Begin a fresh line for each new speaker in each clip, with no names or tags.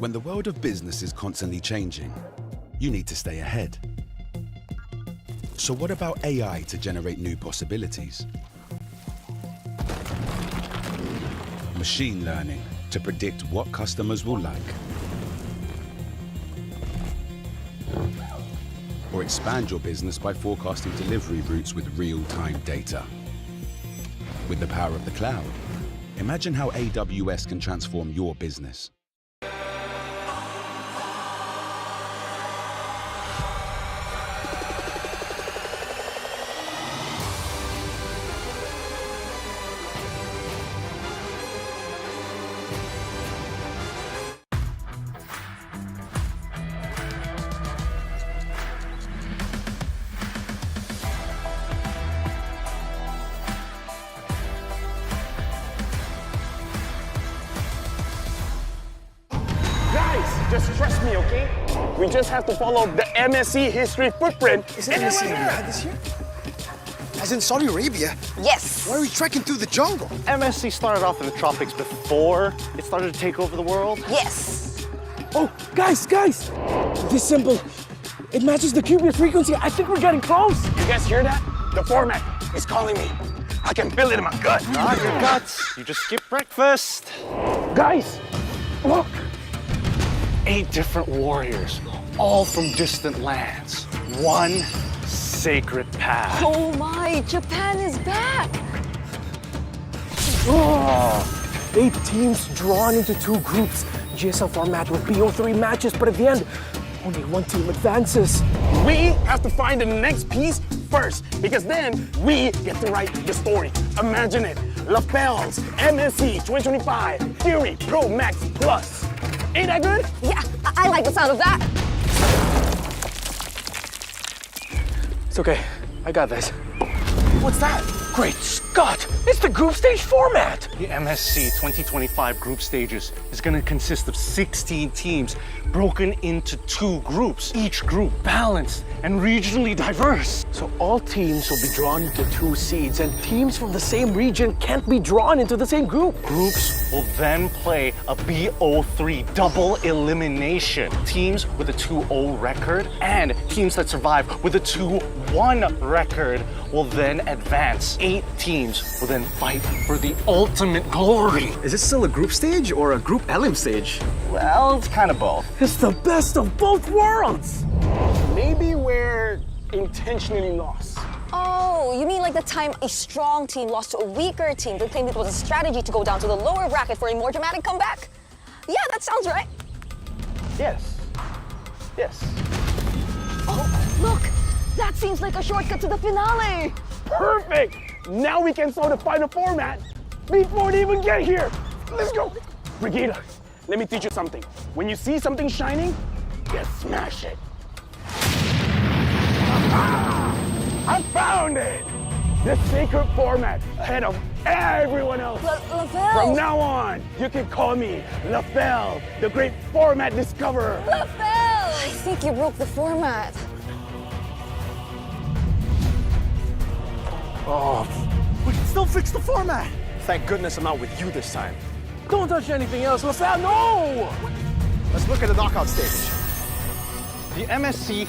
When the world of business is constantly changing, you need to stay ahead. So what about AI to generate new possibilities? Machine learning to predict what customers will like. Or expand your business by forecasting delivery routes with real-time data. With the power of the cloud, imagine how AWS can transform your business.
Just trust me, okay? We just have to follow the MSC history footprint.
Isn't MSC had this here? As in Saudi Arabia?
Yes.
Why are we trekking through the jungle?
MSC started off in the tropics before it started to take over the world.
Yes.
Oh, guys! This symbol, it matches the QB frequency. I think we're getting close.
You guys hear that? The format is calling me. I can feel it in my gut.
Not your guts. You just skipped breakfast.
Guys, look.
8 different warriors, all from distant lands. One sacred path.
Oh my, Japan is back.
8 teams drawn into 2 groups. GSL format with BO3 matches, but at the end, only 1 team advances.
We have to find the next piece first, because then we get to write the story. Imagine it. LaFell's MSC 2025 Theory Pro Max Plus. Ain't that good?
Yeah, I like the sound of that.
It's okay, I got this.
What's that?
Great Scott! It's the group stage format!
The MSC 2025 group stages is going to consist of 16 teams broken into 2 groups, each group balanced and regionally diverse.
So all teams will be drawn into 2 seeds, and teams from the same region can't be drawn into the same group.
Groups will then play a BO3 double elimination. Teams with a 2-0 record and teams that survive with a 2-1 record will then advance. 8 teams will then fight for the ultimate glory.
Is it still a group stage or a group elim stage?
Well, it's kind of both.
It's the best of both worlds!
Maybe we're intentionally lost.
Oh, you mean like the time a strong team lost to a weaker team to claim it was a strategy to go down to the lower bracket for a more dramatic comeback? Yeah, that sounds right.
Yes.
Oh, look! That seems like a shortcut to the finale!
Perfect! Now we can solve the final format before they even get here. Let's go. Brigida, let me teach you something. When you see something shining, you smash it. I found it! The sacred format ahead of everyone else.
LaFell!
From now on, you can call me LaFell, the great format discoverer.
LaFell! I think you broke the format.
Oh, we can still fix the format. Thank goodness I'm not with you this time.
Don't touch anything else, LaFell, no!
Let's look at the knockout stage.
The MSC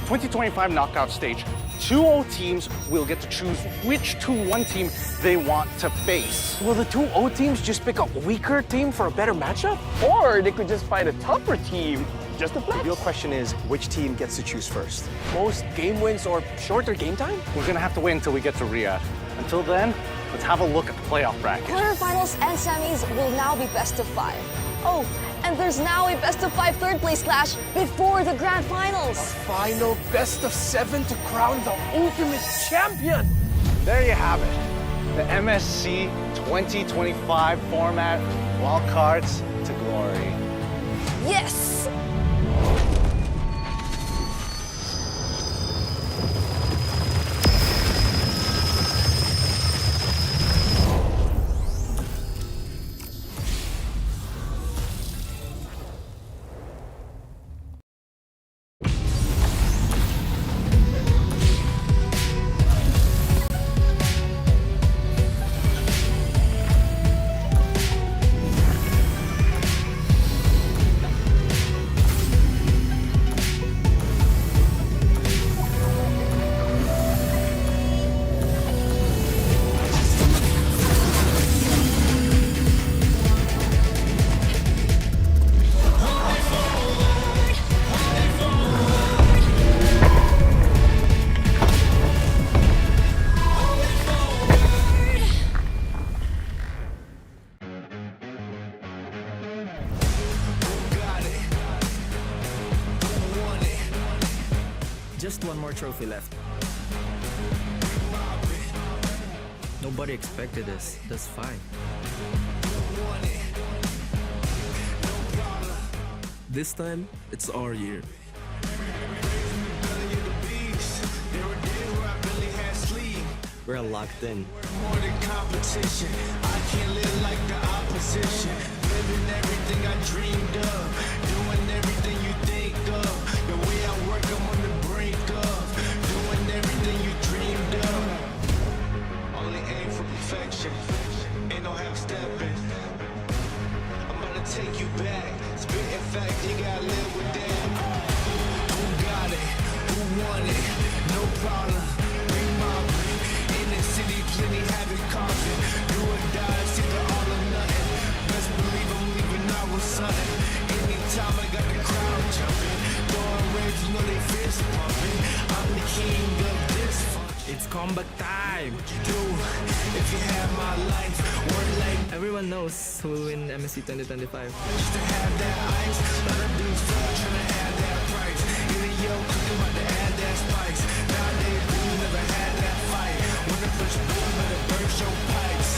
2025 knockout stage, 2-0 teams will get to choose which 2-1 team they want to face.
Will the 2-0 teams just pick a weaker team for a better matchup?
Or they could just fight a tougher team just to flex.
The real question is, which team gets to choose first?
Most game wins or shorter game time?
We're gonna have to wait until we get to Riyadh. Until then, let's have a look at the playoff bracket.
Quarterfinals and semis will now be best of 5. Oh, and there's now a best of 5 third place clash before the grand finals.
Final best of 7 to crown the ultimate champion.
There you have it. The MSC 2025 format, wildcards to glory.
Yes!
Just one more trophy left. Nobody expected this. That's fine. This time, it's our year. We're locked in.
More than competition. I can't live like the opposition. Living everything I dreamed of. Doing everything you think of. The way I work, I'm on the brink of. Doing everything you dreamed of. Only aim for perfection. Ain't no half stepping. I'm gonna take you back. Spitting fact, you gotta live with that. Who got it? Who won it? No problem. Bring my city, plenty having coffee. Do or die, it's either all or nothing. Best believe I'm leaving out with something. Anytime I got the crowd jumping, throwing raves, you know they fist pumping. I'm the king of this function.
It's comeback time!
What you do if you have my life? Word like
Everyone knows who will win MSC 2025.
just to have that ice. Let them do stuff, trying to have that price. Even yo, cooking about to add that spice. Nowadays, you never had that fight. When the push boom, better burst your pipes.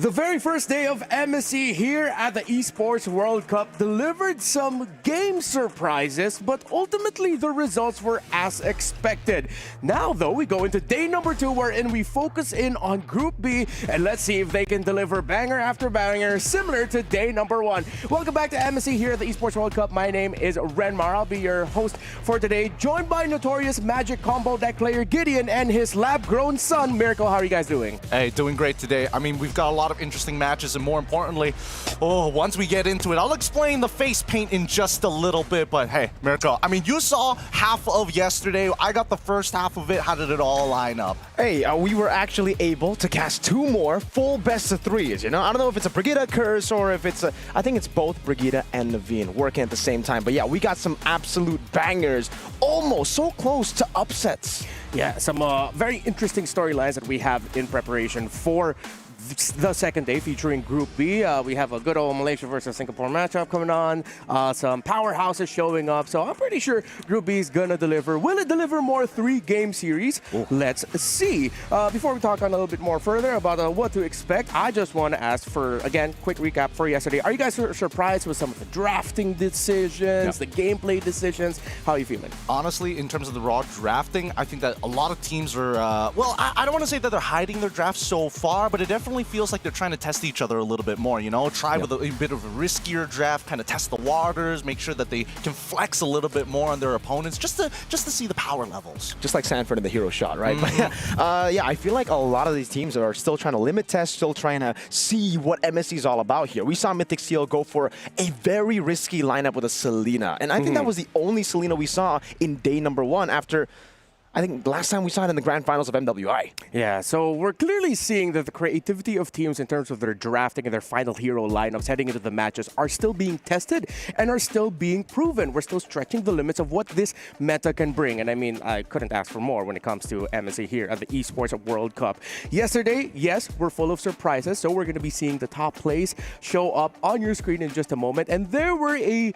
The very first day of MSC here at the Esports World Cup delivered some game surprises, but ultimately the results were as expected. Now though, we go into day number 2 wherein we focus in on Group B and let's see if they can deliver banger after banger similar to day number 1. Welcome back to MSC here at the Esports World Cup. My name is Renmar. I'll be your host for today, joined by notorious Magic combo deck player Gideon and his lab-grown son, Miracle. How are you guys doing?
Hey, doing great today. I mean, we've got a lot of interesting matches, and more importantly, once we get into it, I'll explain the face paint in just a little bit. But hey, Mirko, I mean, you saw half of yesterday. I got the first half of it. How did it all line up?
Hey, we were actually able to cast 2 more full best of 3s, you know? I don't know if it's a Brigitte curse or if it's a... I think it's both Brigitte and Naveen working at the same time. But yeah, we got some absolute bangers, almost so close to upsets.
Yeah, some very interesting storylines that we have in preparation for the second day featuring Group B. We have a good old Malaysia versus Singapore matchup coming on. Some powerhouses showing up. So I'm pretty sure Group B is going to deliver. Will it deliver more 3-game series? Ooh. Let's see. Before we talk on a little bit more further about what to expect, I just want to ask for, again, quick recap for yesterday. Are you guys surprised with some of the drafting decisions, the gameplay decisions? How are you feeling?
Honestly, in terms of the raw drafting, I think that a lot of teams are, well, I don't want to say that they're hiding their drafts so far, but it definitely feels like they're trying to test each other a little bit more, you know? Try with a bit of a riskier draft, kind of test the waters, make sure that they can flex a little bit more on their opponents, just to see the power levels.
Just like Sanford in the hero shot, right? But yeah, I feel like a lot of these teams are still trying to limit test, still trying to see what MSC is all about here. We saw Mythic Seal go for a very risky lineup with a Selena, and I think that was the only Selena we saw in day number 1 after... I think last time we saw it in the grand finals of MWI.
Yeah, so we're clearly seeing that the creativity of teams in terms of their drafting and their final hero lineups heading into the matches are still being tested and are still being proven. We're still stretching the limits of what this meta can bring. And I mean, I couldn't ask for more when it comes to MSC here at the Esports World Cup. Yesterday, yes, we're full of surprises, so we're going to be seeing the top plays show up on your screen in just a moment. And there were a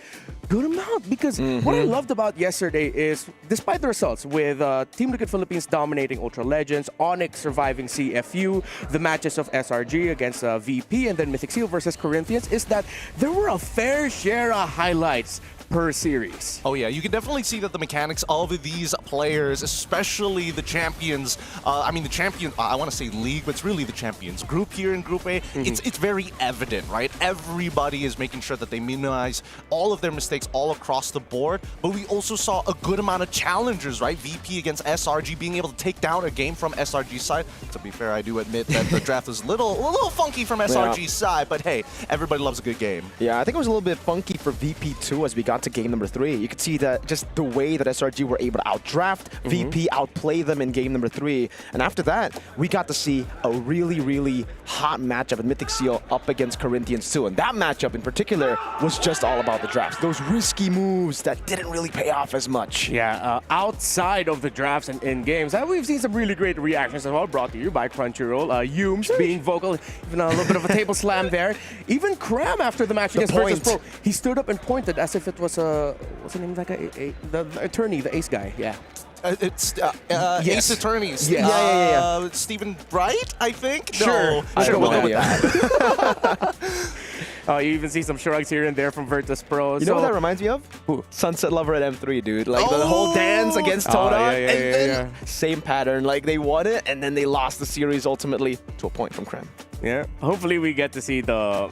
good amount because what I loved about yesterday is, despite the results with Team Liquid Philippines dominating Ultra Legends, Onyx surviving CFU, the matches of SRG against VP, and then Mythic Seal versus Corinthians, is that there were a fair share of highlights per series.
Oh yeah, you can definitely see that the mechanics of these players, especially the champions, I mean the champion, I want to say league, but it's really the champions group here in Group A, it's very evident, right? Everybody is making sure that they minimize all of their mistakes all across the board, but we also saw a good amount of challengers, right? VP against SRG, being able to take down a game from SRG's side. To be fair, I do admit that the draft was a little funky from SRG's side, but hey, everybody loves a good game.
Yeah, I think it was a little bit funky for VP too, as we got to game number 3. You could see that just the way that SRG were able to outdraft, VP outplay them in game number 3. And after that, we got to see a really, really hot matchup in Mythic Seal up against Corinthians 2. And that matchup in particular was just all about the drafts. Those risky moves that didn't really pay off as much.
Yeah, outside of the drafts and in games, we've seen some really great reactions as well, brought to you by Crunchyroll. Yooms being vocal, even a little bit of a table slam there. Even Cram after the match against Virtus Pro, he stood up and pointed as if it was what's the name, like the attorney, the ace guy. Yeah.
It's
Yes.
Ace Attorneys.
Yes.
Yeah.
Stephen Bright, I think?
Sure.
No.
Sure,
we'll go with
that. You even see some shrugs here and there from Virtus Pro.
You know what that reminds me of?
Who?
Sunset Lover at M3, dude. Like the whole dance against Toda, and then same pattern. Like they won it, and then they lost the series ultimately to a point from Krem.
Yeah. Hopefully we get to see the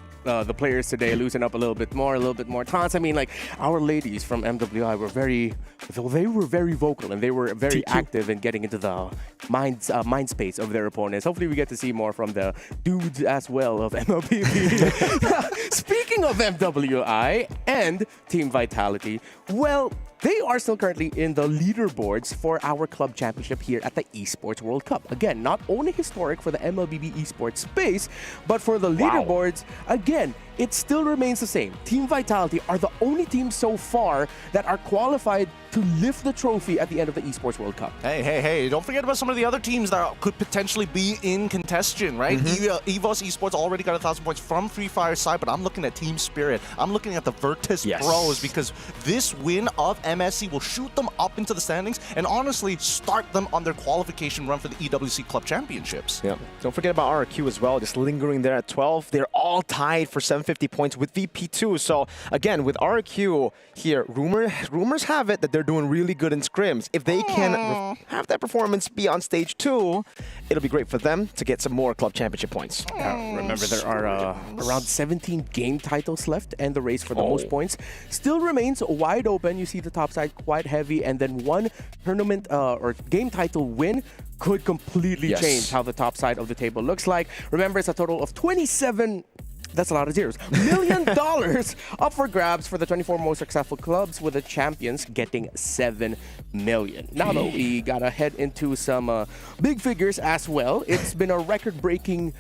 players today loosen up a little bit more taunts. I mean, like our ladies from MWI were very vocal and they were very active in getting into the mind space of their opponents. Hopefully we get to see more from the dudes as well of MLBB. Speaking of MWI and Team Vitality, well, they are still currently in the leaderboards for our club championship here at the Esports World Cup. Again, not only historic for the MLBB esports space, but for the leaderboards, again, it still remains the same. Team Vitality are the only team so far that are qualified to lift the trophy at the end of the Esports World Cup.
Hey, don't forget about some of the other teams that could potentially be in contention, right? EVOS Esports already got 1,000 points from Free Fire side, but I'm looking at Team Spirit. I'm looking at the Virtus Pros because this win of MSC will shoot them up into the standings and honestly start them on their qualification run for the EWC Club Championships.
Yeah. Don't forget about RRQ as well, just lingering there at 12. They're all tied for 750 points with VP2. So again, with RRQ here, rumors have it that they're doing really good in scrims. If they can have that performance be on stage 2, it'll be great for them to get some more club championship points.
Remember, there are around 17 game titles left, and the race for the most points still remains wide open. You see the top side quite heavy, and then one tournament or game title win could completely change how the top side of the table looks like. Remember, it's a total of 27. That's a lot of zeros. $1 million up for grabs for the 24 most successful clubs, with the champions getting $7 million. Now, though, we gotta head into some big figures as well. It's been a record-breaking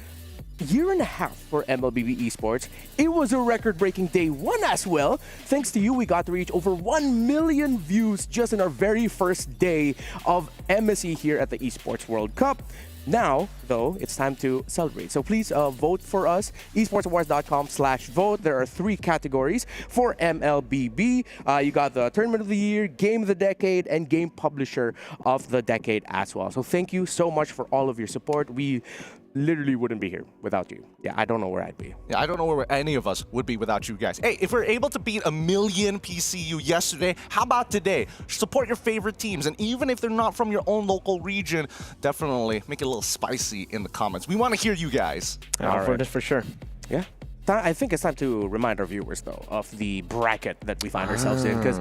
year and a half for MLBB Esports. It was a record-breaking day 1 as well. Thanks to you, we got to reach over 1 million views just in our very first day of MSC here at the Esports World Cup. Now, though, it's time to celebrate. So please vote for us, esportsawards.com/vote. There are 3 categories for MLBB. You got the Tournament of the Year, Game of the Decade, and Game Publisher of the Decade as well. So thank you so much for all of your support. We literally wouldn't be here without you. Yeah, I don't know where I'd be.
Yeah, I don't know where any of us would be without you guys. Hey, if we're able to beat 1 million PCU yesterday, how about today? Support your favorite teams, and even if they're not from your own local region, definitely make it a little spicy in the comments. We want to hear you guys.
For sure.
Yeah. I think it's time to remind our viewers, though, of the bracket that we find ourselves in, because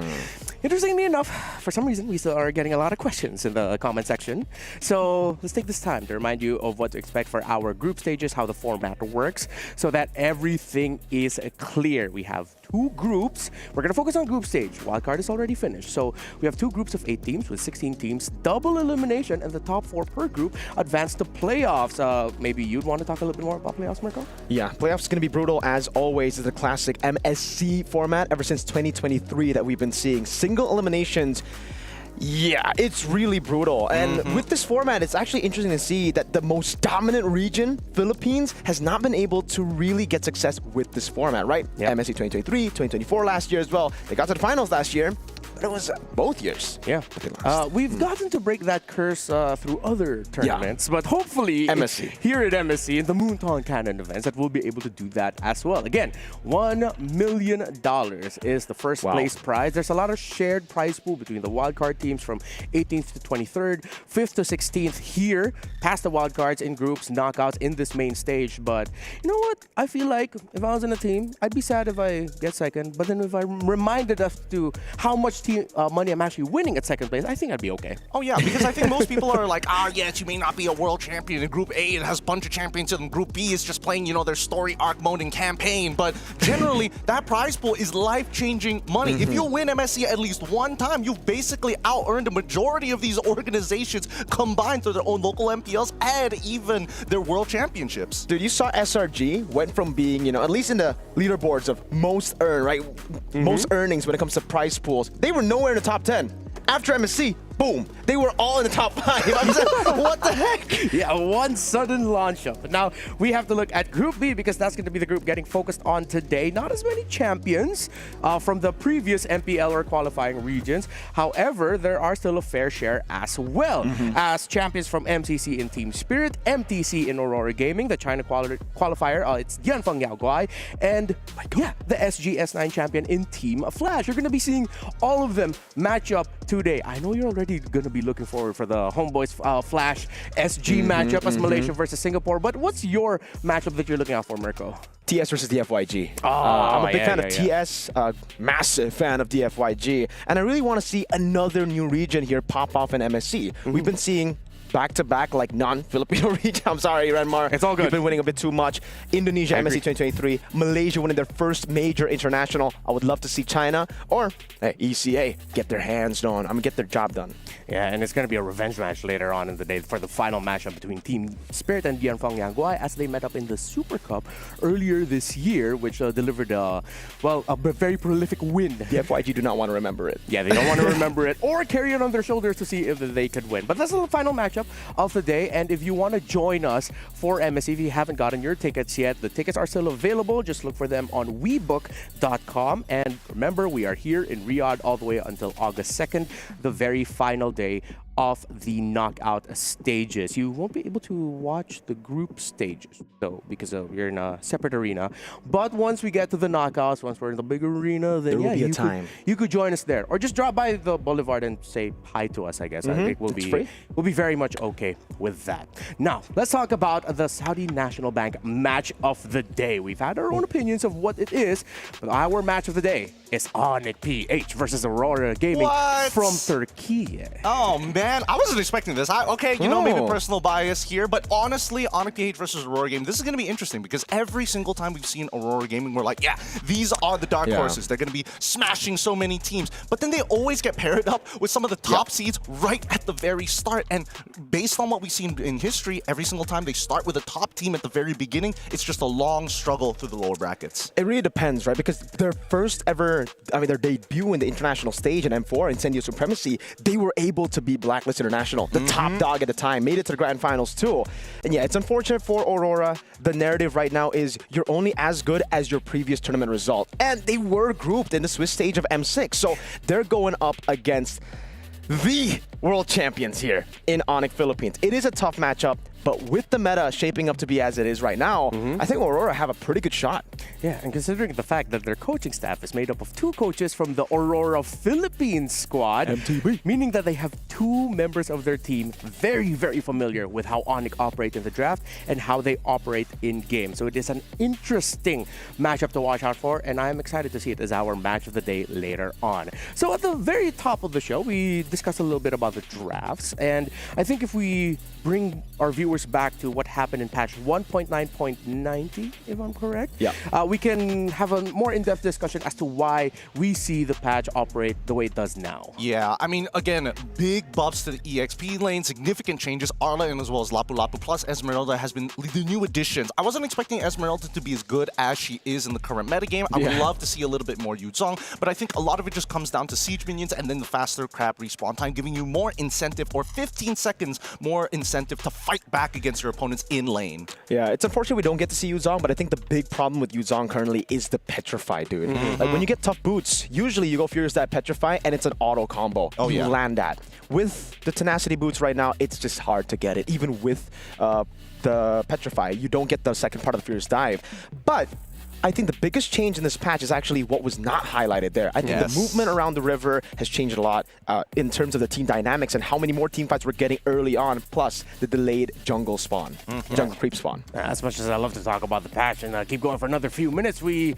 interestingly enough, for some reason, we still are getting a lot of questions in the comment section. So let's take this time to remind you of what to expect for our group stages, how the format works, so that everything is clear. We have 2 groups. We're going to focus on group stage. Wildcard is already finished. So we have 2 groups of 8 teams with 16 teams, double elimination, and the top 4 per group advance to playoffs. Maybe you'd want to talk a little bit more about playoffs, Mirko?
Yeah, playoffs is going to be brutal as always. It's the classic MSC format ever since 2023 that we've been seeing. Single eliminations. Yeah, it's really brutal. And with this format, it's actually interesting to see that the most dominant region, Philippines, has not been able to really get success with this format, right? MSC 2023, 2024 last year as well. They got to the finals last year, but it was both years.
Yeah. We've gotten to break that curse through other tournaments, but hopefully here at MSC in the Moonton Cannon events that we'll be able to do that as well. Again, $1 million is the first place prize. There's a lot of shared prize pool between the wildcard teams from 18th to 23rd, 5th to 16th here, past the wildcards in groups, knockouts in this main stage. But you know what? I feel like if I was in a team, I'd be sad if I get second, but then if I'm reminded as to how much much money I'm actually winning at second place, I think I'd be okay.
Oh yeah, because I think most people are like, yes, you may not be a world champion in Group A. It has a bunch of champions, and Group B is just playing, their story arc mode and campaign. But generally, that prize pool is life-changing money. If you win MSC at least one time, you've basically out-earned a majority of these organizations combined through their own local MPLs and even their world championships.
Dude, you saw SRG went from being, at least in the leaderboards of most earned, right? Most earnings when it comes to prize pools. They were nowhere in the top 10. After MSC, boom, they were all in the top 5. I'm saying, what the heck?
Yeah, one sudden launch up. But now we have to look at Group B because that's going to be the group getting focused on today. Not as many champions from the previous MPL or qualifying regions. However, there are still a fair share as well. As champions from MCC in Team Spirit, MTC in Aurora Gaming, the China qualifier, it's Dianfeng Yaoguai, and the SGS9 champion in Team Flash. You're going to be seeing all of them match up today. I know you're already going to be looking forward for the Homeboys Flash SG matchup as Malaysia versus Singapore. But what's your matchup that you're looking out for, Mirko?
TS versus DFYG. I'm a big fan of TS, massive fan of DFYG. And I really want to see another new region here pop off in MSC. We've been seeing back-to-back like non-Filipino region. I'm sorry, Renmar.
It's all good.
We've been winning a bit too much. Indonesia, MSC 2023. Malaysia winning their first major international. I would love to see China or ECA get their hands on. Get their job done.
Yeah, and it's going to be a revenge match later on in the day for the final matchup between Team Spirit and Dianfeng Yaoguai as they met up in the Super Cup earlier this year, which delivered a very prolific win.
DFYG do not want to remember it.
Yeah, they don't want to remember it or carry it on their shoulders to see if they could win. But that's the final matchup of the day. And if you want to join us for MSC, if you haven't gotten your tickets yet, the tickets are still available. Just look for them on webook.com. And remember, we are here in Riyadh all the way until August 2nd, the very final day of the knockout stages. You won't be able to watch the group stages though because you're in a separate arena. But once we get to the knockouts, once we're in the big arena, then
there will be a time.
You could join us there, or just drop by the Boulevard and say hi to us. I guess I think we'll be very much okay with that. Now let's talk about the Saudi National Bank match of the day. We've had our own opinions of what it is, but our match of the day is Onyx PH versus Aurora Gaming from Turkey.
Oh man, I wasn't expecting this. Maybe personal bias here, but honestly, Onyx PH versus Aurora Gaming, this is going to be interesting because every single time we've seen Aurora Gaming, we're like, these are the dark horses. They're going to be smashing so many teams, but then they always get paired up with some of the top seeds right at the very start. And based on what we've seen in history, every single time they start with a top team at the very beginning, it's just a long struggle through the lower brackets.
It really depends, right? Because their first ever, their debut in the international stage in M4, Incendio Supremacy, they were able to beat Blacklist International, the top dog at the time, made it to the grand finals too. And it's unfortunate for Aurora. The narrative right now is you're only as good as your previous tournament result. And they were grouped in the Swiss stage of M6. So they're going up against the world champions here in Onyx Philippines. It is a tough matchup, but with the meta shaping up to be as it is right now, I think Aurora have a pretty good shot.
Yeah, and considering the fact that their coaching staff is made up of 2 coaches from the Aurora Philippines squad,
MTB.
Meaning that they have 2 members of their team very, very familiar with how Onyx operate in the draft and how they operate in game. So it is an interesting matchup to watch out for, and I'm excited to see it as our match of the day later on. So at the very top of the show, we discussed a little bit about the drafts, and I think if we bring our viewers back to what happened in patch 1.9.90, if I'm correct, we can have a more in-depth discussion as to why we see the patch operate the way it does now.
Yeah, again, big buffs to the EXP lane, significant changes. Arla and as well as Lapu Lapu plus Esmeralda has been the new additions. I wasn't expecting Esmeralda to be as good as she is in the current metagame. I would love to see a little bit more Yuzong, but I think a lot of it just comes down to siege minions and then the faster crab respawn time, giving you more incentive, or 15 seconds more incentive to fight back against your opponents in lane.
Yeah, it's unfortunate we don't get to see Yuzong, but I think the big problem with Yuzong currently is the Petrify, dude. Like when you get tough boots, usually you go Furious that Petrify and it's an auto combo. You land that. With the Tenacity boots right now, it's just hard to get it. Even with the Petrify, you don't get the second part of the Furious Dive. But I think the biggest change in this patch is actually what was not highlighted there. I think the movement around the river has changed a lot in terms of the team dynamics and how many more team fights we're getting early on, plus the delayed jungle spawn, jungle creep spawn.
As much as I love to talk about the patch and keep going for another few minutes, we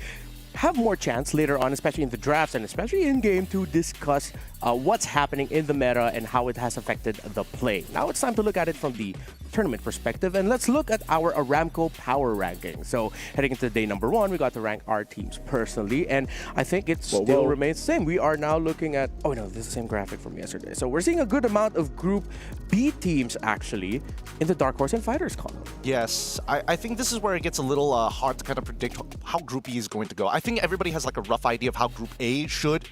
have more chance later on, especially in the drafts and especially in game, to discuss what's happening in the meta and how it has affected the play. Now it's time to look at it from the tournament perspective, and let's look at our Aramco power ranking. So heading into day number 1, we got to rank our teams personally, and I think it still remains the same. We are now looking at, oh no, this is the same graphic from yesterday. So we're seeing a good amount of Group B teams actually in the Dark Horse and Fighters column.
Yes, I think this is where it gets a little hard to kind of predict how Group E is going to go. I think everybody has like a rough idea of how Group A should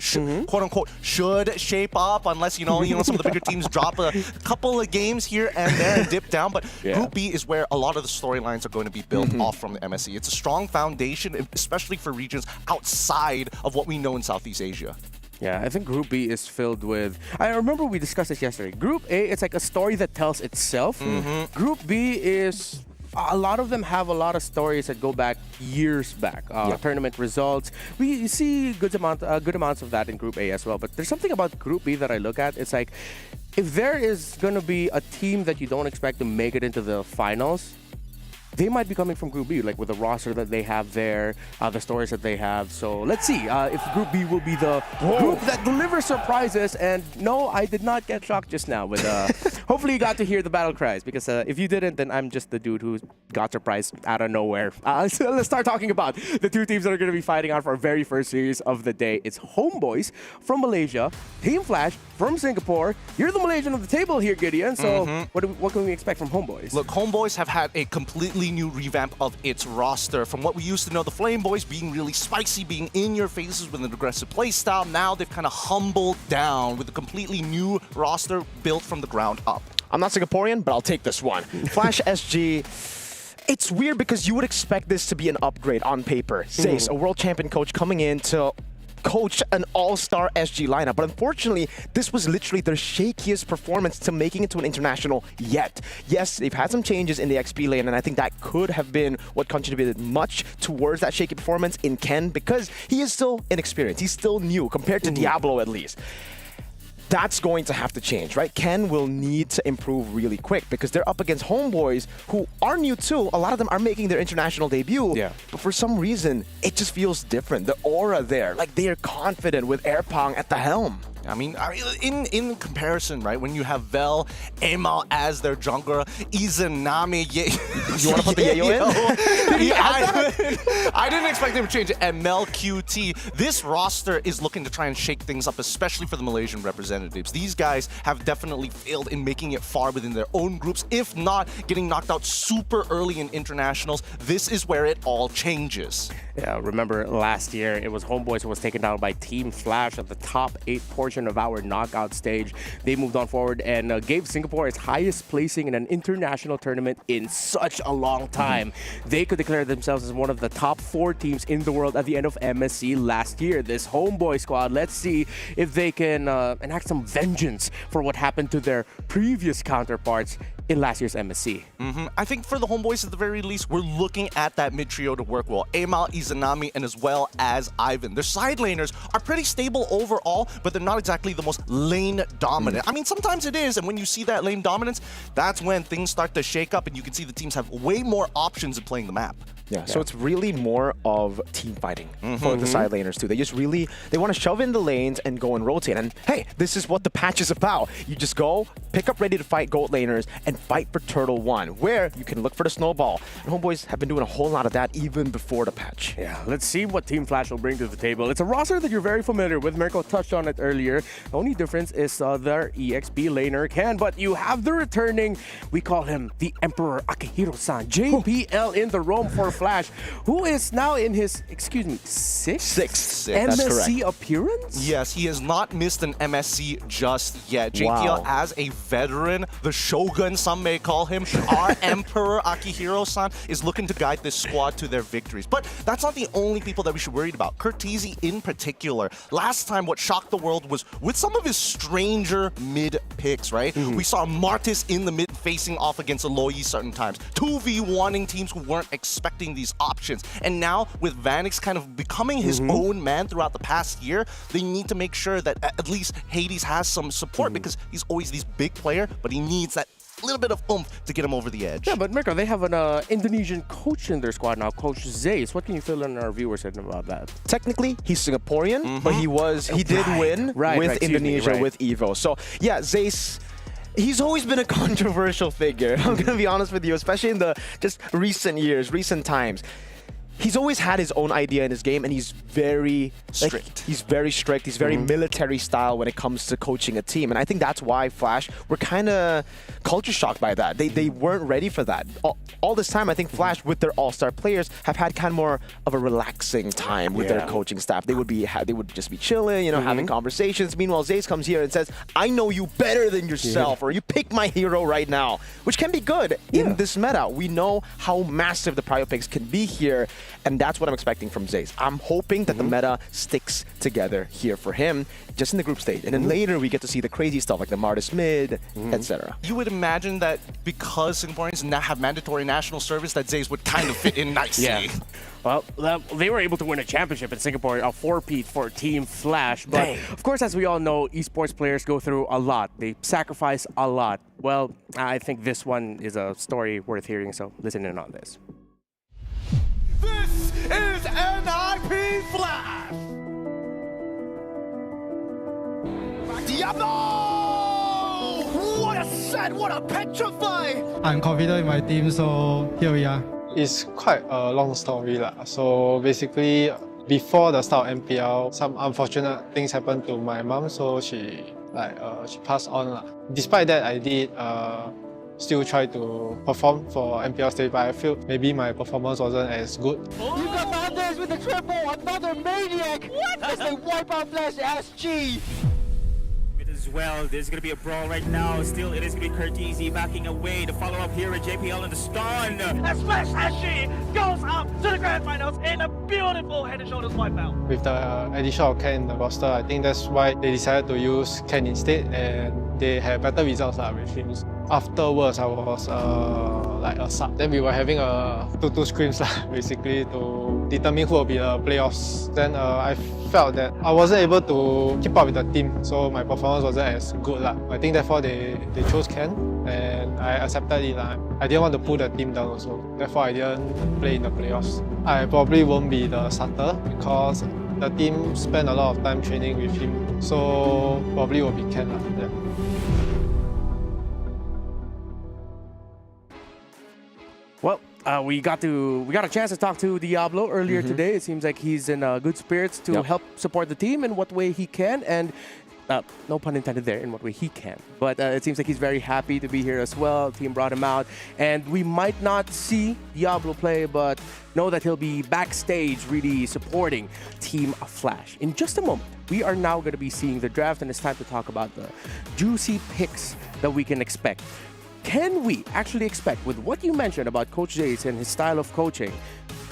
quote unquote, should shape up, unless, you know, some of the bigger teams drop a couple of games here and there and dip down. But Group B is where a lot of the storylines are going to be built off from the MSC. It's a strong foundation, especially for regions outside of what we know in Southeast Asia.
Yeah, I think Group B is filled with... I remember we discussed this yesterday. Group A, it's like a story that tells itself. Group B is... A lot of them have a lot of stories that go back years back. Tournament results. We see good amounts of that in Group A as well. But there's something about Group B that I look at. It's like, if there is going to be a team that you don't expect to make it into the finals, they might be coming from Group B, like with the roster that they have there, the stories that they have. So let's see if Group B will be the group that delivers surprises. And no, I did not get shocked just now. With hopefully you got to hear the battle cries, because if you didn't, then I'm just the dude who got surprised out of nowhere. So let's start talking about the two teams that are going to be fighting out for our very first series of the day. It's Homeboys from Malaysia, Team Flash from Singapore. You're the Malaysian of the table here, Gideon. So what can we expect from Homeboys?
Look, Homeboys have had a completely new revamp of its roster. From what we used to know, the Flame Boys being really spicy, being in your faces with an aggressive playstyle, now they've kind of humbled down with a completely new roster built from the ground up.
I'm not Singaporean, but I'll take this one. Flash SG. It's weird because you would expect this to be an upgrade on paper. Zace, a world champion coach coming in to coach an all-star SG lineup, but unfortunately this was literally their shakiest performance to making it to an international yet. Yes, they've had some changes in the XP lane, and I think that could have been what contributed much towards that shaky performance in Ken, because he is still inexperienced, he's still new compared to Diablo at least. That's going to have to change, right? Ken will need to improve really quick because they're up against Homeboys who are new too. A lot of them are making their international debut. But for some reason, it just feels different. The aura there, like they are confident with Airpong at the helm.
I mean, in comparison, right, when you have Vel, Amal as their jungler, Izanami,
You want to put the Yayo in?
I didn't expect them to change it. MLQT. This roster is looking to try and shake things up, especially for the Malaysian representatives. These guys have definitely failed in making it far within their own groups, if not getting knocked out super early in internationals. This is where it all changes.
Yeah, remember last year, it was Homeboys who was taken down by Team Flash at the top 8 portion of our knockout stage. They moved on forward and gave Singapore its highest placing in an international tournament in such a long time. They could declare themselves as one of the top 4 teams in the world at the end of MSC last year. This Homeboy squad, let's see if they can enact some vengeance for what happened to their previous counterparts in last year's MSC.
I think for the Homeboys, at the very least, we're looking at that mid trio to work well. Amal, Izanami, and as well as Ivan. Their side laners are pretty stable overall, but they're not exactly the most lane dominant. I mean, sometimes it is, and when you see that lane dominance, that's when things start to shake up, and you can see the teams have way more options in playing the map.
Yeah, so it's really more of team fighting for the side laners too. They just really, they want to shove in the lanes and go and rotate. And hey, this is what the patch is about. You just go, pick up ready to fight gold laners and fight for Turtle 1, where you can look for the snowball. And Homeboys have been doing a whole lot of that even before the patch.
Yeah, let's see what Team Flash will bring to the table. It's a roster that you're very familiar with. Mirko touched on it earlier. The only difference is their EXP laner Ken, but you have the returning, we call him the Emperor Akihiro-san, JPL in the roam for Flash, who is now in his, excuse me, sixth MSC appearance?
Yes, he has not missed an MSC just yet. JPL as a veteran, the Shogun, some may call him, our Emperor Akihiro-san is looking to guide this squad to their victories. But that's not the only people that we should worry about. Curtizi in particular. Last time, what shocked the world was with some of his stranger mid picks, right? We saw Martis in the mid facing off against Aloy certain times. 2v1ing teams who weren't expecting these options. And now, with Vanix kind of becoming his own man throughout the past year, they need to make sure that at least Hades has some support because he's always this big player, but he needs that little bit of oomph to get him over the edge.
Yeah, but Mirko, they have an Indonesian coach in their squad now, Coach Zace. What can you fill in our viewers in about that?
Technically, he's Singaporean, but he did win with Indonesia with Evo. So yeah, Zace. He's always been a controversial figure. I'm gonna be honest with you, especially in the just recent years, recent times. He's always had his own idea in his game, and he's very strict. He's very strict. He's very military style when it comes to coaching a team, and I think that's why Flash were kind of culture shocked by that. They weren't ready for that. All this time, I think Flash with their all-star players have had kind of more of a relaxing time with their coaching staff. They would just be chilling, you know, having conversations. Meanwhile, Zace comes here and says, "I know you better than yourself," or "You pick my hero right now," which can be good in this meta. We know how massive the prio picks can be here. And that's what I'm expecting from Zace. I'm hoping that the meta sticks together here for him, just in the group stage. And then later we get to see the crazy stuff like the Martis mid, etc.
You would imagine that because Singaporeans now have mandatory national service, that Zace would kind of fit in nicely.
Well, they were able to win a championship in Singapore, a 4-peat for Team Flash. But of course, as we all know, esports players go through a lot. They sacrifice a lot. Well, I think this one is a story worth hearing, so listen in on this.
This is NIP Flash! Diablo! What a set! What a petrify!
I'm confident in my team, so here we are.
It's quite a long story lah. So basically, before the start of MPL, some unfortunate things happened to my mom, so she passed on lah. Despite that, I did still try to perform for MPL stage, but I feel maybe my performance wasn't as good.
You got Mondays with the triple, another maniac! What? As they wipe out Flash SG!
As well, there's gonna be a brawl right now. Still, it is gonna be Curtizi backing away. The follow-up here at JPL in the stun.
As Flash SG goes up to the grand finals in a beautiful head and shoulders wipeout.
With the addition of Ken in the roster, I think that's why they decided to use Ken instead, and they had better results with him. Afterwards, I was like a sub. Then we were having a 2-2 scrims basically to determine who will be the playoffs. Then I felt that I wasn't able to keep up with the team, so my performance wasn't as good. I think therefore they chose Ken, and I accepted it. I didn't want to pull the team down also. Therefore I didn't play in the playoffs. I probably won't be the starter because the team spent a lot of time training with him, so probably will be Ken. Yeah.
Well, we got a chance to talk to Diablo earlier today. It seems like he's in good spirits to help support the team in what way he can, and no pun intended there, in what way he can. But it seems like he's very happy to be here as well. The team brought him out, and we might not see Diablo play, but know that he'll be backstage really supporting Team Flash. In just a moment, we are now going to be seeing the draft, and it's time to talk about the juicy picks that we can expect. Can we actually expect, with what you mentioned about Coach Zace and his style of coaching,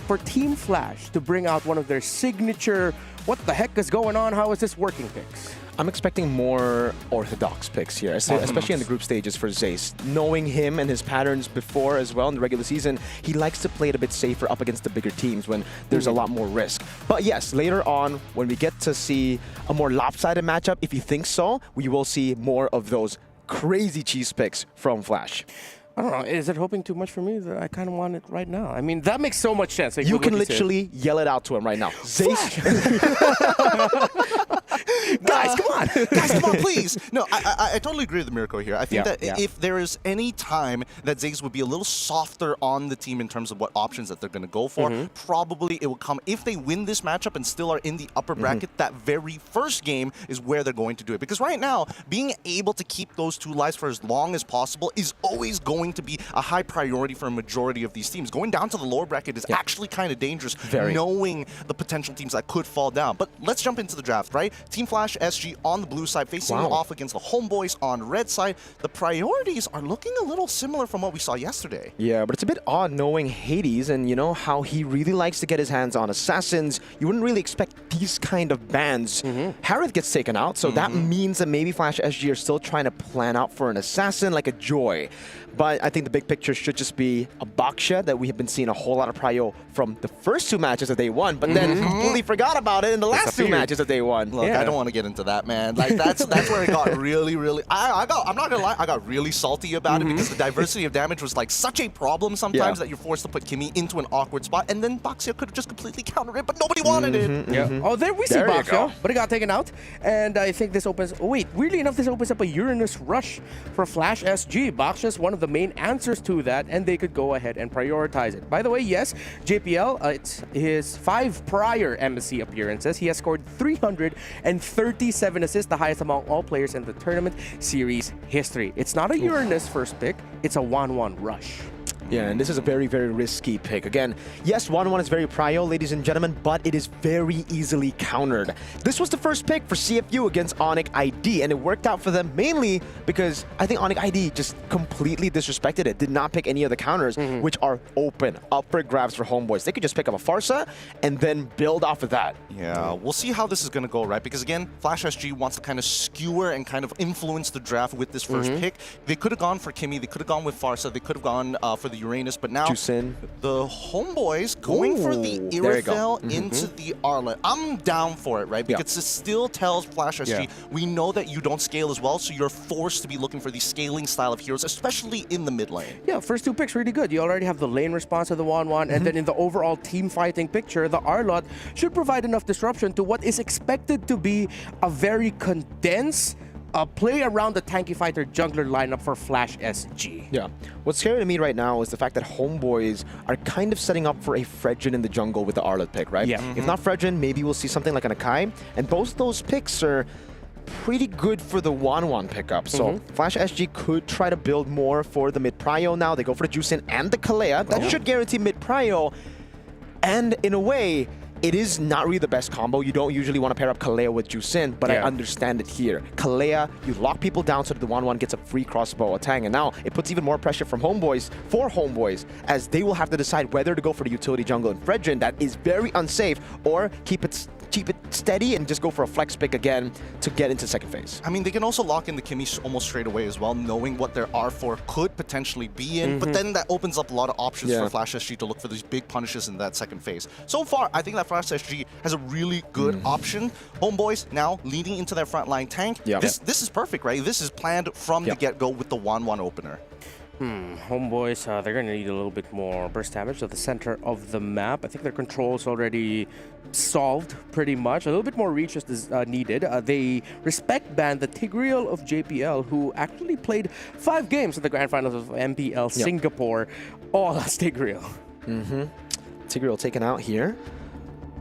for Team Flash to bring out one of their signature, what the heck is going on, how is this working picks?
I'm expecting more orthodox picks here, especially in the group stages for Zace. Knowing him and his patterns before as well in the regular season, he likes to play it a bit safer up against the bigger teams when there's a lot more risk. But yes, later on, when we get to see a more lopsided matchup, if you think so, we will see more of those crazy cheese picks from Flash.
I don't know, is it hoping too much for me? I kind of want it right now. I mean, that makes so much sense. Like,
you can literally yell it out to him right now. Zace.
Guys, come on. Guys, come on, please. No, I totally agree with Mirko here. I think that if there is any time that Zace would be a little softer on the team in terms of what options that they're going to go for, probably it will come if they win this matchup and still are in the upper bracket. That very first game is where they're going to do it. Because right now, being able to keep those two lives for as long as possible is always going to be a high priority for a majority of these teams. Going down to the lower bracket is actually kind of dangerous, knowing the potential teams that could fall down. But let's jump into the draft, right? Team Flash SG on the blue side, facing off against the Homeboys on red side. The priorities are looking a little similar from what we saw yesterday.
Yeah, but it's a bit odd knowing Hades and, you know, how he really likes to get his hands on assassins. You wouldn't really expect these kind of bans. Harith gets taken out, so that means that maybe Flash SG are still trying to plan out for an assassin like a Joy. But I think the big picture should just be a Baksha that we have been seeing a whole lot of prio from the first two matches that they won, but then completely forgot about it in the last two matches that they won.
Look, I don't want want to get into that, man. Like that's where it got really. I'm not gonna lie, I got really salty about it because the diversity of damage was like such a problem sometimes that you're forced to put Kimmy into an awkward spot, and then Boxia could have just completely countered it, but nobody wanted it.
Yeah. Oh, there we see Boxia, but it got taken out, and I think this opens. Oh, wait, weirdly enough, this opens up a Uranus rush for Flash SG. Boxia's one of the main answers to that, and they could go ahead and prioritize it. By the way, yes, JPL, it's his 5 prior MSC appearances. He has scored 337 assists, the highest among all players in the tournament series history. It's not a Uranus first pick, it's a 1-1 rush.
Yeah, and this is a very, very risky pick. Again, yes, 1-1 is very prio, ladies and gentlemen, but it is very easily countered. This was the first pick for CFU against Onyx ID, and it worked out for them mainly because I think Onyx ID just completely disrespected it, did not pick any of the counters, which are open, up for grabs for Homeboys. They could just pick up a Farsa and then build off of that.
Yeah, we'll see how this is going to go, right? Because again, Flash SG wants to kind of skewer and kind of influence the draft with this first pick. They could have gone for Kimmy, they could have gone with Farsa, they could have gone for the Uranus, but now the Homeboys going for the Irithel into the Arlet. I'm down for it, right? Because it still tells Flash SG, we know that you don't scale as well, so you're forced to be looking for the scaling style of heroes, especially in the mid lane.
Yeah, first 2 picks really good. You already have the lane response to the 1-1, and then in the overall team fighting picture, the Arlot should provide enough disruption to what is expected to be a very condensed play around the tanky fighter jungler lineup for Flash SG.
Yeah. What's scary to me right now is the fact that Homeboys are kind of setting up for a Fredrin in the jungle with the Arlet pick, right?
Yeah.
If not Fredrin, maybe we'll see something like an Akai. And both those picks are pretty good for the 1-1 pickup. So Flash SG could try to build more for the mid-prio now. They go for the Juicin and the Kalea. That should guarantee mid-prio. And in a way, it is not really the best combo. You don't usually want to pair up Kalea with Juicin, but I understand it here. Kalea, you lock people down so that the 1-1 gets a free crossbow attack, and now it puts even more pressure from Homeboys, as they will have to decide whether to go for the utility jungle in Fredrin that is very unsafe, or keep it steady and just go for a flex pick again to get into second phase.
I mean, they can also lock in the Kimmy almost straight away as well, knowing what their R4 could potentially be in, but then that opens up a lot of options for Flash SG to look for these big punishes in that second phase. So far, I think that Flash SG has a really good option. Homeboys now leading into their frontline tank. This is perfect, right? This is planned from the get-go with the 1-1 opener.
Homeboys, they're going to need a little bit more burst damage at the center of the map. I think their control's already solved pretty much. A little bit more reach is needed. They respect ban the Tigreal of JPL, who actually played 5 games in the grand finals of MPL Singapore, all as Tigreal.
Tigreal taken out here.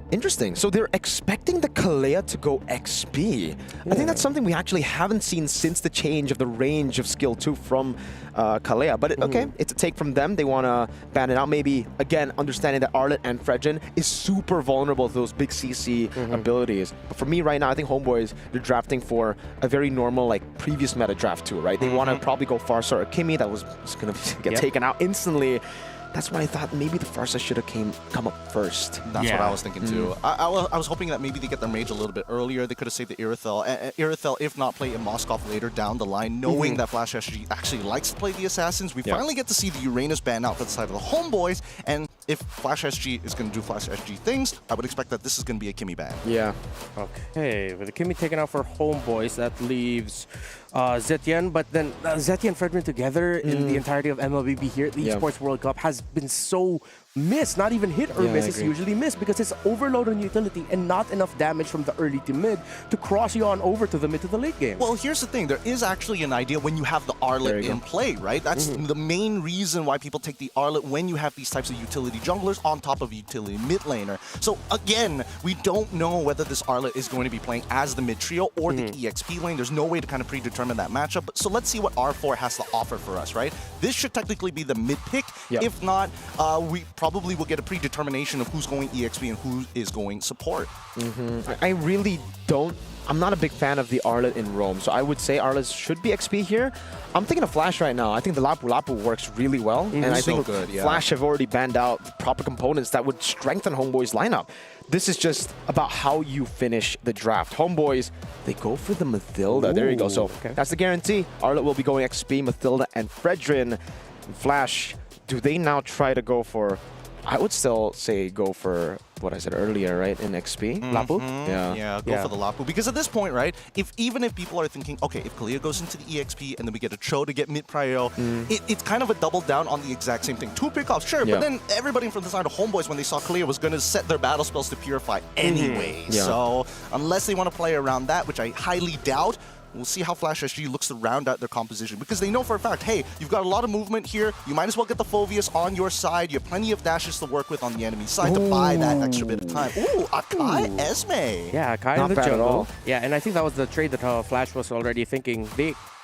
Interesting. So they're expecting the Kalea to go XP. I think that's something we actually haven't seen since the change of the range of skill 2 from Kalea. But okay, it's a take from them. They want to ban it out. Maybe, again, understanding that Arlet and Fredrin is super vulnerable to those big CC abilities. But for me right now, I think Homeboys, they're drafting for a very normal, like, previous meta draft too, right? They want to probably go Farsa or Kimmy. That was going to get taken out instantly. That's why I thought maybe the Farsa should have come up first.
That's what I was thinking too. I was hoping that maybe they get their mage a little bit earlier. They could have saved the Irithel. Irithel, if not, play in Moskov later down the line, knowing that Flash SG actually likes to play the Assassins. We finally get to see the Uranus ban out for the side of the Homeboys, and if Flash SG is going to do Flash SG things, I would expect that this is going to be a Kimmy ban.
Yeah.
Okay, with the Kimmy taken out for Homeboys, that leaves Zetian, but then Zetian and Fredrin together in the entirety of MLBB here at the Esports World Cup has been so missed, not even hit or miss, it's usually missed because it's overload on utility and not enough damage from the early to mid to cross you on over to the mid to the late game.
Well, here's the thing, there is actually an idea when you have the Arlet in play, right? That's the main reason why people take the Arlet when you have these types of utility junglers on top of utility mid laner. So again, we don't know whether this Arlet is going to be playing as the mid trio or the EXP lane. There's no way to kind of predetermine that matchup. So let's see what R4 has to offer for us, right? This should technically be the mid pick. If not, we probably will get a predetermination of who's going EXP and who is going support.
I really don't. I'm not a big fan of the Arlet in Rome, so I would say Arlet should be XP here. I'm thinking of Flash right now. I think the Lapu Lapu works really well, and I think Flash have already banned out the proper components that would strengthen Homeboys' lineup. This is just about how you finish the draft. Homeboys, they go for the Mathilda. There you go. So that's the guarantee. Arlet will be going XP, Mathilda, and Fredrin. Flash, do they now try to go for... I would still say go for what I said earlier, right? In XP, Lapu.
Yeah, go for the Lapu. Because at this point, right, even if people are thinking, okay, if Kalia goes into the EXP and then we get a Cho to get mid-prio, it's kind of a double down on the exact same thing. 2 pickoffs, sure, but then everybody from the side of Homeboys, when they saw Kalia, was going to set their battle spells to Purify anyway. So unless they want to play around that, which I highly doubt, we'll see how Flash SG looks to round out their composition, because they know for a fact, hey, you've got a lot of movement here. You might as well get the Phoveus on your side. You have plenty of dashes to work with on the enemy side to buy that extra bit of time. Ooh, Akai Esme.
Yeah, Akai in the jungle. Yeah, and I think that was the trade that Flash was already thinking.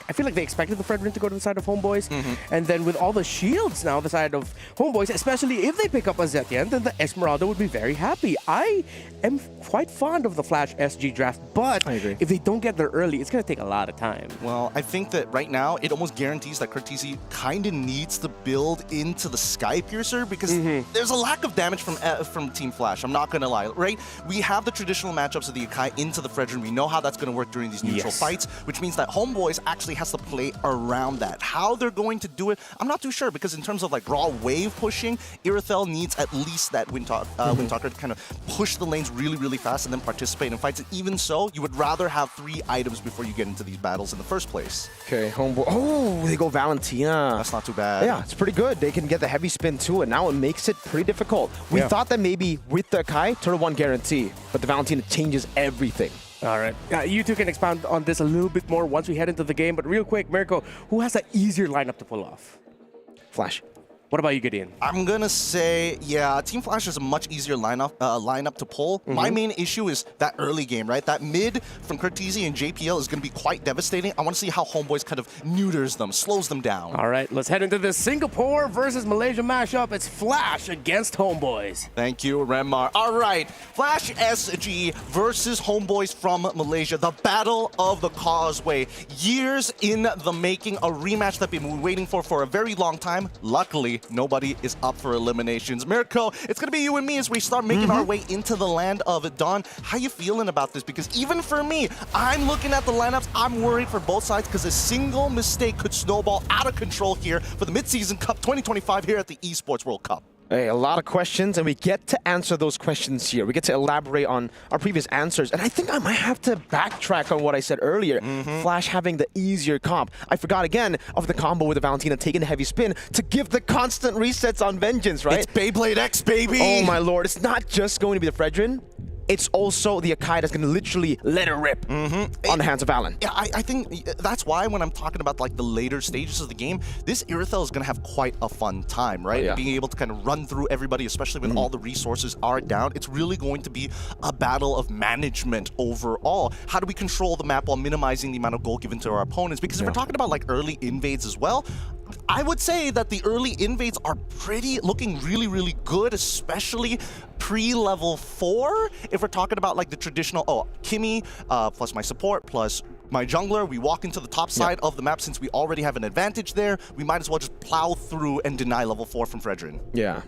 I feel like they expected the Fredrin to go to the side of Homeboys, and then with all the shields now, the side of Homeboys, especially if they pick up a Zetien, then the Esmeralda would be very happy. I am quite fond of the Flash SG draft, but if they don't get there early, it's going to take a lot of time.
Well, I think that right now, it almost guarantees that Curtisi kind of needs to build into the Sky Piercer, because there's a lack of damage from Team Flash, I'm not going to lie, right? We have the traditional matchups of the Akai into the Fredrin. We know how that's going to work during these neutral fights, which means that Homeboys actually has to play around that. How they're going to do it, I'm not too sure, because in terms of like raw wave pushing, Irithel needs at least that Windtalker to kind of push the lanes really, really fast and then participate in fights. And even so, you would rather have 3 items before you get into these battles in the first place.
Okay, Homeboy. Oh, they go Valentina.
That's not too bad.
Yeah, it's pretty good. They can get the heavy spin too, and now it makes it pretty difficult. We thought that maybe with the Kai, Turtle 1 guarantee, but the Valentina changes everything.
All right. You two can expound on this a little bit more once we head into the game. But real quick, Mirko, who has an easier lineup to pull off?
Flash.
What about you, Gideon?
I'm going to say, yeah, Team Flash is a much easier lineup to pull. My main issue is that early game, right? That mid from Curtisi and JPL is going to be quite devastating. I want to see how Homeboys kind of neuters them, slows them down.
All right, let's head into this Singapore versus Malaysia mashup. It's Flash against Homeboys.
Thank you, Renmar. All right, Flash SG versus Homeboys from Malaysia. The Battle of the Causeway. Years in the making, a rematch that we've been waiting for a very long time. Luckily, nobody is up for eliminations. Mirko, it's going to be you and me as we start making our way into the land of Dawn. How you feeling about this? Because even for me, I'm looking at the lineups. I'm worried for both sides because a single mistake could snowball out of control here for the Mid-Season Cup 2025 here at the Esports World Cup.
Hey, a lot of questions, and we get to answer those questions here. We get to elaborate on our previous answers, and I think I might have to backtrack on what I said earlier. Flash having the easier comp. I forgot again of the combo with the Valentina taking the heavy spin to give the constant resets on Vengeance, right?
It's Beyblade X, baby!
Oh my lord, it's not just going to be the Fredrin. It's also the Akai that's going to literally let it rip on the hands of Alan.
Yeah, I think that's why when I'm talking about like the later stages of the game, this Irithel is going to have quite a fun time, right? Being able to kind of run through everybody, especially when all the resources are down. It's really going to be a battle of management overall. How do we control the map while minimizing the amount of gold given to our opponents? Because if we're talking about like early invades as well, I would say that the early invades are looking really, really good, especially pre-level 4. If we're talking about like the traditional, Kimmy plus my support plus my jungler, we walk into the top side of the map. Since we already have an advantage there, we might as well just plow through and deny level 4 from Fredrin.
Yeah.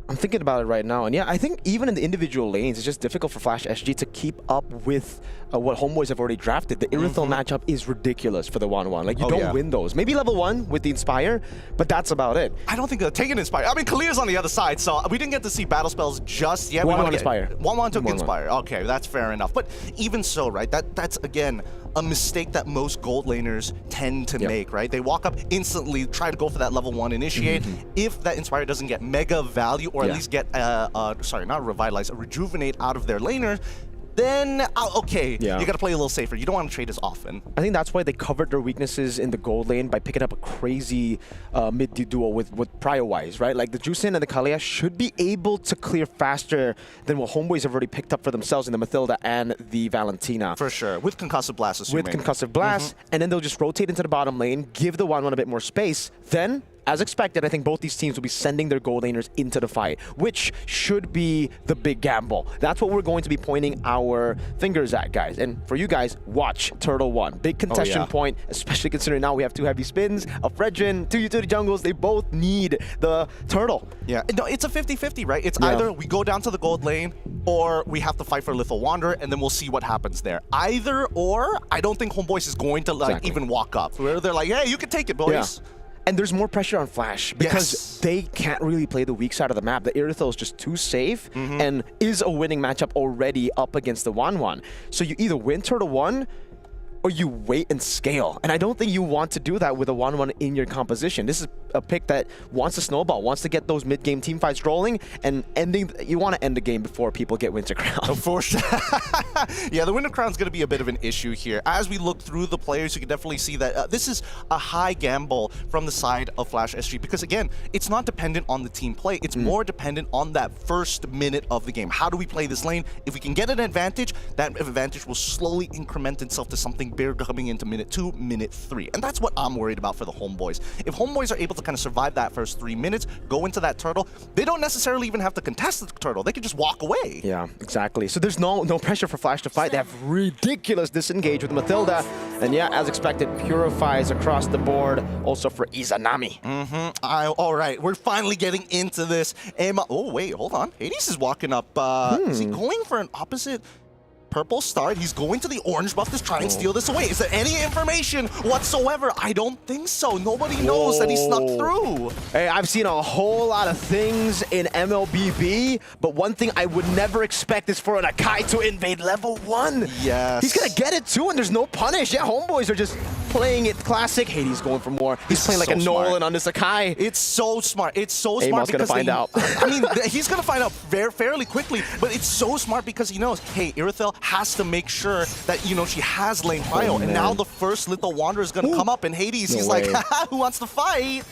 I'm thinking about it right now, and yeah, I think even in the individual lanes, it's just difficult for Flash SG to keep up with what Homeboys have already drafted. The Irithel matchup is ridiculous for the 1-1. Like, you don't win those. Maybe level 1 with the Inspire, but that's about it.
I don't think they're taking Inspire. I mean, Kalia's on the other side, so we didn't get to see battle spells just yet.
1-1 Inspire.
1-1 took Inspire. Okay, that's fair enough. But even so, right, that's, again, a mistake that most gold laners tend to make, right? They walk up instantly, try to go for that level 1 initiate. If that Inspire doesn't get mega value, or at least get, sorry, not revitalize, rejuvenate out of their laner, then, you gotta play a little safer. You don't want to trade as often.
I think that's why they covered their weaknesses in the gold lane by picking up a crazy mid duo with prio-wise, right? Like the Juicin and the Kalia should be able to clear faster than what Homeboys have already picked up for themselves in the Mathilda and the Valentina.
For sure, with Concussive Blast, assuming.
With Concussive Blast, and then they'll just rotate into the bottom lane, give the 1-1 a bit more space, then as expected, I think both these teams will be sending their gold laners into the fight, which should be the big gamble. That's what we're going to be pointing our fingers at, guys. And for you guys, watch Turtle 1. Big contestation point, especially considering now we have 2 heavy spins, a Fredrin, 2 utility jungles. They both need the Turtle.
Yeah, no, it's a 50-50, right? It's either we go down to the gold lane or we have to fight for Lethal Wanderer, and then we'll see what happens there. Either or, I don't think Homeboys is going to like even walk up. Where they're like, hey, you can take it, boys.
And there's more pressure on Flash because they can't really play the weak side of the map. The Irithel is just too safe and is a winning matchup already up against the 1-1. So you either win Turtle 1 or you wait and scale. And I don't think you want to do that with a 1-1 in your composition. This is a pick that wants to snowball, wants to get those mid-game team fights rolling, and you want to end the game before people get Winter Crown.
For sure. Yeah, the Winter Crown is going to be a bit of an issue here. As we look through the players, you can definitely see that this is a high gamble from the side of Flash SG because, again, it's not dependent on the team play. It's more dependent on that first minute of the game. How do we play this lane? If we can get an advantage, that advantage will slowly increment itself to something bigger coming into minute 2, minute 3. And that's what I'm worried about for the Homeboys. If Homeboys are able to kind of survive that first 3 minutes, go into that turtle, they don't necessarily even have to contest the turtle. They can just walk away.
Yeah, exactly. So there's no pressure for Flash to fight. They have ridiculous disengage with Mathilda. And yeah, as expected, purifies across the board. Also for Izanami.
All right, we're finally getting into this. Oh, wait, hold on. Hades is walking up. Is he going for an opposite purple start? He's going to the orange buff to try and steal this away. Is there any information whatsoever? I don't think so. Nobody knows that he snuck through.
Hey, I've seen a whole lot of things in MLBB, but one thing I would never expect is for an Akai to invade level 1.
Yes.
He's gonna get it too, and there's no punish. Yeah, Homeboys are just playing it classic. Hades going for more. He's playing like a Nolan on this Akai.
It's so smart. It's so smart
Amal's
because
gonna find out.
I mean, he's gonna find out fairly quickly, but it's so smart because he knows, hey, Irithel has to make sure that, you know, she has lane prio, and now the first Little Wanderer is gonna come up, and Hades, he's like, haha, who wants to fight?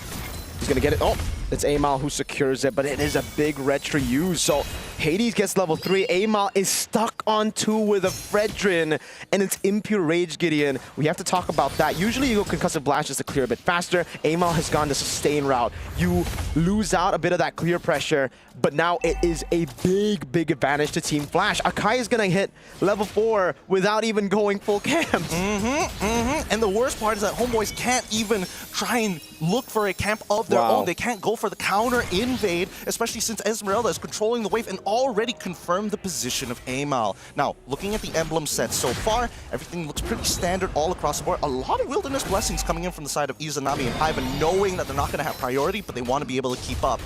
He's gonna get it. Oh, it's Amal who secures it, but it is a big retro use. So Hades gets level 3. Amal is stuck on 2 with a Fredrin, and it's Impure Rage Gideon. We have to talk about that. Usually you go Concussive Blast just to clear a bit faster. Amal has gone the sustain route. You lose out a bit of that clear pressure, but now it is a big advantage to Team Flash. Akai is gonna hit level 4 without even going full camps.
And the worst part is that Homeboys can't even try and look for a camp of their own. They can't go for the counter invade, especially since Esmeralda is controlling the wave and already confirmed the position of Amal. Now, looking at the emblem set so far, everything looks pretty standard all across the board. A lot of Wilderness Blessings coming in from the side of Izanami and Ivan, knowing that they're not going to have priority, but they want to be able to keep up.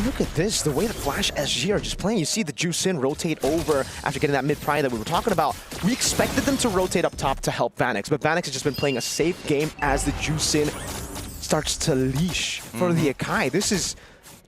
Look at this, the way the Flash SG are just playing. You see the Juice in rotate over after getting that mid-pry that we were talking about. We expected them to rotate up top to help Vanix, but Vanix has just been playing a safe game as the Juice in starts to leash for the Akai. This is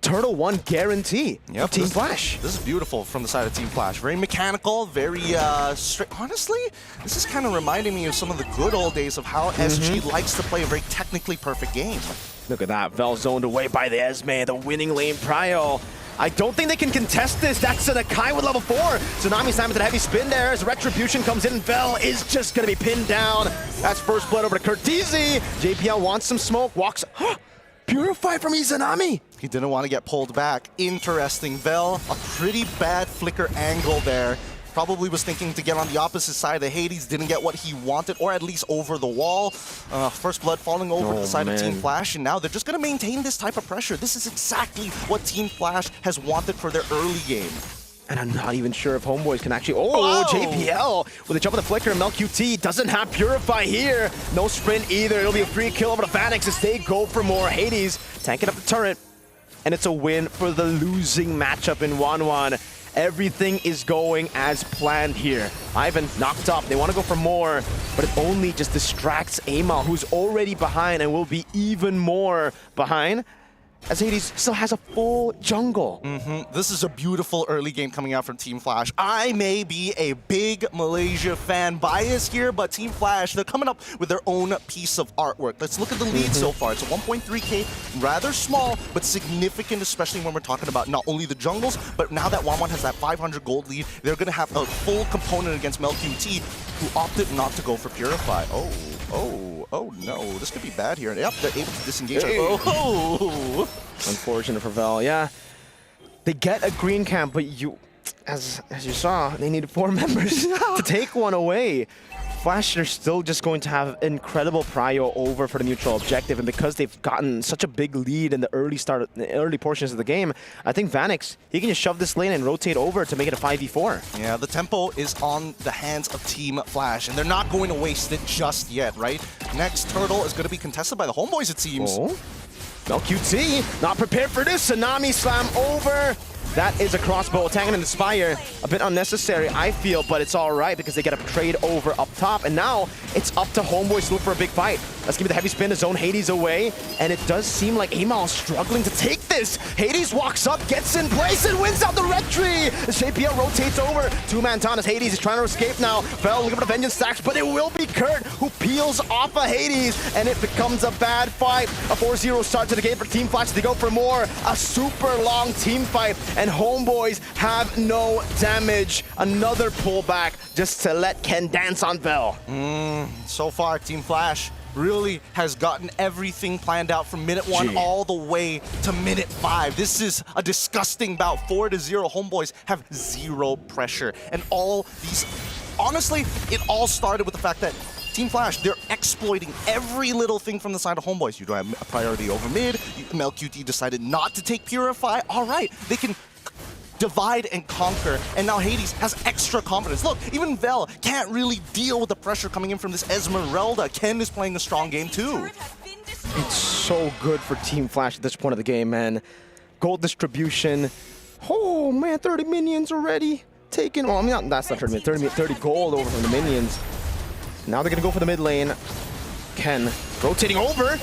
Turtle 1 guarantee of Team Flash.
This is beautiful from the side of Team Flash. Very mechanical, very straight. Honestly, this is kind of reminding me of some of the good old days of how SG likes to play a very technically perfect game.
Look at that, Vel zoned away by the Esme, the winning lane prio. I don't think they can contest this. That's an Akai with level 4. Tsunami Simon with a heavy spin there as Retribution comes in. Vel is just going to be pinned down. That's first blood over to Curtizi. JPL wants some smoke, walks. Purify from Izanami.
He didn't want to get pulled back. Interesting. Vel, a pretty bad flicker angle there. Probably was thinking to get on the opposite side of Hades, didn't get what he wanted, or at least over the wall. First blood falling over to the side of Team Flash, and now they're just going to maintain this type of pressure. This is exactly what Team Flash has wanted for their early game.
And I'm not even sure if Homeboys can actually... Oh, JPL with a jump of the flicker. MelQT doesn't have Purify here. No sprint either. It'll be a free kill over to Vanix as they go for more. Hades tanking up the turret. And it's a win for the losing matchup in 1-1. Everything is going as planned here. Ivan knocked up. They want to go for more, but it only just distracts Amal, who's already behind and will be even more behind, as Hades still has a full jungle.
This is a beautiful early game coming out from Team Flash. I may be a big Malaysia fan bias here, but Team Flash, they're coming up with their own piece of artwork. Let's look at the lead so far. It's a 1.3K, rather small, but significant, especially when we're talking about not only the jungles, but now that Wanwan has that 500 gold lead, they're going to have a full component against MelQT, who opted not to go for Purify. Oh no, this could be bad here. Yep, they're able to disengage.
Unfortunate for Vel, yeah. They get a green camp, but as you saw, they needed 4 members to take one away. Flash are still just going to have incredible prio over for the mutual objective, and because they've gotten such a big lead in the early portions of the game, I think Vanix, he can just shove this lane and rotate over to make it a 5v4.
Yeah, the tempo is on the hands of Team Flash, and they're not going to waste it just yet, right? Next turtle is going to be contested by the Homeboys, it seems.
Well, QT not prepared for this. Tsunami slam over. That is a crossbow attack and an Inspire. A bit unnecessary, I feel, but it's all right because they get a trade over up top. And now it's up to Homeboys to look for a big fight. Let's give it the heavy spin to zone Hades away. And it does seem like Amal is struggling to take this. Hades walks up, gets in place, and wins out the red tree. The JPL rotates over. Two-man Thomas. Hades is trying to escape now. Fell looking for the vengeance stacks, but it will be Kurt who peels off of Hades. And it becomes a bad fight. A 4-0 start to the game for Team Flash. They go for more. A super long team fight. And Homeboys have no damage. Another pullback just to let Ken dance on Bell.
So far, Team Flash really has gotten everything planned out from minute 1 all the way to minute 5. This is a disgusting bout. 4-0. Homeboys have 0 pressure. And all these... Honestly, it all started with the fact that Team Flash, they're exploiting every little thing from the side of Homeboys. You don't have a priority over mid. MLQT decided not to take Purify. All right, they can divide and conquer, and now Hades has extra confidence. Look, even Vel can't really deal with the pressure coming in from this Esmeralda. Ken is playing a strong game too.
It's so good for Team Flash at this point of the game, man. Gold distribution. Oh, man, 30 minions already taken. Well, I mean, that's not 30 minions. 30 gold over from the minions. Now they're going to go for the mid lane. Ken rotating over.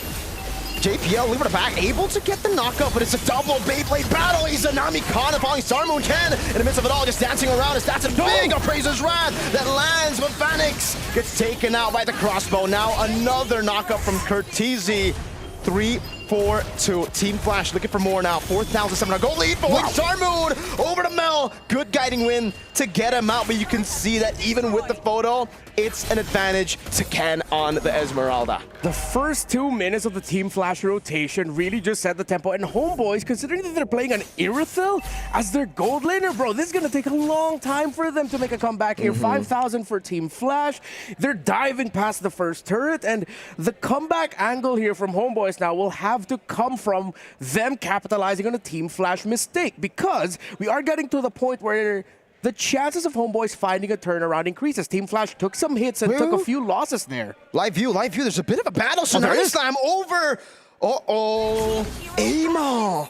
JPL leaving it back, able to get the knockup, but it's a double Beyblade battle. He's Tsunami Kana following Starmoon. Ken, in the midst of it all, just dancing around. That's a big Appraiser's Wrath that lands, but Phoenix gets taken out by the crossbow. Now another knockup from Curtizi. 3-4-2. Team Flash looking for more now. 4,700 gold lead for Starmoon. Over to Mel. Good guiding win to get him out, but you can see that even with the photo, it's an advantage to Ken on the Esmeralda.
The first 2 minutes of the Team Flash rotation really just set the tempo. And Homeboys, considering that they're playing an Irithyll as their gold laner, bro, this is going to take a long time for them to make a comeback here. 5,000 for Team Flash. They're diving past the first turret, and the comeback angle here from Homeboys now will have to come from them capitalizing on a Team Flash mistake, because we are getting to the point where the chances of Homeboys finding a turnaround increases. Team Flash took some hits and took a few losses there.
Live view. There's a bit of a battle. So there is slam over. Uh-oh. Amal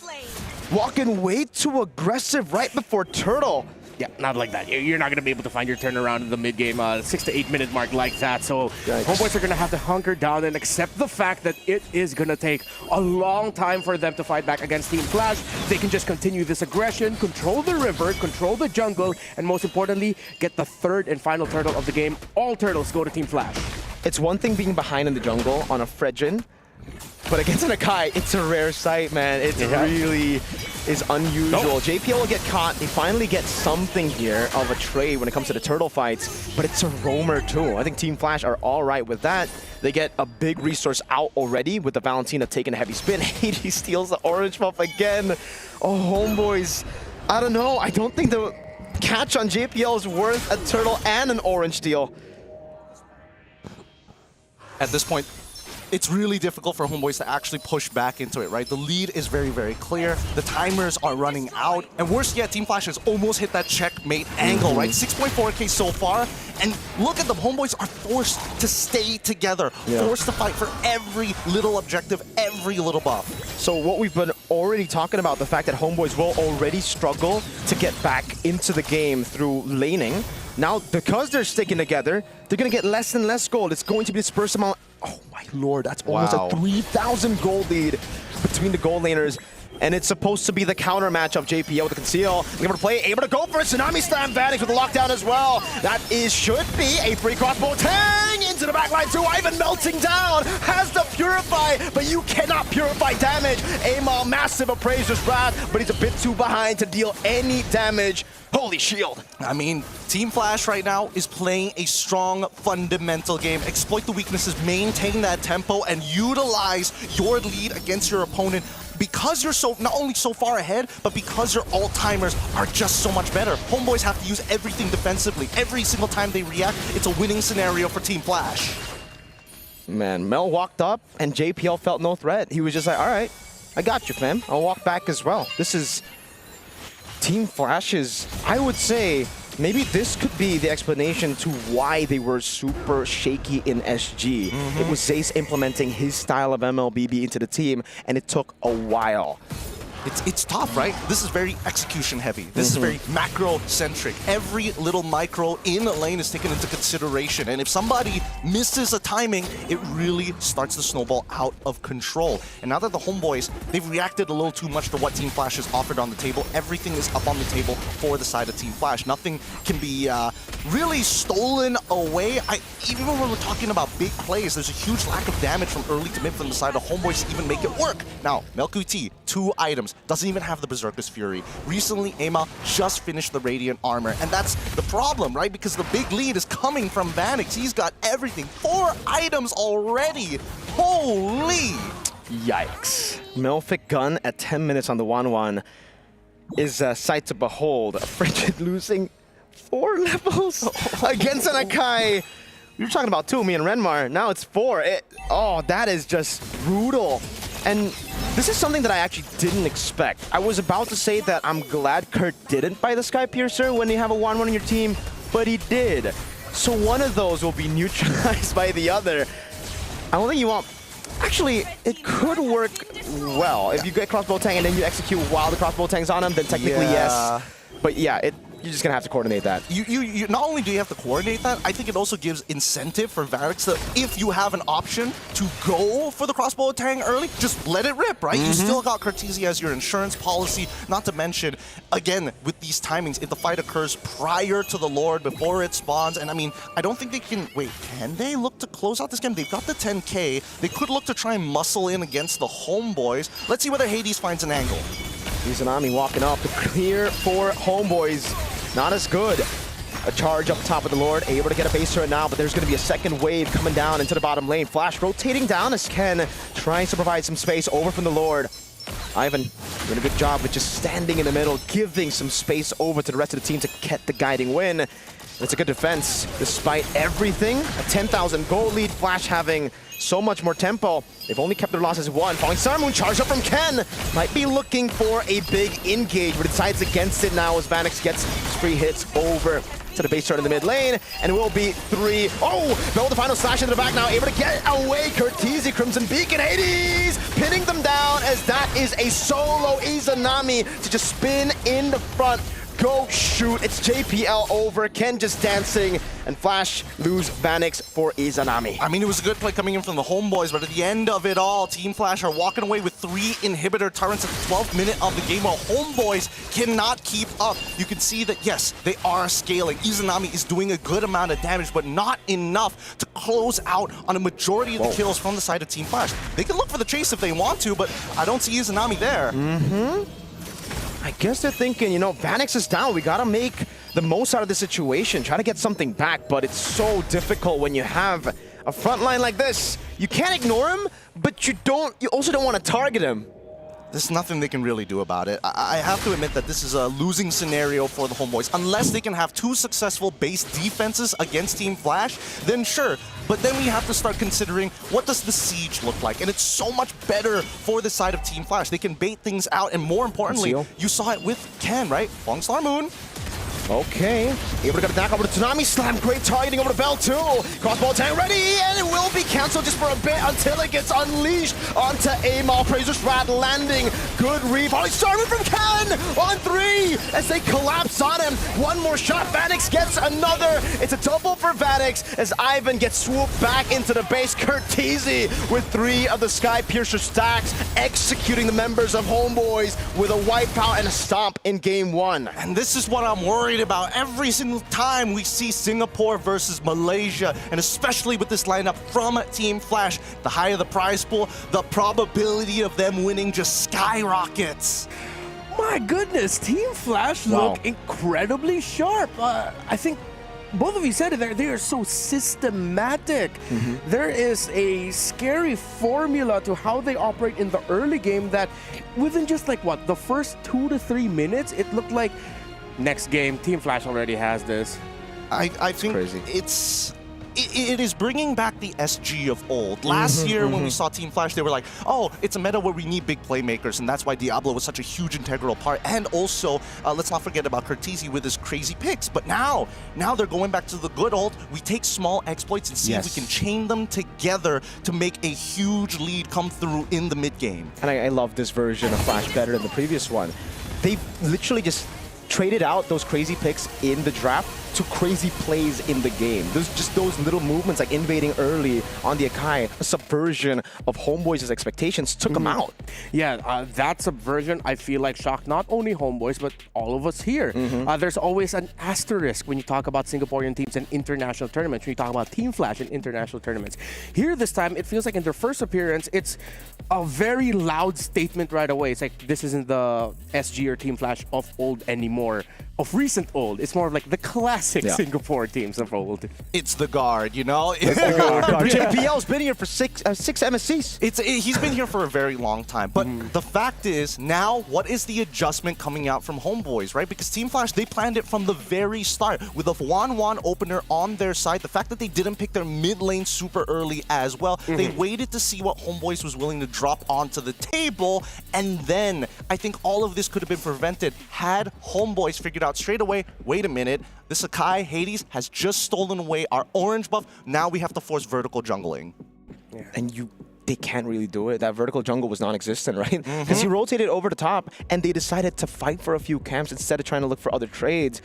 walking way too aggressive right before Turtle.
Yeah, not like that. You're not going to be able to find your turnaround in the mid-game 6 to 8 minute mark like that. So Homeboys are going to have to hunker down and accept the fact that it is going to take a long time for them to fight back against Team Flash. They can just continue this aggression, control the river, control the jungle, and most importantly, get the third and final turtle of the game. All turtles go to Team Flash.
It's one thing being behind in the jungle on a Fredgen, but against an Akai, it's a rare sight, man. It really is unusual. JPL will get caught. They finally get something here of a trade when it comes to the turtle fights, but it's a roamer too. I think Team Flash are all right with that. They get a big resource out already with the Valentina taking a heavy spin. Hades steals the orange buff again. Oh, Homeboys. I don't know. I don't think the catch on JPL is worth a turtle and an orange steal.
At this point, it's really difficult for Homeboys to actually push back into it, right? The lead is very, very clear. The timers are running out. And worse yet, Team Flash has almost hit that checkmate angle, right? 6.4k so far. And look at them. Homeboys are forced to stay together, forced to fight for every little objective, every little buff.
So what we've been already talking about, the fact that Homeboys will already struggle to get back into the game through laning. Now, because they're sticking together, they're going to get less and less gold. It's going to be dispersed amount. Oh my lord, that's almost a 3,000 gold lead between the gold laners. And it's supposed to be the counter match of JPL with the conceal. Able to play, able to go for a Tsunami Slam Vanix with the lockdown as well. That should be a free crossbow. Tang into the backline too. Ivan melting down. Has the Purify, but you cannot purify damage. Amal, massive Appraiser's Wrath, but he's a bit too behind to deal any damage. Holy shield.
I mean, Team Flash right now is playing a strong fundamental game. Exploit the weaknesses, maintain that tempo, and utilize your lead against your opponent. Because you're not only so far ahead, but because your alt-timers are just so much better. Homeboys have to use everything defensively. Every single time they react, it's a winning scenario for Team Flash.
Man, Mel walked up and JPL felt no threat. He was just like, all right, I got you, fam. I'll walk back as well. This is Team Flash's, I would say, maybe this could be the explanation to why they were super shaky in SG. It was Zace implementing his style of MLBB into the team, and it took a while.
It's tough, right? This is very execution heavy. This is very macro-centric. Every little micro in a lane is taken into consideration. And if somebody misses a timing, it really starts to snowball out of control. And now that the homeboys, they've reacted a little too much to what Team Flash has offered on the table. Everything is up on the table for the side of Team Flash. Nothing can be really stolen away. Even when we're talking about big plays, there's a huge lack of damage from early to mid from the side of homeboys to even make it work. Now, Melkuti, 2 items. Doesn't even have the Berserker's Fury. Recently, Ama just finished the Radiant Armor, and that's the problem, right? Because the big lead is coming from Vanix. He's got everything. 4 items already. Holy!
Yikes. Melfic Gun at 10 minutes on the 1-1 is a sight to behold. Frigid losing 4 levels against an Akai. We were talking about 2, me and Renmar. Now it's 4. Oh, that is just brutal. And this is something that I actually didn't expect. I was about to say that I'm glad Kurt didn't buy the Sky Piercer when you have a 1-1 on your team, but he did. So one of those will be neutralized by the other. I don't think you want... Actually, it could work well. If you get Crossbow Tang and then you execute while the Crossbow Tang's on him, then technically yes. But yeah, you're just gonna have to coordinate that.
You not only do you have to coordinate that, I think it also gives incentive for Vanix that if you have an option to go for the crossbow tang early, just let it rip, right? You still got Cartesia as your insurance policy, not to mention, again, with these timings, if the fight occurs prior to the Lord, before it spawns, and I mean, I don't think they can, wait, can they look to close out this game? They've got the 10K, they could look to try and muscle in against the homeboys. Let's see whether Hades finds an angle.
Izanami walking up, the clear for homeboys. Not as good. A charge up top of the Lord, able to get a base turret now, but there's going to be a second wave coming down into the bottom lane. Flash rotating down as Ken tries to provide some space over from the Lord. Ivan doing a good job with just standing in the middle, giving some space over to the rest of the team to get the guiding win. It's a good defense despite everything. A 10,000 gold lead, Flash having so much more tempo. They've only kept their losses 1. Falling Star Moon charge up from Ken. Might be looking for a big engage, but decides against it now as Vanix gets free hits over to the base turret in the mid lane, and it will be 3. Oh, no, the final slash into the back now, able to get away. Curtizi, Crimson Beacon, Hades pinning them down as that is a solo Izanami to just spin in the front. Go shoot, it's JPL over, Ken just dancing, and Flash lose Vanix for Izanami.
I mean, it was a good play coming in from the homeboys, but at the end of it all, Team Flash are walking away with 3 inhibitor turrets at the 12th minute of the game, while homeboys cannot keep up. You can see that, yes, they are scaling. Izanami is doing a good amount of damage, but not enough to close out on a majority of the kills from the side of Team Flash. They can look for the chase if they want to, but I don't see Izanami there.
I guess they're thinking, you know, Vanix is down. We got to make the most out of the situation. Try to get something back, but it's so difficult when you have a front line like this. You can't ignore him, but you also don't want to target him.
There's nothing they can really do about it. I have to admit that this is a losing scenario for the homeboys. Unless they can have 2 successful base defenses against Team Flash, then sure. But then we have to start considering, what does the siege look like? And it's so much better for the side of Team Flash. They can bait things out, and more importantly, you saw it with Ken, right? Falling Star Moon.
Okay, able to get a back over to Tsunami Slam. Great targeting over to Bell too. Crossbow Tang ready, and it will be cancelled just for a bit until it gets unleashed onto Amal. Praise Strat landing. Good read. Falling Star Moon from Ken on 3 as they collapse on him. One more shot. Vanix gets another. It's a double for Vanix as Ivan gets swooped back into the base. Curtizi with 3 of the Sky Piercer stacks, executing the members of Homeboys with a wipeout and a stomp in game 1.
And this is what I'm worried about every single time we see Singapore versus Malaysia, and especially with this lineup from Team Flash. The higher the prize pool, the probability of them winning just skyrockets.
My goodness, Team Flash look incredibly sharp. I think both of you said it, they are so systematic. There is a scary formula to how they operate in the early game that within just like what, the first 2 to 3 minutes, it looked like next game, Team Flash already has this.
I think it's it is bringing back the SG of old. Last year when we saw Team Flash, they were like, oh, it's a meta where we need big playmakers, and that's why Diablo was such a huge integral part. And also, let's not forget about Cortese with his crazy picks. But now they're going back to the good old, we take small exploits and see if we can chain them together to make a huge lead come through in the mid game.
And I love this version of Flash better than the previous one. They've literally just traded out those crazy picks in the draft to crazy plays in the game. There's just those little movements like invading early on the Akai, a subversion of Homeboys' expectations, took them out.
Yeah, that subversion, I feel like, shocked not only Homeboys, but all of us here. There's always an asterisk when you talk about Singaporean teams and international tournaments, when you talk about Team Flash and international tournaments. Here this time, it feels like in their first appearance, it's a very loud statement right away. It's like, this isn't the SG or Team Flash of old anymore. Of recent old. It's more of like the classic Singapore teams of old.
It's the guard, you know?
It's the guard. JPL's been here for six MSCs.
He's been here for a very long time. But the fact is, now, what is the adjustment coming out from Homeboys, right? Because Team Flash, they planned it from the very start. With a 1-1 opener on their side, the fact that they didn't pick their mid lane super early as well, they waited to see what Homeboys was willing to drop onto the table. And then, I think all of this could have been prevented had Homeboys figured out straight away, wait a minute, this Akai Hades has just stolen away our orange buff. Now we have to force vertical jungling.
And they can't really do it. That vertical jungle was non-existent, right? Because he rotated over the top, and they decided to fight for a few camps instead of trying to look for other trades.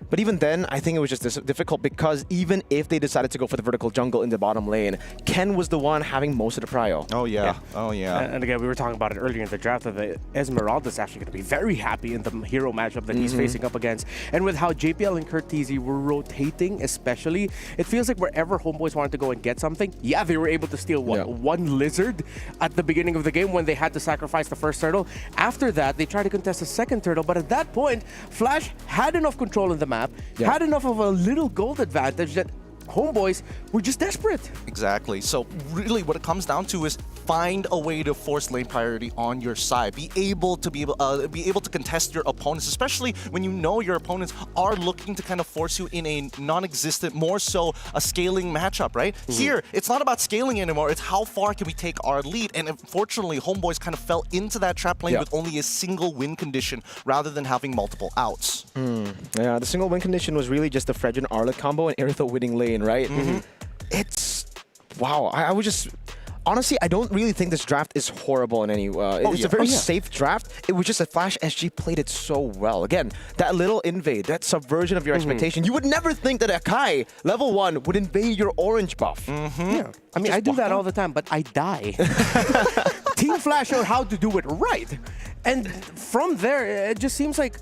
But even then, I think it was just difficult because even if they decided to go for the vertical jungle in the bottom lane, Ken was the one having most of the prio.
Oh, yeah. Oh, yeah.
And again, we were talking about it earlier in the draft that the Esmeralda's actually going to be very happy in the hero matchup that he's facing up against. And with how JPL and Cortese were rotating especially, it feels like wherever Homeboys wanted to go and get something, yeah, they were able to steal one lizard at the beginning of the game when they had to sacrifice the first turtle. After that, they tried to contest the second turtle, but at that point, Flash had enough control in the map, had enough of a little gold advantage that Homeboys were just desperate.
Exactly. So really what it comes down to is find a way to force lane priority on your side. Be able to contest your opponents, especially when you know your opponents are looking to kind of force you in a non-existent, more so a scaling matchup, right? Here, it's not about scaling anymore. It's how far can we take our lead? And unfortunately, Homeboys kind of fell into that trap lane with only a single win condition rather than having multiple outs.
Yeah, the single win condition was really just the Fredrin Arlet combo and Iritha winning lane, right? It's wow. I was just honestly, I don't really think this draft is horrible in any way. It's a very safe draft. It was just that Flash SG played it so well. Again, that little invade, that subversion of your expectation. You would never think that Akai level 1 would invade your orange buff.
Yeah. I mean, I do that all the time, but I die. Team Flash showed how to do it right. And from there, it just seems like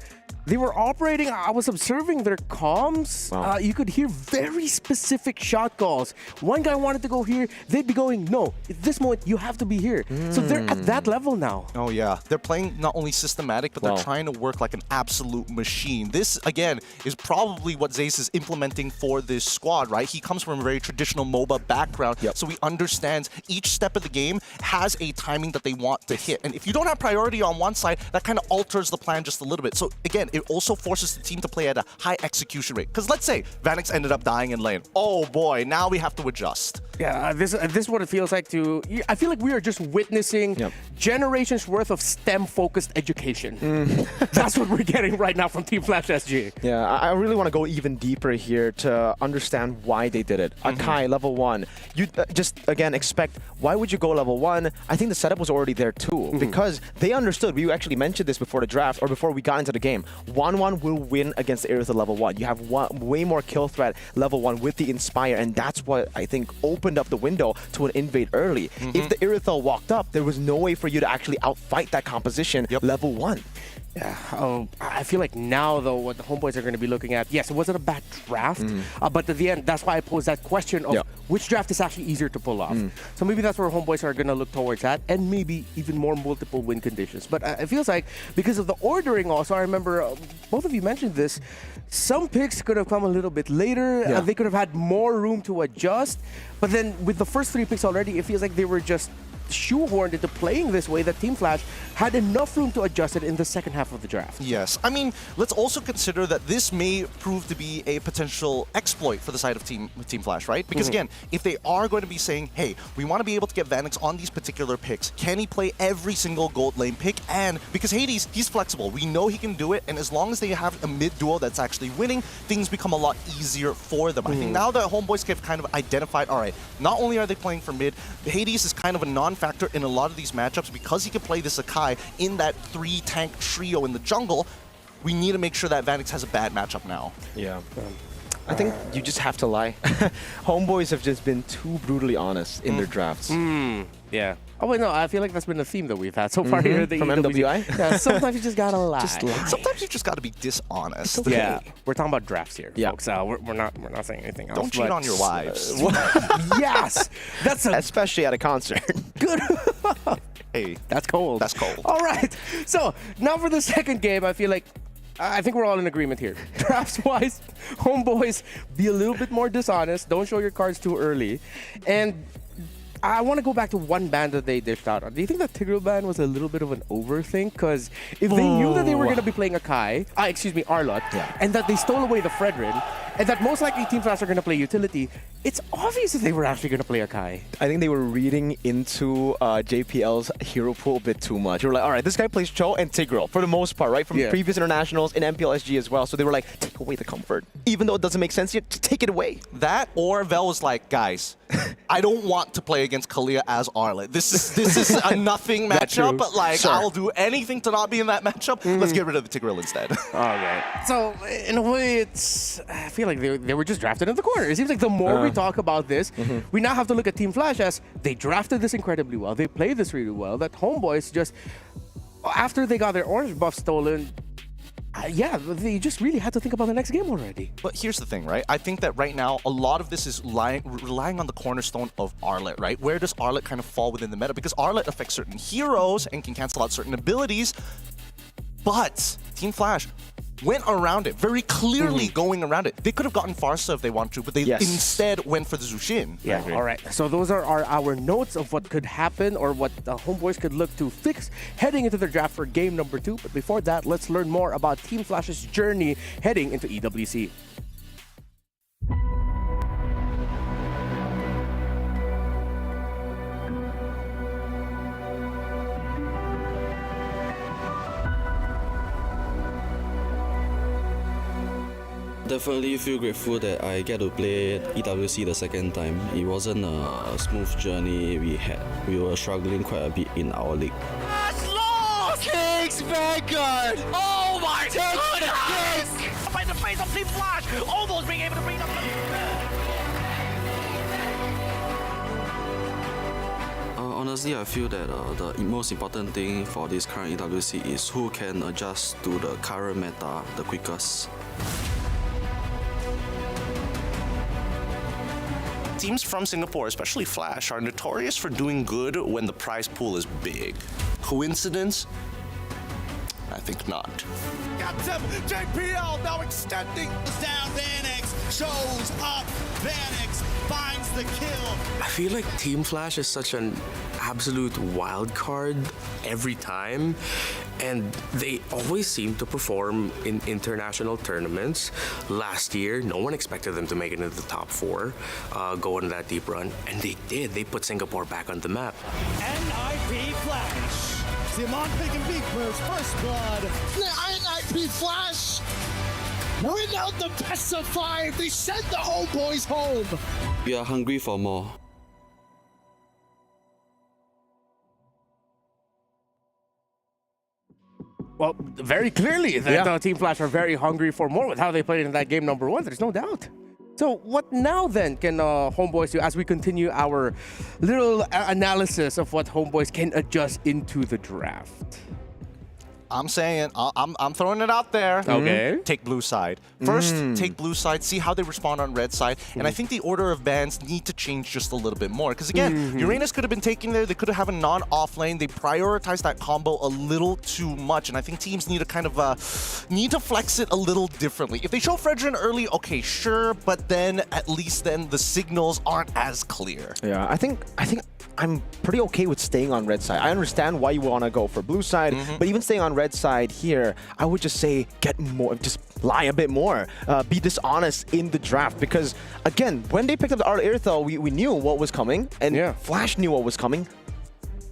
they were operating. I was observing their comms. You could hear very specific shot calls. One guy wanted to go here. They'd be going, no, at this moment, you have to be here. So they're at that level now.
Oh, yeah. They're playing not only systematic, but they're trying to work like an absolute machine. This, again, is probably what Zace is implementing for this squad, right? He comes from a very traditional MOBA background, so he understands each step of the game has a timing that they want to hit. And if you don't have priority on one side, that kind of alters the plan just a little bit. So, again, it also forces the team to play at a high execution rate. Because let's say Vanix ended up dying in lane. Oh boy, now we have to adjust.
Yeah, this is what it feels like to... I feel like we are just witnessing generations worth of STEM-focused education. That's what we're getting right now from Team Flash SG.
Yeah, I really want to go even deeper here to understand why they did it. Akai, level 1. You just, again, expect, why would you go level 1? I think the setup was already there too. Because they understood, we actually mentioned this before the draft, or before we got into the game. 1-1 will win against the Iritha level 1. You have way more kill threat level 1 with the Inspire, and that's what I think opened up the window to an invade early. If the Iritha walked up, there was no way for you to actually outfight that composition level 1.
Yeah, I feel like now, though, what the Homeboys are going to be looking at, yes, it wasn't a bad draft, but at the end, that's why I posed that question of which draft is actually easier to pull off. So maybe that's where Homeboys are going to look towards that, and maybe even more multiple win conditions. But it feels like, because of the ordering also, I remember both of you mentioned this, some picks could have come a little bit later, they could have had more room to adjust, but then with the first 3 picks already, it feels like they were just shoehorned into playing this way that Team Flash had enough room to adjust it in the second half of the draft.
Yes. I mean, let's also consider that this may prove to be a potential exploit for the side of Team Flash, right? Because again, if they are going to be saying, hey, we want to be able to get Vanix on these particular picks, can he play every single gold lane pick? And because Hades, he's flexible. We know he can do it. And as long as they have a mid duo that's actually winning, things become a lot easier for them. I think now that Homeboys have kind of identified, all right, not only are they playing for mid, Hades is kind of a non-factor in a lot of these matchups because he can play this Akai in that 3-tank trio in the jungle. We need to make sure that Vanix has a bad matchup now.
Yeah. I think you just have to lie. Homeboys have just been too brutally honest in their drafts.
Yeah. Oh, wait, no, I feel like that's been a theme that we've had so far here at the
From
EWC.
MWI?
Yeah, sometimes you just gotta lie.
Just lie.
Sometimes you just got to be dishonest.
Okay.
Yeah, we're talking about drafts here,
Yeah.
folks. We're not saying anything else.
Don't cheat on your wives.
Yes, that's a
Especially at a concert.
good.
Hey,
That's cold.
that's cold.
All right. So now for the second game, I think we're all in agreement here. Drafts-wise, Homeboys, be a little bit more dishonest. Don't show your cards too early. And I want to go back to one ban that they dished out on. Do you think that Tigreal ban was a little bit of an overthink? Because if they knew that they were going to be playing Akai, Arlott, and that they stole away the Fredrin, and that most likely Team Flash are going to play utility, it's obvious that they were actually going to play Akai.
I think they were reading into JPL's hero pool a bit too much. They were like, all right, this guy plays Cho and Tigreal for the most part, right? From previous internationals in MPLSG as well. So they were like, take away the comfort. Even though it doesn't make sense yet, take it away.
That or Vel was like, guys, I don't want to play against Kalia as Arlott. This is a nothing matchup, but like I'll do anything to not be in that matchup. Let's get rid of the Tigreal instead.
Okay. So in a way, I feel like they were just drafted in the corner. It seems like the more we talk about this, we now have to look at Team Flash as they drafted this incredibly well. They played this really well. That Homeboys just, after they got their orange buff stolen, they just really had to think about the next game already.
But here's the thing, right? I think that right now, a lot of this is relying on the cornerstone of Arlott, right? Where does Arlott kind of fall within the meta? Because Arlott affects certain heroes and can cancel out certain abilities, but Team Flash went around it, very clearly going around it. They could have gotten Farsa if they wanted to, but they instead went for the Zushin.
Yeah, all right. So those are our notes of what could happen or what the Homeboys could look to fix heading into their draft for game number 2. But before that, let's learn more about Team Flash's journey heading into EWC.
Definitely feel grateful that I get to play EWC the second time. It wasn't a smooth journey we had. We were struggling quite a bit in our league.
King's Vanguard! Oh my goodness! By the face of Team Flash, almost being able to bring up
Honestly, I feel that the most important thing for this current EWC is who can adjust to the current meta the quickest.
Teams from Singapore, especially Flash, are notorious for doing good when the prize pool is big. Coincidence? I think not.
Captain JPL now extending down. Vanix shows up. Vanix finds the kill.
I feel like Team Flash is such an absolute wild card every time, and they always seem to perform in international tournaments. Last year, no one expected them to make it into the top 4, go on that deep run, and they did. They put Singapore back on the map.
NIP Flash. Simon picking Big Bird's first blood. The NIP Flash win out the best of 5. They send the Homeboys home.
We are hungry for more.
Well, very clearly that Team Flash are very hungry for more with how they played in that game number 1. There's no doubt. So what now then can Homeboys do as we continue our little analysis of what Homeboys can adjust into the draft?
I'm saying, I'm throwing it out there.
Okay.
Take blue side. First, take blue side, see how they respond on red side. And I think the order of bans need to change just a little bit more. Because again, Uranus could have been taken there. They could have a non-off lane. They prioritized that combo a little too much. And I think teams need to kind of, need to flex it a little differently. If they show Fredrin early, okay, sure. But then, at least then, the signals aren't as clear.
Yeah, I think I'm pretty okay with staying on red side. I understand why you want to go for blue side, but even staying on red side here, I would just say get more, just lie a bit more, be dishonest in the draft. Because again, when they picked up the Arla Irithel, we knew what was coming, and Flash knew what was coming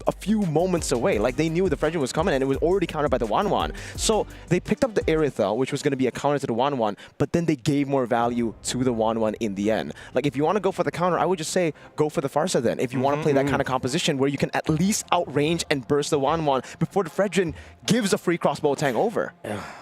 a few moments away. Like, they knew the Fredrin was coming and it was already countered by the 1-1. So they picked up the Irithel, which was going to be a counter to the 1-1, but then they gave more value to the 1-1 in the end. Like, if you want to go for the counter, I would just say go for the Farsa then. If you want to play that kind of composition where you can at least outrange and burst the 1-1 before the Fredrin gives a free crossbow tank over.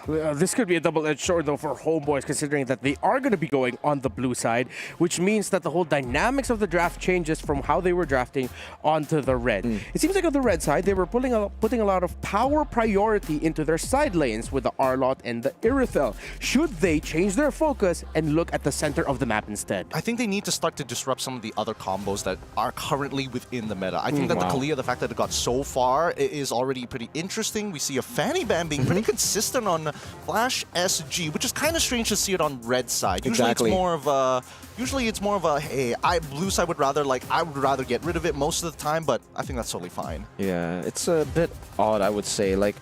This could be a double-edged sword though for Homeboys, considering that they are going to be going on the blue side, which means that the whole dynamics of the draft changes from how they were drafting onto the red. It seems like on the red side, they were putting a lot of power priority into their side lanes with the Arlot and the Irithel. Should they change their focus and look at the center of the map instead?
I think they need to start to disrupt some of the other combos that are currently within the meta. I think that the Kalia, the fact that it got so far, is already pretty interesting. We see a Fanny Ban being pretty consistent on Flash SG, which is kind of strange to see it on red side. Usually it's more of a, hey, blue side would rather, like, I would rather get rid of it most of the time, but I think that's totally fine.
Yeah, it's a bit odd, I would say. Like,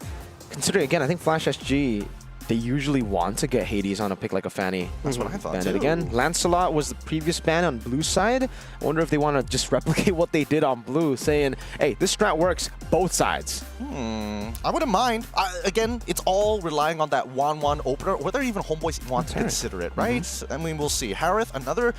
considering, again, I think Flash SG, they usually want to get Hades on a pick like a Fanny.
That's what I thought, too.
Again, Lancelot was the previous ban on blue side. I wonder if they want to just replicate what they did on blue, saying, hey, this strat works both sides.
I wouldn't mind. Again, it's all relying on that 1-1 opener, whether even Homeboys want to consider it, right? I mean, we'll see. Harith, another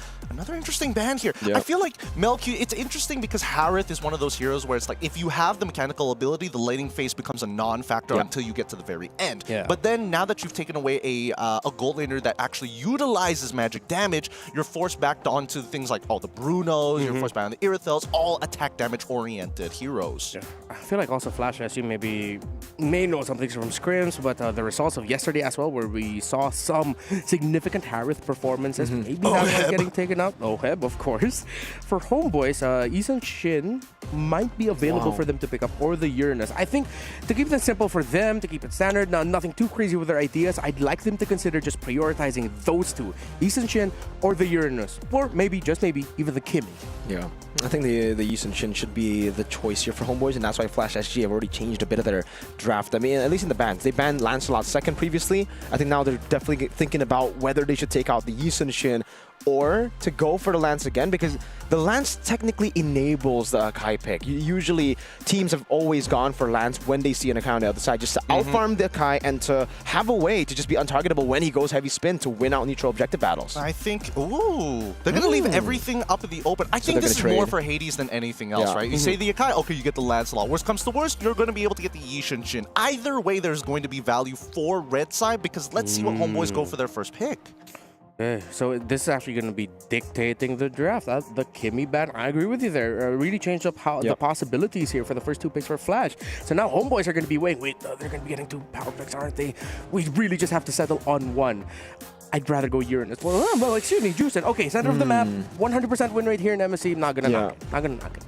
interesting ban here. I feel like Melq, it's interesting because Harith is one of those heroes where it's like, if you have the mechanical ability, the lightning phase becomes a non-factor until you get to the very end. But then, now that you've taken away a gold laner that actually utilizes magic damage, you're forced back onto things like, the Brunos, you're forced back on the Irithels, all attack damage-oriented heroes.
I feel like also Flash SU may know some things from scrims, but the results of yesterday as well, where we saw some significant Harith performances, maybe that one getting taken out. Heb, of course. For Homeboys, Isan Shin might be available for them to pick up, or the Uranus. I think to keep it simple for them, to keep it standard, nothing too crazy with their ideas, I'd like them to consider just prioritizing those two, Isan Shin or the Uranus, or maybe, just maybe, even the Kimmy.
Yeah, I think the Isan Shin should be the choice here for Homeboys, and that's why Flash SG have already changed a bit of their draft. I mean, at least in the bans. They banned Lancelot second previously. I think now they're definitely thinking about whether they should take out the Isan Shin or to go for the Lance again, because the Lance technically enables the Akai pick. Usually, teams have always gone for Lance when they see an Akai on the other side, just to outfarm the Akai and to have a way to just be untargetable when he goes heavy spin to win out neutral objective battles.
I think, they're going to leave everything up in the open. I think this is more for Hades than anything else, right? You say the Akai, okay, you get the Lancelot. Worst comes to worst, you're going to be able to get the Yishin Shin. Either way, there's going to be value for red side, because let's see what Homeboys go for their first pick.
Okay, so this is actually going to be dictating the draft. The Kimmy ban, I agree with you there. Really changed up how the possibilities here for the first two picks for Flash. So now Homeboys are going to be wait, they're going to be getting two power picks, aren't they? We really just have to settle on one. I'd rather go Uranus. Well, excuse me, Juicen. Okay, center of the map, 100% win rate here in MSC. Not going to knock it. Not going to knock it.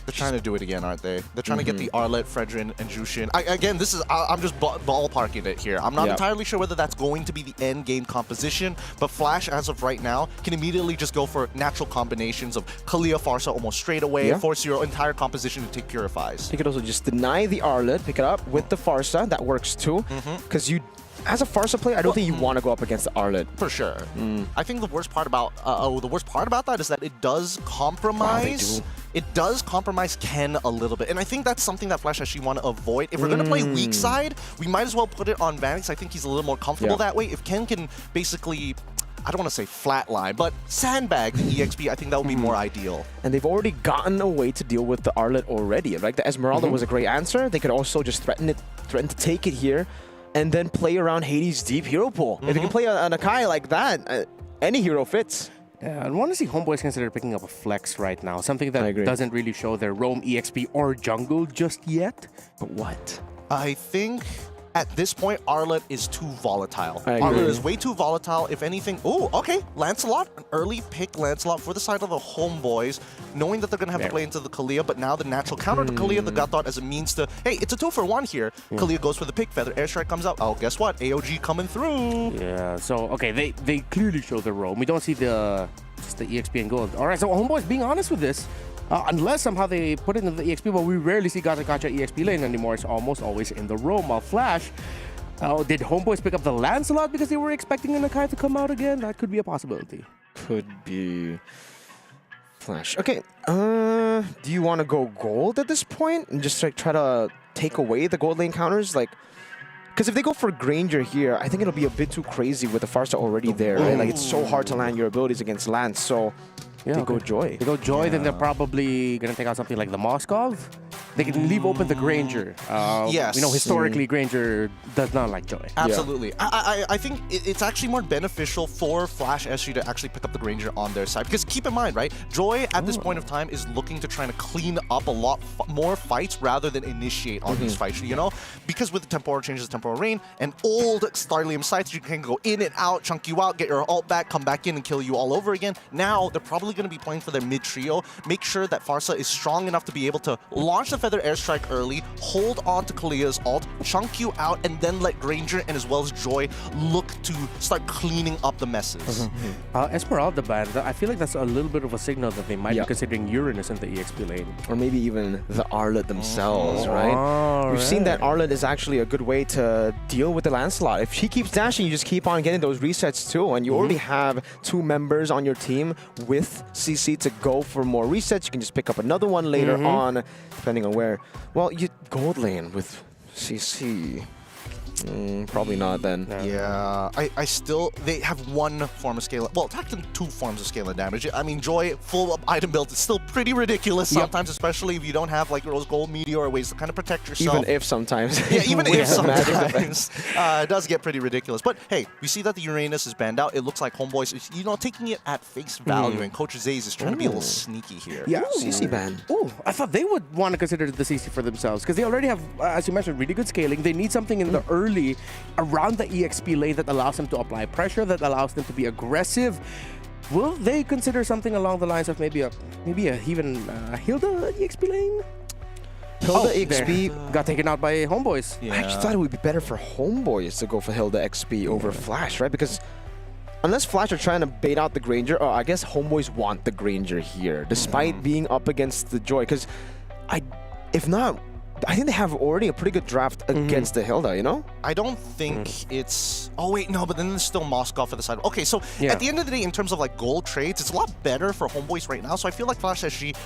They're trying to do it again, aren't they? They're trying to get the Arlet, Fredrin, and Jushin. Again, I'm just ballparking it here. I'm not entirely sure whether that's going to be the end game composition, but Flash, as of right now, can immediately just go for natural combinations of Kalia Farsa almost straight away, force your entire composition to take Purifies.
You could also just deny the Arlet, pick it up with the Farsa. That works too, because as a Farsa player, I don't think you want to go up against the Arlet.
For sure. I think the worst part about that is that it does compromise. It does compromise Ken a little bit, and I think that's something that Flash actually want to avoid. If we're going to play weak side, we might as well put it on Vanix. I think he's a little more comfortable that way. If Ken can basically, I don't want to say flatline, but sandbag the EXP, I think that would be more ideal.
And they've already gotten a way to deal with the Arlet already. Like the Esmeralda was a great answer. They could also just threaten to take it here, and then play around Hades' deep hero pool. If you can play an Akai like that, any hero fits.
Yeah, I want to see Homeboys consider picking up a flex right now. Something that doesn't really show their roam, EXP, or jungle just yet.
But what?
I think at this point, Arlet is too volatile. Arlet is way too volatile. If anything, okay, Lancelot, an early pick Lancelot for the side of the Homeboys, knowing that they're going to have to play into the Kalia, but now the natural counter to Kalia, the God Thought as a means to, hey, it's a 2-for-1 here. Kalia goes for the pick, Feather Airstrike comes out. Oh, guess what? AOG coming through.
Yeah, so, okay, they clearly show the roam. We don't see just the EXP and gold. All right, so Homeboys being honest with this, Unless somehow they put it in the EXP, but we rarely see Gacha EXP lane anymore. It's almost always in the roam. While Flash, did Homeboys pick up the Lancelot because they were expecting Nakai to come out again? That could be a possibility.
Could be. Flash. Okay, do you want to go gold at this point and just like try to take away the gold lane counters? Like, because if they go for Granger here, I think it'll be a bit too crazy with the Farsa already there, right? Like, it's so hard to land your abilities against Lance, so they go Joy.
They go Joy, then they're probably going to take out something like the Moskov. They can leave open the Granger.
Yes.
You know, historically, Granger does not like Joy.
Absolutely. I think it's actually more beneficial for Flash SG to actually pick up the Granger on their side. Because keep in mind, right, Joy at this point of time is looking to try to clean up a lot more fights rather than initiate on these fights, you know? Because with the temporal changes, temporal rain, and old Starlium sites, you can go in and out, chunk you out, get your ult back, come back in and kill you all over again. Now, they're probably going to be playing for their mid-trio. Make sure that Farsa is strong enough to be able to launch the Feather Airstrike early, hold on to Kalia's ult, chunk you out, and then let Granger and as well as Joy look to start cleaning up the messes.
Esmeralda ban, I feel like that's a little bit of a signal that they might be considering Uranus in the EXP lane.
Or maybe even the Arlet themselves, right? We've seen that Arlet is actually a good way to deal with the Lancelot. If she keeps dashing, you just keep on getting those resets too, and you already have 2 members on your team with CC to go for more resets. You can just pick up another one later on, depending on where. Well, you gold lane with CC. Probably not then.
Yeah, I still, they have one form of scale, well, technically 2 forms of scale of damage. I mean, Joy, full item build is still pretty ridiculous sometimes, especially if you don't have like those gold meteor or ways to kind of protect yourself.
Even if sometimes.
Yeah, even if sometimes. It does get pretty ridiculous. But hey, we see that the Uranus is banned out. It looks like Homeboys is, you know, taking it at face value, and Coach Zays is trying to be a little sneaky here.
Yeah,
CC ban.
Oh, I thought they would want to consider the CC for themselves because they already have, as you mentioned, really good scaling. They need something in the early around the EXP lane that allows them to apply pressure, that allows them to be aggressive. Will they consider something along the lines of maybe even Hilda EXP lane?
Hilda XP
got taken out by Homeboys.
I actually thought it would be better for Homeboys to go for Hilda XP over Flash, right? Because unless Flash are trying to bait out the Granger, I guess Homeboys want the Granger here, despite being up against the Joy. Because if not, I think they have already a pretty good draft against the Hilda, you know?
I don't think it's... Oh, wait, no, but then there's still Moskov at the side. Okay, so at the end of the day, in terms of like gold trades, it's a lot better for Homeboys right now. So I feel like Flash SG,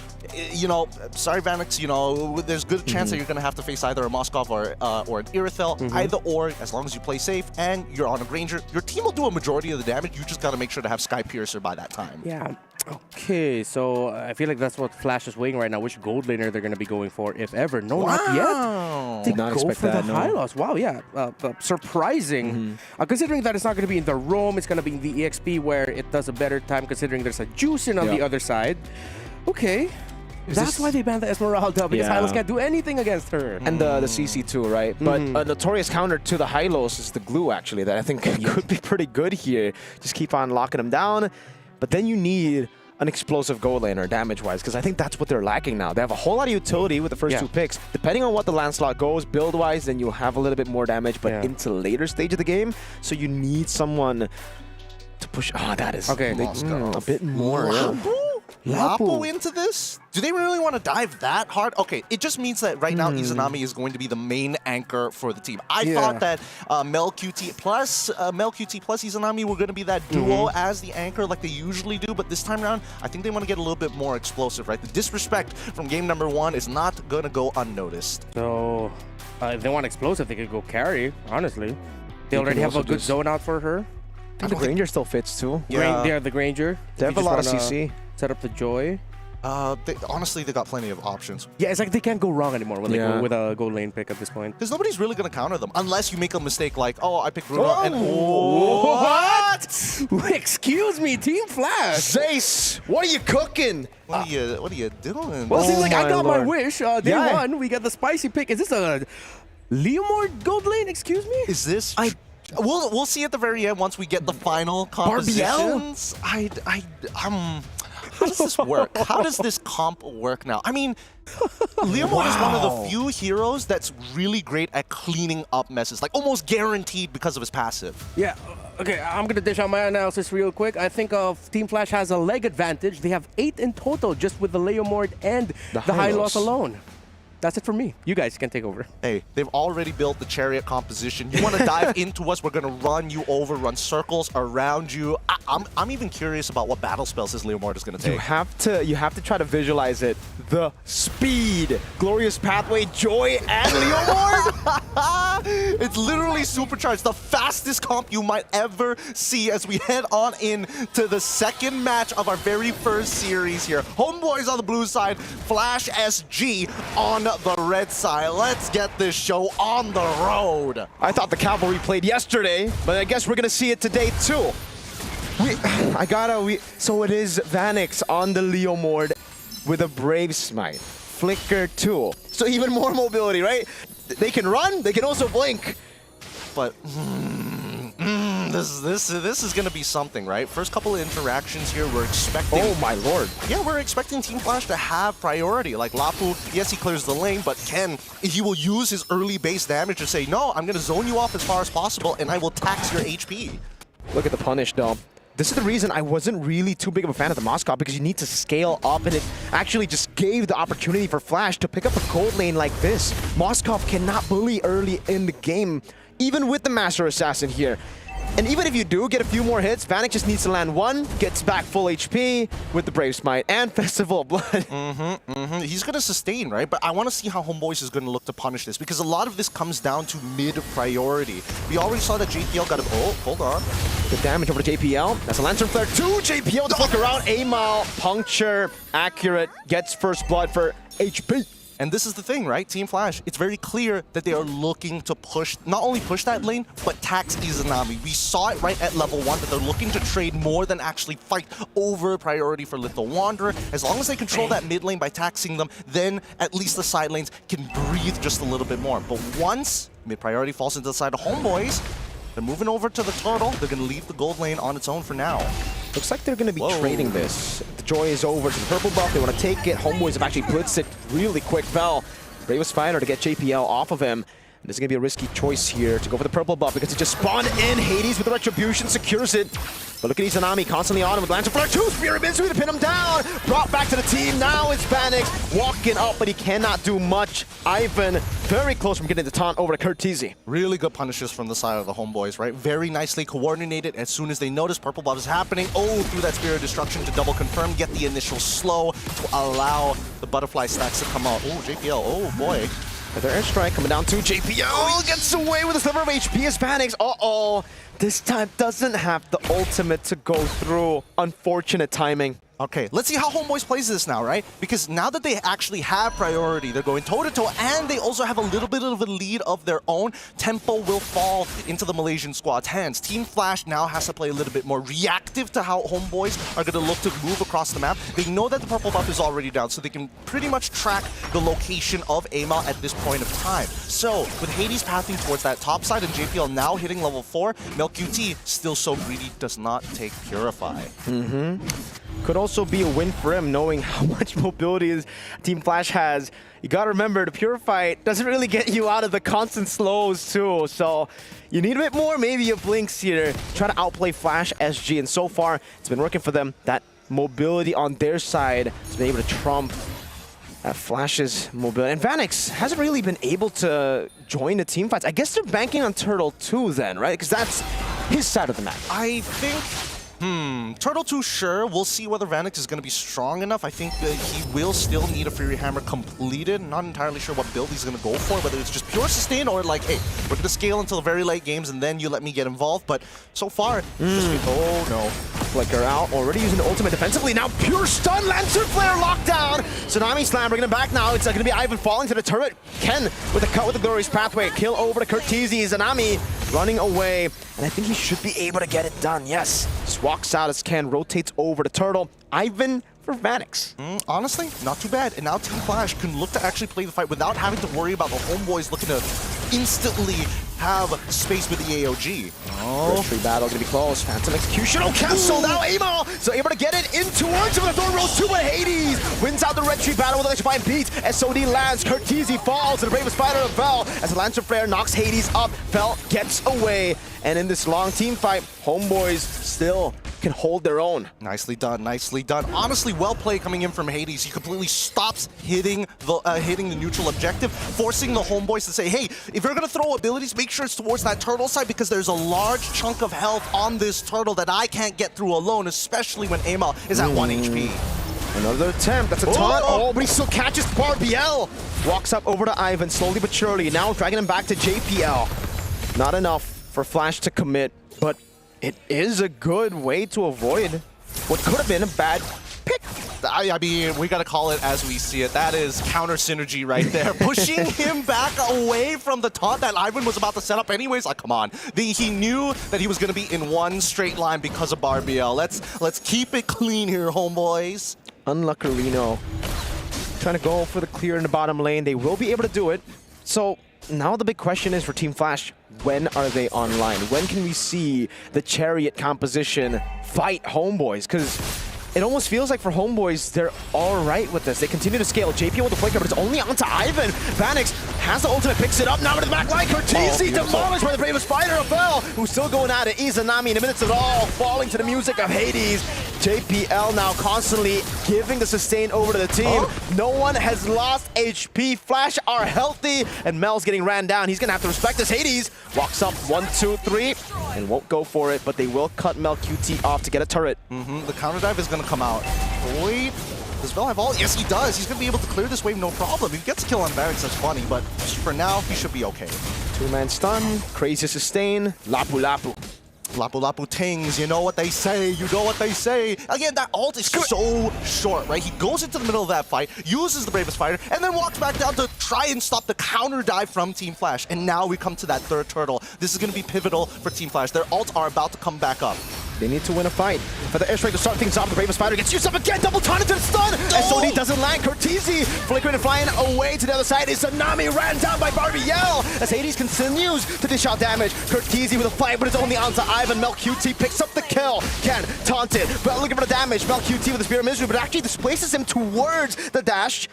you know, sorry, Vanix, you know, there's good chance that you're going to have to face either a Moskov or an Irithel. Either or, as long as you play safe and you're on a Granger, your team will do a majority of the damage. You just got to make sure to have Sky Piercer by that time.
Yeah. Okay, so I feel like that's what Flash is weighing right now. Which gold laner they're going to be going for, if ever. No, not yet.
Did not expect
for
that,
the high loss. Wow, yeah. Surprising. Considering that it's not going to be in the roam, it's going to be in the EXP where it does a better time considering there's a juice in on the other side. Okay. That's why they banned the Esmeralda, because Hylos can't do anything against her.
And the CC too, right? But a notorious counter to the Hylos is the glue, actually, that I think could be pretty good here. Just keep on locking them down. But then you need an explosive gold laner damage-wise, because I think that's what they're lacking now. They have a whole lot of utility with the first 2 picks. Depending on what the Lancelot goes, build-wise, then you'll have a little bit more damage, but into later stage of the game, so you need someone to push. Oh, that is a bit more.
Lapo into this? Do they really want to dive that hard? Okay, it just means that right now Izanami is going to be the main anchor for the team. I thought that Mel QT plus Izanami were going to be that duo as the anchor like they usually do, but this time around, I think they want to get a little bit more explosive, right? The disrespect from game number 1 is not going to go unnoticed.
So, if they want explosive, they could go carry, honestly. They already have a good zone out for her.
I think the Granger still fits too.
Yeah, the Granger.
They have a lot of CC.
Set up the Joy.
Honestly, they got plenty of options.
Yeah, it's like they can't go wrong anymore when they go with a gold lane pick at this point.
Because nobody's really going to counter them unless you make a mistake like, oh, I picked Runa and...
What? Excuse me, Team Flash.
Zace, what are you cooking?
What are you doing?
Well, it seems like I got my wish. Day 1, we got the spicy pick. Is this a Leomord gold lane? Excuse me?
Is this... We'll see at the very end once we get the final compositions. How does this work? How does this comp work now? I mean, Leomord is one of the few heroes that's really great at cleaning up messes, like almost guaranteed because of his passive.
Yeah, Okay, I'm going to dish out my analysis real quick. I think Team Flash has a leg advantage. They have 8 in total just with the Leomord and the high loss alone. That's it for me. You guys can take over.
Hey, they've already built the chariot composition. You want to dive into us, we're going to run you over, run circles around you. I'm even curious about what battle spells this Leomord is going to take.
You have to try to visualize it. The speed, glorious pathway, joy, and Leomord.
It's literally supercharged. The fastest comp you might ever see as we head on in to the second match of our very first series here. Homeboys on the blue side, Flash SG on the red side. Let's get this show on the road.
I thought the Cavalry played yesterday, but I guess we're gonna see it today too. So it is Vanix on the Leomord with a Brave Smite. Flicker too. So even more mobility, right? They can run, they can also blink.
But this is gonna be something, right? First couple of interactions here, we're expecting.
Oh my lord!
Yeah, we're expecting Team Flash to have priority. Like Lapu, yes, he clears the lane, but Ken, he will use his early base damage to say, no, I'm gonna zone you off as far as possible, and I will tax your HP.
Look at the punish, though. This is the reason I wasn't really too big of a fan of the Moskov, because you need to scale up, and it actually just gave the opportunity for Flash to pick up a gold lane like this. Moskov cannot bully early in the game, even with the Master Assassin here. And even if you do get a few more hits, Vanek just needs to land one, gets back full HP with the Brave Smite and Festival of Blood.
He's going to sustain, right? But I want to see how Homeboys is going to look to punish this, because a lot of this comes down to mid-priority. We already saw that JPL got a... Oh, hold on.
Good damage over to JPL. That's a Lantern Flare 2. JPL to flick around. A-Mile, puncture, accurate, gets first blood for HP.
And this is the thing, right? Team Flash, it's very clear that they are looking to push, not only push that lane, but tax Izanami. We saw it right at level 1 that they're looking to trade more than actually fight over priority for Little Wanderer. As long as they control that mid lane by taxing them, then at least the side lanes can breathe just a little bit more. But once mid priority falls into the side of Homeboys, they're moving over to the turtle. They're going to leave the gold lane on its own for now.
Looks like they're going to be trading this. The Joy is over to the purple buff. They want to take it. Homeboys have actually blitzed it really quick. Vel, bravest fighter to get JPL off of him. This is going to be a risky choice here to go for the purple buff because it just spawned in. Hades with the Retribution secures it. But look at Izanami constantly on him with Lantern Flare 2. Spirit Minsu to pin him down. Brought back to the team. Now it's Vanix walking up, but he cannot do much. Ivan very close from getting the taunt over to Curtizi.
Really good punishes from the side of the Homeboys, right? Very nicely coordinated. As soon as they notice purple buff is happening, through that Spirit of Destruction to double confirm, get the initial slow to allow the butterfly stacks to come out. Oh, JPL, oh boy.
Another airstrike coming down to JPL. He gets away with a sliver of HP as Vanix. This time doesn't have the ultimate to go through. Unfortunate timing.
Okay, let's see how Homeboys plays this now, right? Because now that they actually have priority, they're going toe-to-toe, and they also have a little bit of a lead of their own. Tempo will fall into the Malaysian squad's hands. Team Flash now has to play a little bit more reactive to how Homeboys are going to look to move across the map. They know that the purple buff is already down, so they can pretty much track the location of A-Mal at this point of time. So, with Hades pathing towards that top side and JPL now hitting level 4, MelQT, still so greedy, does not take Purify.
Could also be a win for him, knowing how much mobility Team Flash has. You gotta remember, the Purify doesn't really get you out of the constant slows too, so you need a bit more, maybe a Blinks here. Try to outplay Flash SG, and so far, it's been working for them. That mobility on their side has been able to trump Flash's mobility. And Vanix hasn't really been able to join the team fights. I guess they're banking on Turtle 2 then, right? Because that's his side of the map.
I think... Turtle 2, sure. We'll see whether Vanix is going to be strong enough. I think that he will still need a Fury Hammer completed. Not entirely sure what build he's going to go for, whether it's just pure sustain or like, hey, we're going to scale until the very late games and then you let me get involved. But so far, oh no.
Flicker out, already using the ultimate defensively. Now pure stun, Lantern Flare locked down. Tsunami Slam bringing him back now. It's going to be Ivan falling to the turret. Ken with a cut with the Glorious Pathway. Kill over to Curtizi. Zanami running away. And I think he should be able to get it done. Yes. Just walks out as Ken rotates over to Turtle. Ivan for Vanix.
Honestly, not too bad. And now Team Flash can look to actually play the fight without having to worry about the Homeboys looking to instantly have space with the AOG.
Oh, tree battle gonna be close. Phantom execution. Oh, cancel now. Amal so able to get it in towards him. The Thorn Rose 2, but Hades wins out the red tree battle with an electrifying beat. SOD lands. Curtizi falls. And the Bravest Fighter of Vel as the Lancer Flare knocks Hades up. Vel gets away. And in this long team fight, Homeboys still can hold their own.
Nicely done, nicely done. Honestly, well played coming in from Hades. He completely stops hitting the neutral objective, forcing the Homeboys to say, hey, if you're gonna throw abilities, make sure it's towards that turtle side because there's a large chunk of health on this turtle that I can't get through alone, especially when Amal is at 1 HP.
Another attempt, that's a taunt. Oh, but he still catches Barbiel. Walks up over to Ivan, slowly but surely. Now dragging him back to JPL. Not enough for Flash to commit, but it is a good way to avoid what could have been a bad pick.
I mean, we gotta call it as we see it. That is counter synergy right there. Pushing him back away from the taunt that Ivan was about to set up anyways. Like, come on. He knew that he was gonna be in one straight line because of Barbiel. Let's keep it clean here, homeboys.
Unlucky Reno. Trying to go for the clear in the bottom lane. They will be able to do it. So now the big question is for Team Flash, when are they online? When can we see the Chariot composition fight Homeboys? Because it almost feels like for Homeboys, they're all right with this. They continue to scale. JP with the flicker, but it's only onto Ivan. Vanix has the ultimate, picks it up, now to the back line. Curtizi demolished by the Bravest Fighter of Vel, who's still going at it. Izanami in the midst of it all, falling to the music of Hades. JPL now constantly giving the sustain over to the team. No one has lost HP. Flash are healthy, and Mel's getting ran down. He's gonna have to respect this. Hades walks up 1, 2, 3, and won't go for it, but they will cut Mel QT off to get a turret.
The counter dive is gonna come out. Wait, does Vel have all? Yes, he does. He's gonna be able to clear this wave no problem. If he gets a kill on Varix, that's funny, but for now, he should be okay.
2-man stun, crazy sustain, Lapu Lapu.
Lapu Lapu Tings, you know what they say, you know what they say. Again, that ult is so short, right? He goes into the middle of that fight, uses the Bravest Fighter, and then walks back down to try and stop the counter dive from Team Flash. And now we come to that third turtle. This is going to be pivotal for Team Flash. Their ults are about to come back up.
They need to win a fight. For the airstrike to start things off, the Bravest Fighter gets used up again, double taunt into the stun! SOD doesn't land, Curtizi flickering and flying away to the other side. Izanami ran down by Barbiel as Hades continues to dish out damage. Curtizi with a fight, but it's only onto Ivan. Mel QT picks up the kill. Ken taunted, but looking for the damage. Mel QT with the Spear of Misery, but actually displaces him towards the dash.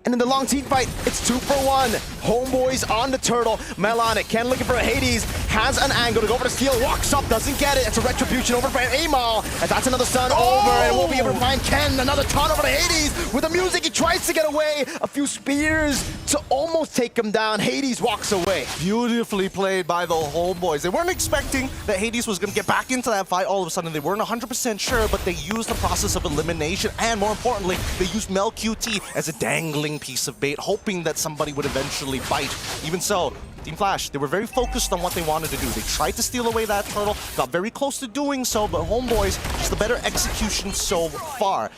And in the long team fight, it's 2 for 1. Homeboys on the turtle. Mel on it. Ken looking for a Hades. Has an angle to go for the steal. Walks up, doesn't get it. It's a retribution over for Amal. And that's another stun over. And we'll be able to find Ken. Another taunt over to Hades. With the music, he tries to get away. A few spears to almost take him down. Hades walks away.
Beautifully played by the Homeboys. They weren't expecting that Hades was going to get back into that fight. All of a sudden, they weren't 100% sure, but they used the process of elimination. And more importantly, they used Mel QT as a dangling piece of bait, hoping that somebody would eventually bite. Even so, Team Flash, they were very focused on what they wanted to do. They tried to steal away that turtle, got very close to doing so, but Homeboys, just the better execution so far.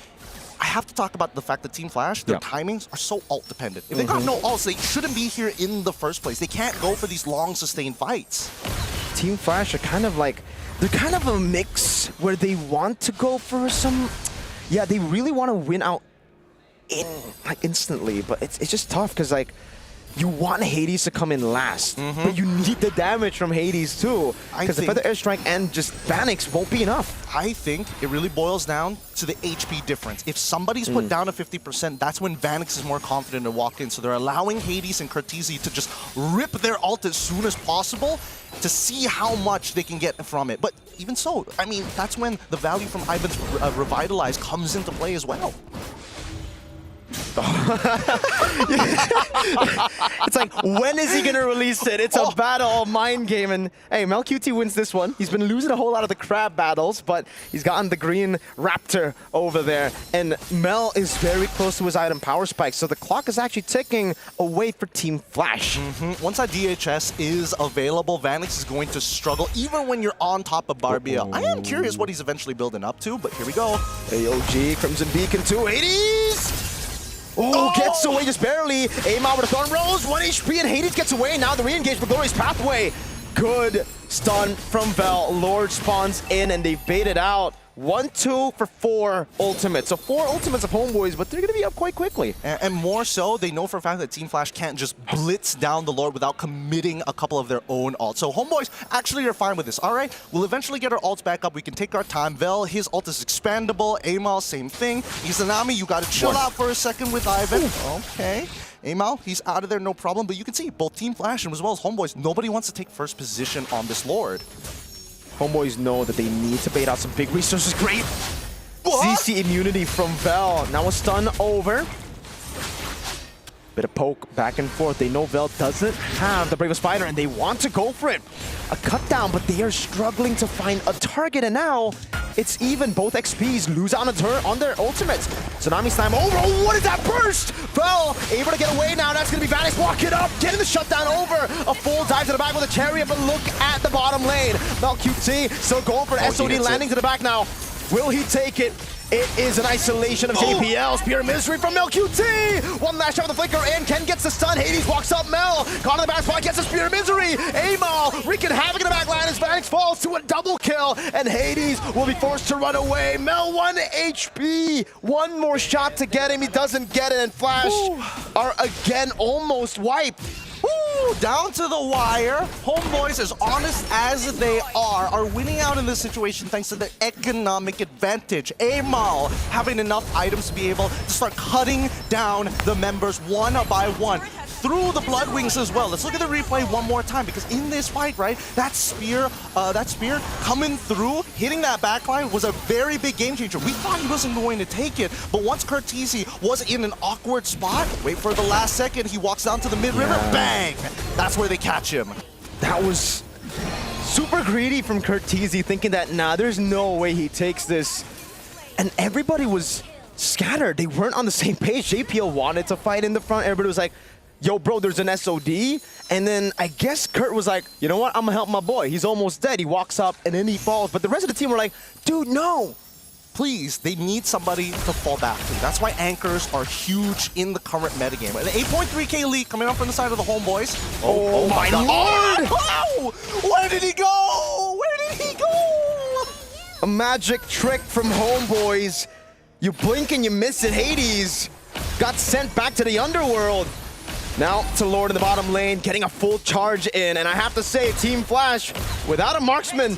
I have to talk about the fact that Team Flash, their timings are so ult dependent. If they got no ults, they shouldn't be here in the first place. They can't go for these long sustained fights.
Team Flash are kind of like, they're kind of a mix where they want to go for some, yeah, they really want to win out instantly, but it's just tough because like you want Hades to come in last, but you need the damage from Hades too, because the Feather Airstrike and just Vanix won't be enough.
I think it really boils down to the HP difference. If somebody's put down to 50%, that's when Vanix is more confident to walk in. So they're allowing Hades and Curtizi to just rip their ult as soon as possible to see how much they can get from it. But even so, I mean, that's when the value from Ivan's Revitalize comes into play as well.
It's like, when is he gonna release it? It's a battle of mind game, and hey, Mel QT wins this one. He's been losing a whole lot of the crab battles, but he's gotten the green raptor over there, and Mel is very close to his item power spike, so the clock is actually ticking away for Team Flash.
Once that DHS is available, Vanix is going to struggle, even when you're on top of Barbiel. I am curious what he's eventually building up to, but here we go.
AOG, Crimson Beacon to Hades! Oh, gets away just barely. Amal with a Thorn Rose, 1 HP, and Hades gets away. Now the re-engage for Glorious Pathway. Good stun from Vel. Lord spawns in, and they bait it out. 1-2 for 4 ultimates. So 4 ultimates of Homeboys, but they're going to be up quite quickly.
And more so, they know for a fact that Team Flash can't just blitz down the Lord without committing a couple of their own ults. So Homeboys actually are fine with this. All right, we'll eventually get our ults back up. We can take our time. Vel, his ult is expandable. Amal, same thing. Izanami, you got to chill out for a second with Ivan. Okay. Amal, he's out of there, no problem. But you can see both Team Flash and as well as Homeboys, nobody wants to take first position on this Lord.
Homeboys know that they need to bait out some big resources. Great CC immunity from Vel. Now a stun over. Bit of poke back and forth. They know Vel doesn't have the Bravest Spider and they want to go for it. A cut down, but they are struggling to find a target. And now it's even. Both XPs lose out on their ultimates. Tsunami Slam over. Oh, what is that burst? Vel able to get away now. That's going to be Vanix. Walk it up. Getting the shutdown over. A full dive to the back with a chariot, but look at the bottom lane. MLQT still going for an SOD landing to the back now. Will he take it? It is an isolation of JPL. Spear of Misery from MLQT. One last shot with the flicker, and Ken gets the stun. Hades walks up Mel. Caught in the back spot, gets the Spear of Misery. Amal wreaking havoc in the back line as Vanix falls to a double kill, and Hades will be forced to run away. Mel 1 HP. One more shot to get him. He doesn't get it, and Flash are again almost wiped.
Down to the wire. Homeboys, as honest as they are winning out in this situation thanks to their economic advantage. Amal having enough items to be able to start cutting down the members one by one. Through the Blood Wings as well. Let's look at the replay one more time, because in this fight, right, that spear coming through, hitting that backline was a very big game changer. We thought he wasn't going to take it, but once Curtisi was in an awkward spot, wait for the last second, he walks down to the mid-river, bang! That's where they catch him.
That was super greedy from Curtisi, thinking that, nah, there's no way he takes this. And everybody was scattered. They weren't on the same page. JPL wanted to fight in the front. Everybody was like, yo, bro, there's an SOD. And then I guess Kurt was like, you know what? I'm gonna help my boy. He's almost dead. He walks up and then he falls. But the rest of the team were like, dude, no.
Please, they need somebody to fall back to. That's why anchors are huge in the current metagame. An 8.3k lead coming up from the side of the Homeboys.
Oh my lord!
Oh, where did he go? Where did he go?
A magic trick from Homeboys. You blink and you miss it. Hades got sent back to the underworld. Now to Lord in the bottom lane, getting a full charge in. And I have to say, Team Flash, without a marksman,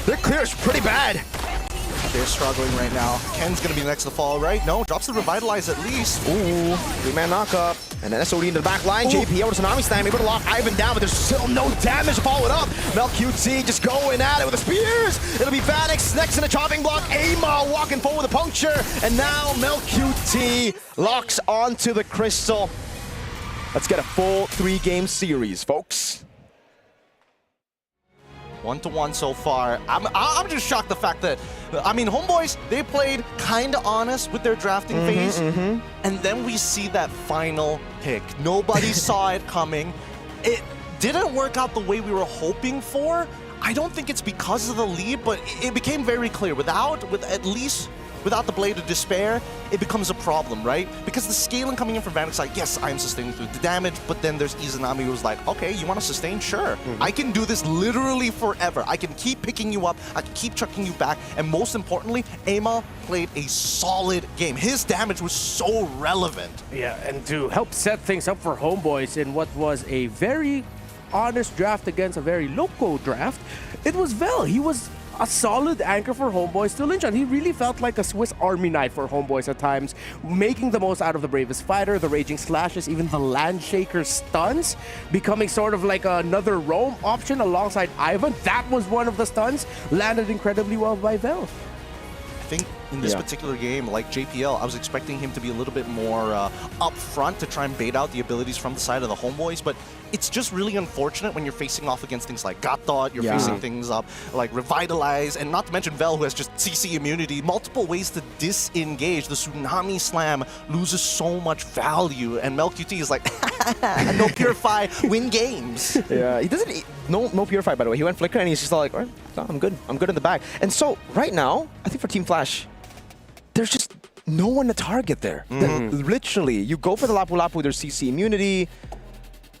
their clear is pretty bad.
They're struggling right now. Ken's gonna be next to fall, right? No, drops the Revitalize at least.
Ooh, 3-man knockup. And then SOD into the back line. JP over to Tsunami Slam, able to lock Ivan down, but there's still no damage to follow it up. MLQT just going at it with the spears. It'll be Vanix next in the chopping block. Amal walking forward with a puncture. And now MLQT locks onto the crystal. Let's get a full 3-game series, folks.
1-1 so far. I'm just shocked the fact that, I mean, Homeboys, they played kind of honest with their drafting phase, and then we see that final pick. Nobody saw it coming. It didn't work out the way we were hoping for. I don't think it's because of the lead, but it became very clear. Without the Blade of Despair, it becomes a problem, right? Because the scaling coming in from Vanix, like, yes, I am sustaining through the damage, but then there's Izanami who's like, okay, you want to sustain? Sure. I can do this literally forever. I can keep picking you up, I can keep chucking you back, and most importantly, Amal played a solid game. His damage was so relevant.
Yeah, and to help set things up for Homeboys in what was a very honest draft against a very loco draft, it was Vel. He was a solid anchor for Homeboys to lynch on. He really felt like a Swiss Army knife for Homeboys at times, making the most out of the Bravest Fighter, the Raging Slashes, even the Landshaker stuns, becoming sort of like another roam option alongside Ivan. That was one of the stuns, landed incredibly well by Vel.
I think in this particular game, like JPL, I was expecting him to be a little bit more up front to try and bait out the abilities from the side of the Homeboys, but it's just really unfortunate when you're facing off against things like God Thought, you're facing things up like Revitalize, and not to mention Vel, who has just CC immunity, multiple ways to disengage. The Tsunami Slam loses so much value, and MLQT is like, no Purify, win games.
Yeah, he doesn't, no Purify, by the way. He went Flicker, and he's just like, all right, no, I'm good in the bag. And so, right now, I think for Team Flash, there's just no one to target there. Literally, you go for the Lapu Lapu, there's CC immunity.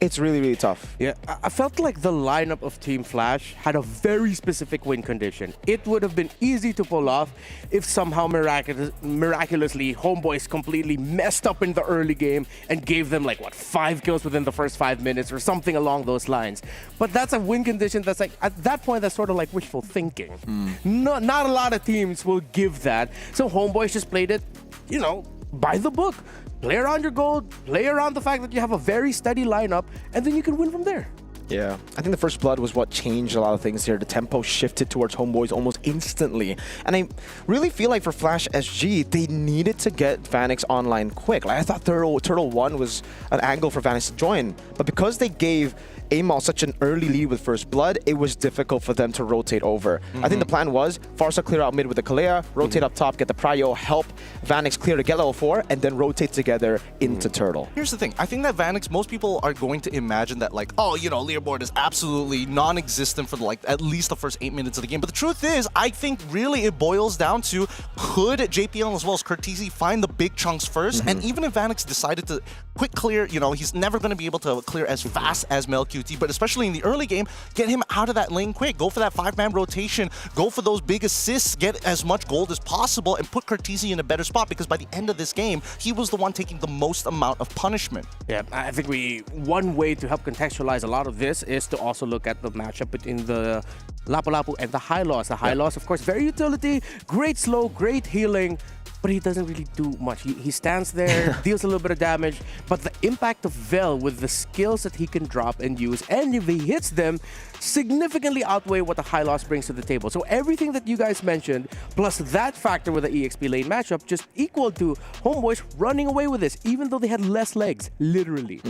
It's really, really tough.
Yeah, I felt like the lineup of Team Flash had a very specific win condition. It would have been easy to pull off if somehow miraculously Homeboys completely messed up in the early game and gave them like, what, 5 kills within the first 5 minutes or something along those lines. But that's a win condition that's like, at that point, that's sort of like wishful thinking. Not a lot of teams will give that. So Homeboys just played it, you know, by the book. Play around your gold, play around the fact that you have a very steady lineup, and then you can win from there.
Yeah, I think the first blood was what changed a lot of things here. The tempo shifted towards Homeboys almost instantly. And I really feel like for Flash SG, they needed to get Vanix online quick. Like I thought Turtle 1 was an angle for Vanix to join, but because they gave Amal such an early lead with first blood, it was difficult for them to rotate over. I think the plan was Farsa clear out mid with the Kalea, rotate up top, get the Prio, help Vanix clear to get level 4, and then rotate together into Turtle.
Here's the thing. I think that Vanix, most people are going to imagine that like, oh, you know, leaderboard is absolutely non-existent for like at least the first 8 minutes of the game. But the truth is, I think really it boils down to, could JPL as well as Curtisi find the big chunks first? And even if Vanix decided to quick clear, you know, he's never going to be able to clear as fast as MelQT, but especially in the early game, get him out of that lane quick. Go for that 5-man rotation. Go for those big assists. Get as much gold as possible and put Curtisi in a better spot, because by the end of this game, he was the one taking the most amount of punishment.
Yeah, I think one way to help contextualize a lot of this is to also look at the matchup between the Lapu-Lapu and the High Loss. The High Loss, of course, very utility, great slow, great healing, but he doesn't really do much. He stands there, deals a little bit of damage, but the impact of Vel with the skills that he can drop and use, and if he hits them, significantly outweigh what the High Loss brings to the table. So everything that you guys mentioned, plus that factor with the EXP lane matchup, just equal to Homeboys running away with this, even though they had less legs, literally.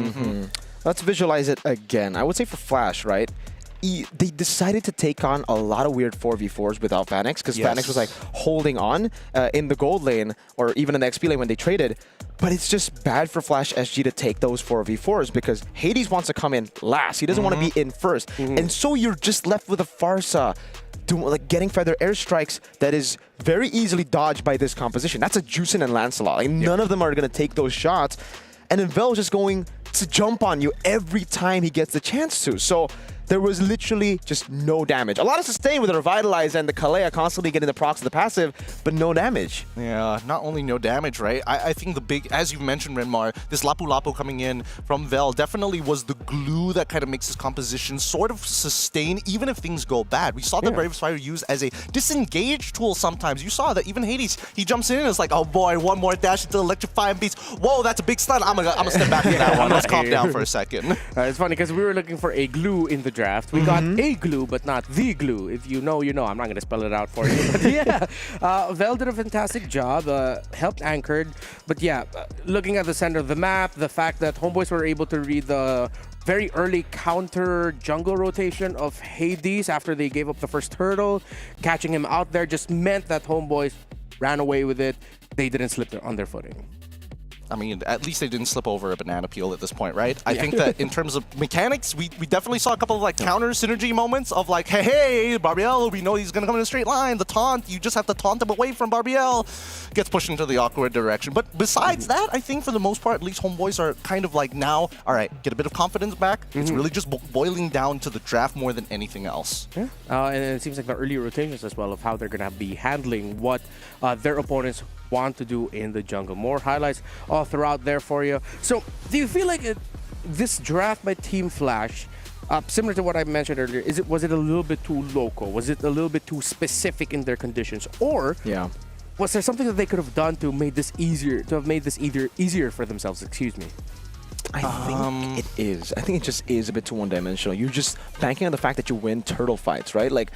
Let's visualize it again. I would say for Flash, right? They decided to take on a lot of weird 4v4s without Vanix, because Vanix was like holding on in the gold lane or even in the XP lane when they traded. But it's just bad for Flash SG to take those 4v4s because Hades wants to come in last. He doesn't want to be in first. And so you're just left with a Farsa like getting feather airstrikes that is very easily dodged by this composition. That's a Juicin and Lancelot. Like, none of them are going to take those shots. And then Vel is just going to jump on you every time he gets the chance to. So there was literally just no damage. A lot of sustain with the Revitalize and the Kalea constantly getting the procs of the passive, but no damage.
Yeah, not only no damage, right? I think the big, as you mentioned, Renmar, this Lapu-Lapu coming in from Vel definitely was the glue that kind of makes his composition sort of sustain, even if things go bad. We saw the Brave Fire used as a disengage tool sometimes. You saw that even Hades, he jumps in and it's like, oh boy, one more dash into Electrify and beats. Whoa, that's a big stun. I'm gonna step back from that one. Let's calm down for a second.
It's funny because we were looking for a glue in the draft. We got a glue, but not the glue. If you know, you know. I'm not going to spell it out for you. But yeah, Vel did a fantastic job, helped Anchored. But yeah, looking at the center of the map, the fact that Homeboys were able to read the very early counter jungle rotation of Hades after they gave up the first turtle, catching him out there just meant that Homeboys ran away with it. They didn't slip on their footing.
I mean, at least they didn't slip over a banana peel at this point, right? I think that in terms of mechanics, we definitely saw a couple of like counter synergy moments of like, hey, Barbiel, we know he's going to come in a straight line. The taunt, you just have to taunt him away from Barbiel. Gets pushed into the awkward direction. But besides that, I think for the most part, at least Homeboys are kind of like now, all right, get a bit of confidence back. It's really just boiling down to the draft more than anything else.
Yeah. And it seems like the early rotations as well of how they're going to be handling what their opponents want to do in the jungle. More highlights all throughout there for you. So do you feel like this draft by Team Flash, similar to what I mentioned earlier, was it a little bit too local? Was it a little bit too specific in their conditions? Or was there something that they could have done to make this easier, easier for themselves? Excuse me.
I think it is. I think it just is a bit too one-dimensional. You're just banking on the fact that you win turtle fights, right? Like,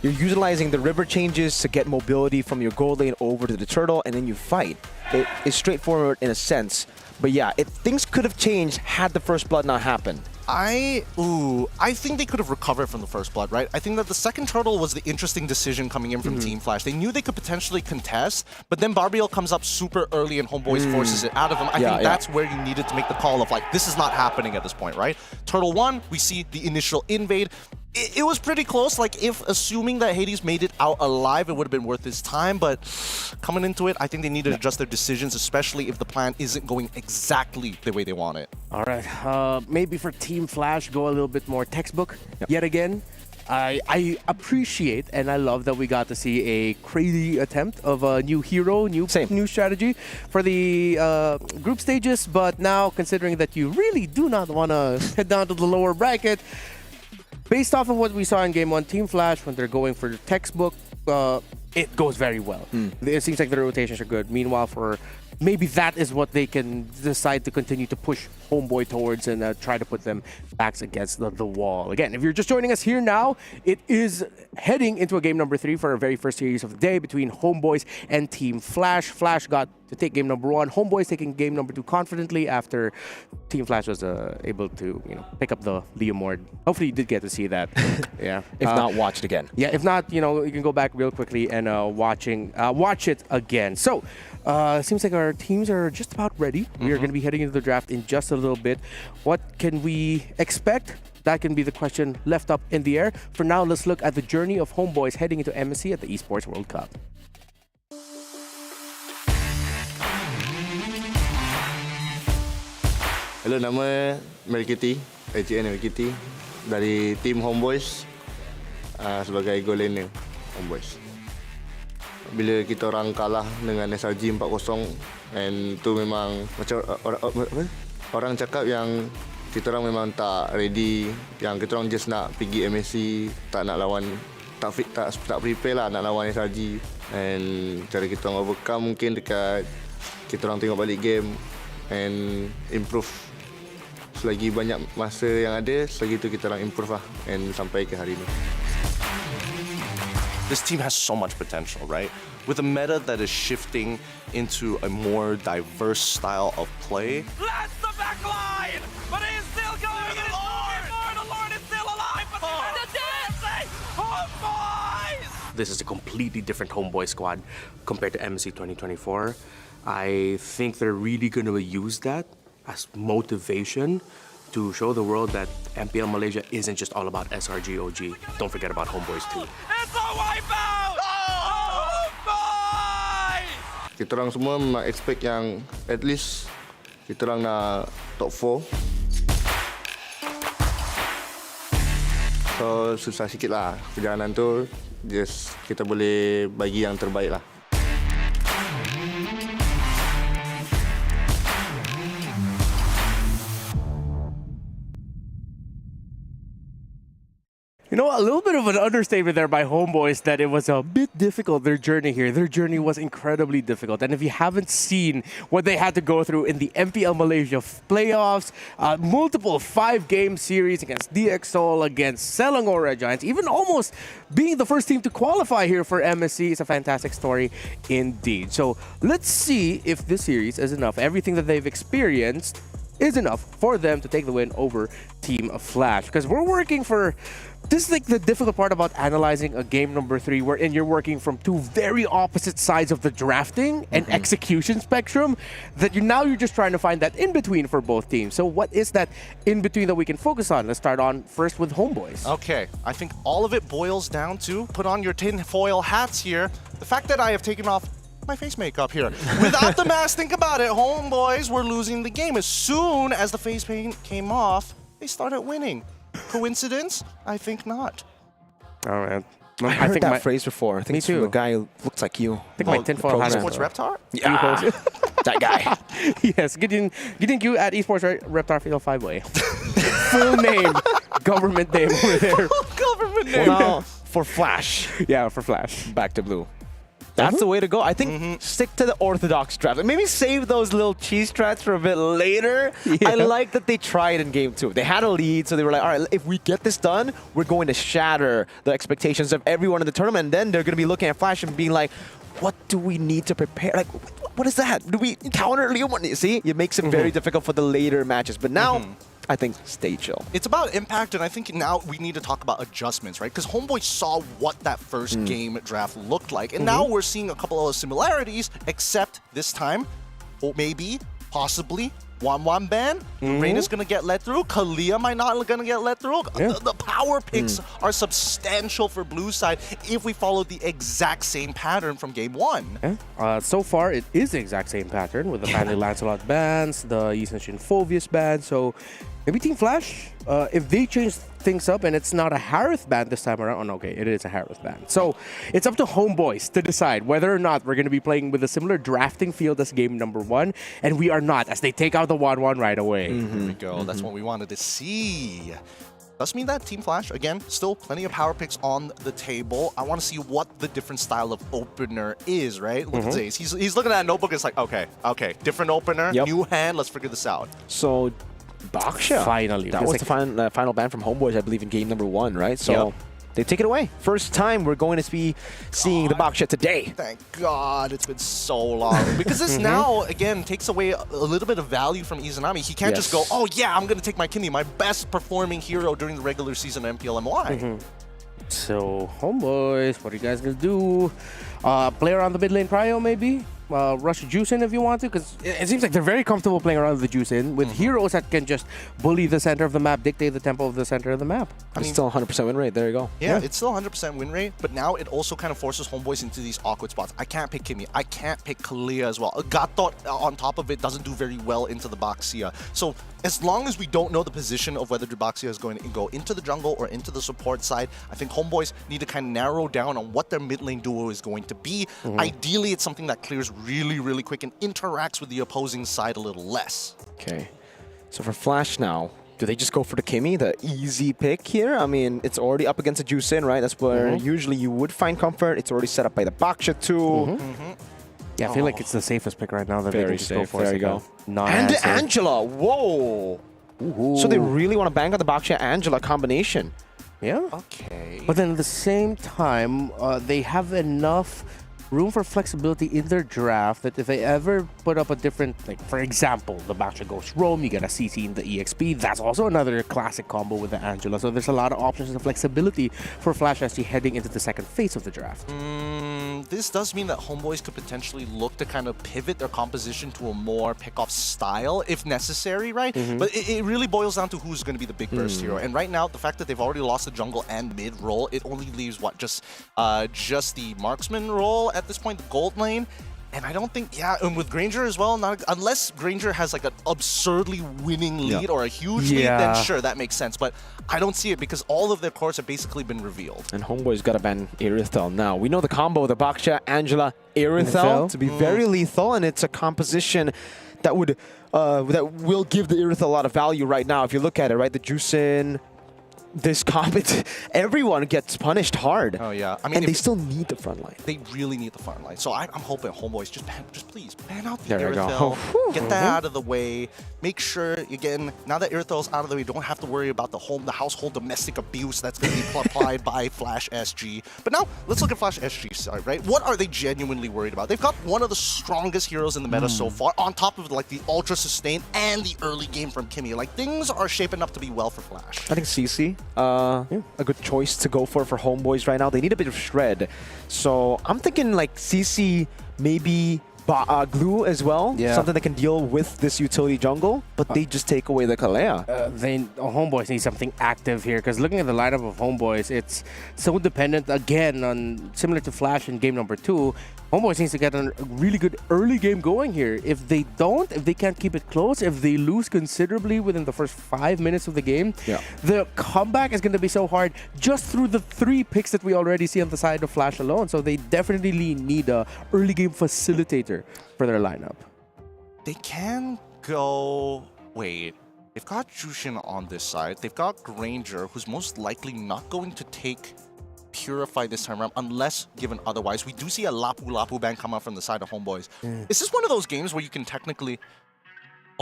you're utilizing the river changes to get mobility from your gold lane over to the turtle, and then you fight. It is straightforward in a sense. But yeah, things could have changed had the first blood not happened.
I think they could have recovered from the first blood, right? I think that the second turtle was the interesting decision coming in from Team Flash. They knew they could potentially contest, but then Barbiel comes up super early and Homeboys forces it out of them. I think that's where you needed to make the call of like, this is not happening at this point, right? Turtle 1, we see the initial invade. It was pretty close. Like, if assuming that Hades made it out alive, it would have been worth his time. But coming into it, I think they need to adjust their decisions, especially if the plan isn't going exactly the way they want it.
All right. Maybe for Team Flash, go a little bit more textbook yet again. I appreciate and I love that we got to see a crazy attempt of a new hero, new strategy for the group stages. But now, considering that you really do not want to head down to the lower bracket, based off of what we saw in Game 1, Team Flash, when they're going for the textbook, it goes very well. It seems like the rotations are good. Meanwhile, for maybe that is what they can decide to continue to push Homeboy towards and try to put them backs against the wall. Again, if you're just joining us here now, it is heading into a game number 3 for our very first series of the day between Homeboys and Team Flash. Flash got to take game number 1. Homeboys taking game number 2 confidently after Team Flash was able to, pick up the Leomord. Hopefully you did get to see that. Yeah.
If not, watch it again.
Yeah, if not, you can go back real quickly and watch it again. So, seems like our teams are just about ready. We are going to be heading into the draft in just a little bit. What can we expect? That can be the question left up in the air. For now, let's look at the journey of Homeboys heading into MSC at the Esports World Cup.
Hello, nama Melkiti, ACN Melkiti dari tim Homeboys sebagai goal laner Homeboys. Bila kita orang kalah dengan SRG 4-0 and tu memang macam orang cakap yang kita orang memang tak ready, yang kita orang just nak pergi MSC, tak nak lawan, tak prepare lah nak lawan SRG, and cara kita orang overcome mungkin dekat kita orang tengok balik game and improve. Selagi banyak masa yang ada, selagi itu kita orang improve lah and sampai ke hari ini.
This team has so much potential, right? With a meta that is shifting into a more diverse style of play.
That's the back line! But he's still going! The Lord is still alive! But the dancing! Homeboys!
This is a completely different Homeboy squad compared to MSC 2024. I think they're really going to use that as motivation to show the world that MPL Malaysia isn't just all about SRG OG. Don't forget about Homeboys too.
It's a wipeout! Homeboys!
Kita orang semua memang expect yang at least kita orang nak top 4. So susah sikit lah perjalanan tu. Just kita boleh bagi yang terbaik lah.
A little bit of an understatement there by Homeboys that it was a bit difficult, their journey here. Their journey was incredibly difficult. And if you haven't seen what they had to go through in the MPL Malaysia playoffs, multiple 5-game series against DXOL, against Selangor Red Giants, even almost being the first team to qualify here for MSC is a fantastic story indeed. So let's see if this series is enough. Everything that they've experienced is enough for them to take the win over Team Flash. Because we're working for... This is like the difficult part about analyzing a game number 3, wherein you're working from two very opposite sides of the drafting and execution spectrum, that you're just trying to find that in-between for both teams. So what is that in-between that we can focus on? Let's start on first with Homeboys.
Okay, I think all of it boils down to, put on your tinfoil hats here, the fact that I have taken off my face makeup here. Without the mask, think about it, Homeboys were losing the game. As soon as the face paint came off, they started winning. Coincidence? I think not.
All right.
I heard that phrase before. I think it's from a guy who looks like you.
I think my tinfoil hat.
Esports Reptar?
Yeah, that guy.
Yes, getting you at Esports Reptar Fatal 5-Way. Full name, government name over there.
Government name.
Well, now, for Flash.
Yeah, for Flash.
Back to blue. That's the way to go. I think stick to the orthodox draft. Maybe save those little cheese strats for a bit later. Yeah. I like that they tried in game 2. They had a lead, so they were like, all right, if we get this done, we're going to shatter the expectations of everyone in the tournament. And then they're going to be looking at Flash and being like, what do we need to prepare? Like, what is that? Do we counter Leo? See, it makes it very difficult for the later matches. But now, I think stay chill.
It's about impact, and I think now we need to talk about adjustments, right? Because Homeboy saw what that first game draft looked like, and now we're seeing a couple of similarities, except this time, or maybe, possibly, 1-1 ban, Raina's gonna get let through, Kalia might not gonna get let through. The power picks are substantial for blue side if we follow the exact same pattern from game 1.
So far, it is the exact same pattern with the Family Lancelot bans, the Yushin Phovius ban. So maybe Team Flash, if they change things up and it's not a Harith ban this time around, okay, it is a Harith ban. So it's up to Homeboys to decide whether or not we're going to be playing with a similar drafting field as game number 1, and we are not, as they take out the 1-1 right away.
There we go. That's what we wanted to see. Does mean that Team Flash, again, still plenty of power picks on the table. I want to see what the different style of opener is, right? Look at Zaze. He's looking at a notebook. It's like, okay, different opener, new hand. Let's figure this out.
So, Baksha.
Finally.
That was the final ban from Homeboys, I believe, in game number 1, right? So they take it away. First time we're going to be seeing the Baksha today.
Thank God it's been so long. Because this now, again, takes away a little bit of value from Izanami. He can't just go, oh yeah, I'm going to take my Kimi, my best performing hero during the regular season of MPLMY.
So, Homeboys, what are you guys going to do? Play around the mid lane prio, maybe? Rush Juice in if you want to, because it seems like they're very comfortable playing around with the Juice in with heroes that can just bully the center of the map, dictate the tempo of the center of the map.
I mean, still 100% win rate. There you go.
Yeah, it's still 100% win rate, but now it also kind of forces Homeboys into these awkward spots. I can't pick Kimi. I can't pick Kalia as well. Gatot on top of it doesn't do very well into the Baxia. So as long as we don't know the position of whether the Baxia is going to go into the jungle or into the support side, I think Homeboys need to kind of narrow down on what their mid lane duo is going to be. Ideally, it's something that clears really quick and interacts with the opposing side a little less.
Okay. So for Flash now, do they just go for the Kimi, the easy pick here? I mean, it's already up against a Juicin, right? That's where usually you would find comfort. It's already set up by the Baksha too.
Yeah, I feel like it's the safest pick right now that they can just go for.
There you go. And the Angela, whoa! So they really want to bang on the Baksha-Angela combination.
Yeah.
Okay.
But then at the same time, they have enough room for flexibility in their draft that if they ever put up a different, like for example, the Baksha goes roam, you get a CC in the EXP. That's also another classic combo with the Angela. So there's a lot of options and flexibility for Flash SG heading into the second phase of the draft.
This does mean that Homeboys could potentially look to kind of pivot their composition to a more pick-off style if necessary, right? But it really boils down to who's going to be the big burst hero. And right now, the fact that they've already lost the jungle and mid role, it only leaves what, just the marksman role at this point, the gold lane. And I don't think, and with Granger as well, unless Granger has like an absurdly winning lead or a huge lead, then sure, that makes sense. But I don't see it because all of their cores have basically been revealed.
And Homeboy's got to ban Irithel now. We know the combo, the Baksha, Angela, Irithel, to be very lethal, and it's a composition that would that will give the Irithel a lot of value right now. If you look at it, right, the Juicin, this combat, everyone gets punished hard.
Oh yeah, I mean,
and they still need the front line.
They really need the front line. So I'm hoping Homeboys just please ban out the
There we
Irithel.
go.
Get that out of the way. Make sure again, now that Irithel's out of the way, you don't have to worry about the household domestic abuse that's going to be applied by Flash SG. But now let's look at Flash SG's side, right? What are they genuinely worried about? They've got one of the strongest heroes in the meta so far, on top of like the ultra sustain and the early game from Kimi. Like things are shaping up to be well for Flash.
I think CC, a good choice to go for Homeboys right now. They need a bit of shred. So I'm thinking like CC, maybe glue as well. Something that can deal with this utility jungle, but they just take away the Kalea.
Homeboys need something active here, because looking at the lineup of Homeboys, it's so dependent again on, similar to Flash in game number 2, Homeboys needs to get a really good early game going here. If they don't, if they can't keep it close, if they lose considerably within the first 5 minutes of the game, the comeback is going to be so hard just through the 3 picks that we already see on the side of Flash alone. So they definitely need a early game facilitator for their lineup.
They can go... Wait. They've got Jushin on this side. They've got Granger, who's most likely not going to take Purify this time around unless given otherwise. We do see a Lapu ban come out from the side of Homeboys. Is this one of those games where you can technically...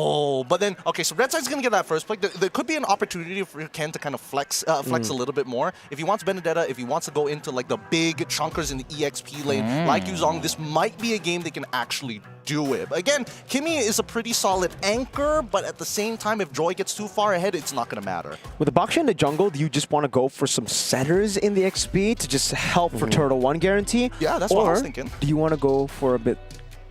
Oh, but then, okay, so Red Side's going to get that first pick. There could be an opportunity for Ken to kind of flex a little bit more. If he wants Benedetta, if he wants to go into like the big chunkers in the EXP lane, like Yuzong, this might be a game they can actually do it. Again, Kimi is a pretty solid anchor, but at the same time, if Joy gets too far ahead, it's not going to matter.
With the Baksha in the jungle, do you just want to go for some setters in the XP to just help for Turtle 1 guarantee?
Yeah, that's what I was thinking.
Do you want to go for a bit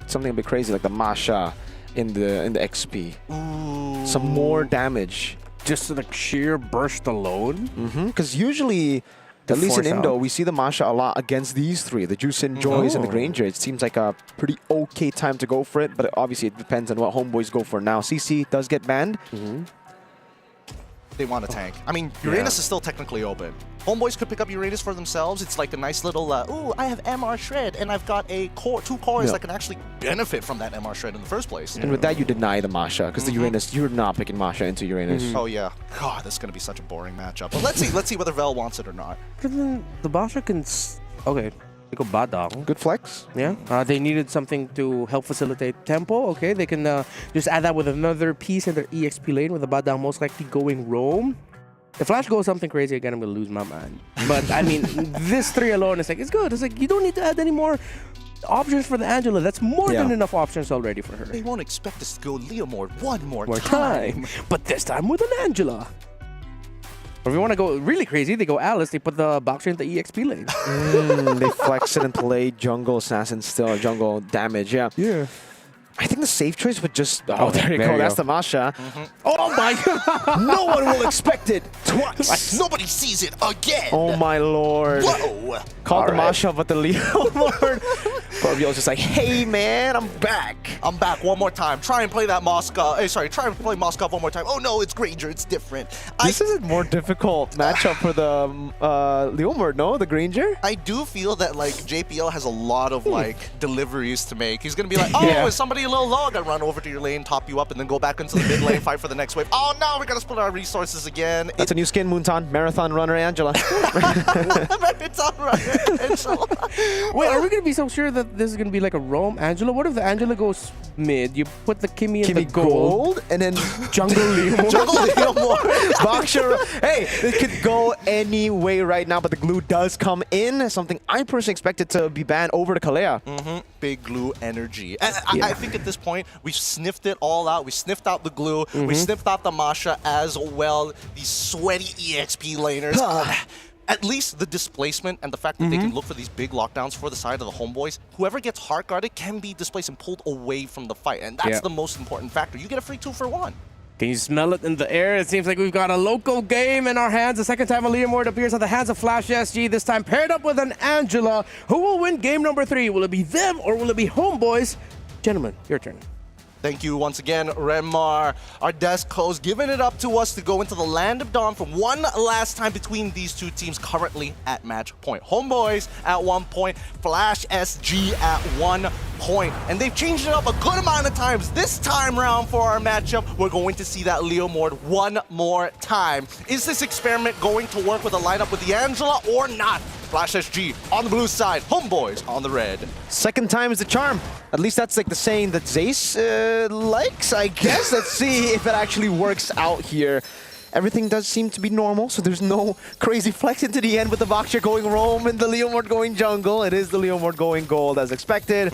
expect something a bit crazy like the Masha in the XP.
Ooh.
Some more damage.
Just the sheer burst alone?
Because usually, at least in Indo, we see the Masha a lot against these three, the Juicin, Joys, and the Granger. It seems like a pretty okay time to go for it, but obviously it depends on what Homeboys go for now. CC does get banned.
They want a tank. I mean, Uranus is still technically open. Homeboys could pick up Uranus for themselves. It's like a nice little, ooh, I have MR Shred, and I've got a core, 2 cores that can actually benefit from that MR Shred in the first place.
And with that, you deny the Masha, because the Uranus, you're not picking Masha into Uranus.
Oh, yeah. God, this is going to be such a boring matchup. But let's see whether Vel wants it or not.
But then the Masha can... Okay. They go Badang.
Good flex.
Yeah. They needed something to help facilitate tempo. Okay. They can just add that with another piece in their EXP lane with the Badang most likely going roam. If Flash goes something crazy again, I'm going to lose my mind. But, I mean, this 3 alone is like, it's good. It's like, you don't need to add any more options for the Angela. That's more than enough options already for her.
They won't expect us to go Leomord one more
time. But this time with an Angela. Or if you want to go really crazy, they go Alice. They put the boxer in the EXP lane.
They flex it and play jungle assassin still, jungle damage. Yeah. I think the safe choice would just... Oh, there you go. That's the Masha. Oh, my God. No one will expect it twice.
Nobody sees it again.
Oh, my Lord.
Whoa.
Called the Masha, but the Leomord. Corvio's just like, hey, man, I'm back.
I'm back one more time. Try and play that Moskov. Try and play Moskov one more time. Oh, no, it's Granger. It's different.
This is a more difficult matchup for the Leomord, no? The Granger?
I do feel that, like, JPL has a lot of, like, deliveries to make. He's going to be like, oh, is somebody a little low? I run over to your lane, top you up, and then go back into the mid lane, fight for the next wave. Oh, no, we got to split our resources again.
That's a new skin, Moonton. Marathon Runner Angela.
Marathon Runner Angela.
Wait, are we going to be so sure that this is going to be like a roam Angela? What if the Angela goes mid? You put the Kimmy in the gold,
and then
Jungle Leomord.
Jungle Leomord.
Boxer. Hey, it could go any way right now, but the glue does come in. Something I personally expected to be banned over to Kalea.
Big glue energy. And I think at this point, we've sniffed it all out. We sniffed out the glue. We sniffed out the Masha as well. These sweaty EXP laners. At least the displacement and the fact that they can look for these big lockdowns for the side of the Homeboys. Whoever gets hard guarded can be displaced and pulled away from the fight. And that's the most important factor. You get a free 2-for-1.
Can you smell it in the air? It seems like we've got a local game in our hands. The second time a Leomord appears at the hands of Flash SG, this time paired up with an Angela. Who will win game number 3? Will it be them or will it be Homeboys? Gentlemen, your turn.
Thank you once again, Renmar. Our desk host giving it up to us to go into the Land of Dawn for one last time between these two teams currently at match point. Homeboys at 1 point, Flash SG at 1 point. And they've changed it up a good amount of times. This time round for our matchup, we're going to see that Leomord one more time. Is this experiment going to work with a lineup with the Angela or not? Flash SG on the blue side, Homeboys on the red.
Second time is the charm. At least that's like the saying that Zace likes, I guess. Let's see if it actually works out here. Everything does seem to be normal, so there's no crazy flex into the end with the Boxer going roam and the Leomord going jungle. It is the Leomord going gold as expected.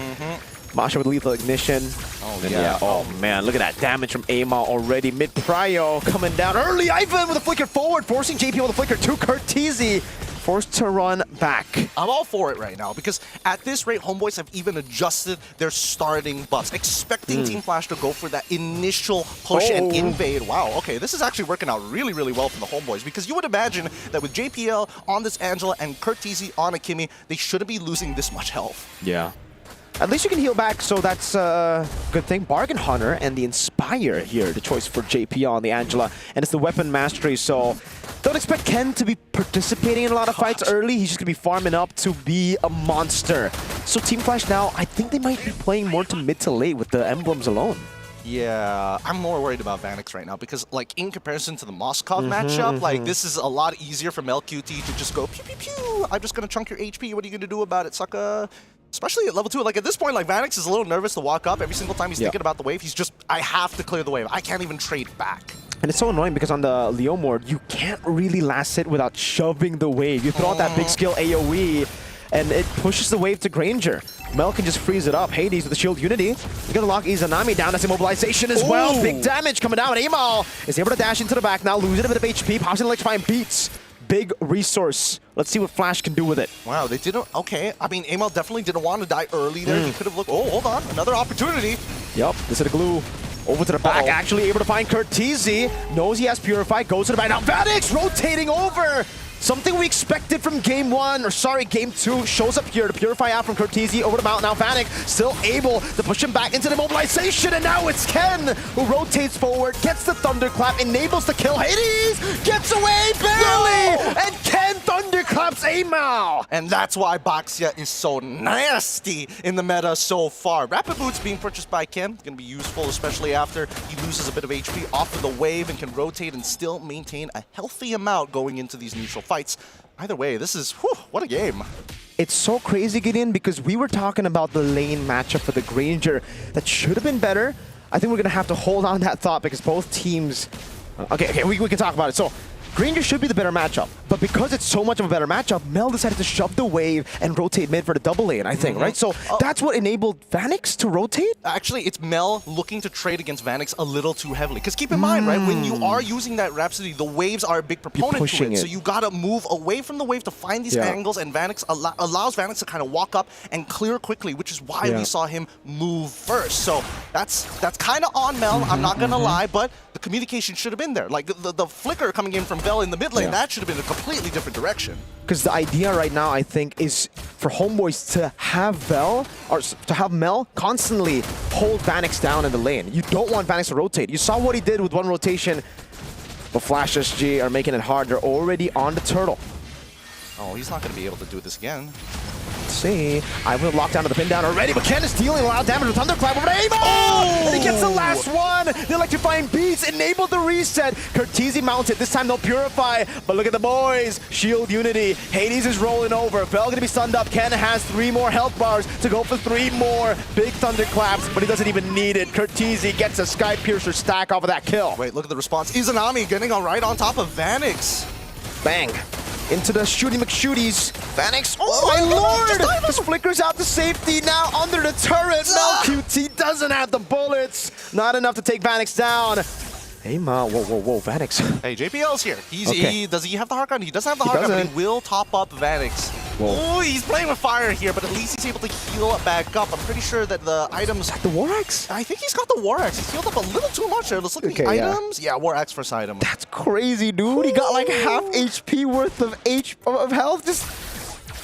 Masha with lethal ignition.
Oh, yeah.
Oh, man. Look at that damage from Ama already. Mid-prio coming down early. Ivan with a flicker forward, forcing JP with a flicker to Curtizi. Forced to run back.
I'm all for it right now because at this rate, Homeboys have even adjusted their starting buffs, expecting Team Flash to go for that initial push and invade. Wow, okay, this is actually working out really, really well for the Homeboys because you would imagine that with JPL on this Angela and Curtizi on a Kimmy, they shouldn't be losing this much health.
Yeah. At least you can heal back, so that's a good thing. Bargain Hunter and the Inspire here, the choice for JP on the Angela. And it's the Weapon Mastery, so don't expect Ken to be participating in a lot of fights early. He's just going to be farming up to be a monster. So Team Flash now, I think they might be playing more to mid to late with the emblems alone.
Yeah, I'm more worried about Vanix right now because, like, in comparison to the Moskov matchup, like, this is a lot easier for MLQT to just go pew, pew, pew. I'm just going to chunk your HP. What are you going to do about it, sucker? Especially at level 2. Like, at this point, like, Vanix is a little nervous to walk up. Every single time he's thinking about the wave, he's just, I have to clear the wave. I can't even trade back.
And it's so annoying because on the Leomord, you can't really last hit without shoving the wave. You throw out that big skill AoE, and it pushes the wave to Granger. Mel can just freeze it up. Hades with the shield unity. He's gonna lock Izanami down. That's immobilization as well. Big damage coming down. Amal is able to dash into the back now, losing a bit of HP. Pops in Electrify and beats. Big resource Let's see what Flash can do with it.
Wow, they didn't. Okay, I mean, Amel definitely didn't want to die early there. He could have looked. Oh, hold on, another opportunity.
Yup, this is the glue. Over to the back, actually able to find Curtizi. Knows he has Purify, goes to the back. Now Vanix rotating over. Something we expected from game 1, or sorry, game 2, shows up here to Purify out from Curtizi over the mountain. Now Vanek still able to push him back into the mobilization, and now it's Ken who rotates forward, gets the Thunderclap, enables the kill. Hades gets away barely, and Ken Thunderclaps Amel.
And that's why Baxia is so nasty in the meta so far. Rapid Boots being purchased by Ken, going to be useful, especially after he loses a bit of HP off of the wave and can rotate and still maintain a healthy amount going into these neutral fights. Either way, this is, whew, what a game.
It's so crazy, Gideon, because we were talking about the lane matchup for the Granger that should have been better. I think we're going to have to hold on that thought because both teams... Okay, we can talk about it. So, Granger should be the better matchup, but because it's so much of a better matchup, Mel decided to shove the wave and rotate mid for the double lane, I think, right? So that's what enabled Vanix to rotate?
Actually, it's Mel looking to trade against Vanix a little too heavily. Because keep in mind, right, when you are using that Rhapsody, the waves are a big proponent to it. So you gotta move away from the wave to find these angles, and Vanix allows Vanix to kind of walk up and clear quickly, which is why we saw him move first. So that's kind of on Mel, I'm not gonna lie, but the communication should have been there. Like the flicker coming in from Vel in the mid lane, that should have been a completely different direction.
Because the idea right now, I think, is for Homeboys to have Vel, or to have Mel constantly hold Vanix down in the lane. You don't want Vanix to rotate. You saw what he did with one rotation, but Flash SG are making it hard. They're already on the turtle.
Oh, he's not going to be able to do this again.
Let's see. I will lock down to the pin down already, but Ken is dealing a lot of damage with Thunderclap over to Amo! Oh! And he gets the last one! The electrifying beats enabled the reset. Curtizi mounted. This time they'll Purify, but look at the boys. Shield Unity. Hades is rolling over. Vel gonna be stunned up. Ken has 3 more health bars to go for 3 more big Thunderclaps, but he doesn't even need it. Curtizi gets a Sky Piercer stack off of that kill.
Wait, look at the response. Izanami getting right on top of Vanix.
Bang. Into the Shooty McShooties. Vanix, oh my lord! Just flickers out to safety now under the turret. Mel QT doesn't have the bullets. Not enough to take Vanix down. Hey, Ma, whoa, Vanix.
Hey, JPL's here. Does he have the hard gun? He doesn't have the hard gun, but he will top up Vanix. Oh, he's playing with fire here, but at least he's able to heal up back up. I'm pretty sure that the items...
The War Axe?
I think he's got the War Axe. He's healed up a little too much there. Let's look at the items. Yeah, War Axe first item.
That's crazy, dude. He got like half HP worth of health. Just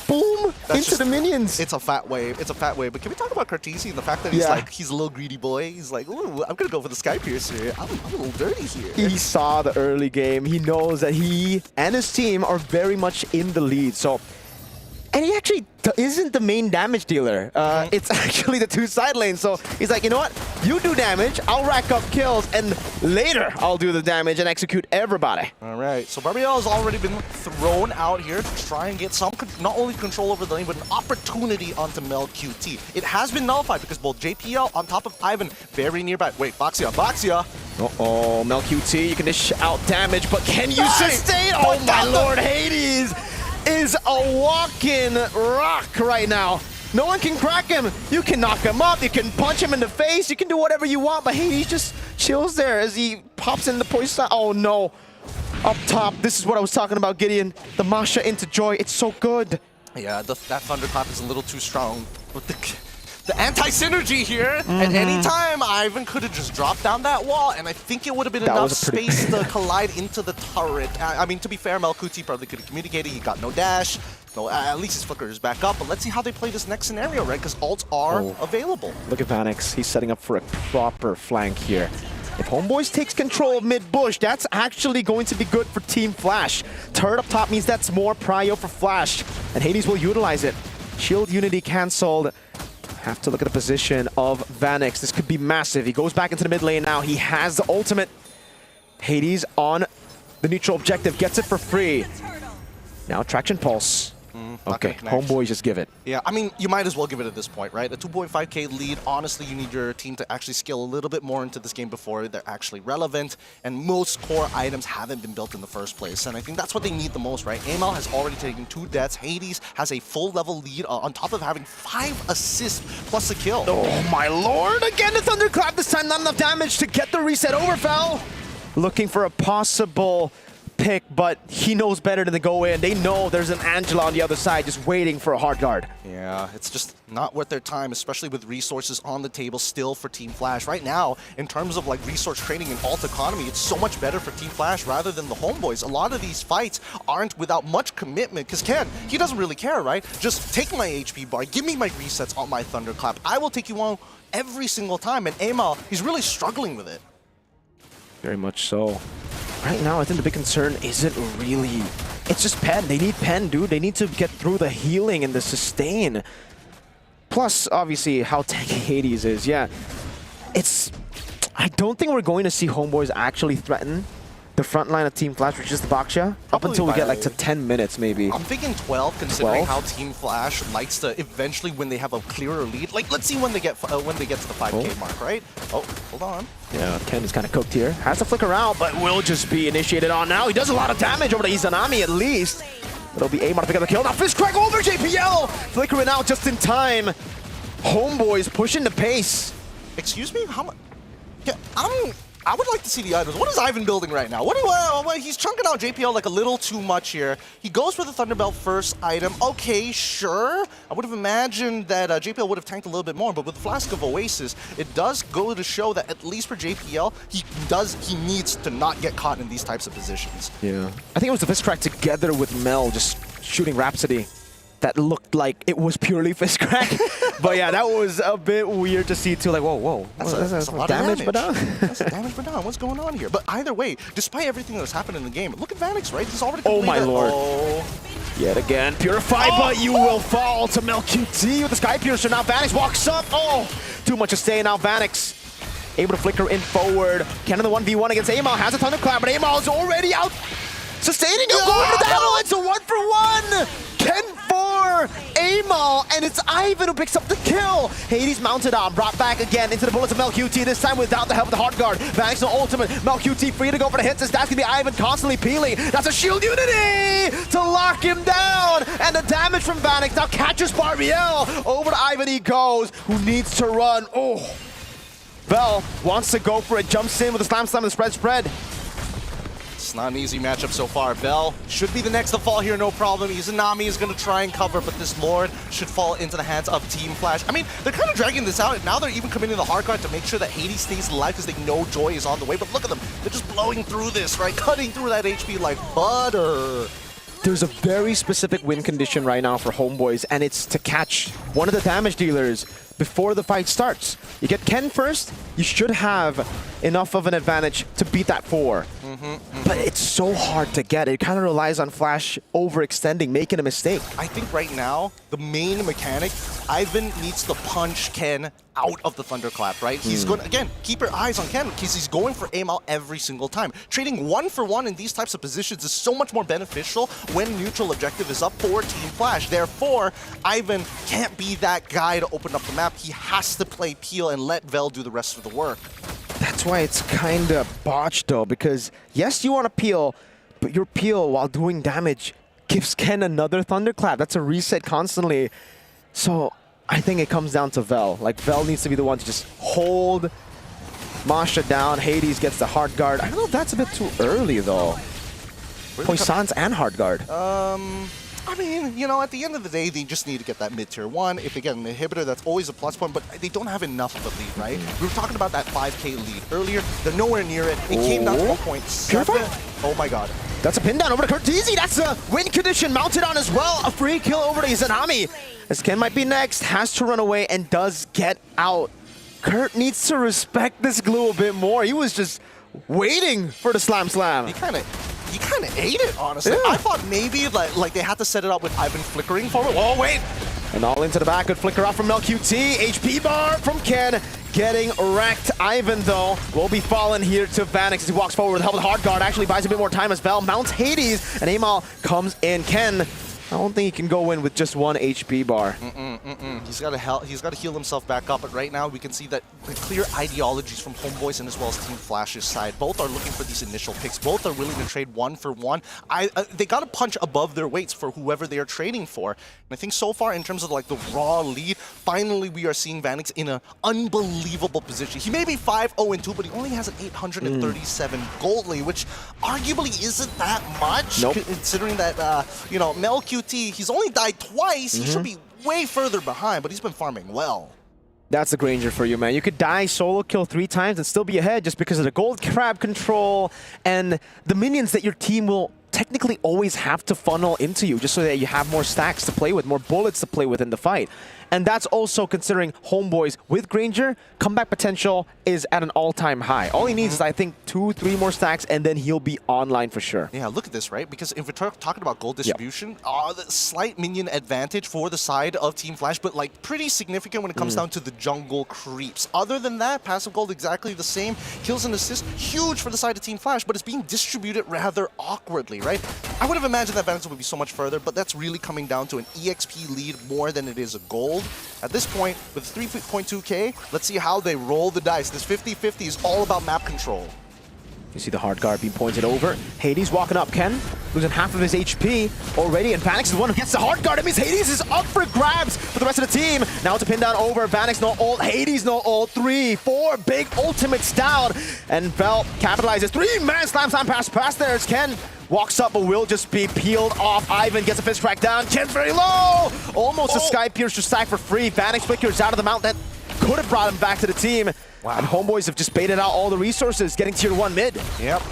boom into the minions.
It's a fat wave. It's a fat wave. But can we talk about Curtizi and the fact that he's a little greedy boy? He's like, ooh, I'm gonna go for the Sky Piercer. I'm a little dirty here.
He saw the early game. He knows that he and his team are very much in the lead. So, and he actually isn't the main damage dealer. It's actually the 2 side lanes. So he's like, you know what? You do damage, I'll rack up kills, and later I'll do the damage and execute everybody.
All right, so Barbiel has already been thrown out here to try and get some, not only control over the lane, but an opportunity onto Mel QT. It has been nullified because both JPL on top of Ivan very nearby. Wait, Baxia.
Uh-oh, Mel QT, you can dish out damage, but can you sustain? Oh my lord, Hades is a walking rock right now. No one can crack him. You can knock him up, you can punch him in the face, you can do whatever you want, but Hades just chills there as he pops in the poison. Oh no. Up top, this is what I was talking about, Gideon. The Masha into Joy, it's so good.
Yeah, that Thunderclap is a little too strong. But the anti-synergy here, at any time, Ivan could have just dropped down that wall, and I think it would have been enough space to collide into the turret. I mean, to be fair, Melkuti probably could have communicated. He got no dash. No, at least his flicker is back up, but let's see how they play this next scenario, right? Because ults are available.
Look at Vanix. He's setting up for a proper flank here. If Homeboys takes control of mid-bush, that's actually going to be good for Team Flash. Turret up top means that's more prio for Flash, and Hades will utilize it. Shield Unity cancelled. Have to look at the position of Vanix. This could be massive. He goes back into the mid lane now. He has the ultimate. Hades on the neutral objective. Gets it for free. Now Traction Pulse. Okay, Homeboys just give it.
Yeah, I mean, you might as well give it at this point, right? A 2.5k lead, honestly, you need your team to actually scale a little bit more into this game before they're actually relevant, and most core items haven't been built in the first place, and I think that's what they need the most, right? Amel has already taken 2 deaths. Hades has a full level lead on top of having 5 assists plus a kill.
Oh my lord, again the Thunderclap, this time not enough damage to get the reset over, Fel. Looking for a possible pick, but he knows better than to go in. They know there's an Angela on the other side just waiting for a hard guard.
Yeah, it's just not worth their time, especially with resources on the table still for Team Flash. Right now, in terms of like resource trading and alt economy, it's so much better for Team Flash rather than the Homeboys. A lot of these fights aren't without much commitment, because Ken, he doesn't really care, right? Just take my HP bar, give me my resets on my Thunderclap. I will take you on every single time, and Amal, he's really struggling with it.
Very much so. Right now, I think the big concern isn't really... It's just Pen. They need Pen, dude. They need to get through the healing and the sustain. Plus, obviously, how tanky Hades is. Yeah, it's... I don't think we're going to see Homeboys actually threaten the front line of Team Flash, which is the Baksha, up until we get like to 10 minutes, maybe.
I'm thinking 12, considering how Team Flash likes to eventually, when they have a clearer lead. Like, let's see when they get to the 5K mark, right? Oh, hold on.
Yeah, Ken is kind of cooked here. Has to flicker out, but will just be initiated on now. He does a lot of damage over to Izanami, at least. It'll be Amar to pick up the kill. Now Fist Crack over JPL! Flickering out just in time. Homeboys pushing the pace.
Excuse me? How much? Yeah, I would like to see the items. What is Ivan building right now? He's chunking out JPL like a little too much here. He goes for the Thunderbelt first item. Okay, sure. I would have imagined that JPL would have tanked a little bit more, but with the Flask of Oasis, it does go to show that at least for JPL, he needs to not get caught in these types of positions.
Yeah. I think it was the Fist Crack together with Mel just shooting Rhapsody that looked like it was purely Fist Crack. But yeah, that was a bit weird to see too. Like, whoa.
That's a lot of damage. That's damage per down. What's going on here? But either way, despite everything that's happened in the game, look at Vanix, right? He's already completed.
Oh my lord.
Oh.
Yet again, Purify, but you will fall to MelQT with the Sky Piercer. Now Vanix walks up. Oh, too much to stay. Now Vanix able to flicker in forward. Can in the 1v1 against Amal. Has a Thunderclap, but Amal is already out. Sustaining him, going to the battle. It's a 1-for-1. Ken for Amal, and it's Ivan who picks up the kill. Hades mounted on, brought back again into the bullets of MelQT, this time without the help of the hard guard. Vanix no ultimate. MelQT free to go for the hits. That's going to be Ivan constantly peeling. That's a shield unity to lock him down. And the damage from Vanix now catches Barbiel. Over to Ivan he goes, who needs to run. Oh, Bell wants to go for it. Jumps in with a slam and the spread.
It's not an easy matchup so far. Bell should be the next to fall here, no problem. Izanami is going to try and cover, but this Lord should fall into the hands of Team Flash. I mean, they're kind of dragging this out, and now they're even committing the hard guard to make sure that Hades stays alive because they know Joy is on the way. But look at them. They're just blowing through this, right? Cutting through that HP like butter.
There's a very specific win condition right now for Homeboys, and it's to catch one of the damage dealers before the fight starts. You get Ken first, you should have enough of an advantage to beat that 4. But it's so hard to get. It kind of relies on Flash overextending, making a mistake.
I think right now, the main mechanic, Ivan needs to punch Ken out of the Thunderclap, right? He's going to, again, keep your eyes on Ken because he's going for Amal every single time. Trading 1-for-1 in these types of positions is so much more beneficial when neutral objective is up for Team Flash. Therefore, Ivan can't be that guy to open up the map. He has to play Peel and let Vel do the rest of the work.
That's why it's kind of botched though, because yes, you want to peel, but your peel while doing damage gives Ken another Thunderclap. That's a reset constantly. So I think it comes down to Vel. Like, Vel needs to be the one to just hold Masha down. Hades gets the hard guard. I don't know if that's a bit too early though. Poissons and hard guard.
I mean, you know, at the end of the day, they just need to get that mid-tier 1. If they get an inhibitor, that's always a plus point, but they don't have enough of a lead, right? We were talking about that 5K lead earlier. They're nowhere near it. It came down to 1.7. Oh my god.
That's a pin down over to Kurtizi. That's a win condition mounted on as well. A free kill over to Izanami. As Ken might be next, has to run away and does get out. Kurt needs to respect this glue a bit more. He was just waiting for the slam.
He kind of ate it, honestly. Yeah. I thought maybe like they had to set it up with Ivan flickering forward. Oh, wait.
And all into the back, good flicker off from MelQT. HP bar from Ken, getting wrecked. Ivan, though, will be falling here to Vanix as he walks forward with the help of the hard guard. Actually buys a bit more time as Vel mounts Hades, and Amal comes in. Ken I don't think he can go in with just 1 HP bar.
He's got to heal himself back up, but right now we can see that the clear ideologies from Homeboys and as well as Team Flash's side. Both are looking for these initial picks. Both are willing to trade 1 for 1. They got to punch above their weights for whoever they are trading for. And I think so far in terms of like the raw lead, finally we are seeing Vanix in an unbelievable position. He may be 5-0-2, but he only has an 837 gold lead, which arguably isn't that much, considering that, you know, MelQT, he's only died twice. He should be way further behind, but he's been farming well.
That's the Granger for you, man. You could die solo kill 3 times and still be ahead just because of the gold crab control and the minions that your team will technically always have to funnel into you just so that you have more stacks to play with, more bullets to play with in the fight. And that's also considering Homeboys with Granger, comeback potential is at an all-time high. All he needs is, I think, 2-3 more stacks, and then he'll be online for sure.
Yeah, look at this, right? Because if we're talking about gold distribution, the slight minion advantage for the side of Team Flash, but like pretty significant when it comes down to the jungle creeps. Other than that, passive gold exactly the same. Kills and assists, huge for the side of Team Flash, but it's being distributed rather awkwardly, right? I would have imagined that Vanix would be so much further, but that's really coming down to an EXP lead more than it is a gold. At this point, with 3.2k, let's see how they roll the dice. This 50-50 is all about map control.
You see the hard guard being pointed over. Hades walking up, Ken, losing half of his HP already, and Vanix is the one who gets the hard guard. It means Hades is up for grabs for the rest of the team. Now it's a pin down over. Vanix no ult, Hades no ult. 3, 4 big ultimates down, and Vel capitalizes. 3-man slam pass there as Ken walks up, but will just be peeled off. Ivan gets a fist crack down. Ken's very low. Almost a Sky Piercer stack for free. Vanix flickers out of the mount that could have brought him back to the team. Wow. And Homeboys have just baited out all the resources, getting tier 1 mid.
Yep.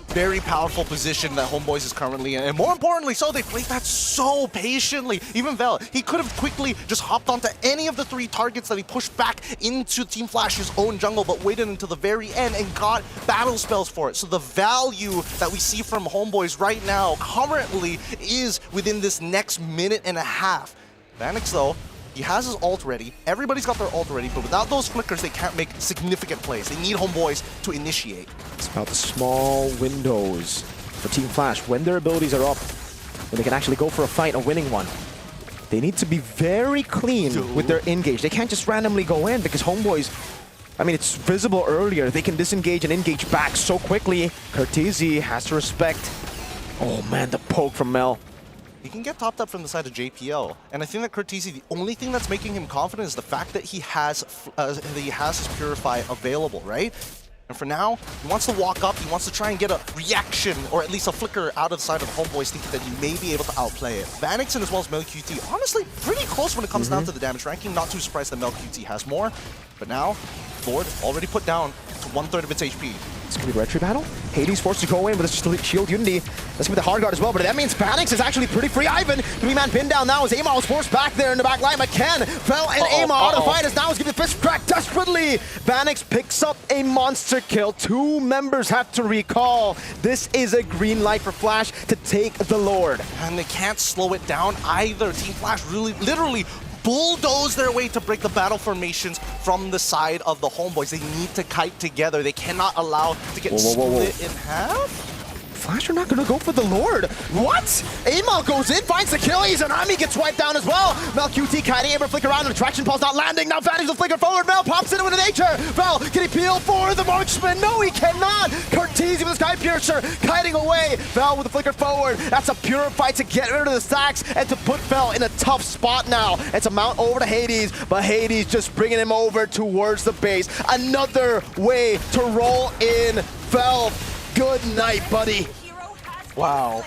Very powerful position that Homeboys is currently in. And more importantly so, they played that so patiently. Even Vel, he could have quickly just hopped onto any of the 3 targets that he pushed back into Team Flash's own jungle, but waited until the very end and got battle spells for it. So the value that we see from Homeboys right now currently is within this next minute and a half. Vanix, though, he has his ult ready. Everybody's got their ult ready, but without those flickers, they can't make significant plays. They need Homeboys to initiate.
It's about the small windows for Team Flash. When their abilities are up, when they can actually go for a fight, a winning one, they need to be very clean with their engage. They can't just randomly go in because Homeboys, I mean, it's visible earlier. They can disengage and engage back so quickly. Curtizi has to respect. Oh man, the poke from Mel.
He can get topped up from the side of JPL, and I think that Curtizi, the only thing that's making him confident is the fact that he has his Purify available, right? And for now, he wants to walk up, he wants to try and get a reaction, or at least a flicker out of the side of Homeboys, thinking that he may be able to outplay it. Vanix and as well as MelQT, honestly, pretty close when it comes down to the damage ranking. Not too surprised that MelQT has more, but now, Lord already put down to 1/3 of its HP.
It's going to be a retry battle. Hades forced to go in with a shield unity. That's going to be the hard guard as well, but that means Vanix is actually pretty free. Ivan, 3-man pin down now as Amal was forced back there in the back line. McCann fell and Amal out of the fight as now is giving the fist crack desperately. Vanix picks up a monster kill. 2 members have to recall. This is a green light for Flash to take the Lord.
And they can't slow it down either. Team Flash really, literally bulldoze their way to break the battle formations from the side of the Homeboys. They need to kite together. They cannot allow to get split in half.
Flash are not going to go for the Lord. What? Amal goes in, finds the kill. Izanami gets wiped down as well. MelQT kiting, able to flicker around. The attraction pulse not landing. Now Vanix will flicker forward. Mel pops into nature. Vel, can he peel for the marksman? No, he cannot. Curtizi with the Sky Piercer kiting away. Vel with the flicker forward. That's a Purify to get rid of the stacks and to put Vel in a tough spot now. It's a mount over to Hades, but Hades just bringing him over towards the base. Another way to roll in. Vel, good night, buddy.
Wow.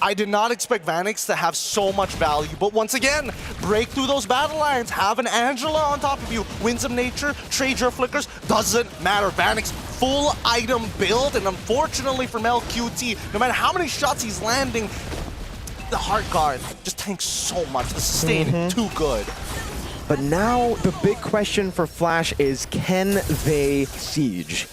I did not expect Vanix to have so much value, but once again, break through those battle lines, have an Angela on top of you, win some nature, trade your flickers, doesn't matter. Vanix, full item build, and unfortunately for MelQT, no matter how many shots he's landing, the heart guard just tanks so much. The sustain, too good.
But now the big question for Flash is, can they siege?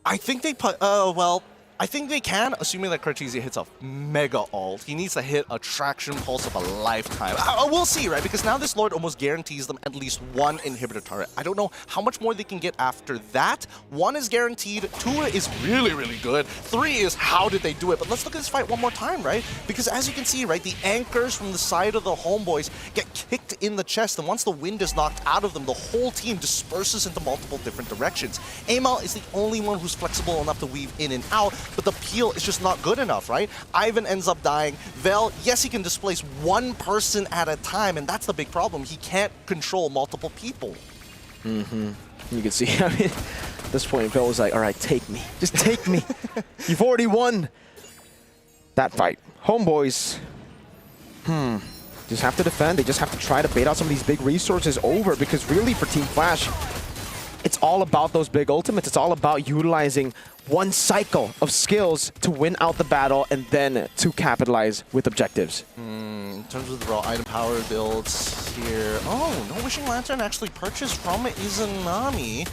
I think they put, well, I think they can, assuming that Cartesia hits a mega ult. He needs to hit a traction pulse of a lifetime. We'll see, right? Because now this Lord almost guarantees them at least one inhibitor turret. I don't know how much more they can get after that. 1 is guaranteed, 2 is really, really good. 3 is how did they do it? But let's look at this fight one more time, right? Because as you can see, right, the anchors from the side of the homeboys get kicked in the chest, and once the wind is knocked out of them, the whole team disperses into multiple different directions. Amal is the only one who's flexible enough to weave in and out, but the peel is just not good enough, right? Ivan ends up dying. Vel, yes, he can displace one person at a time, and that's the big problem. He can't control multiple people.
You can see, I mean, at this point, Vel was like, all right, take me. Just take me. You've already won that fight. Homeboys, just have to defend. They just have to try to bait out some of these big resources over, because really for Team Flash, it's all about those big ultimates. It's all about utilizing one cycle of skills to win out the battle and then to capitalize with objectives.
In terms of the raw item power builds here, no Wishing Lantern actually purchased from Izanami.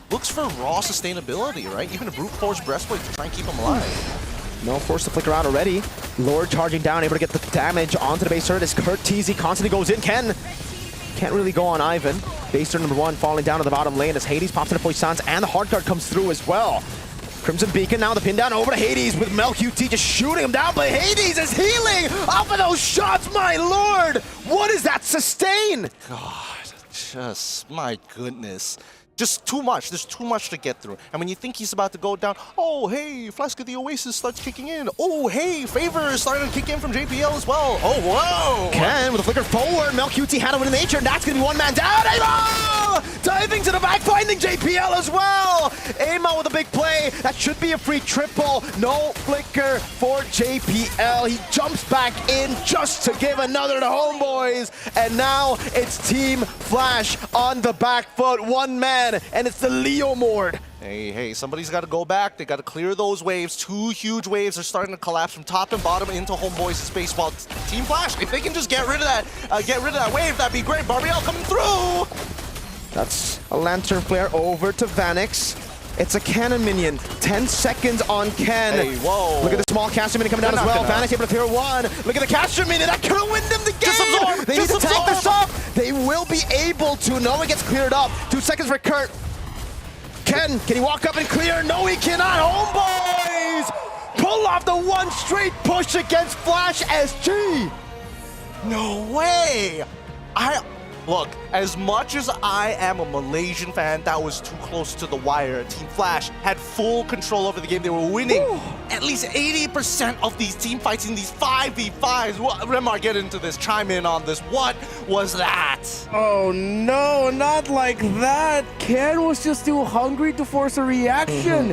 Looks for raw sustainability, right? Even a brute force breastplate to try and keep him alive.
No force to flicker out already. Lord charging down, able to get the damage onto the base turret as Cartesia constantly goes in. Can't really go on Ivan. Base turret number 1 falling down to the bottom lane as Hades pops into Poissons, and the hard guard comes through as well. Crimson Beacon now the pin down over to Hades with MLQT just shooting him down, but Hades is healing off of those shots, my lord! What is that sustain?
God, just, my goodness. Just too much. There's too much to get through. And when you think he's about to go down, oh, hey, Flask of the Oasis starts kicking in. Oh, hey, Favor is starting to kick in from JPL as well. Oh, whoa!
Ken with a flicker forward. MelQT had him in nature, and that's going to be one man down. Amal! Diving to the back, finding JPL as well. Amal with a big play. That should be a free triple. No flicker for JPL. He jumps back in just to give another to homeboys. And now it's Team Flash on the back foot. One man. And it's the Leo Mord.
Hey, somebody's got to go back. They got to clear those waves. 2 huge waves are starting to collapse from top and bottom into homeboys' space. While Team Flash, if they can just get rid of that wave, that'd be great. Barbiel coming through.
That's a Lantern Flare over to Vanix. It's a cannon minion. 10 seconds on Ken.
Hey, whoa.
Look at the small caster minion coming down as well. Vanix able to clear 1. Look at the caster minion. That could have win them the game. They need to tank this up. They will be able to. No one gets cleared up. 2 seconds for Kurt. Ken, can he walk up and clear? No, he cannot. Homeboys pull off the 1 straight push against Flash SG.
No way. Look, as much as I am a Malaysian fan, that was too close to the wire. Team Flash had full control over the game. They were winning at least 80% of these team fights in these 5v5s. Remar, get into this. Chime in on this. What was that?
Oh no, not like that. Ken was just too hungry to force a reaction.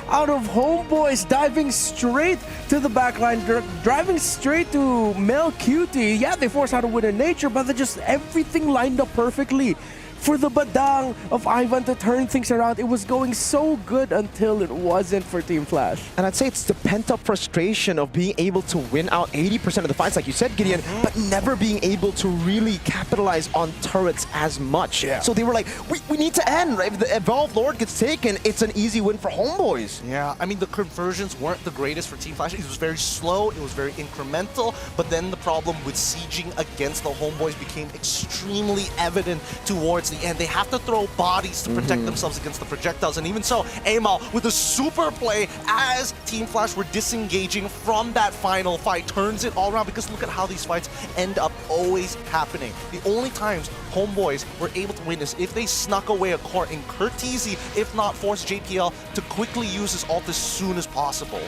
Out of homeboys, diving straight to the backline, driving straight to MelQT. Yeah, they forced how to win in nature, but they just everything lined up perfectly for the badang of Ivan to turn things around. It was going so good until it wasn't for Team Flash.
And I'd say it's the pent-up frustration of being able to win out 80% of the fights, like you said, Gideon, but never being able to really capitalize on turrets as much. So they were like, we need to end, right? If the Evolved Lord gets taken, it's an easy win for homeboys.
Yeah, I mean, the conversions weren't the greatest for Team Flash. It was very slow, it was very incremental, but then the problem with sieging against the homeboys became extremely evident towards the end. They have to throw bodies to protect themselves against the projectiles, and even so, Amal with a super play as Team Flash were disengaging from that final fight turns it all around, because look at how these fights end up always happening. The only times homeboys were able to win is if they snuck away a core, and Cartesia, if not, forced JPL to quickly use his ult as soon as possible.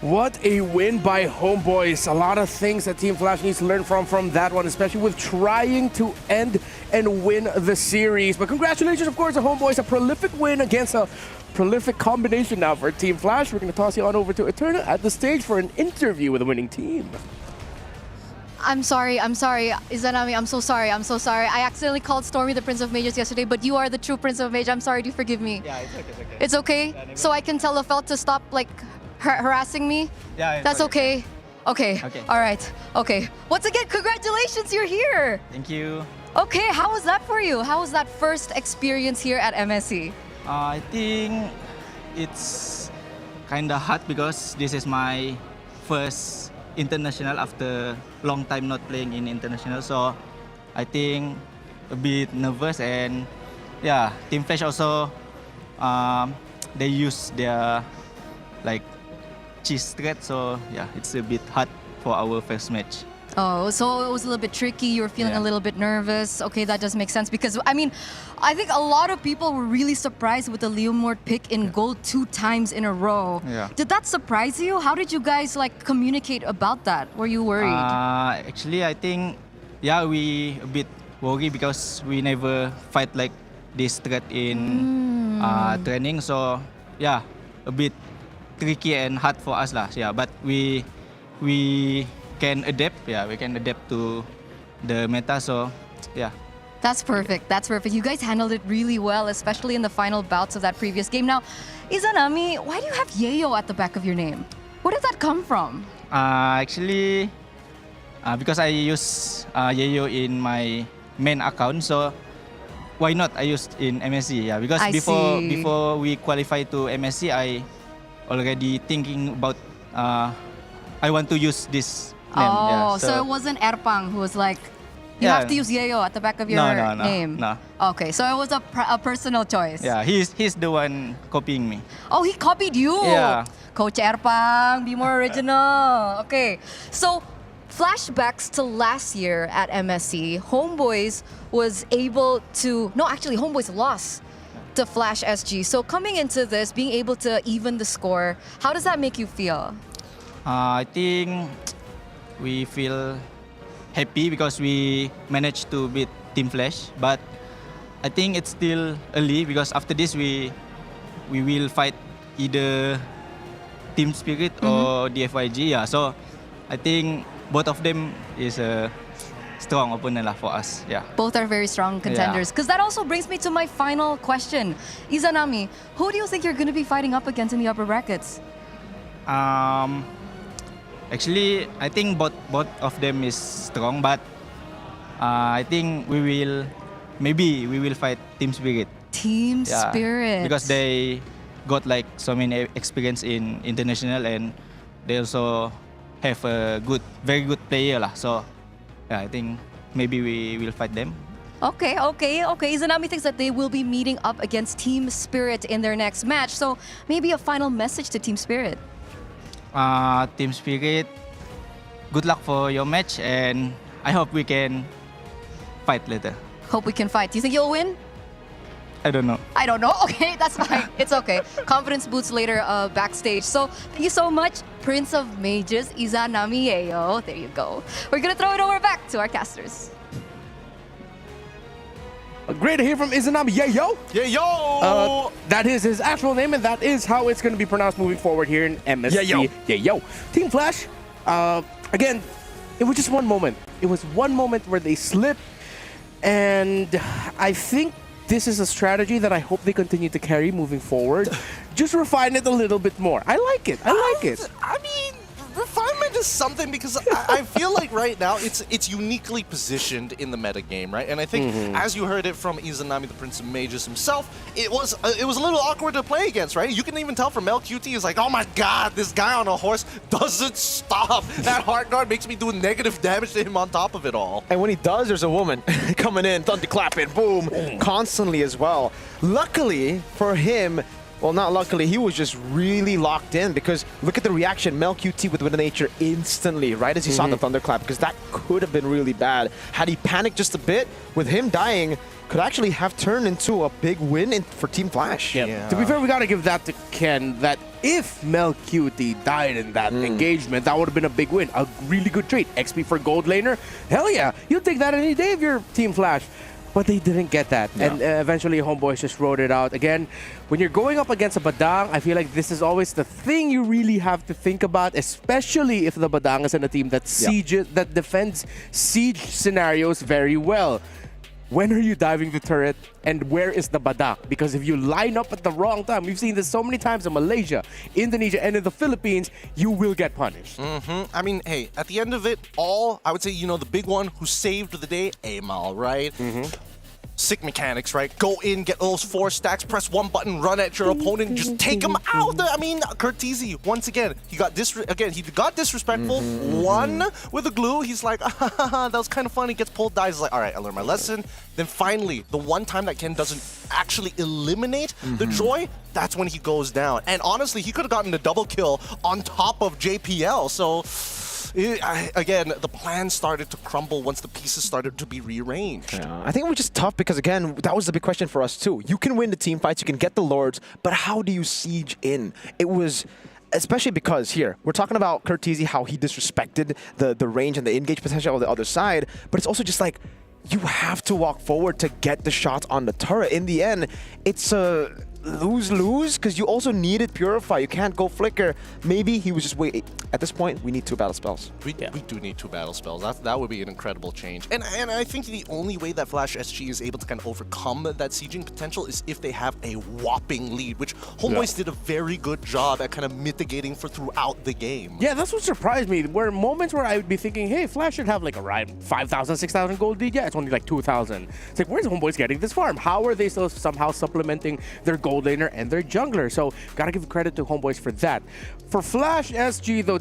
What a win by homeboys. A lot of things that Team Flash needs to learn from that one, especially with trying to end and win the series. But congratulations, of course, to homeboys. A prolific win against a prolific combination now for Team Flash. We're going to toss you on over to Eterna at the stage for an interview with the winning team.
I'm sorry. Izanami, I'm so sorry. I accidentally called Stormy the Prince of Mages yesterday, but you are the true Prince of Mage. I'm sorry, do forgive me.
Yeah, it's okay.
It's okay?
Yeah,
so I can tell Lafelt to stop, like, harassing me?
Yeah,
that's okay. Okay. All right. Okay. Once again, congratulations, you're here.
Thank you.
Okay, how was that for you? How was that first experience here at MSC?
I think it's
kind of hard because this is my first international after long time not playing in international. So I think a bit nervous, and yeah, Team Flash also they use their like cheese threat. So yeah, it's a bit hard for our first match.
Oh, so it was a little bit tricky. You were feeling a little bit nervous. Okay, that does make sense because, I mean, I think a lot of people were really surprised with the Leomord pick in gold 2 times in a row.
Yeah.
Did that surprise you? How did you guys like communicate about that? Were you worried?
Actually, I think, yeah, we a bit worried because we never fight like this threat in training. So, yeah, a bit tricky and hard for us lah. Yeah, but we can adapt. Yeah, we can adapt to the meta. So, yeah.
That's perfect. That's perfect. You guys handled it really well, especially in the final bouts of that previous game. Now, Izanami, why do you have Yayo at the back of your name? Where did that come from?
Actually, because I use Yayo in my main account, so why not I used in MSC? Yeah, because before we qualify to MSC, I already thinking about I want to use this name.
Oh,
yeah,
so it wasn't Erpang who was like, you have to use Yayo at the back of your name?
No.
Okay, so it was a personal choice.
Yeah, he's the one copying me.
Oh, he copied you?
Yeah.
Coach Erpang, be more original. Okay, so flashbacks to last year at MSC, Homeboys was able to, no, actually Homeboys lost to Flash SG. So coming into this, being able to even the score, how does that make you feel?
I think we feel happy because we managed to beat Team Flash, but I think it's still early because after this we will fight either Team Spirit or DFYG. Yeah, so I think both of them is a strong opponent for us. Yeah.
Both are very strong contenders. Because that also brings me to my final question. Izanami, who do you think you're going to be fighting up against in the upper brackets?
Actually, I think both of them is strong, but I think we will fight Team Spirit.
Team Spirit.
Because they got like so many experience in international, and they also have a very good player lah. So yeah, I think maybe we will fight them.
Okay. Izanami thinks that they will be meeting up against Team Spirit in their next match. So maybe a final message to Team Spirit.
Team Spirit, good luck for your match, and I hope we can fight later.
Hope we can fight. Do you think you'll win?
I don't know.
I don't know. Okay, that's fine. It's okay. Confidence boosts later backstage. So thank you so much, Prince of Mages, Izanami Yayo. There you go. We're going to throw it over back to our casters.
Great to hear from Izanami Yayo.
Yayo!
That is his actual name, and that is how it's going to be pronounced moving forward here in MSC. Yayo. Team Flash, again, it was just one moment. It was one moment where they slipped, and I think this is a strategy that I hope they continue to carry moving forward. Just refine it a little bit more. I like it.
I mean, refinement is something because I feel like right now it's uniquely positioned in the meta game, right? And I think as you heard it from Izanami, the Prince of Mages himself, it was a little awkward to play against, right? You can even tell from LQT is like, oh my god, this guy on a horse doesn't stop. That heart guard makes me do negative damage to him on top of it all.
And when he does, there's a woman coming in, thunderclapping, boom, constantly as well. Luckily for him, well, not luckily, he was just really locked in because look at the reaction. MelQT with Wind of Nature instantly, right as he saw the thunderclap, because that could have been really bad. Had he panicked just a bit, with him dying, could actually have turned into a big win for Team Flash.
Yeah. To be fair, we got to give that to Ken, that if MelQT died in that engagement, that would have been a big win. A really good trade. XP for gold laner. Hell yeah. You'll take that any day if you're Team Flash. But they didn't get that. No. And eventually, Homeboys just wrote it out. Again, when you're going up against a Badang, I feel like this is always the thing you really have to think about, especially if the Badang is in a team that that defends siege scenarios very well. When are you diving the turret, and where is the Badak? Because if you line up at the wrong time, we've seen this so many times in Malaysia, Indonesia, and in the Philippines, you will get punished.
I mean, hey, at the end of it all, I would say, the big one who saved the day, Amal, right? Sick mechanics, right? Go in, get those 4 stacks, press 1 button, run at your opponent, and just take him out. I mean, Curtizi, once again, he got disrespectful. One with the glue. He's like, that was kind of funny. Gets pulled, dies. He's like, all right, I learned my lesson. Then finally, the one time that Ken doesn't actually eliminate the Joy, that's when he goes down. And honestly, he could have gotten a double kill on top of JPL. So again, the plan started to crumble once the pieces started to be rearranged.
Yeah, I think it was just tough because, again, that was the big question for us too. You can win the team fights, you can get the Lords, but how do you siege in? It was, especially because here, we're talking about Curtizi, how he disrespected the range and the engage potential of the other side, but it's also just like, you have to walk forward to get the shots on the turret. In the end, it's a lose-lose because you also needed Purify. You can't go Flicker. Maybe he was just waiting. At this point, we need 2 battle spells.
We do need 2 battle spells. That would be an incredible change. And I think the only way that Flash SG is able to kind of overcome that sieging potential is if they have a whopping lead, which Homeboys did a very good job at kind of mitigating for throughout the game.
Yeah, that's what surprised me. Were moments where I would be thinking, hey, Flash should have like around 5,000, 6,000 gold lead. Yeah, it's only like 2,000. It's like, where's Homeboys getting this farm? How are they still somehow supplementing their gold laner and their jungler? So gotta give credit to Homeboys for that. For Flash SG though,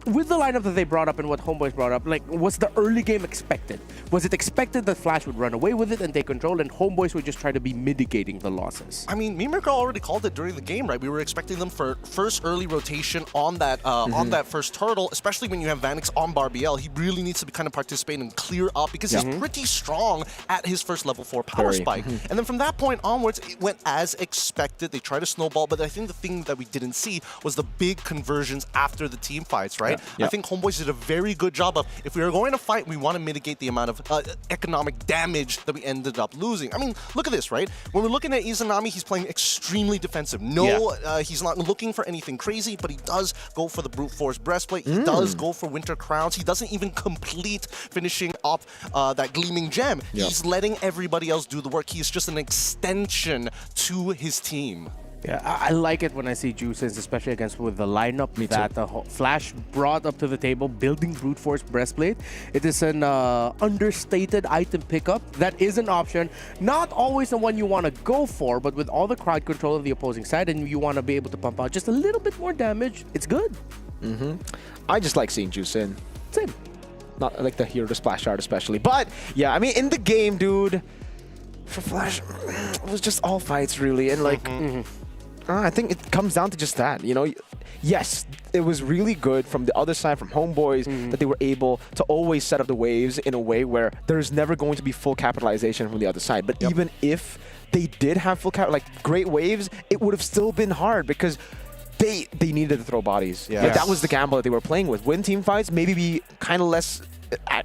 with the lineup that they brought up and what Homeboys brought up, like, was the early game expected? Was it expected that Flash would run away with it and take control, and Homeboys would just try to be mitigating the losses?
I mean, Mimir already called it during the game, right? We were expecting them for first early rotation on that first turtle, especially when you have Vanix on Barbiel. He really needs to be kind of participate and clear up because he's pretty strong at his first level 4 power spike. And then from that point onwards, it went as expected. They tried to snowball, but I think the thing that we didn't see was the big conversions after the team fights, right? I think Homeboys did a very good job of, if we are going to fight, we want to mitigate the amount of economic damage that we ended up losing. I mean, look at this, right? When we're looking at Izanami, he's playing extremely defensive. He's not looking for anything crazy, but he does go for the Brute Force Breastplate. He does go for Winter Crowns. He doesn't even complete finishing up that Gleaming Gem. He's letting everybody else do the work. He's just an extension to his team.
Yeah, I like it when I see Juices, especially against with the lineup that Flash brought up to the table, building Brute Force Breastplate. It is an understated item pickup. That is an option. Not always the one you want to go for, but with all the crowd control of the opposing side and you want to be able to pump out just a little bit more damage, it's good.
I just like seeing Juice in. Same. Not like the hero to splash art especially. But, yeah, I mean, in the game, dude, for Flash, it was just all fights, really. And, like... I think it comes down to just that, you know. Yes, it was really good from the other side, from Homeboys, that they were able to always set up the waves in a way where there's never going to be full capitalization from the other side. But even if they did have full like great waves, it would have still been hard because they needed to throw bodies. Like, that was the gamble that they were playing with. Win team fights, maybe be kind of less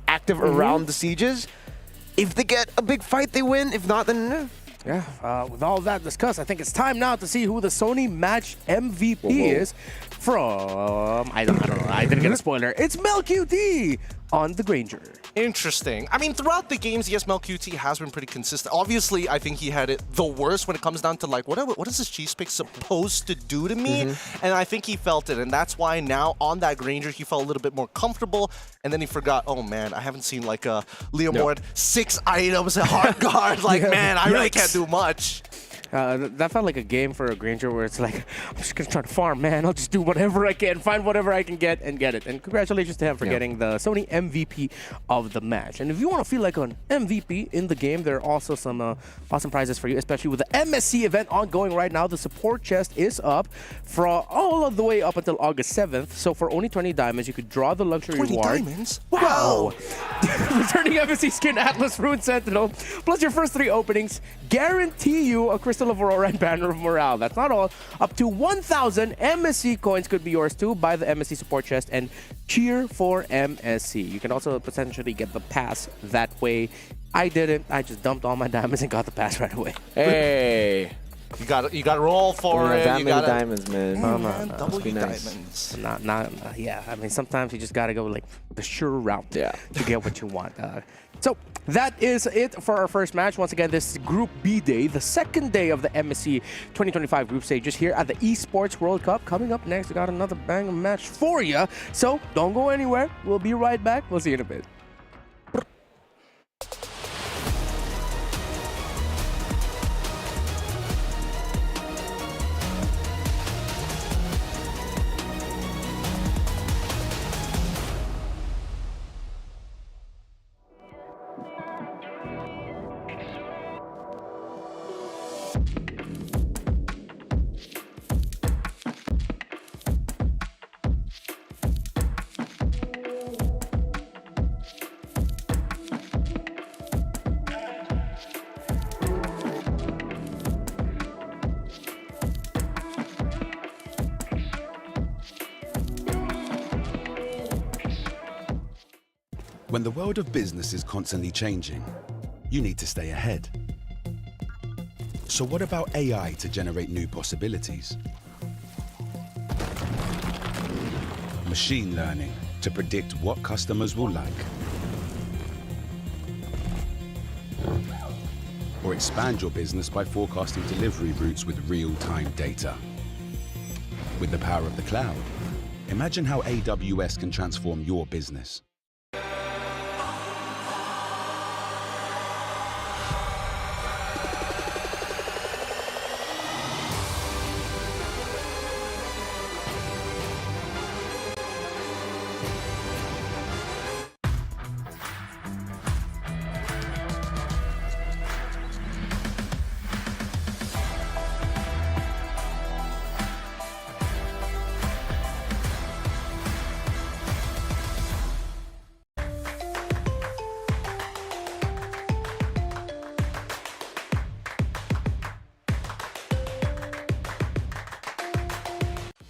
active around the sieges. If they get a big fight, they win. If not, then...
Yeah, with all that discussed, I think it's time now to see who the Sony match MVP is from... I don't know. I didn't get a spoiler. It's MLQT on the Granger.
Interesting. I mean, throughout the games, yes, MLQT has been pretty consistent. Obviously, I think he had it the worst when it comes down to, like, what is this cheese pick supposed to do to me? And I think he felt it, and that's why now on that Granger, he felt a little bit more comfortable, and then he forgot, oh, man, I haven't seen, like, a Leomord 6 items at hard guard. Like, man, I really can't do much.
That felt like a game for a Granger where it's like, I'm just going to try to farm, man. I'll just do whatever I can, find whatever I can get, and get it. And congratulations to him for getting the Sony MVP of the match. And if you want to feel like an MVP in the game, there are also some awesome prizes for you, especially with the MSC event ongoing right now. The support chest is up for all of the way up until August 7th. So for only 20 diamonds, you could draw the luxury
20
reward.
diamonds?
Wow! Returning MSC skin, Atlas, Rune Sentinel, plus your first 3 openings guarantee you a Crystal of Aurora and Banner of Morale. That's not all. Up to 1,000 MSC coins could be yours too. Buy the MSC support chest and cheer for MSC. You can also potentially get the pass that way. I didn't. I just dumped all my diamonds and got the pass right away.
Hey.
You got to roll for it.
That
you
many
gotta,
diamonds, man.
double your
nice.
diamonds.
Yeah. I mean, sometimes you just gotta go like the sure route to get what you want. So that is it for our first match. Once again, this is Group B Day, the second day of the MSC 2025 group stages here at the Esports World Cup. Coming up next, we got another banger match for you. So don't go anywhere. We'll be right back. We'll see you in a bit.
When the world of business is constantly changing, you need to stay ahead. So what about AI to generate new possibilities? Machine learning to predict what customers will like. Or expand your business by forecasting delivery routes with real-time data. With the power of the cloud, imagine how AWS can transform your business.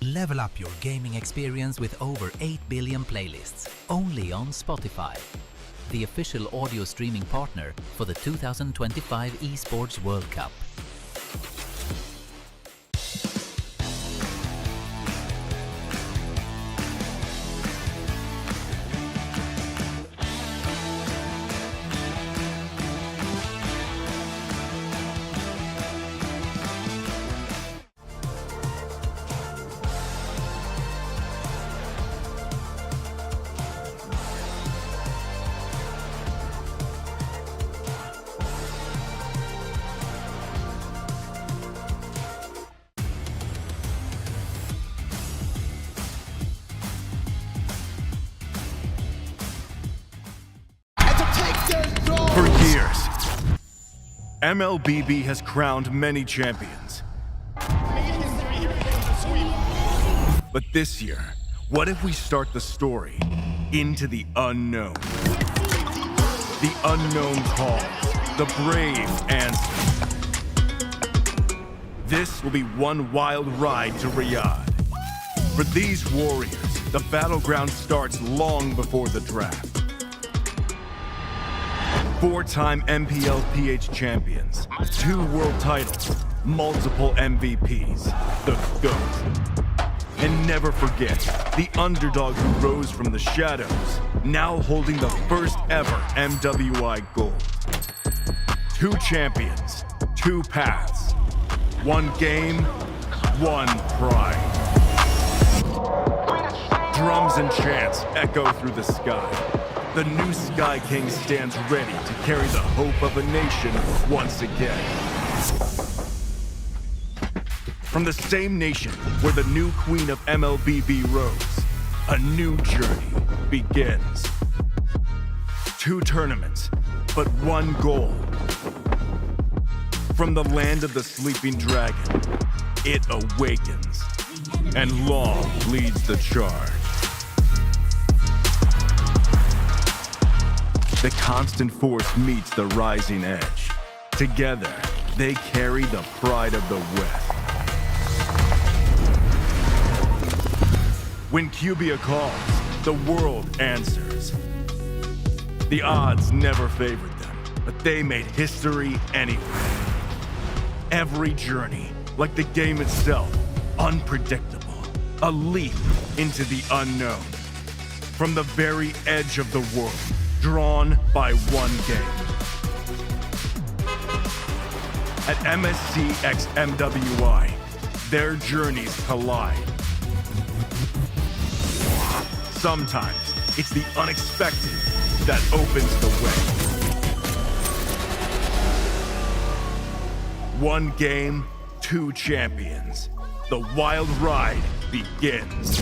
Level up your gaming experience with over 8 billion playlists, only on Spotify, the official audio streaming partner for the 2025 Esports World Cup.
For years, MLBB has crowned many champions. But this year, what if we start the story into the unknown? The unknown call, the brave answer. This will be one wild ride to Riyadh. For these warriors, the battleground starts long before the draft. 4-time MPL PH champions, 2 world titles, multiple MVPs, the GOAT. And never forget, the underdog who rose from the shadows, now holding the first ever MWI gold. 2 champions, 2 paths, 1 game, 1 pride. Drums and chants echo through the sky. The new Sky King stands ready to carry the hope of a nation once again. From the same nation where the new queen of MLBB rose, a new journey begins. 2 tournaments, but 1 goal. From the land of the sleeping dragon, it awakens, and long leads the charge. The constant force meets the rising edge. Together, they carry the pride of the West. When Cubia calls, the world answers. The odds never favored them, but they made history anyway. Every journey, like the game itself, unpredictable. A leap into the unknown. From the very edge of the world, drawn by 1 game. At MSC x MWI, their journeys collide. Sometimes it's the unexpected that opens the way. 1 game, 2 champions. The wild ride begins.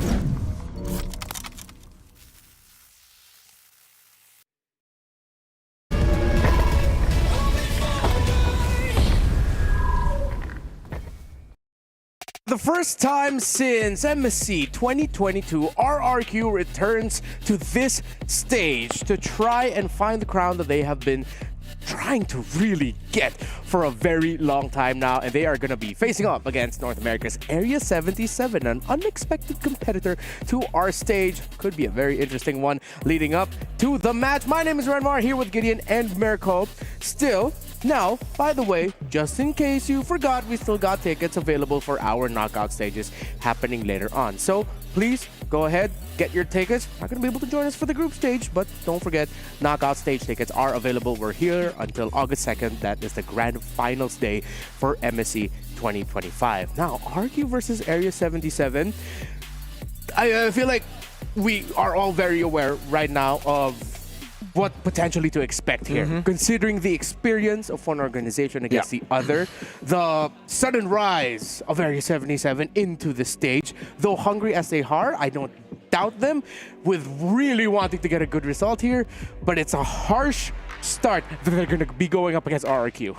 The first time since MSC 2022, RRQ returns to this stage to try and find the crown that they have been trying to really get for a very long time now, and they are going to be facing up against North America's Area 77, an unexpected competitor to our stage. Could be a very interesting one leading up to the match. My name is Renmar, here with Gideon and Mirko. Still, now, by the way, just in case you forgot, we still got tickets available for our knockout stages happening later on. So please go ahead, get your tickets. Not going to be able to join us for the group stage, but don't forget, knockout stage tickets are available. We're here until August 2nd. That is the grand finals day for MSC 2025. Now, RQ versus Area 77. I feel like we are all very aware right now of what potentially to expect here, considering the experience of one organization against the other, the sudden rise of Area 77 into the stage. Though hungry as they are, I don't doubt them with really wanting to get a good result here, but it's a harsh start that they're going to be going up against RRQ.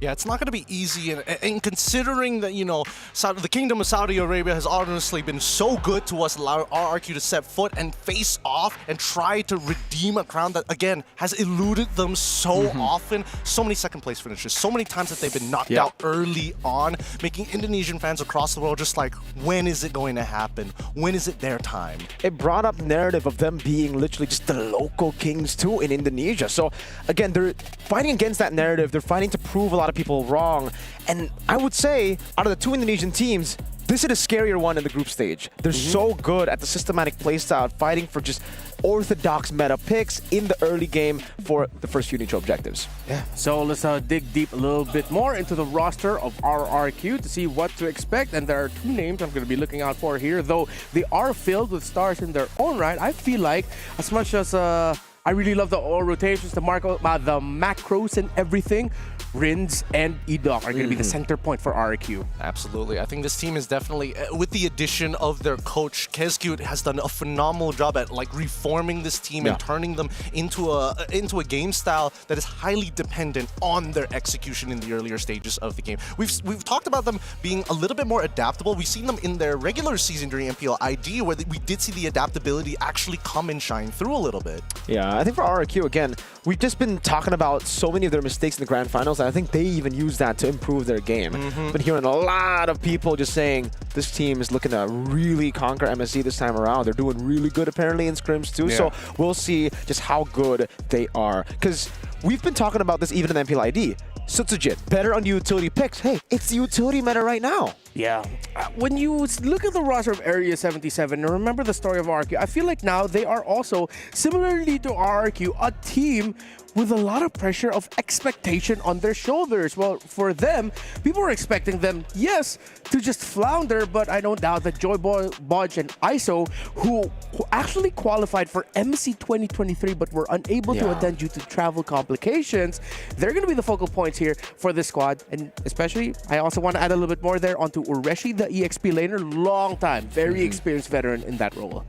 Yeah, it's not going to be easy, and considering that, you know, the Kingdom of Saudi Arabia has honestly been so good to us, allow RRQ to set foot and face off and try to redeem a crown that, again, has eluded them so often. So many second place finishes, so many times that they've been knocked out early on, making Indonesian fans across the world just like, when is it going to happen? When is it their time?
It brought up narrative of them being literally just the local kings too in Indonesia. So again, they're fighting against that narrative. They're fighting to prove a lot of people wrong, and I would say out of the two Indonesian teams, this is the scarier one in the group stage. They're so good at the systematic playstyle, fighting for just orthodox meta picks in the early game for the first few neutral objectives.
Yeah, so let's dig deep a little bit more into the roster of RRQ to see what to expect, and there are two names I'm going to be looking out for here, though they are filled with stars in their own right. I feel like as much as I really love the all rotations, the macros and everything, Rins and Edok are going to be the center point for RQ.
Absolutely. I think this team is definitely, with the addition of their coach, Kezcute has done a phenomenal job at like reforming this team and turning them into a game style that is highly dependent on their execution in the earlier stages of the game. We've talked about them being a little bit more adaptable. We've seen them in their regular season during MPL ID, where we did see the adaptability actually come and shine through a little bit.
Yeah, I think for RRQ, again, we've just been talking about so many of their mistakes in the grand finals, and I think they even use that to improve their game. Been hearing a lot of people just saying this team is looking to really conquer MSC this time around. They're doing really good apparently in scrims too, so we'll see just how good they are. Because we've been talking about this even in MPL ID. Sutsujit, better on utility picks. Hey, it's the utility meta right now.
Yeah. When you look at the roster of Area 77 and remember the story of RRQ, I feel like now they are also, similarly to RRQ, a team with a lot of pressure of expectation on their shoulders. Well, for them, people were expecting them, yes, to just flounder, but I don't doubt that Joy Bodge and ISO, who actually qualified for MSC 2023 but were unable to attend due to travel complications, they're going to be the focal points here for this squad. And especially, I also want to add a little bit more there onto Ureshi, the EXP laner, long time, very experienced veteran in that role.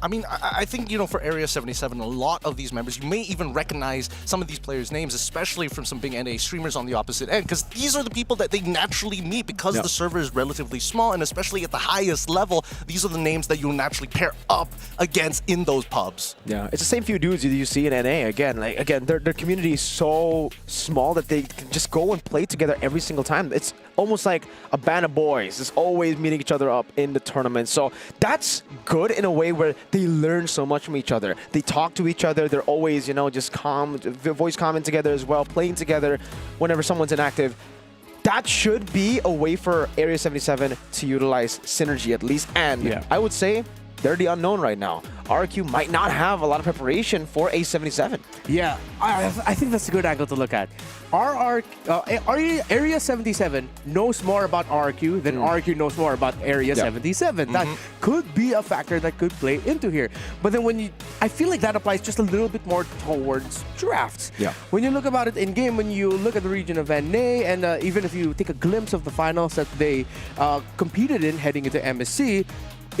I mean, I think, you know, for Area 77, a lot of these members, you may even recognize some of these players' names, especially from some big NA streamers on the opposite end, because these are the people that they naturally meet because the server is relatively small, and especially at the highest level, these are the names that you'll naturally pair up against in those pubs.
Yeah, it's the same few dudes you see in NA. Again, their community is so small that they can just go and play together every single time. It's almost like a band of boys. It's always meeting each other up in the tournament. So that's good in a way where they learn so much from each other. They talk to each other. They're always, you know, just voice comment together as well, playing together whenever someone's inactive. That should be a way for Area 77 to utilize synergy at least. And I would say they're the unknown right now. RQ might not have a lot of preparation for A77.
Yeah, I think that's a good angle to look at. Area 77 knows more about RQ than RQ knows more about Area 77. That could be a factor that could play into here. But then I feel like that applies just a little bit more towards drafts.
Yeah.
When you look about it in game, when you look at the region of NA, and even if you take a glimpse of the finals that they competed in heading into MSC,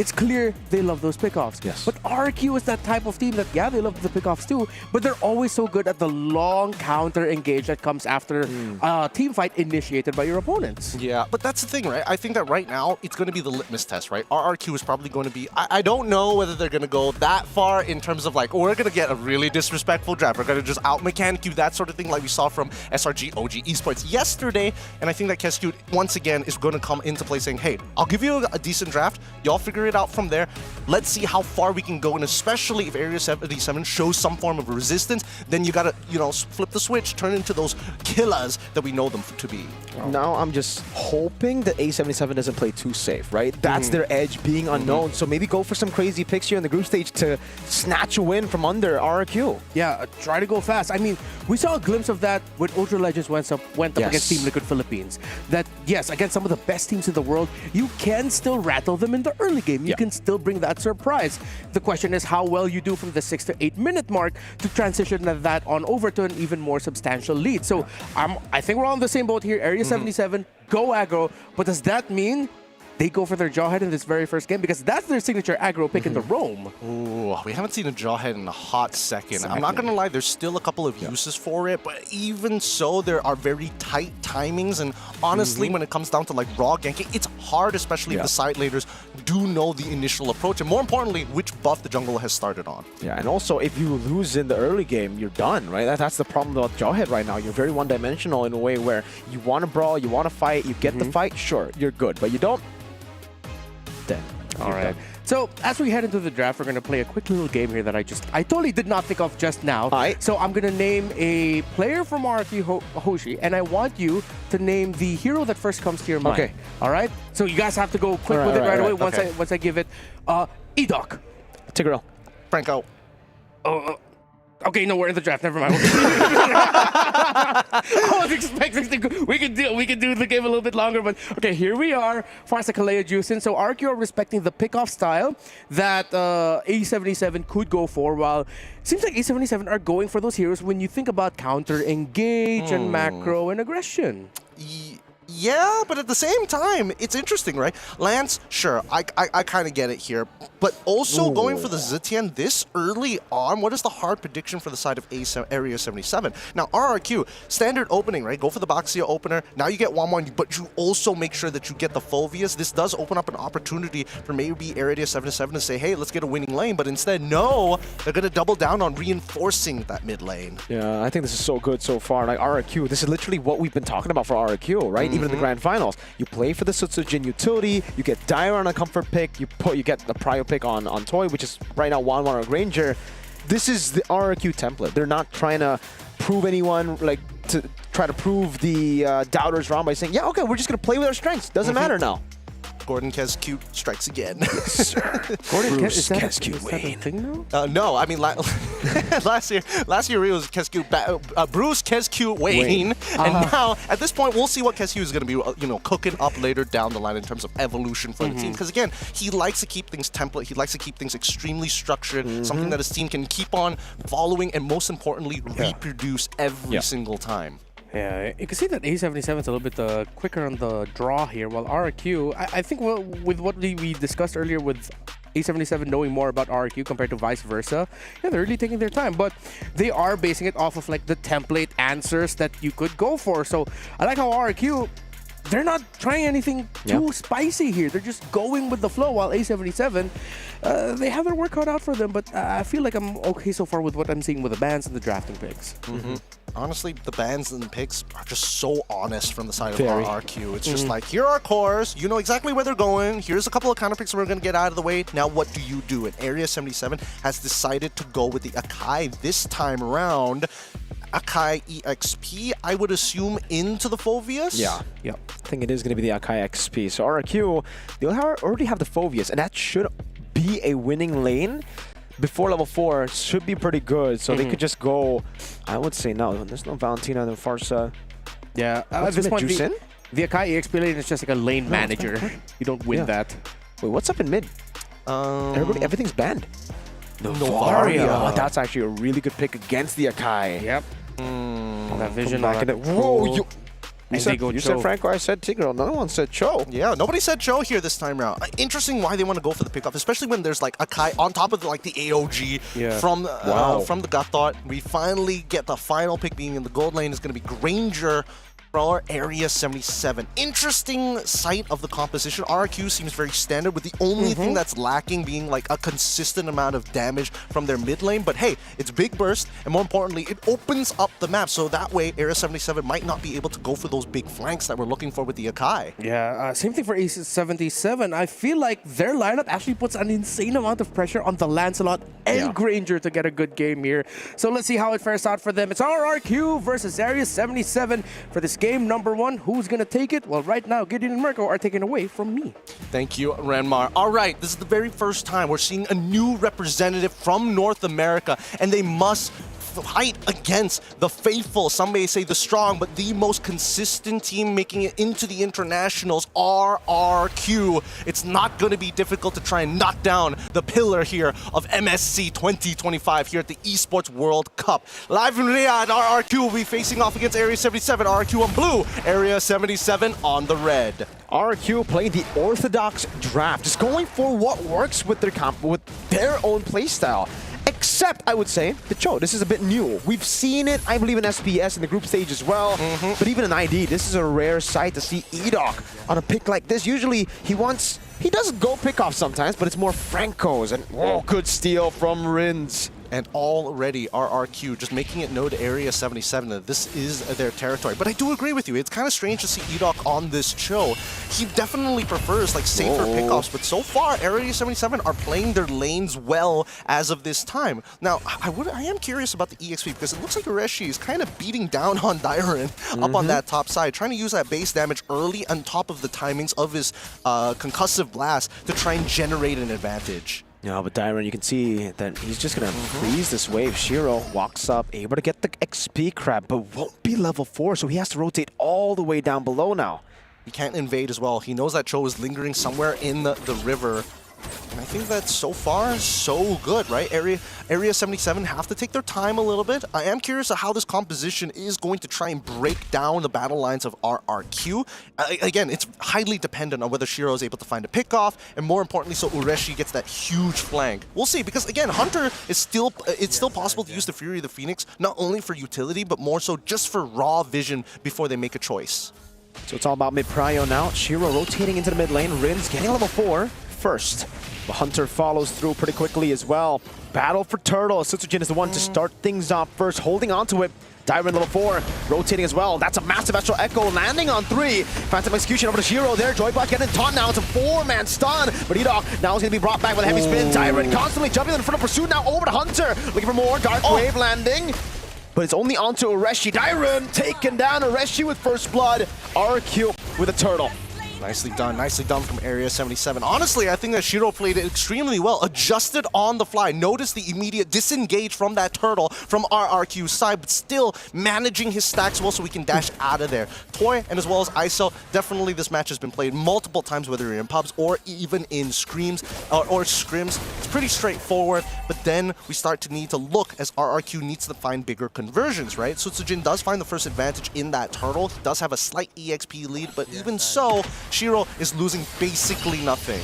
it's clear they love those pickoffs.
Yes.
But RQ is that type of team that, yeah, they love the pickoffs too, but they're always so good at the long counter engage that comes after a team fight initiated by your opponents.
Yeah, but that's the thing, right? I think that right now, it's going to be the litmus test, right? RRQ is probably going to be... I don't know whether they're going to go that far in terms of like, we're going to get a really disrespectful draft. We're going to just out-mechanic you, that sort of thing like we saw from SRG OG Esports yesterday. And I think that KSQ, once again, is going to come into play saying, hey, I'll give you a decent draft. Y'all figure it out from there. Let's see how far we can go. And especially if Area 77 shows some form of resistance, then you got to, you know, flip the switch, turn into those killers that we know them to be.
Now I'm just hoping that A77 doesn't play too safe, right? That's their edge, being unknown. So maybe go for some crazy picks here in the group stage to snatch a win from under RRQ.
Yeah, try to go fast. I mean, we saw a glimpse of that when Ultra Legends went up against Team Liquid Philippines. That, yes, against some of the best teams in the world, you can still rattle them in the early game. You can still bring that surprise. The question is how well you do from the 6 to 8 minute mark to transition that on over to an even more substantial lead. So I think we're all on the same boat here. Area 77, go aggro. But does that mean they go for their Jawhead in this very first game? Because that's their signature aggro pick in the roam.
Ooh, we haven't seen a Jawhead in a hot second. I'm not going to lie, there's still a couple of uses for it, but even so, there are very tight timings, and honestly, when it comes down to like raw ganking, it's hard, especially if the side laners do know the initial approach, and more importantly, which buff the jungle has started on.
Yeah, and also, if you lose in the early game, you're done, right? That's the problem about Jawhead right now. You're very one-dimensional in a way where you want to brawl, you want to fight, you get the fight, sure, you're good, but you don't.
All right. So as we head into the draft, we're going to play a quick little game here that I totally did not think of just now. So I'm going to name a player from RRQ Hoshi, and I want you to name the hero that first comes to your mind.
Okay.
All right? So you guys have to go quick with it right away once I give it. Edoc.
Tigreal.
Franco.
Okay, no, we're in the draft. Never mind. I was expecting we could do the game a little bit longer, but okay, here we are. Farsa Kalea Juicin. So RQ are respecting the pickoff style that A77 could go for, while it seems like A77 are going for those heroes when you think about counter engage and macro and aggression.
Yeah, but at the same time, it's interesting, right? Lance, sure, I kind of get it here. But also going for the Zitian this early on, what is the hard prediction for the side of Area 77? Now, RRQ, standard opening, right? Go for the Baxia opener. Now you get 1-1, but you also make sure that you get the Phobias. This does open up an opportunity for maybe Area 77 to say, hey, let's get a winning lane. But instead, no, they're going to double down on reinforcing that mid lane.
Yeah, I think this is so good so far. Like RRQ, this is literally what we've been talking about for RRQ, right? Even in the grand finals, you play for the Sutsujin utility, you get Dire on a comfort pick, you get the prio pick on Toy, which is right now 1-1 on Granger. This is the RRQ template. They're not trying to prove anyone, like to try to prove the doubters wrong by saying, yeah, okay, we're just going to play with our strengths. Doesn't matter now.
Gordon KSQ strikes again.
Yes, sir.
Gordon
KSQ
Wayne.
No, I mean last year it was KSQ Bruce KSQ Wayne, and now at this point we'll see what KSQ is going to be cooking up later down the line in terms of evolution for the team. Because again, he likes to keep things template. He likes to keep things extremely structured, something that his team can keep on following, and most importantly, reproduce every single time.
Yeah, you can see that A77 is a little bit quicker on the draw here, while RRQ, I think with what we discussed earlier with A77 knowing more about RRQ compared to vice versa, yeah, they're really taking their time, but they are basing it off of like the template answers that you could go for. So I like how RRQ, they're not trying anything too spicy here. They're just going with the flow, while A77, they have their work cut out for them, but I feel like I'm okay so far with what I'm seeing with the bans and the drafting picks.
Honestly, the bans and the picks are just so honest from the side of RRQ. It's just like, here are cores, you know exactly where they're going, here's a couple of counter picks we're going to get out of the way, now what do you do? And Area 77 has decided to go with the Akai this time around. Akai EXP, I would assume, into the Phobias?
Yeah. I think it is going to be the Akai XP. So RRQ, they already have the Phobias, and that should be a winning lane. Before level 4 should be pretty good, so they could just go. I would say no. There's no Valentina, no Farsa.
Yeah, at this point, the Akai EXP lane is just like a lane manager. You don't win that.
Wait, what's up in mid? Everything's banned. Novaria. Oh, that's actually a really good pick against the Akai.
Yep. That vision.
Whoa, You said Franco, I said Tigreal. No one said Cho.
Yeah, nobody said Cho here this time around. Interesting why they want to go for the pickoff, especially when there's like a Kai on top of the AOG from the gut thought. We finally get the final pick being in the gold lane is going to be Granger for Area 77. Interesting sight of the composition. RRQ seems very standard, with the only thing that's lacking being like a consistent amount of damage from their mid lane. But hey, it's big burst, and more importantly, it opens up the map. So that way, Area 77 might not be able to go for those big flanks that we're looking for with the Akai.
Yeah, same thing for Area 77. I feel like their lineup actually puts an insane amount of pressure on the Lancelot and Granger to get a good game here. So let's see how it fares out for them. It's RRQ versus Area 77 for this game number 1. Who's going to take it? Well, right now, Gideon and Mirko are taking away from me.
Thank you, Ranmar. All right, this is the very first time we're seeing a new representative from North America, and they must fight against the faithful, some may say the strong, but the most consistent team making it into the internationals, RRQ. It's not going to be difficult to try and knock down the pillar here of MSC 2025 here at the Esports World Cup. Live from Riyadh, RRQ will be facing off against Area 77. RRQ on blue, Area 77 on the red.
RRQ playing the orthodox draft, just going for what works with their own playstyle. Except, I would say, the Cho. This is a bit new. We've seen it, I believe, in SPS in the group stage as well. But even in ID, this is a rare sight to see EDOC on a pick like this. Usually, he does go pick off sometimes, but it's more Francos. And whoa, good steal from Rins.
And already RRQ just making it known to Area 77 that this is their territory. But I do agree with you. It's kind of strange to see EDOC on this Cho. He definitely prefers like safer pickoffs, but so far Area 77 are playing their lanes well as of this time. Now, I am curious about the EXP because it looks like Ureshi is kind of beating down on Dairon up on that top side, trying to use that base damage early on top of the timings of his concussive blast to try and generate an advantage.
No, but Dairon, you can see that he's just going to freeze this wave. Shiro walks up, able to get the XP crab, but won't be level 4, so he has to rotate all the way down below now.
He can't invade as well. He knows that Cho is lingering somewhere in the river. And I think that so far, so good, right? Area 77 have to take their time a little bit. I am curious of how this composition is going to try and break down the battle lines of RRQ. Again, it's highly dependent on whether Shiro is able to find a pickoff, and more importantly, so Ureshi gets that huge flank. We'll see, because again, Hunter is still possible to use the Fury of the Phoenix, not only for utility, but more so just for raw vision before they make a choice.
So it's all about mid-prio now. Shiro rotating into the mid lane. Rins getting level 4 first. The Hunter follows through pretty quickly as well. Battle for Turtle. Sutsujin is the one to start things off first, holding on to it. Dairon level 4, rotating as well. That's a massive Astral Echo landing on 3. Phantom Execution over to Shiro there. Joybot getting taunt now. It's a 4-man stun. But EDOC now is going to be brought back with a heavy spin. Dairon constantly jumping in front of pursuit now over to Hunter. Looking for more. Dark Wave landing. But it's only onto Ureshi. Dairon taking down Ureshi with first blood. RQ with a turtle.
Nicely done from Area 77. Honestly, I think that Shiro played it extremely well, adjusted on the fly, noticed the immediate disengage from that turtle from RRQ's side, but still managing his stacks well so we can dash out of there. Toy and as well as ISO, definitely this match has been played multiple times, whether you're in pubs or even in screams or scrims. It's pretty straightforward, but then we start to need to look as RRQ needs to find bigger conversions, right? Sutsujin does find the first advantage in that turtle. He does have a slight EXP lead, but even so, Shiro is losing basically nothing.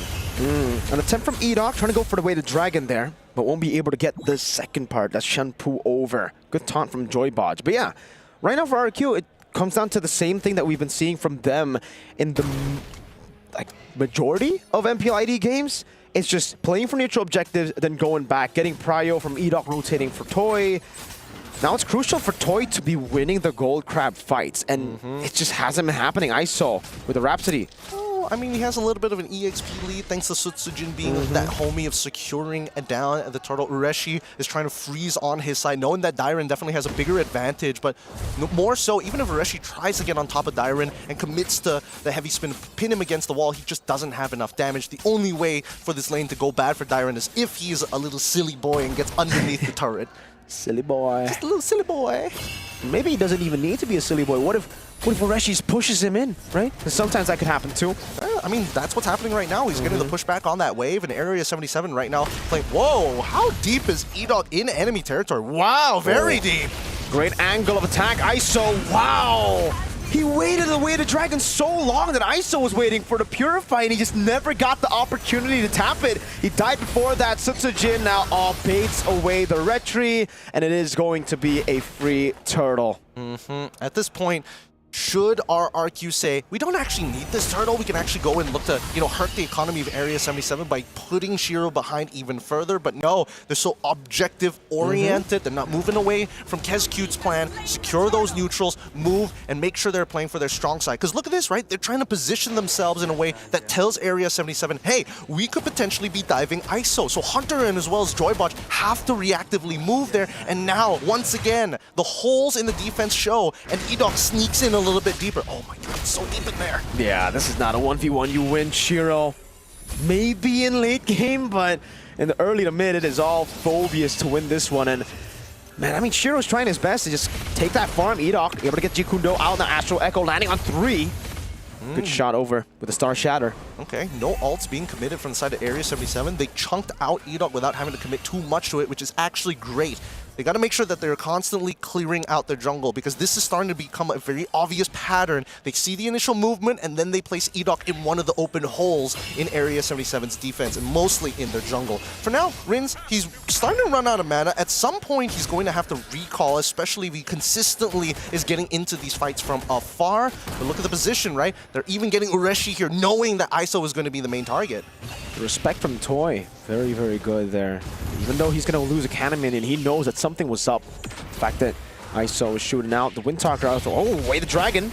An attempt from EDOC, trying to go for the way to Dragon there, but won't be able to get the second part. That's Shenpu over. Good taunt from Joybot. But yeah, right now for RQ, it comes down to the same thing that we've been seeing from them in the majority of MPLID games. It's just playing for neutral objectives, then going back, getting prio from EDOC, rotating for Toy. Now it's crucial for Toy to be winning the gold crab fights, and it just hasn't been happening. ISO with the Rhapsody.
Oh, I mean, he has a little bit of an EXP lead thanks to Sutsujin being that homie of securing down the turtle. Ureshi is trying to freeze on his side, knowing that Dairon definitely has a bigger advantage, but more so, even if Ureshi tries to get on top of Dairon and commits to the heavy spin, pin him against the wall, he just doesn't have enough damage. The only way for this lane to go bad for Dairon is if he's a little silly boy and gets underneath the turret.
Silly boy.
Just a little silly boy.
Maybe he doesn't even need to be a silly boy. What if Ureshi pushes him in, right? Because sometimes that could happen too.
I mean, that's what's happening right now. He's getting the pushback on that wave, and Area 77 right now playing. Whoa, how deep is EDOC in enemy territory? Wow, very deep.
Great angle of attack. ISO, wow. He waited away the dragon so long that ISO was waiting for the Purify, and he just never got the opportunity to tap it. He died before that. Sutsujin now all baits away the retry, and it is going to be a free turtle.
At this point, should RRQ say, we don't actually need this turtle, we can actually go and look to, hurt the economy of Area 77 by putting Shiro behind even further, but no, they're so objective-oriented, they're not moving away from KezCute's plan, secure those neutrals, move, and make sure they're playing for their strong side. Because look at this, right? They're trying to position themselves in a way that tells Area 77, hey, we could potentially be diving ISO. So Hunter and as well as Joybotch have to reactively move there, and now, once again, the holes in the defense show, and Edok sneaks in a little bit deeper. Oh my god, it's so deep in there.
Yeah, this is not a 1v1 you win, Shiro. Maybe in late game, but in the early to mid, it is all Phobius to win this one. And man, I mean, Shiro's trying his best to just take that farm. Edok able to get Jikundo out, now Astral Echo landing on 3. Good shot over with the Star Shatter.
Okay, no ults being committed from the side of Area 77. They chunked out Edok without having to commit too much to it, which is actually great. They got to make sure that they're constantly clearing out their jungle, because this is starting to become a very obvious pattern. They see the initial movement, and then they place Edok in one of the open holes in Area 77's defense, and mostly in their jungle. For now, Rins, he's starting to run out of mana. At some point, he's going to have to recall, especially if he consistently is getting into these fights from afar. But look at the position, right? They're even getting Ureshi here, knowing that ISO is going to be the main target.
Respect from Toy. Very, very good there. Even though he's going to lose a cannon minion, he knows that something was up. The fact that ISO is shooting out the Windtalker out. Oh, way the dragon.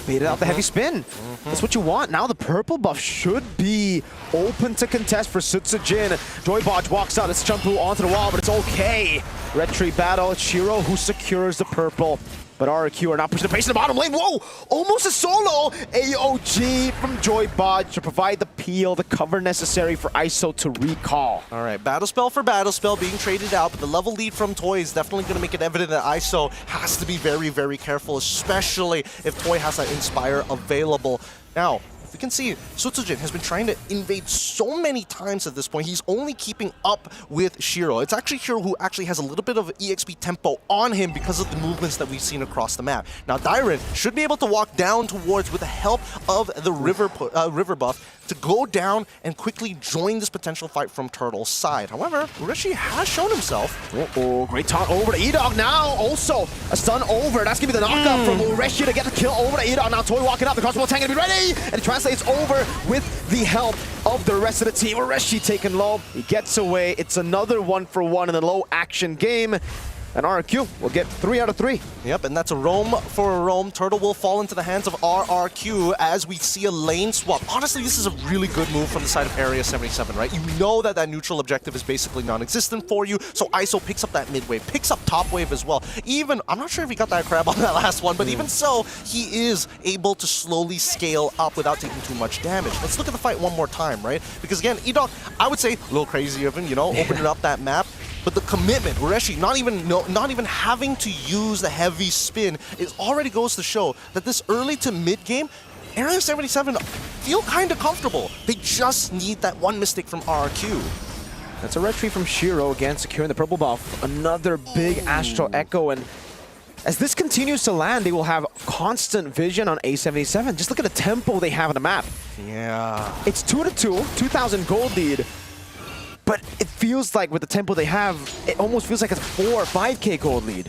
Baited out the heavy spin. That's what you want. Now the purple buff should be open to contest for Sutsujin. Joybotch walks out. It's Champu onto the wall, but it's okay. Red Tree battle. It's Shiro who secures the purple. But RRQ are not pushing the pace in the bottom lane. Whoa! Almost a solo! AOG from Joybotch to provide the peel, the cover necessary for ISO to recall.
All right, battle spell for battle spell being traded out, but the level lead from Toy is definitely going to make it evident that ISO has to be very, very careful, especially if Toy has that Inspire available. Now, we can see Sutsujin has been trying to invade so many times at this point. He's only keeping up with Shiro. It's actually Shiro who actually has a little bit of EXP tempo on him because of the movements that we've seen across the map. Now, Dairen should be able to walk down towards, with the help of the river buff, to go down and quickly join this potential fight from Turtle's side. However, Ureshi has shown himself.
Oh, great taunt over to Edok now. Also, a stun over. That's going to be the knockup from Ureshi to get the kill over to Edok. Now Toy walking up. The crossbow tank going to be ready. And it translates over with the help of the rest of the team. Ureshi taken low. He gets away. It's another 1-for-1 in the low action game. And RRQ will get 3 out of 3.
Yep, and that's a roam for a roam. Turtle will fall into the hands of RRQ as we see a lane swap. Honestly, this is a really good move from the side of Area 77, right? You know that that neutral objective is basically non-existent for you, so ISO picks up that mid wave, picks up top wave as well. Even, I'm not sure if he got that crab on that last one, but even so, he is able to slowly scale up without taking too much damage. Let's look at the fight one more time, right? Because again, Edok, I would say a little crazy of him, opening up that map. But the commitment, Ureshi not even having to use the heavy spin, it already goes to show that this early to mid game, Area 77 feel kind of comfortable. They just need that one mistake from RRQ.
That's a red tree from Shiro again, securing the purple buff. Another big Astral Echo, and as this continues to land, they will have constant vision on A77. Just look at the tempo they have on the map.
Yeah.
It's 2-2, 2,000 gold lead. But it feels like with the tempo they have, it almost feels like it's a 4 or 5k gold lead.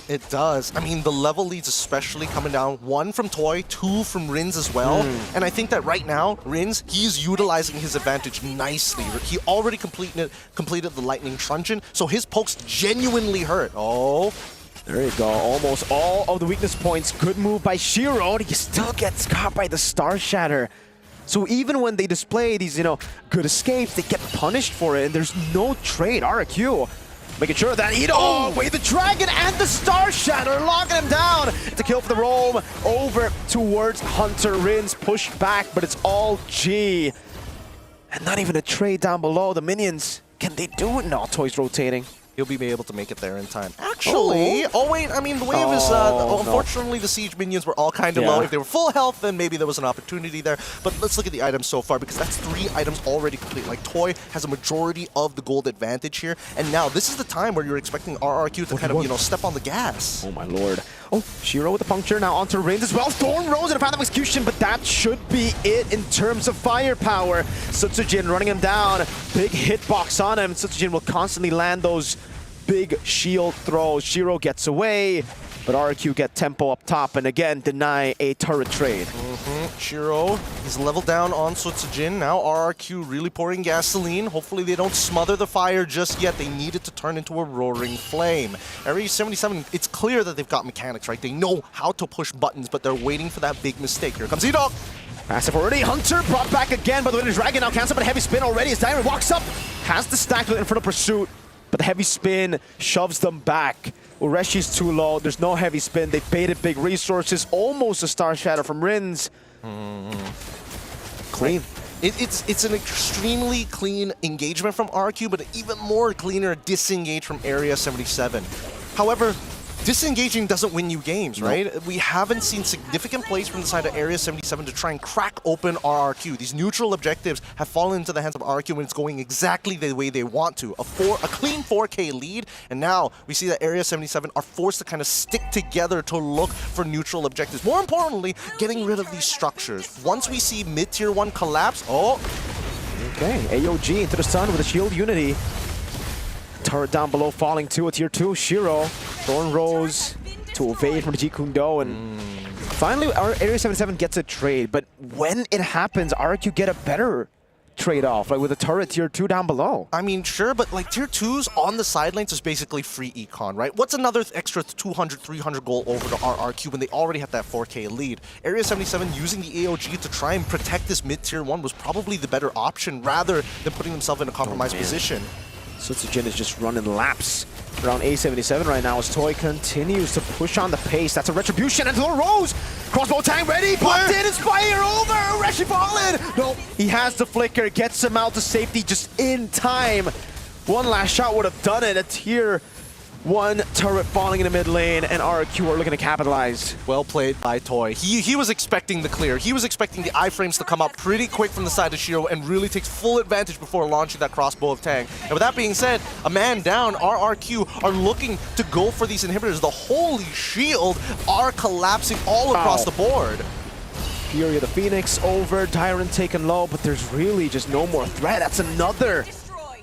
It does. I mean, the level leads especially coming down. 1 from Toy, 2 from Rins as well. And I think that right now, Rins, he's utilizing his advantage nicely. He already completed the Lightning Truncheon, so his pokes genuinely hurt. Oh.
There you go. Almost all of the weakness points. Good move by Shiro. He still gets caught by the Star Shatter. So even when they display these, good escapes, they get punished for it, and there's no trade. RRQ making sure that wait, the dragon and the Star Shatter locking him down. It's a kill for the roam over towards Hunter. Rins pushed back, but it's all G. And not even a trade down below. The minions, can they do it? No, Toy's rotating.
He'll be able to make it there in time. Actually, Actually, oh wait, I mean the wave is, unfortunately the siege minions were all kind of low. If they were full health, then maybe there was an opportunity there. But let's look at the items so far, because that's 3 items already complete. Like, Toy has a majority of the gold advantage here, and now this is the time where you're expecting RRQ to kind of, you know, step on the gas.
Oh my lord. Oh, Shiro with the puncture, now onto Rins as well. Thorn Rose and a Path of Execution, but that should be it in terms of firepower. Sutsujin running him down, big hitbox on him. Sutsujin will constantly land those big shield throws. Shiro gets away, but RRQ get tempo up top and again deny a turret trade.
Shiro is leveled down on Sutsujin. Now RRQ really pouring gasoline. Hopefully they don't smother the fire just yet. They need it to turn into a roaring flame. Area 77, it's clear that they've got mechanics, right? They know how to push buttons, but they're waiting for that big mistake. Here comes E-Dog.
Massive already. Hunter brought back again by the way. The Dragon now cancelled, but a heavy spin already as Diamond walks up. Has the stack in front of pursuit, but the heavy spin shoves them back. Ureshi's too low. There's no heavy spin. They baited big resources. Almost a Star Shatter from Rins. Clean.
It's an extremely clean engagement from RQ, but an even more cleaner disengage from Area 77. However, disengaging doesn't win you games, right? We haven't seen significant plays from the side of Area 77 to try and crack open RRQ. These neutral objectives have fallen into the hands of RRQ when it's going exactly the way they want to. A clean 4K lead, and now we see that Area 77 are forced to kind of stick together to look for neutral objectives. More importantly, getting rid of these structures. Once we see mid-tier 1 collapse,
okay, AOG into the sun with a shield unity. Turret down below falling to a tier 2. Shiro, Thorn Rose to evade from the Jeet Kune Do, and finally our Area 77 gets a trade. But when it happens, RQ get a better trade-off, like with a turret tier 2 down below.
I mean, sure, but like tier 2s on the sidelines is basically free econ, right? What's another extra 200, 300 gold over to RRQ when they already have that 4K lead? Area 77 using the AOG to try and protect this mid-tier 1 was probably the better option rather than putting themselves in a compromised position.
Sutsujin is just running laps around A77 right now as Toy continues to push on the pace. That's a retribution and Thorn Rose! Crossbow tank ready, but did inspire over! Reshi fallen! No, he has the flicker, gets him out to safety just in time. One last shot would have done it. A tier 1 turret falling in the mid lane, and RQ are looking to capitalize.
Well played by Toy. He was expecting the clear. He was expecting the iframes to come up pretty quick from the side of Shiro and really takes full advantage before launching that crossbow of Tang. And with that being said, a man down, RRQ are looking to go for these inhibitors. The Holy Shield are collapsing all across the board.
Fury of the Phoenix over, Tyrant taken low, but there's really just no more threat. That's another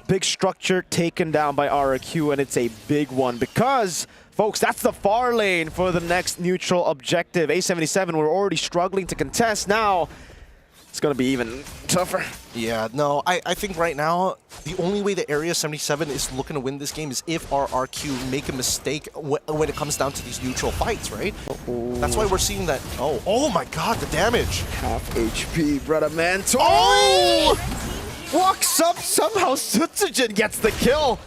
big structure taken down by RRQ, and it's a big one because, folks, that's the far lane for the next neutral objective. A77 were already struggling to contest. Now it's going to be even tougher.
Yeah, no, I think right now the only way that Area 77 is looking to win this game is if RRQ make a mistake when it comes down to these neutral fights, right? That's why we're seeing that. Oh my god, the damage.
Half HP, brother man. Oh! Walks up, somehow Sutsujin gets the kill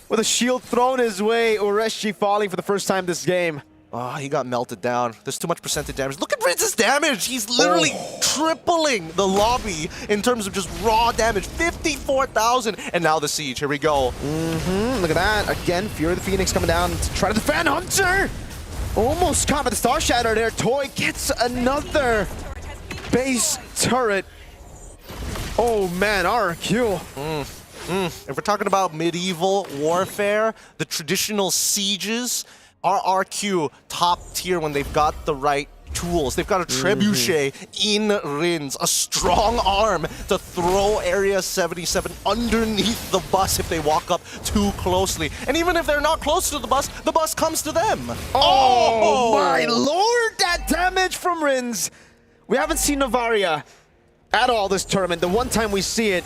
with a shield thrown his way. Ureshi falling for the first time this game.
Oh, he got melted down. There's too much percentage damage. Look at Ritz's damage! He's literally tripling the lobby in terms of just raw damage. 54,000, and now the siege. Here we go.
Look at that. Again, Fury of the Phoenix coming down to try to defend Hunter. Almost caught by the Star Shatter there. Toy gets another base turret. Oh man, RQ.
If we're talking about medieval warfare, the traditional sieges, RRQ top tier when they've got the right tools. They've got a trebuchet in Rins, a strong arm to throw Area 77 underneath the bus if they walk up too closely. And even if they're not close to the bus comes to them.
Oh my lord, that damage from Rins. We haven't seen Novaria at all this tournament. The one time we see it,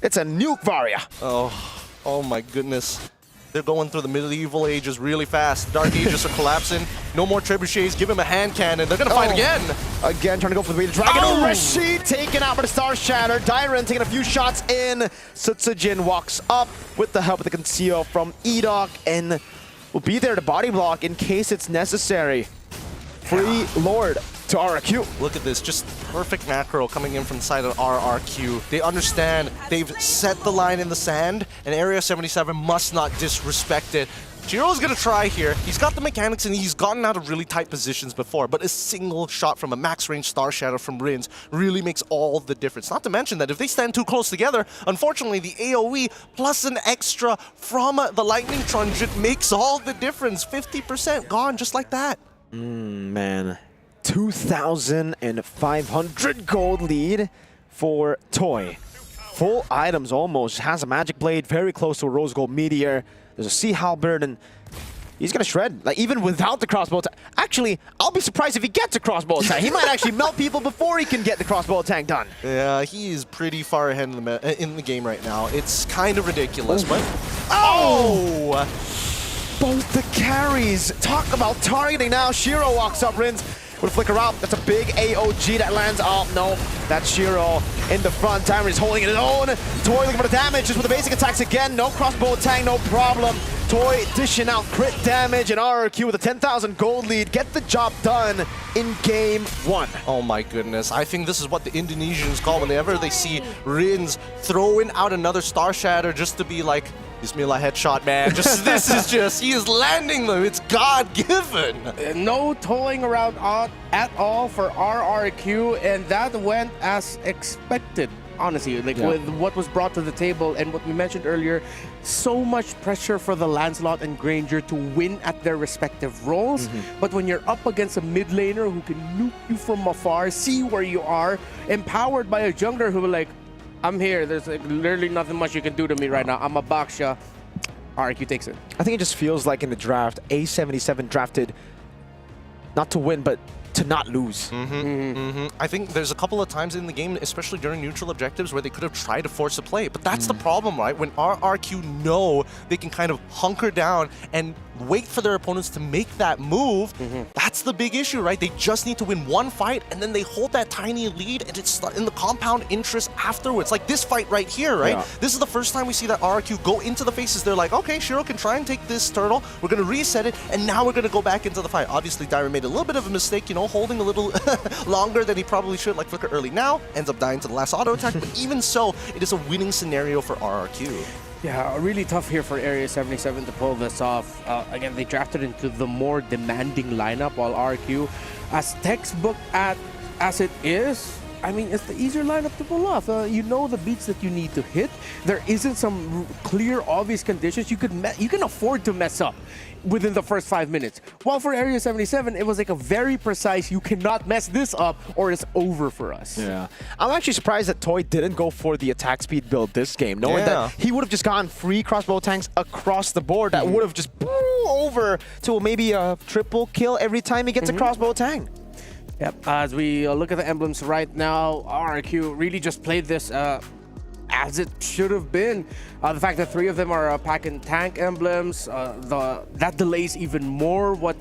it's a nuke Varia.
Oh my goodness. They're going through the medieval ages really fast. Dark ages are collapsing. No more trebuchets. Give him a hand cannon. They're gonna fight again.
Again, trying to go for the way to Dragon. Ureshi taken out by the Star Shatter. Dairen taking a few shots in. Sutsujin walks up with the help of the conceal from E-Dog and will be there to body block in case it's necessary. Free Lord to RRQ.
Look at this, just perfect macro coming in from the side of RRQ. They understand they've set the line in the sand, and Area 77 must not disrespect it. Jiro's gonna try here. He's got the mechanics and he's gotten out of really tight positions before, but a single shot from a max range Star Shadow from Rins really makes all the difference. Not to mention that if they stand too close together, unfortunately the AoE plus an extra from the Lightning Truncheon makes all the difference. 50% gone just like that.
Man, 2,500 gold lead for Toy. Full items almost. Has a Magic Blade, very close to a Rose Gold Meteor. There's a Sea Halberd, and he's gonna shred. Like, even without the crossbow attack. Actually, I'll be surprised if he gets a crossbow attack. He might actually melt people before he can get the crossbow attack done.
Yeah, he is pretty far ahead in the game right now. It's kind of ridiculous, but...
Oh! Both the carries. Talk about targeting now. Shiro walks up, Rins. Would flicker out. That's a big AOG that lands. Oh, no. That's Shiro in the front. Diamond is holding it alone. Toy looking for the damage just with the basic attacks again. No crossbow attack, no problem. Toy dishing out crit damage, and RRQ with a 10,000 gold lead get the job done in game 1.
Oh my goodness. I think this is what the Indonesians call whenever they see Rins throwing out another Star Shatter just to be like, Bismillah headshot, man. He is landing them. It's God-given.
No toying around at all for RRQ, and that went as expected. Honestly, like with what was brought to the table and what we mentioned earlier, so much pressure for the Lancelot and Granger to win at their respective roles. But when you're up against a mid laner who can nuke you from afar, see where you are, empowered by a jungler who will like, I'm here, there's like literally nothing much you can do to me right now. I'm a Baksha. RRQ takes it.
I think it just feels like in the draft, A77 drafted not to win, but to not lose.
I think there's a couple of times in the game, especially during neutral objectives, where they could have tried to force a play. But that's the problem, right? When RRQ know they can kind of hunker down and wait for their opponents to make that move, that's the big issue, right? They just need to win one fight, and then they hold that tiny lead, and it's in the compound interest afterwards. Like this fight right here, right?
Yeah.
This is the first time we see that RRQ go into the faces. They're like, okay, Shiro can try and take this turtle. We're going to reset it, and now we're going to go back into the fight. Obviously, Dyron made a little bit of a mistake, you know, holding a little longer than he probably should, like Flicker early now. Ends up dying to the last auto attack, but even so, it is a winning scenario for RRQ.
Yeah, really tough here for Area 77 to pull this off. Again, they drafted into the more demanding lineup, while RRQ, as textbook as it is, I mean, it's the easier lineup to pull off. You know the beats that you need to hit. There isn't some clear, obvious conditions you can afford to mess up within the first 5 minutes. While for Area 77, it was like a very precise, you cannot mess this up or it's over for us.
Yeah. I'm actually surprised that Toy didn't go for the attack speed build this game, knowing that he would have just gotten free crossbow tanks across the board that would have just blew over to maybe a triple kill every time he gets a crossbow tank.
Yep, as we look at the emblems right now, RRQ really just played this as it should have been. The fact that 3 of them are pack and tank emblems, that delays even more what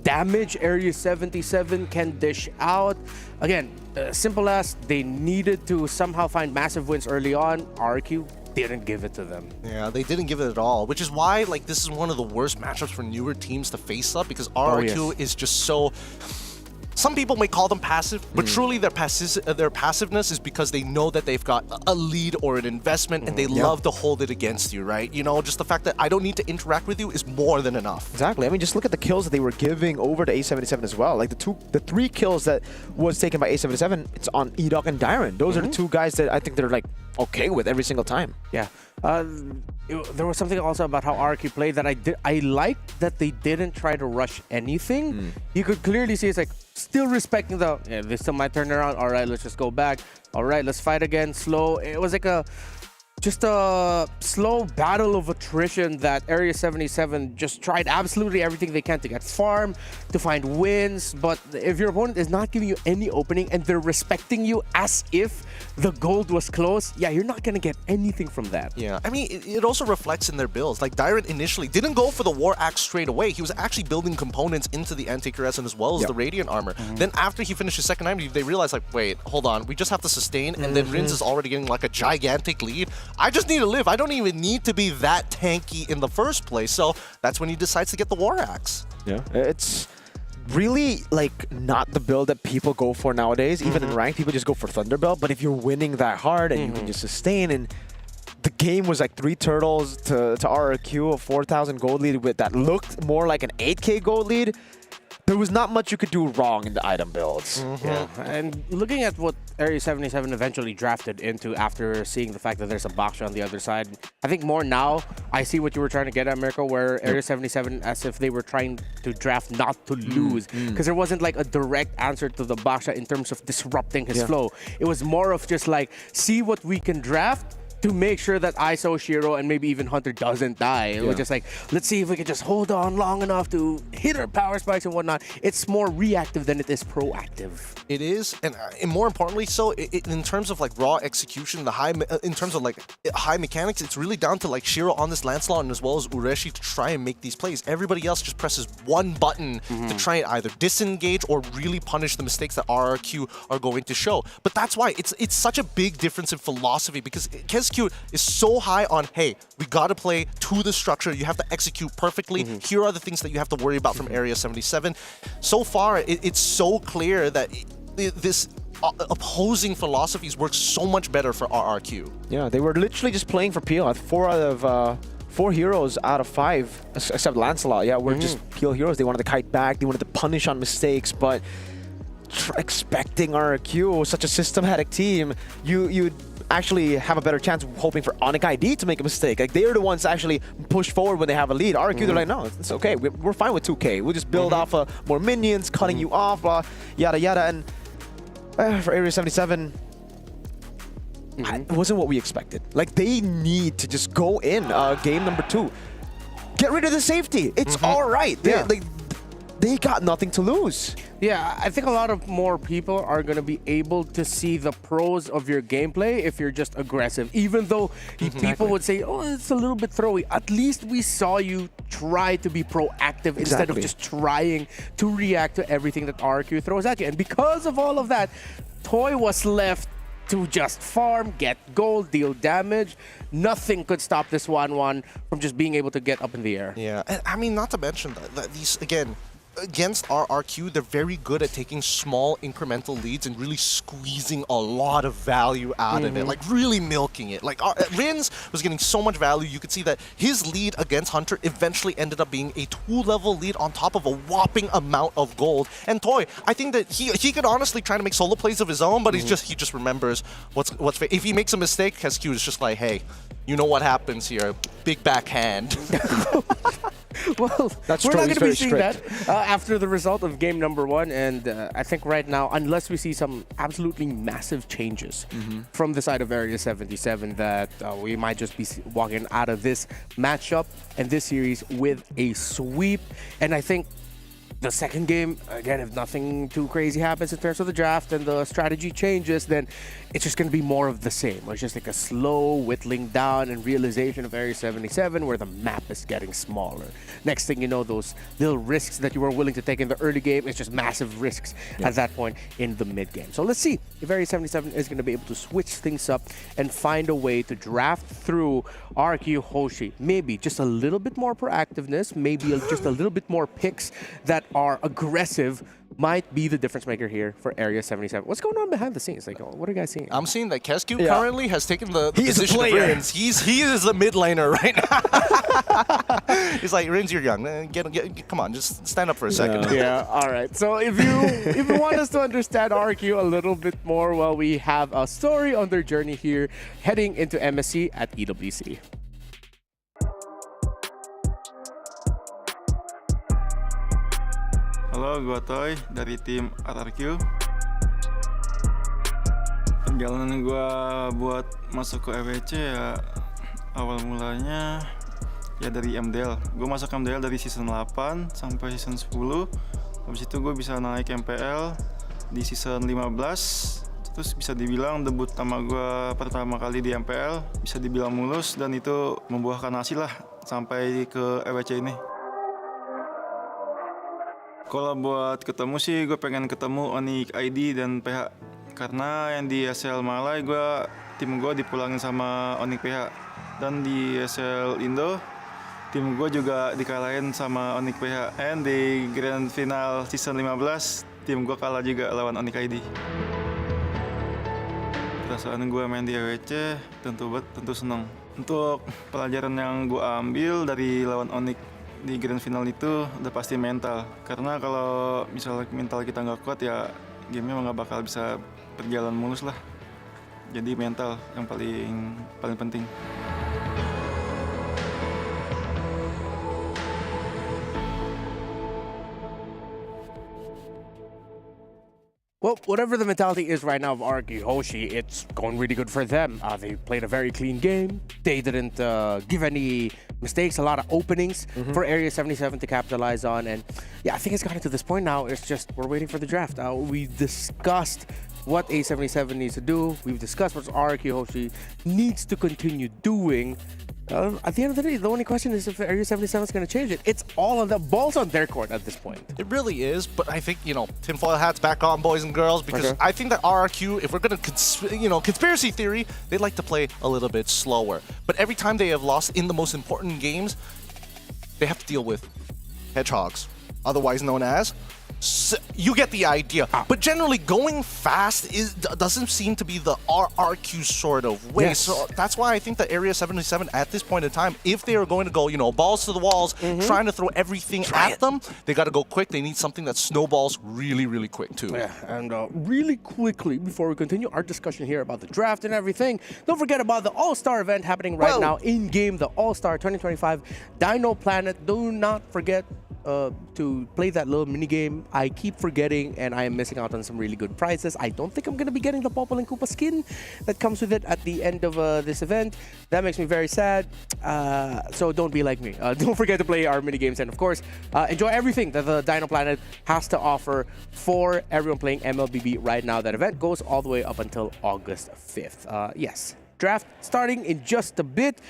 damage Area 77 can dish out. Again, simple as they needed to somehow find massive wins early on. RRQ didn't give it to them.
Yeah, they didn't give it at all, which is why like this is one of the worst matchups for newer teams to face up, because RRQ is just so... Some people may call them passive, but truly their passiveness is because they know that they've got a lead or an investment, and they love to hold it against you, right? You know, just the fact that I don't need to interact with you is more than enough.
Exactly. I mean, just look at the kills that they were giving over to A77 as well. Like the 3 kills that was taken by A77, it's on Edok and Dyron. Those are the 2 guys that I think they're like okay with every single time.
Yeah. There was something also about how RRQ played that I liked that they didn't try to rush anything. You could clearly see it's like still respecting the, this still might turn around. All right, let's just go back. All right, let's fight again. Slow. It was like just a slow battle of attrition that Area 77 just tried absolutely everything they can to get farm, to find wins. But if your opponent is not giving you any opening and they're respecting you as if the gold was close, yeah, you're not going to get anything from that.
Yeah, I mean, it also reflects in their builds. Like, Dyron initially didn't go for the War Axe straight away. He was actually building components into the Anti-Cuirass as well as the Radiant Armor. Then after he finished his second item, they realized, like, wait, hold on, we just have to sustain, and then Rins is already getting, like, a gigantic lead. I just need to live. I don't even need to be that tanky in the first place. So that's when he decides to get the War Axe.
Yeah, it's really like not the build that people go for nowadays. Even in ranked, people just go for Thunderbolt. But if you're winning that hard and you can just sustain, and the game was like 3 turtles to RRQ, a 4,000 gold lead with that looked more like an 8K gold lead. There was not much you could do wrong in the item builds.
Yeah, and looking at what Area 77 eventually drafted into after seeing the fact that there's a Baksha on the other side, I think more now, I see what you were trying to get at, Mirko, where Area 77, as if they were trying to draft not to lose, because there wasn't like a direct answer to the Baksha in terms of disrupting his flow. It was more of just like, see what we can draft to make sure that ISO, Shiro, and maybe even Hunter doesn't die. It was just like, let's see if we can just hold on long enough to hit our power spikes and whatnot. It's more reactive than it is proactive.
It is, and more importantly, so in terms of like raw execution, in terms of like high mechanics, it's really down to like Shiro on this Lancelot and as well as Ureshi to try and make these plays. Everybody else just presses one button to try and either disengage or really punish the mistakes that RRQ are going to show. But that's why it's such a big difference in philosophy, because KSQ is so high on, hey, we gotta play to the structure, you have to execute perfectly, here are the things that you have to worry about from Area 77. So far, it's so clear that this opposing philosophies work so much better for RRQ.
Yeah, they were literally just playing for PL. 4 heroes out of 5, except Lancelot, were just PL heroes. They wanted to kite back, they wanted to punish on mistakes, but expecting RRQ, such a systematic team, you'd actually have a better chance of hoping for Onyx ID to make a mistake. Like, they're the ones that actually push forward when they have a lead. RRQ, they're like, no, it's okay. We're fine with 2K. We'll just build off more minions, cutting you off, blah, yada, yada. And for Area 77, it wasn't what we expected. Like, they need to just go in game number 2. Get rid of the safety. It's all right. They got nothing to lose.
Yeah, I think a lot of more people are going to be able to see the pros of your gameplay if you're just aggressive. Even though people would say, oh, it's a little bit throwy. At least we saw you try to be proactive instead of just trying to react to everything that RQ throws at you. And because of all of that, Toy was left to just farm, get gold, deal damage. Nothing could stop this 1-1 from just being able to get up in the air.
Yeah, and I mean, not to mention that these, again, against RRQ, they're very good at taking small incremental leads and really squeezing a lot of value out of it, like really milking it. Like Rins was getting so much value. You could see that his lead against Hunter eventually ended up being a 2-level lead on top of a whopping amount of gold. And Toy, I think that he could honestly try to make solo plays of his own, but he just remembers what's if he makes a mistake, KSQ is just like, hey, you know what happens here? Big backhand.
Well, we're not going to be seeing that after the result of game number 1, and I think right now, unless we see some absolutely massive changes from the side of Area 77, that we might just be walking out of this matchup and this series with a sweep. And I think the second game, again, if nothing too crazy happens in terms of the draft and the strategy changes, then it's just going to be more of the same. It's just like a slow whittling down and realization of Area 77 where the map is getting smaller. Next thing you know, those little risks that you were willing to take in the early game, it's just massive risks at that point in the mid game. So let's see if Area 77 is going to be able to switch things up and find a way to draft through RQ Hoshi. Maybe just a little bit more proactiveness, maybe just a little bit more picks that are aggressive might be the difference maker here for Area 77. What's going on behind the scenes? Like, what are you guys seeing?
I'm seeing that KSQ currently has taken the position of Rins. He is the mid laner right now. He's like, Rins, you're young. Come on, just stand up for a second.
Yeah, all right. So if you want us to understand RQ a little bit more, well, we have a story on their journey here heading into MSC at EWC.
Halo, gue Toy dari tim RRQ. Perjalanan gue buat masuk ke EWC ya awal mulanya ya dari MDL. Gue masuk MDL dari season 8 sampai season 10. Habis itu gue bisa naik MPL di season 15. Terus bisa dibilang debut pertama kali di MPL bisa dibilang mulus dan itu membuahkan hasil lah sampai ke EWC ini. Kalau buat ketemu sih, gue pengen ketemu Onyx ID dan PH. Karena yang di SL Malai, tim gue dipulangin sama Onyx PH. Dan di SL Indo, Tim gue juga dikalahin sama Onyx PHN di Grand Final Season 15. Tim gue kalah juga lawan Onyx ID. Perasaan gue main di EWC tentu senang. Untuk pelajaran yang gue ambil dari lawan Onyx di Grand Final itu udah pasti mental. Karena kalau misalnya mental kita nggak kuat ya gamenya nggak bakal bisa berjalan mulus lah. Jadi mental yang paling penting.
Well, whatever the mentality is right now of RRQ Hoshi, it's going really good for them. They played a very clean game. They didn't give any mistakes, a lot of openings for Area 77 to capitalize on. And yeah, I think it's gotten to this point now. It's just we're waiting for the draft. We discussed what A77 needs to do. We've discussed what RRQ Hoshi needs to continue doing. At the end of the day, the only question is if Area 77 is going to change it. It's all on the balls on their court at this point.
It really is, but I think, tinfoil hats back on, boys and girls, because I think that RRQ, if we're going to, conspiracy theory, they like to play a little bit slower. But every time they have lost in the most important games, they have to deal with hedgehogs, otherwise known as. So you get the idea. But generally, going fast doesn't seem to be the RRQ sort of way.
Yes.
So that's why I think that Area 77 at this point in time, if they are going to go, balls to the walls, trying to throw everything at them, they got to go quick. They need something that snowballs really, really quick too.
Yeah, and really quickly, before we continue our discussion here about the draft and everything, don't forget about the All-Star event happening right now in-game, the All-Star 2025 Dino Planet. Do not forget to play that little mini game. I keep forgetting and I am missing out on some really good prizes. I don't think I'm going to be getting the Popol and Koopa skin that comes with it at the end of this event. That makes me very sad. So don't be like me. Don't forget to play our mini games, and of course, enjoy everything that the Dino Planet has to offer for everyone playing MLBB right now. That event goes all the way up until August 5th. Yes, draft starting in just a bit.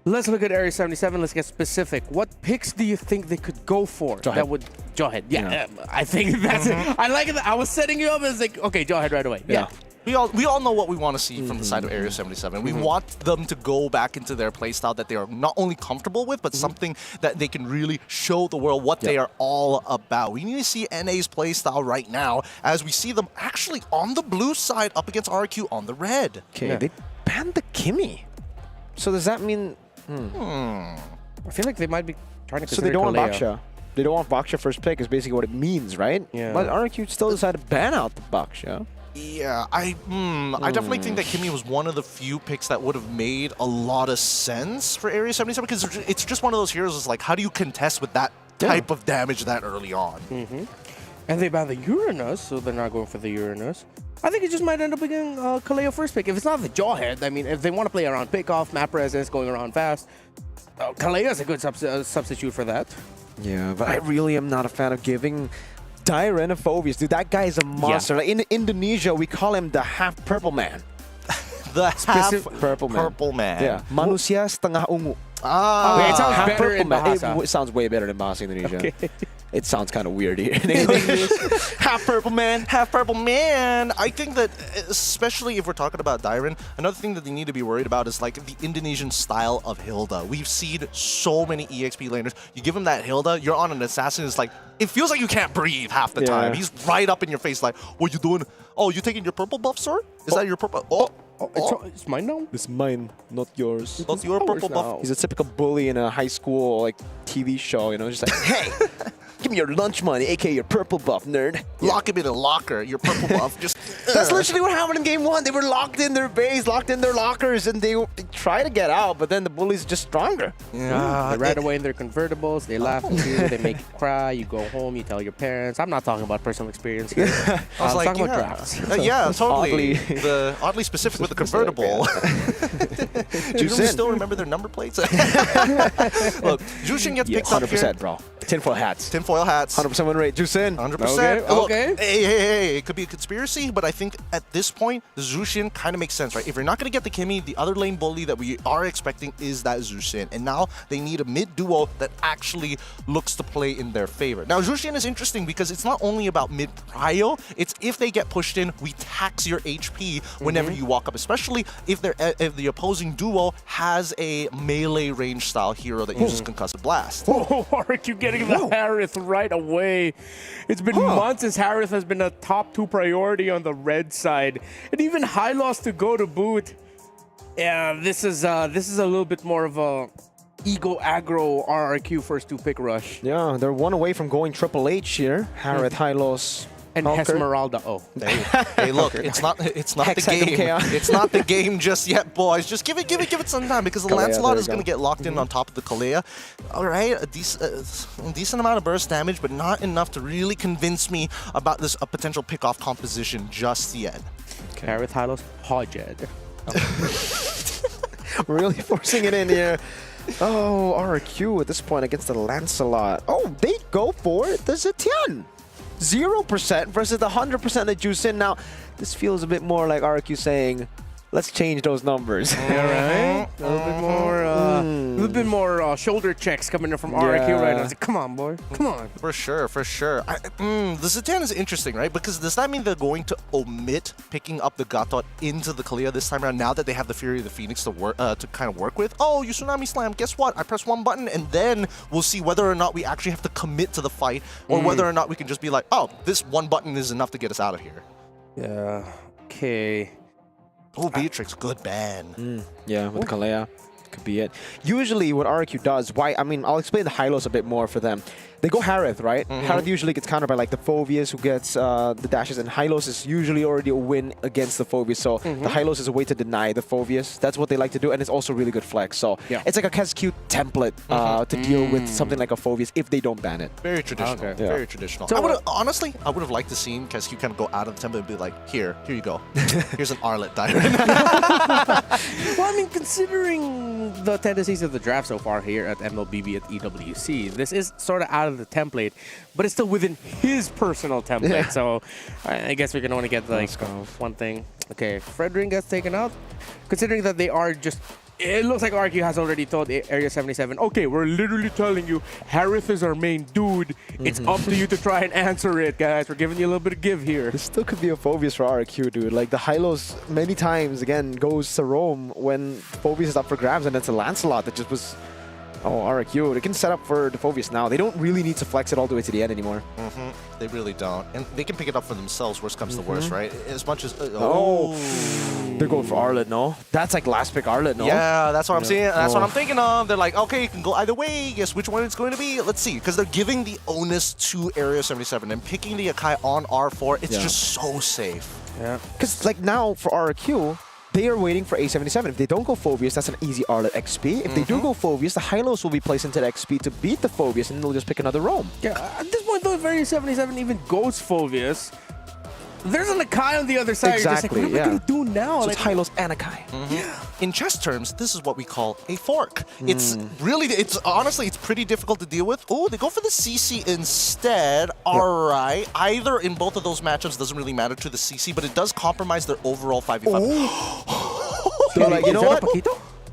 Let's look at Area 77. Let's get specific. What picks do you think they could go for?
Jawhead.
That would Jawhead. Yeah, I think that's it. I like it. I was setting you up as like, okay, Jawhead right away. Yeah.
We all know what we want to see from the side of Area 77. We want them to go back into their playstyle that they are not only comfortable with, but something that they can really show the world what they are all about. We need to see NA's playstyle right now as we see them actually on the blue side up against RQ on the red.
Okay, they banned the Kimmy. So does that mean...
I feel like they might be trying to consider
So they don't want
Kalea.
Baksha. They don't want Baksha first pick is basically what it means, right?
Yeah.
But RQ still decided to ban out the Baksha.
Yeah, I definitely think that Kimmy was one of the few picks that would have made a lot of sense for Area 77 because it's just one of those heroes. It's like, how do you contest with that type of damage that early on?
And they ban the Uranus, so they're not going for the Uranus. I think it just might end up being Kaleo first pick. If it's not the Jawhead, I mean, if they want to play around pickoff, map presence, going around fast, Kaleo is a good substitute for that.
Yeah, but I really am not a fan of giving Dyren a Phobius. Dude, that guy is a monster. Like in Indonesia, we call him the half purple man.
The half
purple man. Yeah. Manusia setengah ungu.
Okay, it sounds
half
better
purple
in
man.
Bahasa.
It sounds way better in Bahasa Indonesia.
Okay.
It sounds kind of weird here in English.
Half purple man. I think that, especially if we're talking about Dyren, another thing that they need to be worried about is like the Indonesian style of Hilda. We've seen so many EXP laners. You give him that Hilda, you're on an assassin. It's like, it feels like you can't breathe half the time. He's right up in your face like, what you doing? Oh, you taking your purple buff, sir? Is that your purple?
It's mine now?
It's mine, not yours.
Not your purple buff.
He's a typical bully in a high school like TV show, just like, hey, give me your lunch money, aka your purple buff, nerd.
Lock him in a locker, your purple buff. Just
That's literally what happened in game one. They were locked in their base, locked in their lockers, and they try to get out, but then the bully's just stronger.
They ride away in their convertibles, they laugh at you, they make you cry, you go home, you tell your parents. I'm not talking about personal experience here. I was talking about drafts.
Yeah, totally. Oddly specific with the convertible. Do you still remember their number plates? Look, Jushin gets picked up here.
100%, bro. Tinfoil hats.
tinfoil hats.
100% win rate. Jusin.
100%.
Okay,
Look,
okay.
hey, it could be a conspiracy, but I think at this point, the Zushin kind of makes sense, right? If you're not going to get the Kimmy, the other lane bully that we are expecting is that Zushin. And now they need a mid duo that actually looks to play in their favor. Now, Zushin is interesting because it's not only about mid prio, it's if they get pushed in, we tax your HP whenever you walk up, especially if the opposing duo has a melee range style hero that uses Concussive Blast.
Oh, RQ getting the Harith right away. It's been months since Harith has been a top 2 priority on the red side. And even Hylos to go to boot. Yeah, this is a little bit more of a ego aggro RRQ first 2 pick rush.
Yeah, they're one away from going Triple H here. Harith, Hylos,
and Esmeralda. Oh,
hey, look, it's not the game. It's not the game just yet, boys. Just give it some time because the
Kalea,
Lancelot
there
is going to get locked in on top of the Kalea. All right, a decent amount of burst damage, but not enough to really convince me about this potential pick-off composition just yet.
Harith, Hylos, Hodged.
Really forcing it in here. Oh, RRQ at this point against the Lancelot. Oh, they go for it. The Zetian. 0% versus the 100% that Jusin. Now, this feels a bit more like RRQ saying, let's change those numbers.
Yeah, right? A little bit more shoulder checks coming in from RRQ right now. Like, come on, boy. Come on.
For sure. The Zetian is interesting, right? Because does that mean they're going to omit picking up the Gatot into the Kalea this time around now that they have the Fury of the Phoenix to work to kind of work with? Oh, you Tsunami Slam. Guess what? I press one button and then we'll see whether or not we actually have to commit to the fight or whether or not we can just be like, oh, this one button is enough to get us out of here.
Yeah. Okay.
Oh, Beatrix, good ban.
Yeah, with Kalea. Could be it. Usually what RRQ does, I'll explain the Hylos a bit more for them. They go Harith, right? Harith usually gets countered by like the Phoveus who gets the dashes, and Hylos is usually already a win against the Phoveus. So the Hylos is a way to deny the Phoveus. That's what they like to do, and it's also really good flex. So it's like a KESQ template to deal with something like a Phoveus if they don't ban it.
Very traditional.
Okay.
Very traditional.
So
honestly, I would have liked to see KESQ kind of go out of the template and be like, here you go. Here's an Arlet Diamond.
Well, I mean, considering the tendencies of the draft so far here at MLBB at EWC, this is sort of out of the template, but it's still within his personal template.
Yeah.
So I guess we can only get like one thing. Okay, Fredrin gets taken out. Considering that they are just, it looks like RQ has already told Area 77, okay, we're literally telling you Harith is our main dude. It's up to you to try and answer it, guys. We're giving you a little bit of give here.
This still could be a Phoveus for RQ, dude. Like the Hylos many times, again, goes to Rome when Phoveus is up for grabs, and it's a Lancelot that just was... Oh, RQ, they can set up for the Phoveus now. They don't really need to flex it all the way to the end anymore.
They really don't. And they can pick it up for themselves, worst comes to worst, right? As much as...
They're going for Arlet, no? That's like last pick Arlet, no?
Yeah, that's what I'm saying. That's what I'm thinking of. They're like, okay, you can go either way. Guess which one it's going to be? Let's see. Because they're giving the onus to Area 77 and picking the Akai on R4. It's just so safe.
Yeah. Because like now for RQ, they are waiting for A77. If they don't go Phoveus, that's an easy Arlet XP. If they do go Phoveus, the Hylos will be placed into the XP to beat the Phoveus, and they'll just pick another Rome.
Yeah, at this point though, if Area 77 even goes Phoveus, there's an Akai on the other side.
Exactly,
You're just like, what are we going to do now?
So
like,
it's Hylos and Akai.
Yeah. In chess terms, this is what we call a fork. It's honestly, it's pretty difficult to deal with. Oh, they go for the CC instead. All right. Either in both of those matchups doesn't really matter to the CC, but it does compromise their overall 5v5.
So like, you know what?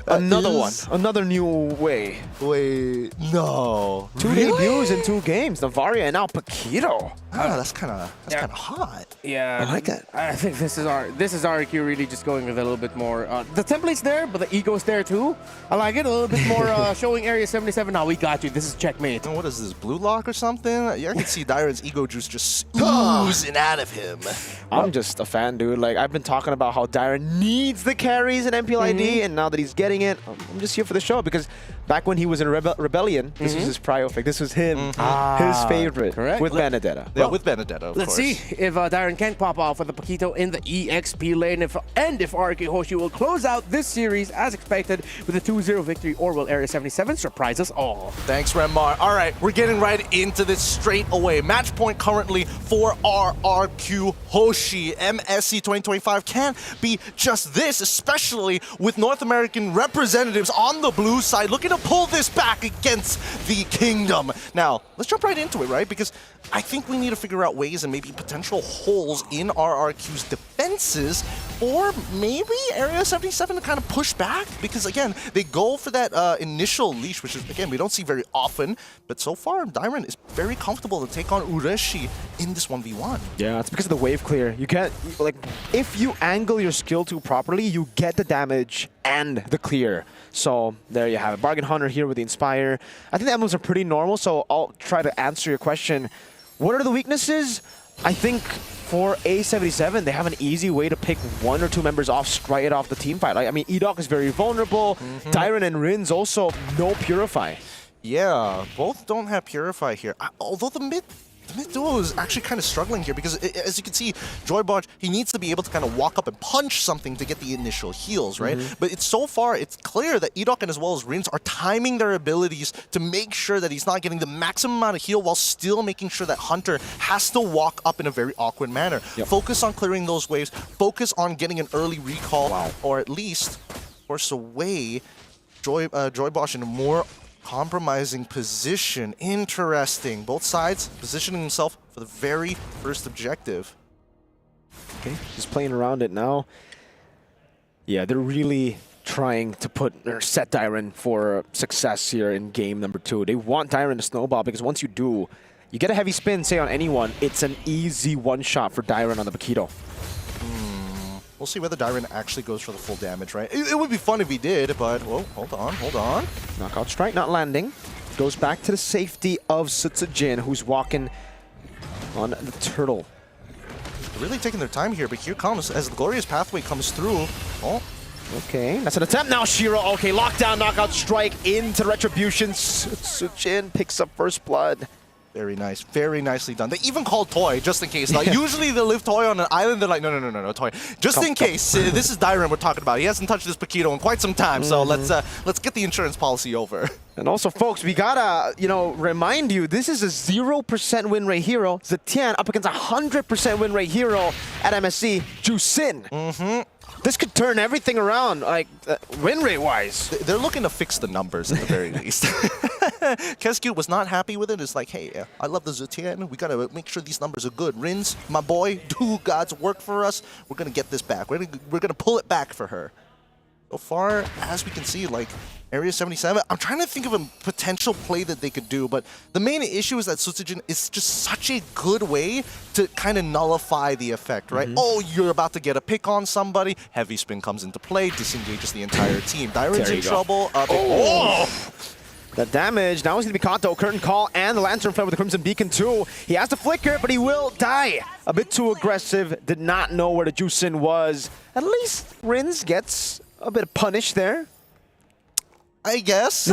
Another one. Another new way.
Wait, no.
2 debuts in 2 games. Navaria and now Paquito.
That's kind of hot.
Yeah,
I like that.
I think this is RQ really just going with a little bit more. The template's there, but the ego's there too. I like it a little bit more. Showing Area 77. Now we got you. This is checkmate.
And what is this, blue lock or something? Yeah, I can see Dyron's ego juice just oozing out of him.
I'm just a fan, dude. Like I've been talking about how Dyron needs the carries in MPLID, and now that he's getting it, I'm just here for the show because back when he was in Rebellion, this was his prio pick. This was him, his favorite, with Benedetta.
Yeah, with Benedetta, of
Let's see if Dyron can pop off with the Paquito in the EXP lane, if RK Hoshi will close out this series as expected with a 2-0 victory, or will Area 77 surprise us all?
Thanks, Renmar. All right, we're getting right into this straight away. Match point currently for RRQ Hoshi. MSC 2025 can't be just this, especially with North American representatives on the blue side looking to pull this back against the Kingdom. Now, let's jump right into it, right? Because I think we need to figure out ways and maybe potential holes in RRQ's defenses, or maybe Area 77 to kind of push back, because again, they go for that initial leash, which is, again, we don't see very often, but so far, Dyron is very comfortable to take on Ureshi in this 1v1.
Yeah, it's because of the wave clear. You get, like, if you angle your skill 2 properly, you get the damage and the clear. So there you have it. Bargain Hunter here with the Inspire. I think the emblems are pretty normal, so I'll try to answer your question. What are the weaknesses? I think for A77, they have an easy way to pick 1 or 2 members off straight off the team fight. I mean, Edok is very vulnerable. Dyron and Rin's also no Purify.
Yeah, both don't have Purify here. Although the mid duo is actually kind of struggling here because, as you can see, Joybotch, he needs to be able to kind of walk up and punch something to get the initial heals, right? But it's so far, it's clear that Edok and as well as Rins are timing their abilities to make sure that he's not getting the maximum amount of heal while still making sure that Hunter has to walk up in a very awkward manner. Focus on clearing those waves, focus on getting an early recall, or at least force away Joybotch in a more compromising position. Interesting. Both sides positioning himself for the very first objective.
Okay, just playing around it now. Yeah, they're really trying to put or set Dyron for success here in game number 2. They want Dyron to snowball because once you do, you get a heavy spin, say on anyone, it's an easy one-shot for Dyron on the Bakito.
We'll see whether Dyron actually goes for the full damage, right? It would be fun if he did, but, whoa, hold on.
Knockout strike not landing. Goes back to the safety of Sutsujin, who's walking on the turtle.
Really taking their time here, but here comes, as the Glorious Pathway comes through. Oh.
Okay, that's an attempt now, Shiro. Okay, lockdown, knockout strike into the Retribution. Sutsujin picks up first blood.
Very nice. Very nicely done. They even called Toy, just in case. Like, usually they leave Toy on an island. They're like, no, Toy. Just in case. This is Dyron we're talking about. He hasn't touched this Paquito in quite some time, so let's get the insurance policy over.
And also, folks, we gotta, remind you, this is a 0% win rate hero. Zetian up against a 100% win rate hero at MSC, Jusin. This could turn everything around, like, win rate-wise.
They're looking to fix the numbers, at the very least. Kescu was not happy with it. It's like, hey, I love the Zetian. We gotta make sure these numbers are good. Rins, my boy, do God's work for us. We're gonna get this back. We're gonna pull it back for her. So far, as we can see, like, Area 77, I'm trying to think of a potential play that they could do, but the main issue is that Sutsujin is just such a good way to kind of nullify the effect, right? Oh, you're about to get a pick on somebody, heavy spin comes into play, disengages the entire team. Dyron's in trouble.
The damage, now he's going to be caught though. Curtain Call and the Lantern Flare with the Crimson Beacon too. He has to flicker, but he will die. A bit too aggressive, did not know where the Jusin was. At least Rins gets a bit of punish there.
I guess.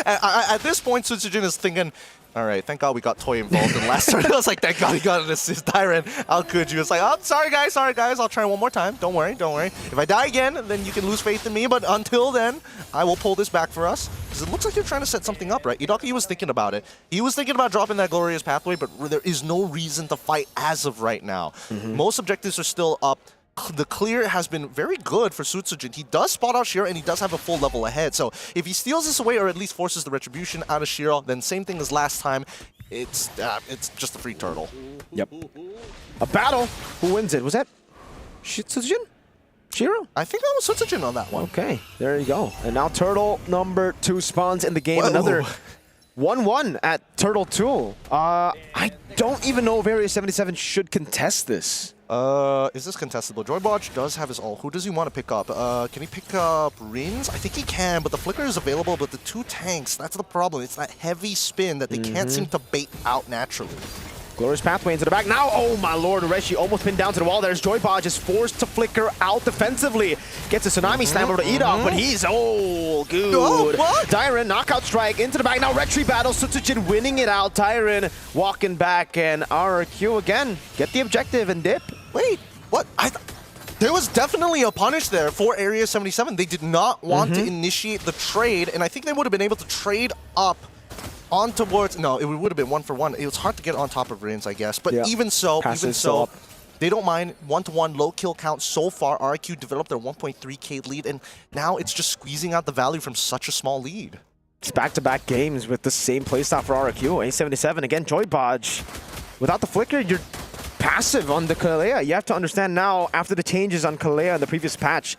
At this point, Sutsujin is thinking, all right, thank God we got Toy involved in the last turn. I was like, thank God he got an assist. Dyron, how could you? It's like, oh, sorry guys, I'll try one more time. Don't worry. If I die again, then you can lose faith in me, but until then, I will pull this back for us. Because it looks like you're trying to set something up, right? Idaki was thinking about it. He was thinking about dropping that Glorious Pathway, but there is no reason to fight as of right now. Most objectives are still up. The clear has been very good for Sutsujin. He does spot out Shiro, and he does have a full level ahead. So if he steals this away, or at least forces the Retribution out of Shiro, then same thing as last time. It's just a free turtle.
Yep. A battle. Who wins it? Was that Sutsujin? Shiro?
I think that was Sutsujin on that one.
Okay, there you go. And now turtle number 2 spawns in the game. Whoa. Another 1-1 at turtle 2. I don't even know if Area 77 should contest this.
Is this contestable? Joybotch does have his ult. Who does he want to pick up? Can he pick up Rins? I think he can, but the flicker is available, but the 2 tanks, that's the problem. It's that heavy spin that they can't seem to bait out naturally.
Glorious Pathway into the back. Now, oh my lord, Reshi almost pinned down to the wall. There's Joybotch is forced to flicker out defensively. Gets a Tsunami Slam over to Edok, but he's, good.
Oh, what?
Dyron, knockout strike into the back. Now, Retri battle, Sutsujin winning it out. Dyron walking back, and RRQ again, get the objective and dip.
Wait, what? There was definitely a punish there for Area 77. They did not want to initiate the trade, and I think they would have been able to trade up on towards, no, it would have been 1-for-1. It was hard to get on top of Rins, I guess. But even so, They don't mind 1-to-1 low kill count so far. RQ developed their 1.3k lead, and now it's just squeezing out the value from such a small lead.
It's back-to-back games with the same playstyle for RQ. A77 again, Joy Bodge. Without the flicker, you're passive on the Kalea. You have to understand now, after the changes on Kalea in the previous patch,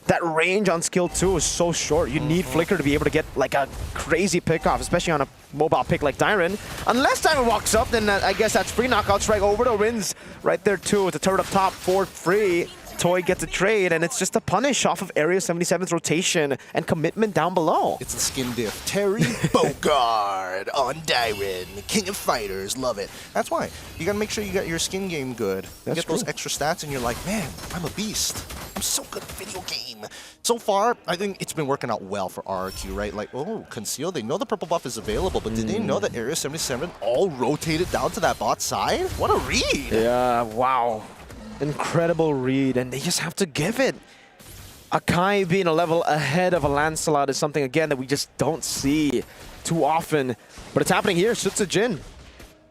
that range on skill 2 is so short. You need flicker to be able to get like a crazy pick-off, especially on a mobile pick like Dyron. Unless Dyron walks up, then I guess that's free knockout strike over to Rins right there too with the turret up top for free. Toy gets a trade, and it's just a punish off of Area 77's rotation and commitment down below.
It's a skin diff. Terry Bogard on Dyron, king of fighters. Love it. That's why. You gotta make sure you got your skin game good. You get those extra stats, and you're like, man, I'm a beast. I'm so good at video game. So far, I think it's been working out well for RRQ, right? Like, oh, Conceal, they know the purple buff is available, but did they know that Area 77 all rotated down to that bot side? What a read!
Yeah, wow. Incredible read, and they just have to give it. Akai being a level ahead of a Lancelot is something, again, that we just don't see too often. But it's happening here, Sutsujin.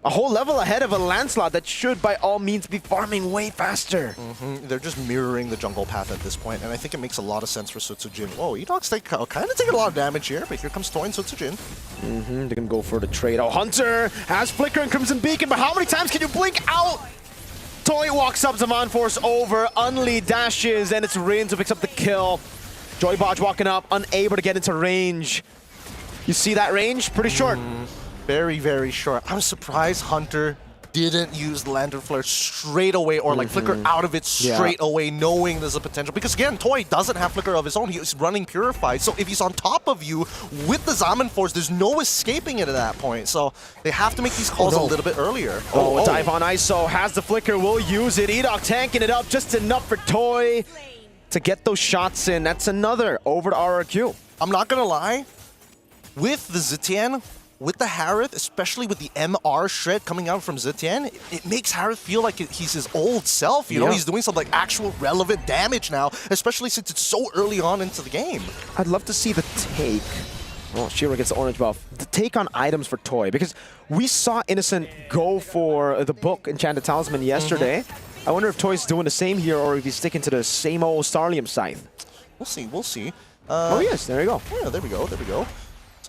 A whole level ahead of a Lancelot that should, by all means, be farming way faster.
They're just mirroring the jungle path at this point, and I think it makes a lot of sense for Sutsujin. Whoa, Edog's kind of taking a lot of damage here, but here comes Toy and Sutsujin.
They're going to go for the trade. Oh, Hunter has Flicker and Crimson Beacon, but how many times can you blink out? Toy walks up, Zaman Force over, Unli dashes, and it's Rins who picks up the kill. Joy Bodge walking up, unable to get into range. You see that range? Pretty short.
Very, very short. I'm surprised Hunter didn't use the Lantern Flare straight away or like flicker out of it straight away, knowing there's a potential. Because again, Toy doesn't have flicker of his own. He's running Purified. So if he's on top of you with the Zaman Force, there's no escaping it at that point. So they have to make these calls a little bit earlier.
Dive on ISO, has the flicker, will use it. Edog tanking it up, just enough for Toy to get those shots in. That's another over to RRQ.
I'm not gonna lie, with the Zitian, with the Harith, especially with the MR shred coming out from Zitian, it makes Harith feel like he's his old self. You know, he's doing some like actual relevant damage now, especially since it's so early on into the game.
I'd love to see the take. Oh, Shira gets the orange buff. The take on items for Toy, because we saw Innocent go for the book Enchanted Talisman yesterday. I wonder if Toy's doing the same here, or if he's sticking to the same old Starlium Scythe.
We'll see, we'll see.
Oh yes, there you go.
Yeah, there we go, there we go.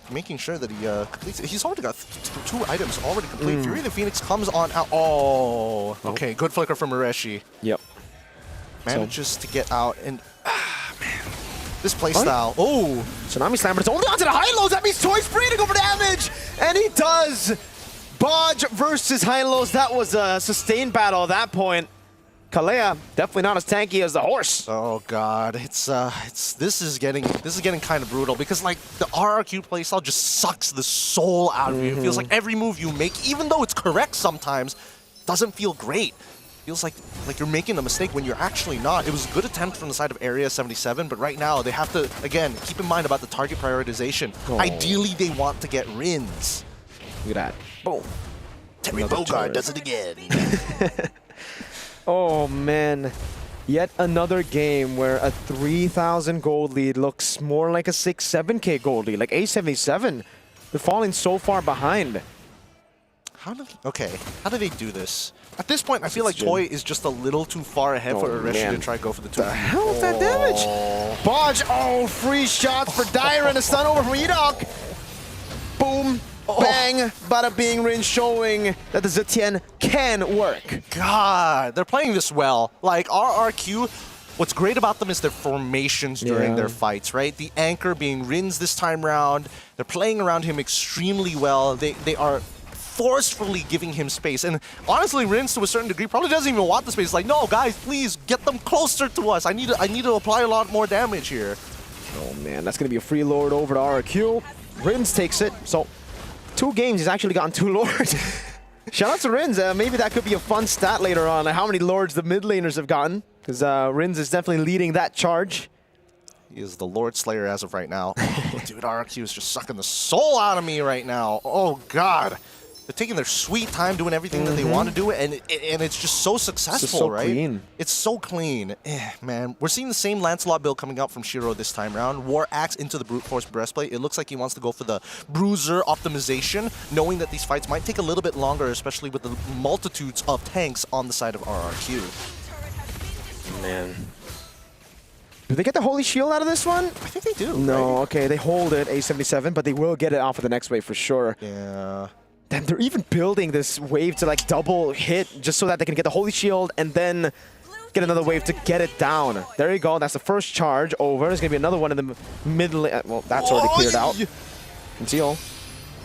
Making sure that he completes it. He's already got two items already complete. Fury the Phoenix comes on out. Oh, okay, good flicker from Ureshi.
Yep.
Manages to get out, and man, this playstyle. Oh,
Tsunami Slam, but it's only onto the high lows. That means Toy's free to go for damage, and he does. Bodge versus high lows. That was a sustained battle at that point. Kalea definitely not as tanky as the horse.
Oh god, this is getting kind of brutal because like the RRQ playstyle just sucks the soul out of you. It feels like every move you make, even though it's correct sometimes, doesn't feel great. Feels like you're making a mistake when you're actually not. It was a good attempt from the side of Area 77, but right now they have to again keep in mind about the target prioritization. Ideally, they want to get Rins.
Look at that. Boom.
Terry Bogard does it again.
Oh man, yet another game where a 3,000 gold lead looks more like a 6-7K gold lead. Like A77, they're falling so far behind.
How do they do this? At this point, I feel like Toy is just a little too far ahead for Ureshi to try to go for the 2.
The hell is that damage? Bodge, free shots for Dyron, a stun over from Edog. Boom. Bang! Bada bing, Rin showing that the Zetian can work.
God, they're playing this well. Like RRQ, what's great about them is their formations during their fights, right? The anchor being Rins this time round. They're playing around him extremely well. They are forcefully giving him space. And honestly, Rins to a certain degree probably doesn't even want the space. Like, no, guys, please get them closer to us. I need to apply a lot more damage here.
Oh man, that's gonna be a free lord over to RRQ. Rins takes it. So 2 games, he's actually gotten 2 lords. Shout out to Rins. Maybe that could be a fun stat later on, how many lords the mid laners have gotten. Because Rins is definitely leading that charge.
He is the Lord Slayer as of right now. Oh, dude, RRQ is just sucking the soul out of me right now. Oh, God. They're taking their sweet time doing everything that they want to do, and it's just so successful,
so
right?
clean.
It's so clean. Man, we're seeing the same Lancelot build coming out from Shiro this time around. War Axe into the Brute Force Breastplate. It looks like he wants to go for the Bruiser optimization, knowing that these fights might take a little bit longer, especially with the multitudes of tanks on the side of RRQ.
Man. Do they get the Holy Shield out of this one?
I think they do.
No,
right?
okay, they hold it, A77, but they will get it off of the next wave for sure.
Yeah.
Damn, they're even building this wave to like double hit just so that they can get the Holy Shield and then get another wave to get it down. There you go, that's the first charge over. There's gonna be another one in the middle. Well, that's already cleared out. Conceal.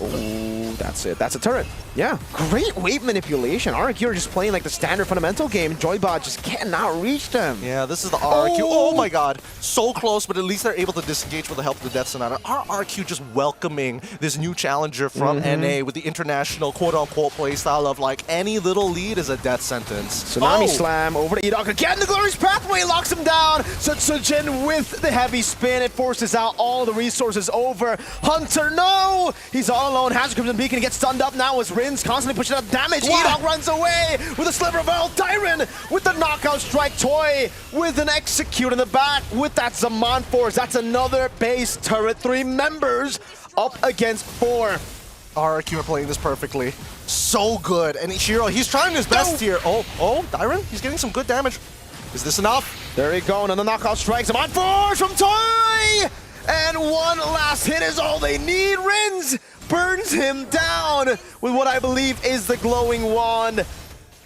Oh, that's it. That's a turret. Yeah, great wave manipulation. RRQ are just playing like the standard fundamental game. Joybot just cannot reach them.
Yeah, this is the RRQ. Oh my god. So close, but at least they're able to disengage with the help of the Death Sonata. RRQ just welcoming this new challenger from NA with the international quote-unquote playstyle of like any little lead is a death sentence.
Tsunami Slam over to Edok again. The Glorious Pathway locks him down. Sutsujin with the heavy spin. It forces out all the resources over. Hunter, no! He's all alone. Has Crimson Beacon. He gets stunned up now as Rin's constantly pushing out damage. Edok runs away with a sliver of Earl. Tyron with the knockout strike. Toy with an execute in the back with that Zaman Force. That's another base turret. 3 members up against 4.
RRQ are playing this perfectly. So good. And Shiro, he's trying his best here. Oh, Tyron, he's getting some good damage. Is this enough?
There you go. Another knockout strike. Zaman Force from Toy! And one last hit is all they need. Rins burns him down with what I believe is the glowing wand.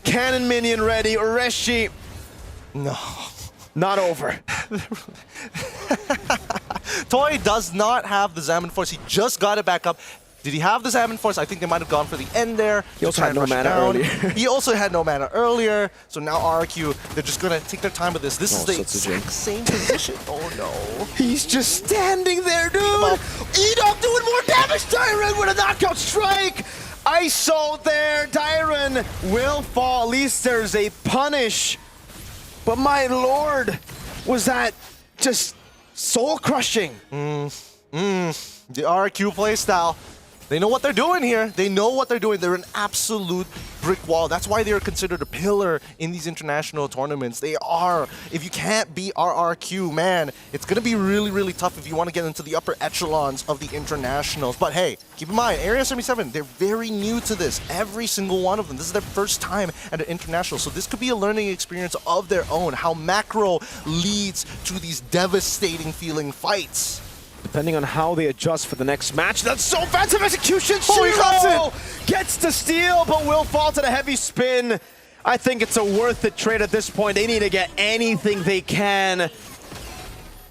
Cannon minion ready. Ureshi.
No.
Not over.
Toy does not have the Zaman Force. He just got it back up. Did he have the Zaman Force? I think they might have gone for the end there.
He also had no mana earlier.
He also had no mana earlier. So now RRQ, they're just going to take their time with this. This is the exact same position. Oh no.
He's just standing there, dude. Edok doing more damage. Tyron with a knockout strike. ISO there. Tyron will fall. At least there's a punish. But my lord, was that just soul crushing?
The RRQ playstyle. They know what they're doing here. They know what they're doing. They're an absolute brick wall. That's why they're considered a pillar in these international tournaments. They are. If you can't beat RRQ, man, it's going to be really, really tough if you want to get into the upper echelons of the internationals. But hey, keep in mind, Area 77, they're very new to this. Every single one of them. This is their first time at an international. So this could be a learning experience of their own. How macro leads to these devastating feeling fights.
Depending on how they adjust for the next match. That's so offensive execution.
Oh, he got
it! Gets to steal, but will fall to the heavy spin. I think it's a worth it trade at this point. They need to get anything they can.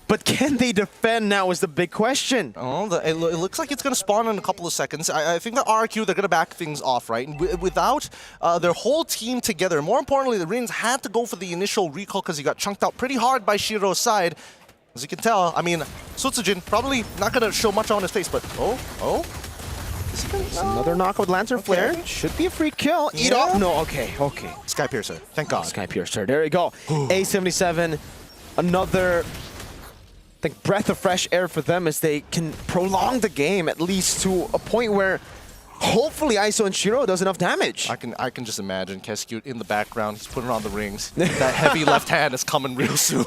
But can they defend now is the big question.
Oh, it looks like it's going to spawn in a couple of seconds. I think the RRQ, they're going to back things off, right? Without their whole team together, more importantly, the Rins had to go for the initial recall because he got chunked out pretty hard by Shiro's side. As you can tell, I mean, Sutsujin probably not going to show much on his face, but is he gonna,
another knock with Lancer Flare. Should be a free kill.
Yeah.
Eat off. No, okay.
Sky Piercer, thank God.
Sky Piercer, there you go. A77, another, I think, breath of fresh air for them as they can prolong the game at least to a point where hopefully ISO and Shiro does enough damage.
I can just imagine Keskute in the background. He's putting on the rings. That heavy left hand is coming real soon.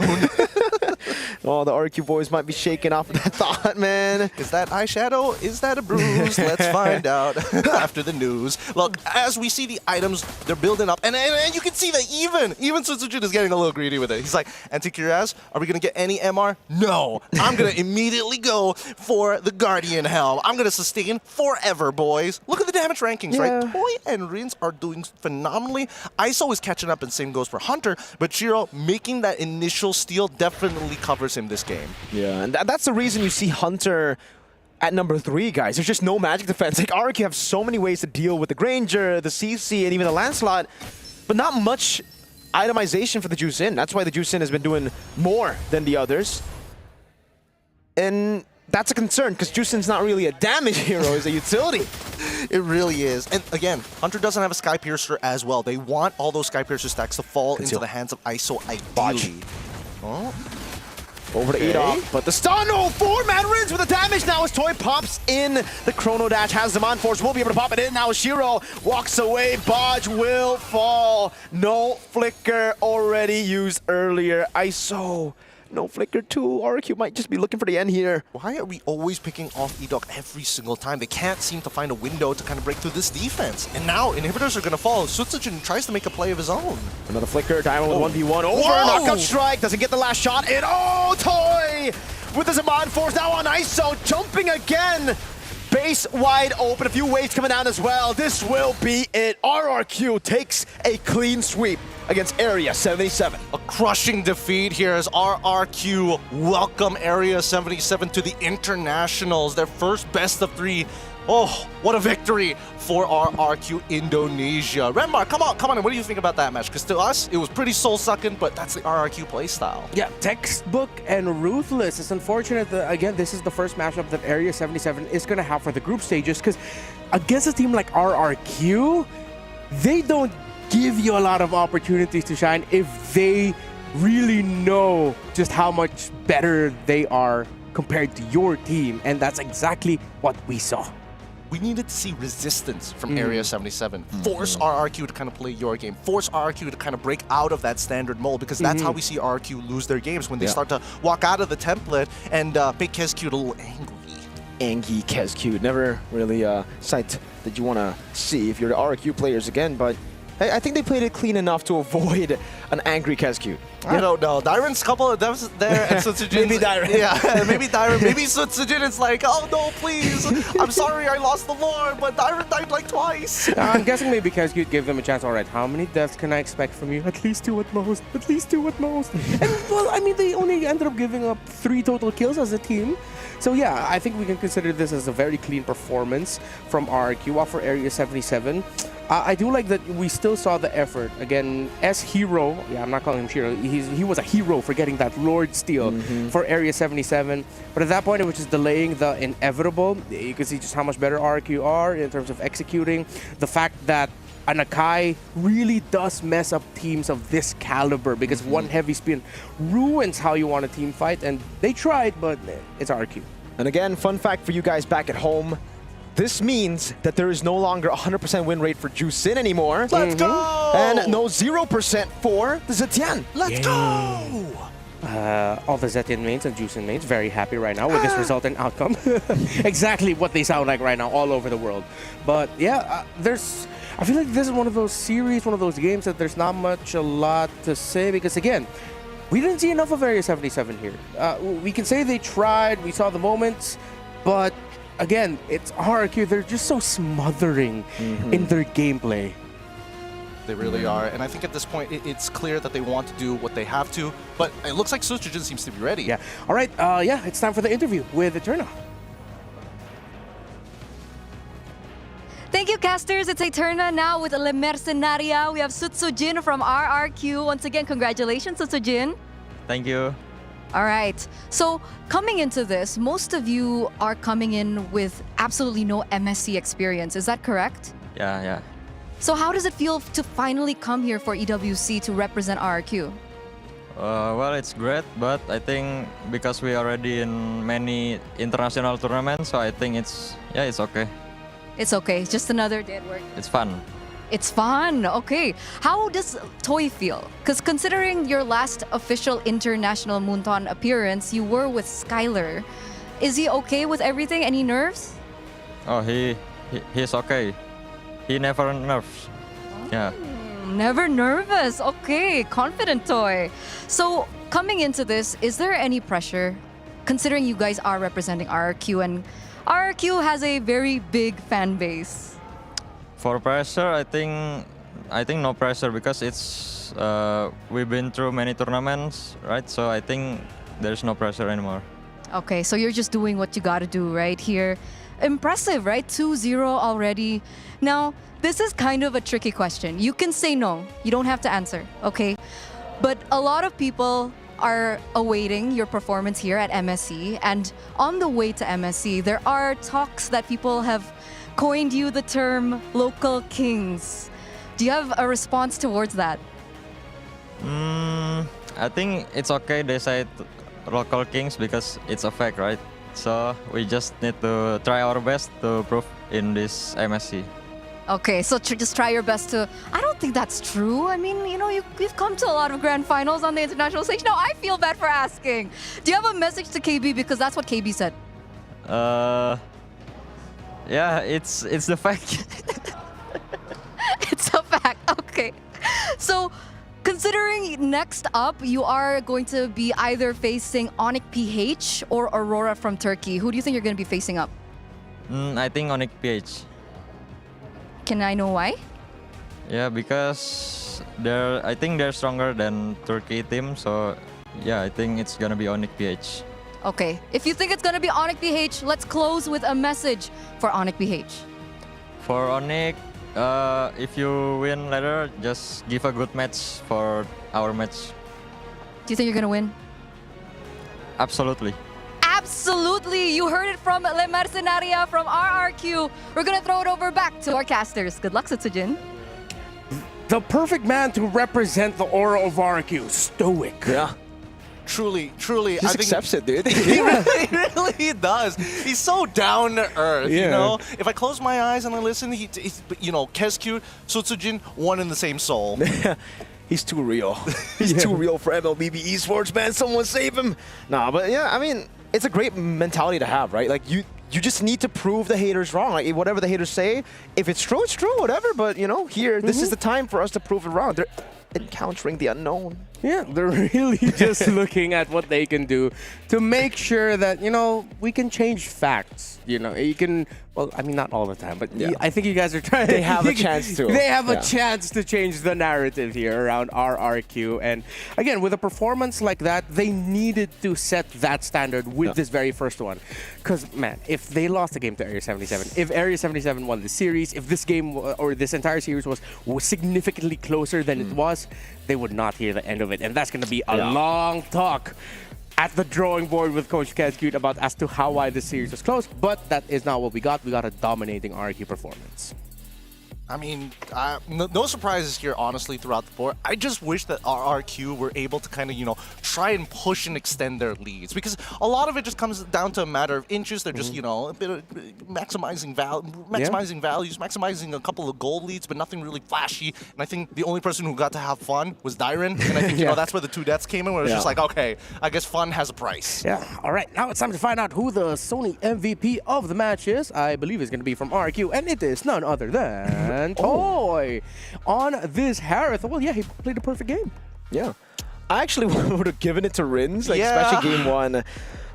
Oh, the RQ boys might be shaking off that thought, man.
Is that eyeshadow? Is that a bruise? Let's find out after the news. Look, as we see the items, they're building up. And you can see that even Sutsujin is getting a little greedy with it. He's like, Anti-Curaz, are we going to get any MR? No. I'm going to immediately go for the Guardian Helm. I'm going to sustain forever, boys. Look at the damage rankings, right? Toy and Rins are doing phenomenally. ISO is catching up, and same goes for Hunter. But Shiro making that initial steal definitely covers him this game.
Yeah, and that's the reason you see Hunter at number 3, guys. There's just no magic defense. Like, RRQ have so many ways to deal with the Granger, the CC, and even the Lancelot, but not much itemization for the Juicin. That's why the Juicin has been doing more than the others. And that's a concern, because Juicin's not really a damage hero, he's a utility.
It really is. And again, Hunter doesn't have a Sky Piercer as well. They want all those Sky Piercer stacks to fall into the hands of ISO ideally. Oh.
Over to Edok, but the stun, 4-man Rins with the damage. advantage now as Toy pops in the Chrono Dash, has the Mon Force, will be able to pop it in now. Shiro walks away, Bodge will fall. No flicker already used earlier. ISO. No flicker too. RQ might just be looking for the end here.
Why are we always picking off E-Dog every single time? They can't seem to find a window to kind of break through this defense. And now inhibitors are going to fall. Sutsujin tries to make a play of his own.
Another flicker, Diamond with 1v1 over. Knockout strike, doesn't get the last shot in. Oh, Toy with the Zaman Force now on ISO, jumping again. Base wide open, a few waves coming down as well. This will be it. RRQ takes a clean sweep against Area 77.
A crushing defeat here as RRQ welcome Area 77 to the Internationals, their first best of 3. Oh, what a victory for RRQ Indonesia. Renmar, come on, what do you think about that match? Because to us, it was pretty soul-sucking, but that's the RRQ playstyle.
Yeah, textbook and ruthless. It's unfortunate that, again, this is the first matchup that Area 77 is going to have for the group stages, because against a team like RRQ, they don't give you a lot of opportunities to shine if they really know just how much better they are compared to your team, and that's exactly what we saw.
We needed to see resistance from Area 77. Force RRQ to kind of play your game. Force RRQ to kind of break out of that standard mold, because that's how we see RRQ lose their games, when they start to walk out of the template and make KezQ a little angry.
Angie KezQ, never really a sight that you want to see if you're the RRQ players again, but I think they played it clean enough to avoid an angry KezQ.
I don't know. Dyron's couple of devs there, and Sutsujin.
Maybe Dyron.
Yeah, maybe Dyron. Maybe Sutsujin is like, oh no, please. I'm sorry I lost the Lord, but Dyron died like twice.
I'm guessing maybe KezQ gave them a chance. All right, how many deaths can I expect from you? At least 2 at most. At least 2 at most. And, well, I mean, they only ended up giving up 3 total kills as a team. So yeah, I think we can consider this as a very clean performance from RRQ for Area 77. I do like that we still saw the effort. Again, as hero, yeah, I'm not calling him Shiro, he was a hero for getting that Lord steal for Area 77. But at that point, it was just delaying the inevitable. You can see just how much better RRQ are in terms of executing. The fact that Anakai really does mess up teams of this caliber, because one heavy spin ruins how you want a team fight, and they tried, but it's RRQ.
And again, fun fact for you guys back at home, this means that there is no longer 100% win rate for Jusin anymore.
Let's go!
And no 0% for the Zetian.
Let's go!
All the Zetian mains and Jusin mains very happy right now with this result and outcome. Exactly what they sound like right now all over the world. But yeah, I feel like this is one of those series, one of those games that there's not much a lot to say, because again, we didn't see enough of Area 77 here. We can say they tried, we saw the moments, but again, it's RRQ. They're just so smothering in their gameplay.
They really are. And I think at this point, it's clear that they want to do what they have to. But it looks like Sutsujin seems to be ready.
Yeah. All right. Yeah, it's time for the interview with Eterna.
Thank you, casters. It's Eterna now with Le Mercenaria. We have Sutsujin from RRQ. Once again, congratulations, Sutsujin.
Thank you.
All right. So coming into this, most of you are coming in with absolutely no MSC experience. Is that correct?
Yeah.
So how does it feel to finally come here for EWC to represent RRQ?
Well, it's great, but I think because we already in many international tournaments, so I think it's okay.
It's okay. It's just another day at work.
It's fun.
It's fun. Okay. How does Toy feel? Because considering your last official international Moonton appearance, you were with Skylar. Is he okay with everything? Any nerves?
Oh, he's okay. He never nerves. Yeah.
Never nervous. Okay. Confident Toy. So coming into this, is there any pressure? Considering you guys are representing RRQ, and RRQ has a very big fan base.
For pressure, I think no pressure, because it's we've been through many tournaments, right? So I think there's no pressure anymore.
Okay, so you're just doing what you got to do right here. Impressive, right? 2-0 already. Now, this is kind of a tricky question. You can say no. You don't have to answer, okay? But a lot of people are awaiting your performance here at MSC, and on the way to MSC, there are talks that people have coined you the term local kings. Do you have a response towards that?
I think it's okay they say local kings, because it's a fact, right?
So we just need to try our best to prove in this MSC.
Okay, so just try your best to. I don't think that's true. I mean, you've come to a lot of grand finals on the international stage. No, I feel bad for asking. Do you have a message to KB? Because that's what KB said.
Yeah, it's the fact.
It's a fact. Okay. So, considering next up, you are going to be either facing Onyx PH or Aurora from Turkey. Who do you think you're going to be facing up?
I think Onyx PH.
Can I know why?
Yeah, because I think they're stronger than Turkey team. So yeah, I think it's gonna be Onyx PH.
Okay. If you think it's going to be Onyx PH, let's close with a message for Onyx PH.
For Onyx, if you win later, just give a good match for our match.
Do you think you're going to win?
Absolutely.
Absolutely. You heard it from Le Mercenaria from RRQ. We're going to throw it over back to our casters. Good luck, Setsujin.
The perfect man to represent the aura of RRQ. Stoic.
Yeah.
Truly,
He just accepts it, dude.
He really does. He's so down to earth, you know? If I close my eyes and I listen, he's Keskyut, Setsujin, one in the same soul.
He's too real. He's too real for MLBB esports, man. Someone save him. Nah, but yeah, I mean, it's a great mentality to have, right? Like, you just need to prove the haters wrong. Like, whatever the haters say, if it's true, whatever. But, here, this is the time for us to prove it wrong. They're encountering the unknown.
Yeah, they're really just looking at what they can do to make sure that, we can change facts. You can, well, I mean, not all the time, but I think you guys are trying.
They have a chance to.
They have a chance to change the narrative here around RRQ. And again, with a performance like that, they needed to set that standard with this very first one. Because, man, if they lost the game to Area 77, if Area 77 won the series, if this game or this entire series was significantly closer than it was, they would not hear the end of it. And that's going to be a long talk at the drawing board with Coach Keskyut about as to why this series was close. But that is not what we got. We got a dominating RRQ performance.
I mean, no surprises here, honestly, throughout the board. I just wish that RRQ were able to kind of, try and push and extend their leads. Because a lot of it just comes down to a matter of inches. They're just, a bit of maximizing values, maximizing a couple of gold leads, but nothing really flashy. And I think the only person who got to have fun was Dyron. And I think, that's where the 2 deaths came in, where it was just like, okay, I guess fun has a price.
Yeah, all right. Now it's time to find out who the Sony MVP of the match is. I believe it's going to be from RRQ, and it is none other than... And Toy on this Harith. Well, yeah, he played a perfect game.
Yeah. I actually would have given it to Rins, especially game 1.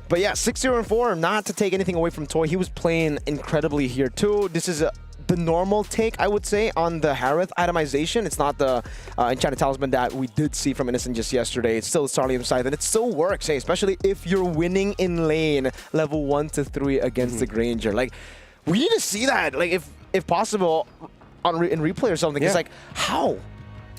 But yeah, 6-0-4, not to take anything away from Toy. He was playing incredibly here too. This is the normal take, I would say, on the Harith itemization. It's not the Enchanted Talisman that we did see from Innocent just yesterday. It's still Starlium Scythe, and it still works, especially if you're winning in lane level 1 to 3 against the Granger. Like, we need to see that, like, if possible, in replay or something. It's like, how?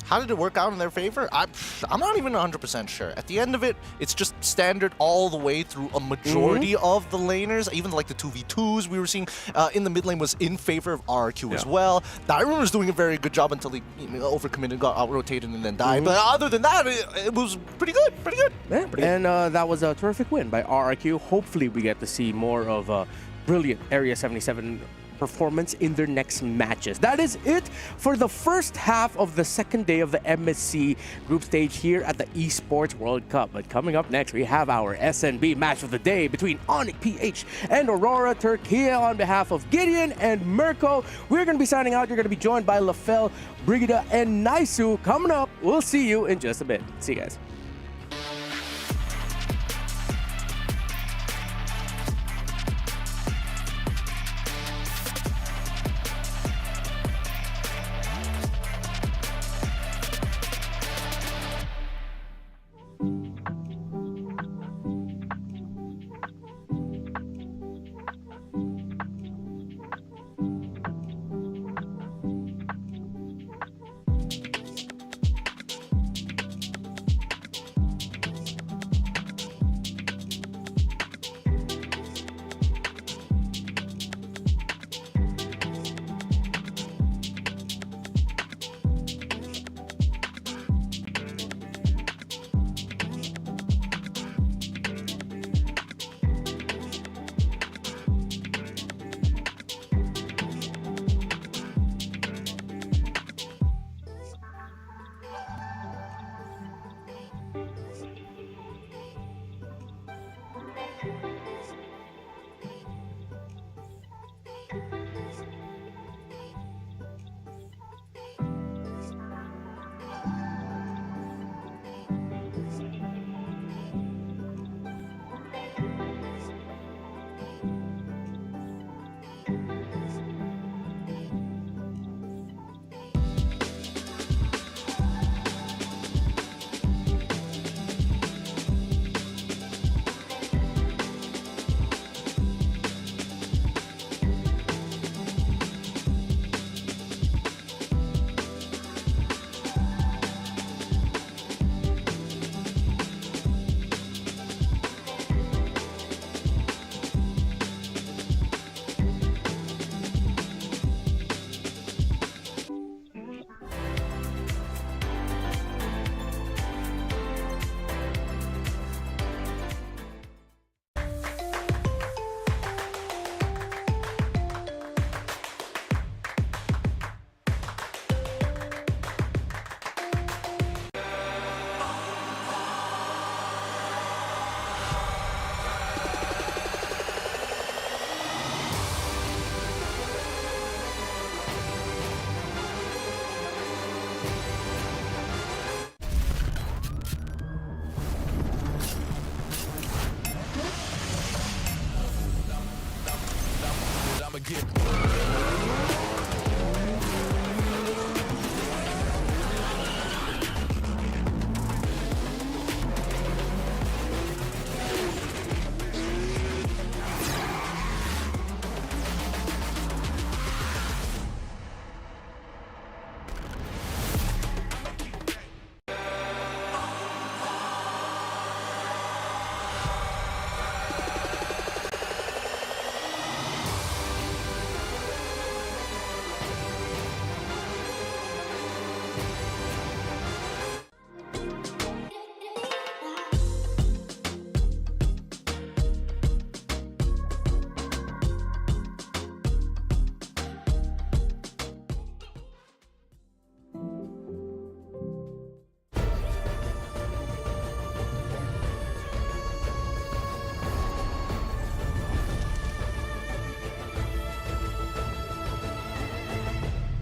How did it work out in their favor? I'm not even 100% sure. At the end of it, it's just standard all the way through a majority of the laners. Even like the 2v2s we were seeing in the mid lane was in favor of RRQ as well. Dyron was doing a very good job until he overcommitted, got out-rotated, and then died. But other than that, it was pretty good.
Yeah, and that was a terrific win by RRQ. Hopefully we get to see more of a brilliant Area 77 performance in their next matches. That is it for the first half of the second day of the MSC group stage here at the Esports World Cup. But coming up next, we have our SNB match of the day between Onyx PH and Aurora Turkey on behalf of Gideon and Mirko. We're going to be signing out. You're going to be joined by Lafel, Brigida, and Naisu. Coming up, we'll see you in just a bit. See you guys.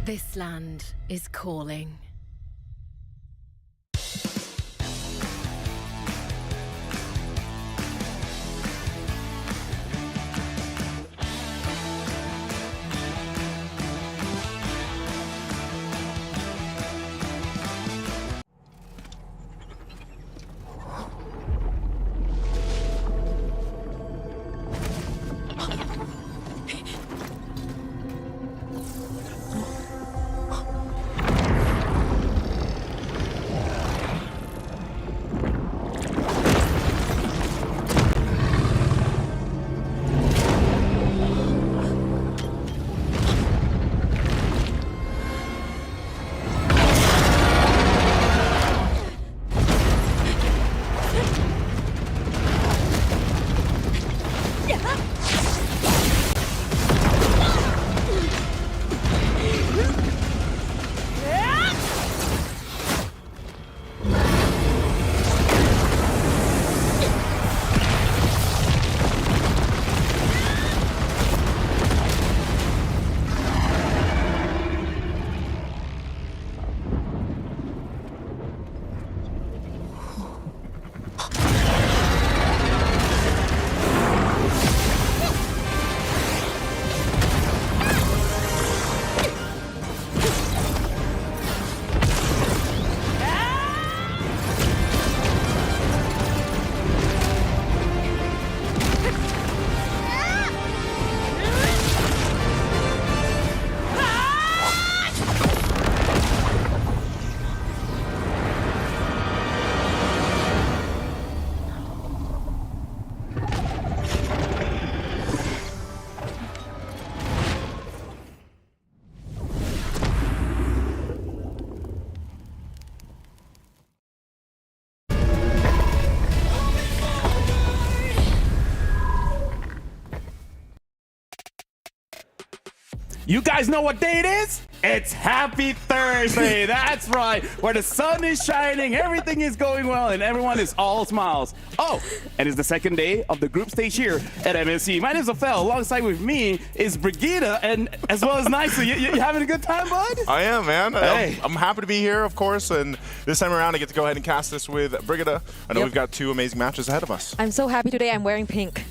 This land is calling.
You guys know what day it is? It's Happy Thursday. That's right. Where the sun is shining, everything is going well, and everyone is all smiles. Oh, and it's the second day of the group stage here at MSC. My name is Ophel. Alongside with me is Brigida, and as well as Nisa. You having a good time, bud?
I am, man.
Hey.
I'm happy to be here, of course, and this time around I get to go ahead and cast this with Brigida. I know we've got two amazing matches ahead of us.
I'm so happy today. I'm wearing pink.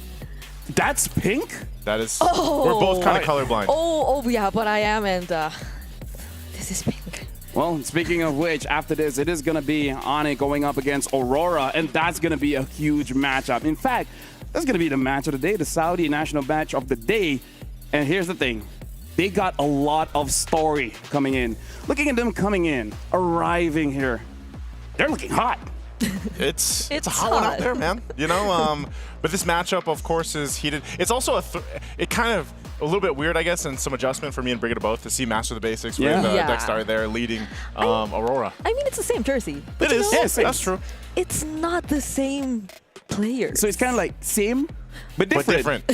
That's pink?
That is.
Oh.
We're both kind of colorblind.
Oh, yeah, but I am, and this is pink.
Well, speaking of which, after this, it is going to be Onyx going up against Aurora, and that's going to be a huge matchup. In fact, that's going to be the match of the day, the Saudi national match of the day. And here's the thing. They got a lot of story coming in. Looking at them coming in, arriving here, they're looking hot.
It's a hot one out there, man. You know, but this matchup, of course, is heated. It's also it kind of a little bit weird, I guess, and some adjustment for me and Brigida both to see Master of the Basics with Dexter there leading Aurora.
I mean, it's the same jersey.
It is.
Yes,
that's true.
It's not the same players.
So it's kind of like same, but different.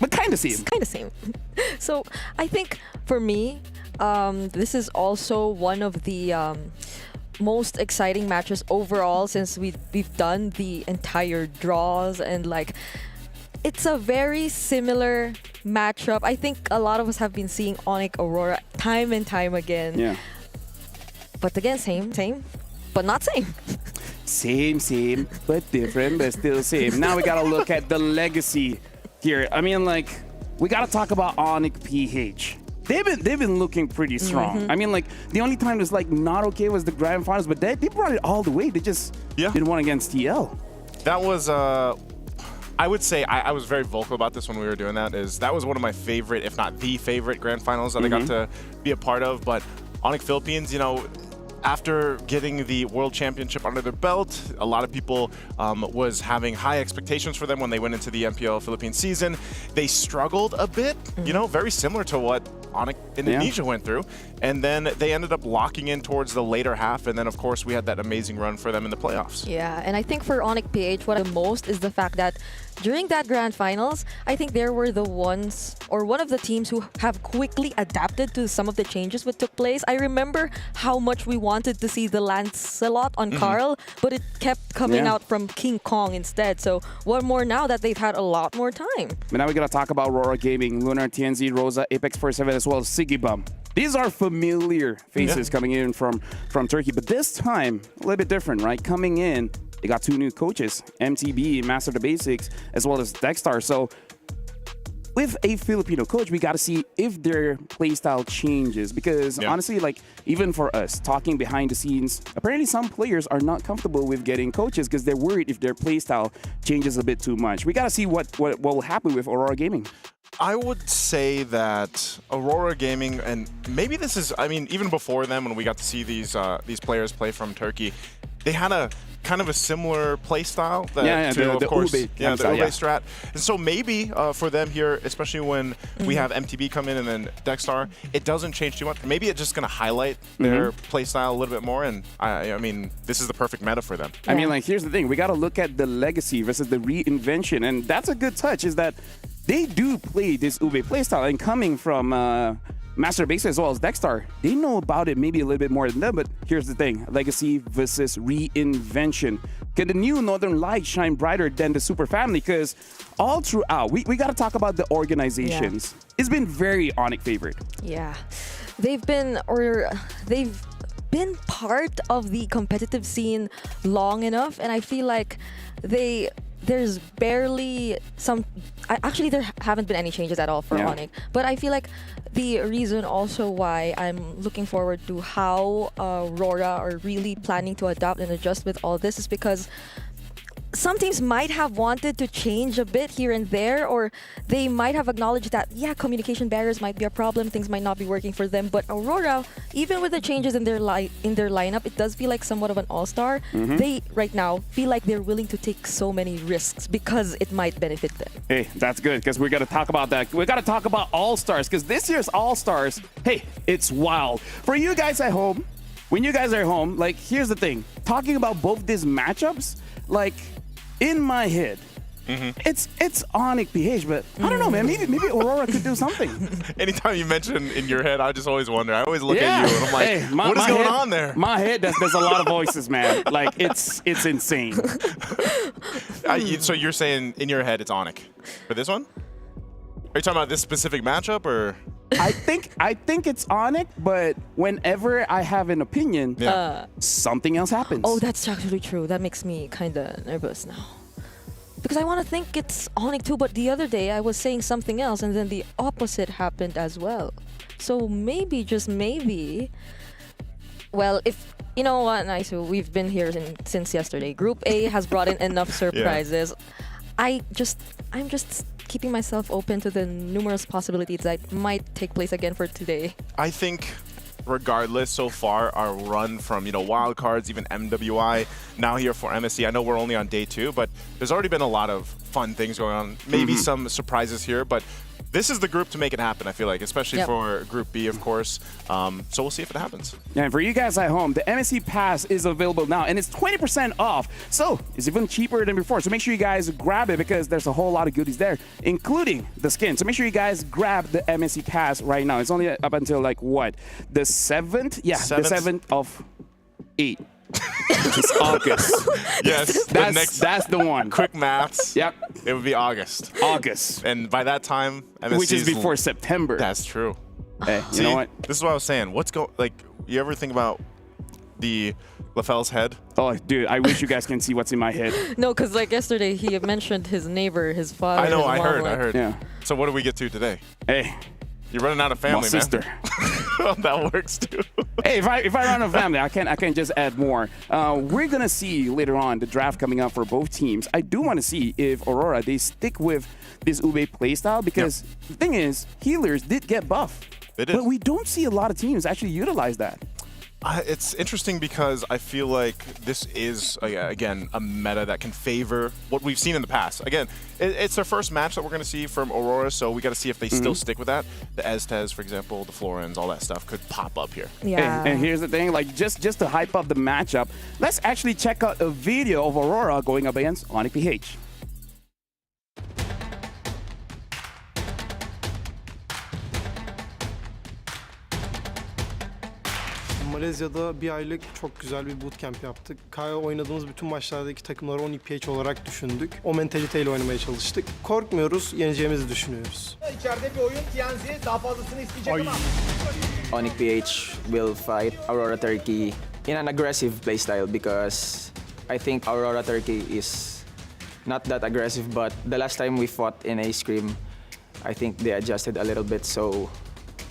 But kind of same.
It's kind of same. So I think for me, this is also one of the most exciting matches overall since we've done the entire draws, and like it's a very similar matchup. I think a lot of us have been seeing Onyx Aurora time and time again.
Yeah.
But again, same, but not same.
Same, but different, but still same. Now we gotta look at the legacy here. I mean, like,
we got to talk about Onyx PH. They've been looking pretty strong. I mean, like, the only time it was like not okay was the grand finals, but they brought it all the way. They just didn't win against TL.
That was I would say I was very vocal about this when we were doing that. That was one of my favorite, if not the favorite, grand finals that I got to be a part of. But Onyx Philippines, you know, after getting the World Championship under their belt, a lot of people was having high expectations for them when they went into the MPL Philippines season. They struggled a bit, you know, very similar to what Onyx Indonesia went through. And then they ended up locking in towards the later half. And then, of course, we had that amazing run for them in the playoffs.
Yeah, and I think for Onyx PH, what I most is the fact that during that grand finals, I think there were the ones or one of the teams who have quickly adapted to some of the changes that took place. I remember how much we wanted to see the Lancelot on Carl, but it kept coming out from King Kong instead. So what more now that they've had a lot more time?
But now we're going to talk about Aurora Gaming, Lunar, TNZ, Rosa, Apex 47, as well as Sigibum. These are familiar faces coming in from Turkey, but this time a little bit different, right? Coming in, they got two new coaches, MTB, Master of the Basics, as well as Dexstar. So with a Filipino coach, we got to see if their playstyle changes, because honestly, like, even for us, talking behind the scenes, apparently some players are not comfortable with getting coaches because they're worried if their playstyle changes a bit too much. We got to see what will happen with Aurora Gaming.
I would say that Aurora Gaming, and maybe this is, I mean, even before them, when we got to see these players play from Turkey, they had a kind of a similar play style to, of course, the Ube strat. And so maybe for them here, especially when we have MTB come in and then Dexstar, it doesn't change too much. Maybe it's just going to highlight their play style a little bit more. And I mean, this is the perfect meta for them.
I mean, like, here's the thing. We got to look at the legacy versus the reinvention. And that's a good touch, is that they do play this Ube playstyle, and coming from Master Base as well as Dexstar, they know about it maybe a little bit more than them. But here's the thing: legacy versus reinvention. Can the new Northern Light shine brighter than the Super Family? Because all throughout, we got to talk about the organizations. It's been very Onyx favorite.
Yeah, they've been part of the competitive scene long enough, and I feel like there's barely some. Actually, there haven't been any changes at all for Onyx. But I feel like the reason also why I'm looking forward to how Aurora are really planning to adapt and adjust with all this is because some teams might have wanted to change a bit here and there, or they might have acknowledged that, communication barriers might be a problem, things might not be working for them. But Aurora, even with the changes in their lineup, it does feel like somewhat of an all-star. They, right now, feel like they're willing to take so many risks because it might benefit them.
Hey, that's good, because we're going to talk about that. We got to talk about all-stars, because this year's all-stars, hey, it's wild. For you guys at home, when you guys are home, like, here's the thing. Talking about both these matchups, like, in my head, it's Onyx PH, but I don't know, man. Maybe Aurora could do something.
Anytime you mention in your head, I just always wonder. I always look at you and I'm like, hey, what is going on there?
My head, there's a lot of voices, man. Like, it's insane.
So you're saying in your head it's Onyx for this one? Are you talking about this specific matchup, or?
I think it's Onyx, but whenever I have an opinion, something else happens.
Oh, that's actually true. That makes me kind of nervous now. Because I want to think it's Onyx too, but the other day I was saying something else and then the opposite happened as well. So maybe, just maybe, well, if, you know what, nice, we've been here since yesterday. Group A has brought in enough surprises. I'm just keeping myself open to the numerous possibilities that might take place again for today.
I think regardless, so far, our run from, wild cards, even MWI, now here for MSC. I know we're only on day 2, but there's already been a lot of fun things going on. Maybe some surprises here, but this is the group to make it happen, I feel like, especially for Group B, of course. So we'll see if it happens.
Yeah, and for you guys at home, the MSC Pass is available now, and it's 20% off. So it's even cheaper than before. So make sure you guys grab it, because there's a whole lot of goodies there, including the skin. So make sure you guys grab the MSC Pass right now. It's only up until, like, what? The 7th? Yeah, the 7th of 8. Which is August.
Yes,
that's the one.
Quick maths.
Yep.
It would be August. And by that time, MSC
which is before September.
That's true.
Hey,
See,
you know what?
This is what I was saying. You ever think about the LaFell's head.
Oh, dude, I wish you guys can see what's in my head.
No, because like yesterday he mentioned his neighbor, his father.
I know,
his
I
mom,
heard,
like,
I heard.
Yeah.
So what do we get to today?
Hey,
you're running out of family,
my sister.
man. That works too.
Hey, if I run a family, I can just add more. We're gonna see later on the draft coming up for both teams. I do want to see if Aurora they stick with this Ube playstyle because the thing is, healers did get buff.
They did.
But we don't see a lot of teams actually utilize that.
It's interesting because I feel like this is, again, a meta that can favor what we've seen in the past. Again, it's their first match that we're going to see from Aurora, so we got to see if they still stick with that. The Eztez, for example, the Florens, all that stuff could pop up here.
Yeah.
And here's the thing, like just to hype up the matchup, let's actually check out a video of Aurora going up against Onyx PH.
Malezya'da bir aylık çok güzel bir bootcamp yaptık. Kaya oynadığımız bütün maçlardaki takımları 10 PH olarak düşündük. O mentaliteyle oynamaya çalıştık. Korkmuyoruz, yeneceğimizi düşünüyoruz.
İçeride bir oyun, TNZ daha fazlasını isteyecek ama.
Onyx PH will fight Aurora Turkey in an aggressive playstyle because I think Aurora Turkey is not that aggressive, but the last time we fought in a scrim, I think they adjusted a little bit, so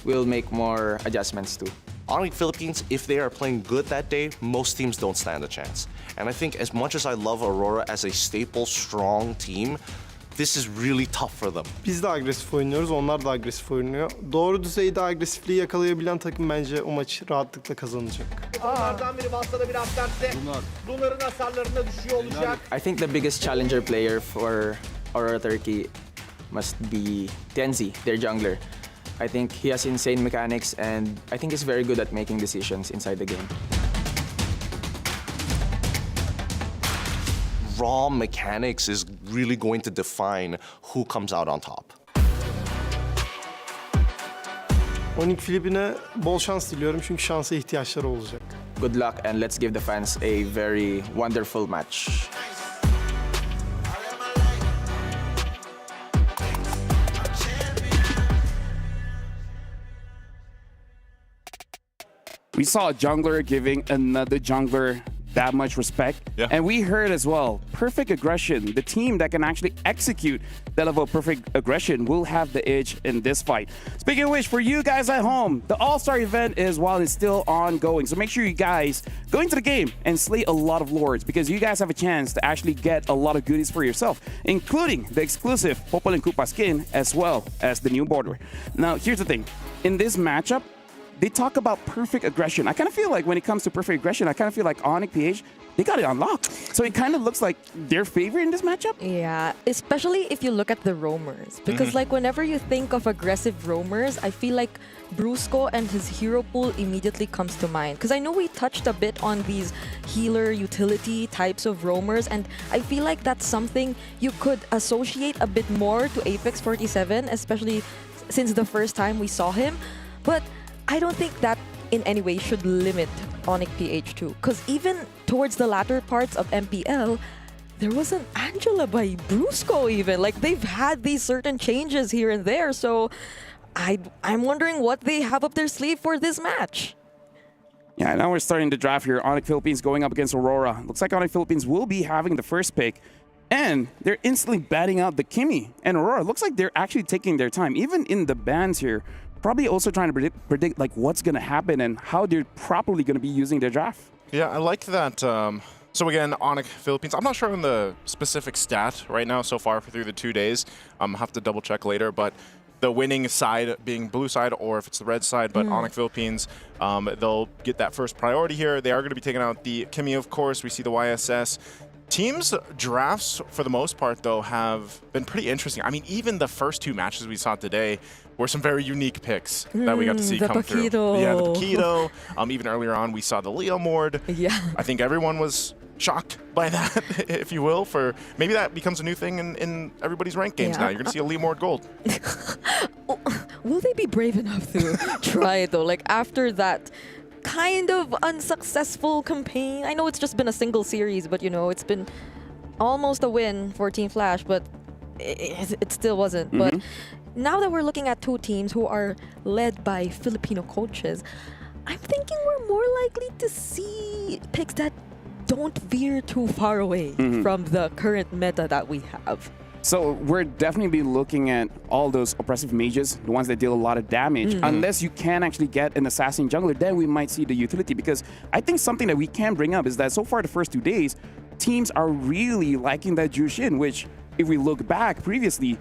we'll make more adjustments too.
Onyx Philippines, if they are playing good that day, most teams don't stand a chance. And I think as much as I love Aurora as a staple, strong team, this is really tough for them.
Biz de agresif oynuyoruz, onlar da agresif oynuyor. Doğru düzeyde agresifliği yakalayabilen takım bence o maçı rahatlıkla kazanacak.
Onlardan biri Valsa'da bir afterse Lunar'ın hasarlarına düşüyor olacak.
I think the biggest challenger player for Aurora Turkey must be Tenzi, their jungler. I think he has insane mechanics and I think he's very good at making decisions inside the game.
Raw mechanics is really going to define who comes out on top.
Onyx Filipin'e bol şans diliyorum çünkü şansa ihtiyaçları olacak.
Good luck and let's give the fans a very wonderful match.
We saw a jungler giving another jungler that much respect.
Yeah.
And we heard as well, perfect aggression, the team that can actually execute that level of perfect aggression will have the edge in this fight. Speaking of which, for you guys at home, the All-Star event is while it's still ongoing. So make sure you guys go into the game and slay a lot of lords because you guys have a chance to actually get a lot of goodies for yourself, including the exclusive Popol and Koopa skin as well as the new border. Now, here's the thing. In this matchup, they talk about perfect aggression. I kind of feel like when it comes to perfect aggression, I kind of feel like Onyx PH, they got it unlocked. So it kind of looks like their favorite in this matchup.
Yeah, especially if you look at the roamers. Because like whenever you think of aggressive roamers, I feel like Brusco and his hero pool immediately comes to mind. Because I know we touched a bit on these healer utility types of roamers, and I feel like that's something you could associate a bit more to Apex 47, especially since the first time we saw him. But I don't think that in any way should limit Onyx PH too. Because even towards the latter parts of MPL, there was an Angela by Brusco even. Like they've had these certain changes here and there. So I'm wondering what they have up their sleeve for this match.
Yeah, now we're starting to draft here. Onyx Philippines going up against Aurora. Looks like Onyx Philippines will be having the first pick. And they're instantly batting out the Kimi. And Aurora, looks like they're actually taking their time. Even in the bans here, probably also trying to predict like what's going to happen and how they're properly going to be using their draft.
Yeah, I like that. So again, Onyx Philippines, I'm not sure on the specific stat right now so far through the 2 days. I'll have to double check later, but the winning side being blue side or if it's the red side, but Onyx Philippines, they'll get that first priority here. They are going to be taking out the Kimi, of course. We see the YSS. Teams' drafts, for the most part, though, have been pretty interesting. I mean, even the first two matches we saw today were some very unique picks that we got to see come through. Yeah, the Paquito. Even earlier on, we saw the Leo Mord.
Yeah.
I think everyone was shocked by that, if you will. For maybe that becomes a new thing in everybody's ranked games now. You're going to see a Leo Mord gold.
Will they be brave enough to try it, though? Like, after that kind of unsuccessful campaign. I know it's just been a single series, but, you know, it's been almost a win for Team Flash, but it still wasn't. But now that we're looking at two teams who are led by Filipino coaches, I'm thinking we're more likely to see picks that don't veer too far away from the current meta that we have.
So we're definitely looking at all those oppressive mages, the ones that deal a lot of damage. Unless you can actually get an assassin jungler, then we might see the utility. Because I think something that we can bring up is that so far the first 2 days, teams are really liking that Jushin, which if we look back previously,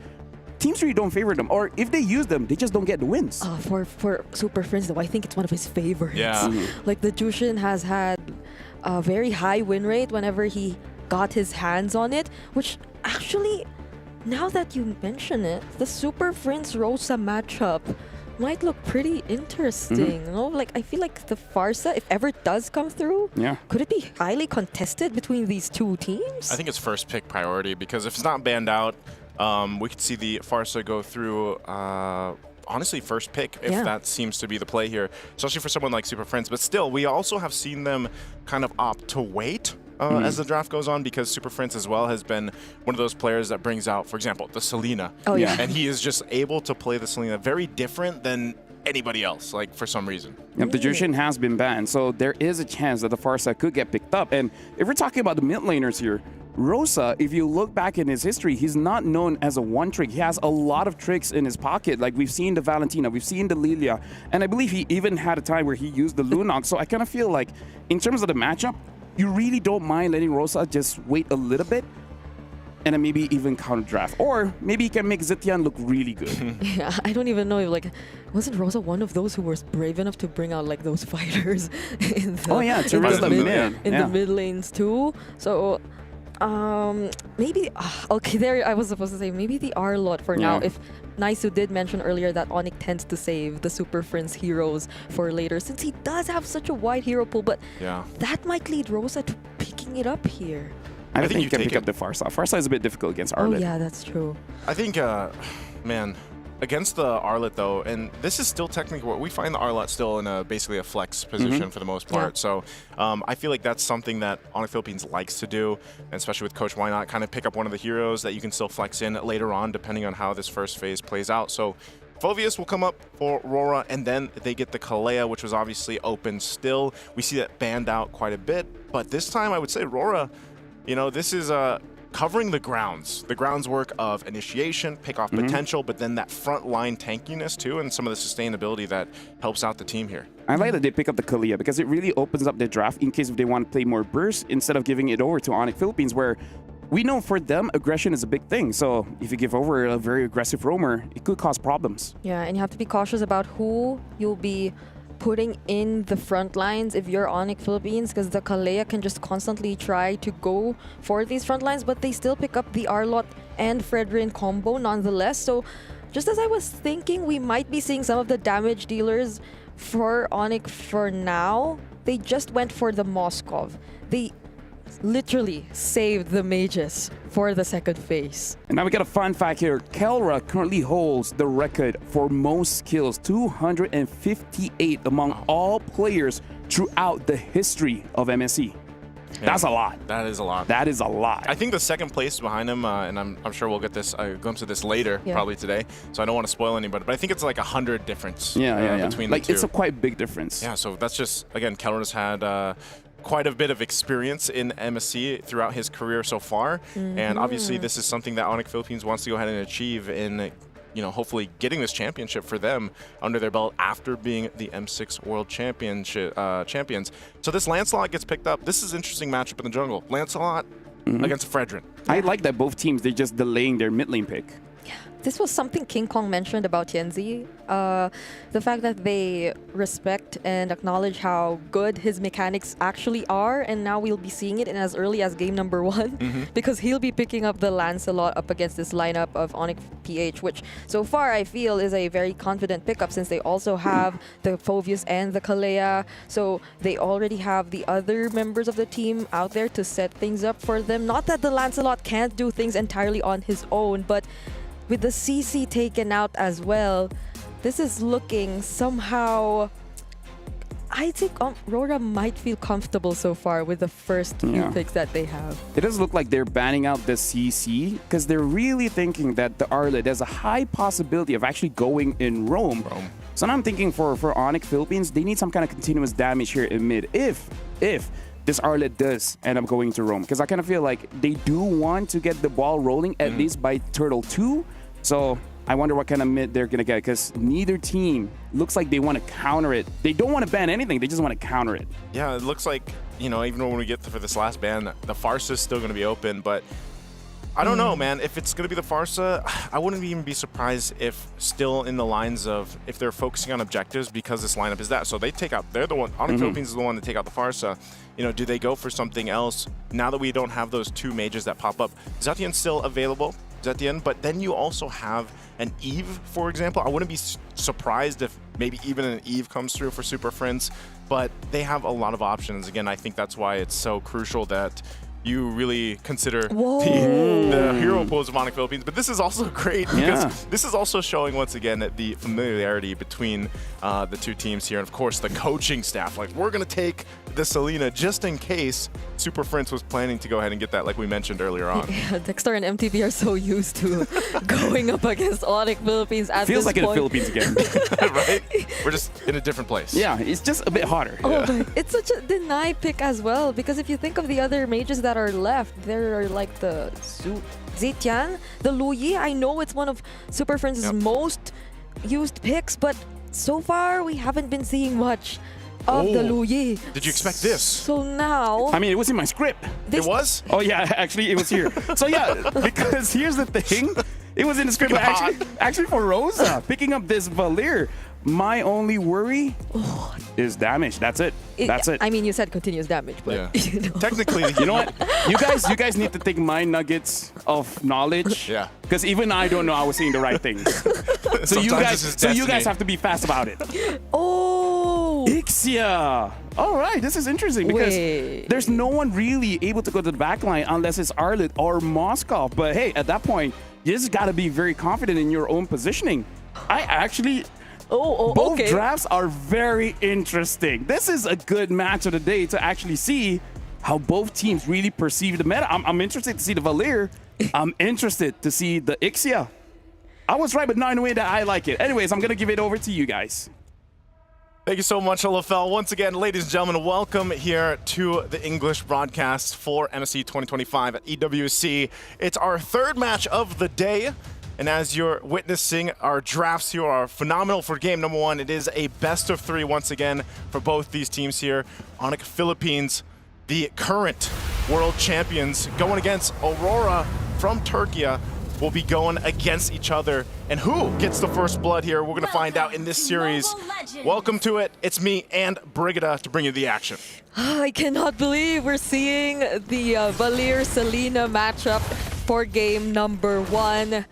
teams really don't favor them. Or if they use them, they just don't get the wins.
For Super Friends, though, I think it's one of his favorites.
Yeah.
Like the Jushin has had a very high win rate whenever he got his hands on it, which actually, now that you mention it, the Super Friends Rosa matchup might look pretty interesting. You know? Like I feel like the Pharsa, if ever it does come through, could it be highly contested between these two teams?
I think it's first pick priority because if it's not banned out, we could see the Pharsa go through. Honestly, first pick, if that seems to be the play here, especially for someone like Super Friends. But still, we also have seen them kind of opt to wait as the draft goes on, because Super Friends as well has been one of those players that brings out, for example, the Selena.
Oh, yeah.
And he is just able to play the Selena very different than anybody else, like for some reason.
Yep, the Jushin has been banned, so there is a chance that the Pharsa could get picked up. And if we're talking about the mid laners here, Rosa, if you look back in his history, he's not known as a one-trick. He has a lot of tricks in his pocket. Like we've seen the Valentina, we've seen the Lilia, and I believe he even had a time where he used the Lunox. So I kind of feel like, in terms of the matchup, you really don't mind letting Rosa just wait a little bit and then maybe even counter draft. Or maybe he can make Zitian look really good.
Yeah, I don't even know if, like, wasn't Rosa one of those who was brave enough to bring out like those fighters in the, the mid lanes too? So maybe okay, there I was supposed to say maybe the R-Lot for now. If Naisu did mention earlier that Onyx tends to save the Super Friends heroes for later, since he does have such a wide hero pool, but that might lead Rosa to picking it up here.
I think you can pick up the Pharsa. Pharsa is a bit difficult against Arlet.
Oh yeah, that's true.
I think, man, against the Arlet though, and this is still technically what we find the Arlet still in basically a flex position for the most part. So I feel like that's something that Onyx Philippines likes to do, and especially with Coach, why not kind of pick up one of the heroes that you can still flex in later on, depending on how this first phase plays out. So Phoveus will come up for Aurora, and then they get the Kalea, which was obviously open still. We see that banned out quite a bit, but this time I would say Aurora, you know, this is covering the groundswork of initiation, pick-off potential, but then that front line tankiness too, and some of the sustainability that helps out the team here.
I like that they pick up the Kalea because it really opens up their draft in case if they want to play more burst instead of giving it over to Onyx Philippines, where we know for them aggression is a big thing. So if you give over a very aggressive roamer, it could cause problems.
Yeah, and you have to be cautious about who you'll be putting in the front lines if you're Onyx Philippines, because the Kalea can just constantly try to go for these front lines, but they still pick up the R-Lot and Fredrin combo nonetheless. So just as I was thinking, we might be seeing some of the damage dealers for Onyx for now. They just went for the Moskov. They literally saved the mages for the second phase.
And now we got a fun fact here. Kelra currently holds the record for most kills, 258 among all players throughout the history of MSC.
Yeah,
that's a lot.
That is a lot.
That is a lot.
I think the second place behind him, and I'm sure we'll get this a glimpse of this later, probably today. So I don't want to spoil anybody, but I think it's like 100 difference between the two.
It's a quite big difference.
Yeah, so that's just, again, Kelra's had quite a bit of experience in MSC throughout his career so far, and obviously this is something that Onyx Philippines wants to go ahead and achieve in, you know, hopefully getting this championship for them under their belt after being the M6 World champions. So this Lancelot gets picked up. This is an interesting matchup in the jungle. Lancelot against Fredrin.
I like that both teams, they're just delaying their mid lane pick.
This was something King Kong mentioned about Tianzi. The fact that they respect and acknowledge how good his mechanics actually are, and now we'll be seeing it in as early as game number 1 because he'll be picking up the Lancelot up against this lineup of Onyx PH, which so far I feel is a very confident pickup since they also have the Phoveus and the Kalea, so they already have the other members of the team out there to set things up for them. Not that the Lancelot can't do things entirely on his own, but with the CC taken out as well, this is looking somehow... I think Aurora might feel comfortable so far with the first few picks that they have.
It does look like they're banning out the CC because they're really thinking that the Arlet, there's a high possibility of actually going in Rome. So now I'm thinking for Onyx Philippines, they need some kind of continuous damage here in mid. If this Arlet does end up going to Rome, because I kind of feel like they do want to get the ball rolling at least by Turtle 2. So I wonder what kind of mid they're going to get, because neither team looks like they want to counter it. They don't want to ban anything. They just want to counter it.
Yeah, it looks like, you know, even when we get for this last ban, the Farsa is still going to be open, but I don't know, man. If it's going to be the Farsa, I wouldn't even be surprised if still in the lines of if they're focusing on objectives, because this lineup is that. So they take out, they're the one, Onyx Philippines is the one to take out the Farsa. You know, do they go for something else now that we don't have those two mages that pop up? Zetian's still available, Zetian, but then you also have an Eve, for example. I wouldn't be surprised if maybe even an Eve comes through for Super Friends, but they have a lot of options. Again, I think that's why it's so crucial that you really consider the hero pools of Onyx Philippines. But this is also great because this is also showing once again that the familiarity between the two teams here, and of course the coaching staff. Like, we're gonna take the Selena just in case Super Friends was planning to go ahead and get that, like we mentioned earlier on.
Yeah, Dexter and MTB are so used to going up against Onyx Philippines at
Feels
this
like
point.
in the Philippines again.
Right? We're just in a different place.
Yeah, it's just a bit hotter.
Oh, but it's such a deny pick as well, because if you think of the other mages that are left, there are like the Zetian, the Luyi. I know it's one of Super Friends' most used picks, but so far we haven't been seeing much of the Luyi.
Did you expect this?
So now...
I mean, it was in my script.
It was?
Oh, yeah, actually, it was here. So, yeah, because here's the thing. It was in the script. But actually, for Rosa, picking up this Valir, my only worry is damage. That's it. That's it.
I mean, you said continuous damage, but you know.
Technically,
you know what? You guys need to take my nuggets of knowledge.
Yeah.
Because even I don't know I was saying the right things. So you guys have to be fast about it.
Oh,
Ixia. All right, this is interesting because there's no one really able to go to the back line unless it's Arlet or Moscow. But hey, at that point, you just got to be very confident in your own positioning. I actually... Both drafts are very interesting. This is a good match of the day to actually see how both teams really perceive the meta. I'm interested to see the Valir. I'm interested to see the Ixia. I was right, but not in a way that I like it. Anyways, I'm going to give it over to you guys.
Thank you so much, Olafel. Once again, ladies and gentlemen, welcome here to the English broadcast for MSC 2025 at EWC. It's our third match of the day. And as you're witnessing, our drafts here are phenomenal for game number one. It is a best of three once again for both these teams here. Onyx Philippines, the current world champions, going against Aurora from Turkey, will be going against each other. And who gets the first blood here, we're going to find out in this series. Welcome to it. It's me and Brigida to bring you the action.
I cannot believe we're seeing the Valir-Selena matchup for game number one.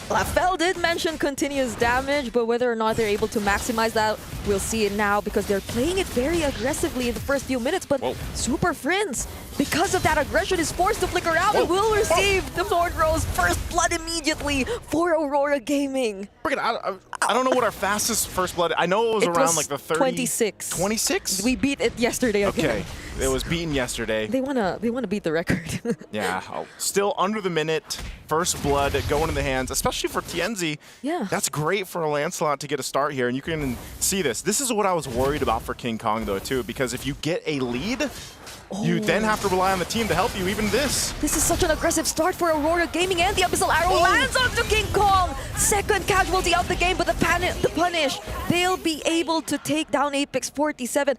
Lafel did mention continuous damage, but whether or not they're able to maximize that, we'll see it now because they're playing it very aggressively in the first few minutes. But Super Friends, because of that aggression, is forced to flicker out and will receive the Sword Rose first blood immediately for Aurora Gaming.
I don't know what our fastest first blood. I know it was around like the 30.
26.
26?
We beat it yesterday again.
Okay, it was beaten yesterday.
They wanna beat the record.
Yeah, still under the minute. First blood going in the hands, especially for Tienzi.
Yeah.
That's great for Lancelot to get a start here, and you can see this. This is what I was worried about for King Kong, though, too, because if you get a lead, you then have to rely on the team to help you, even this.
This is such an aggressive start for Aurora Gaming, and the Abyssal Arrow lands onto King Kong! Second casualty of the game, but the punish. They'll be able to take down Apex 47.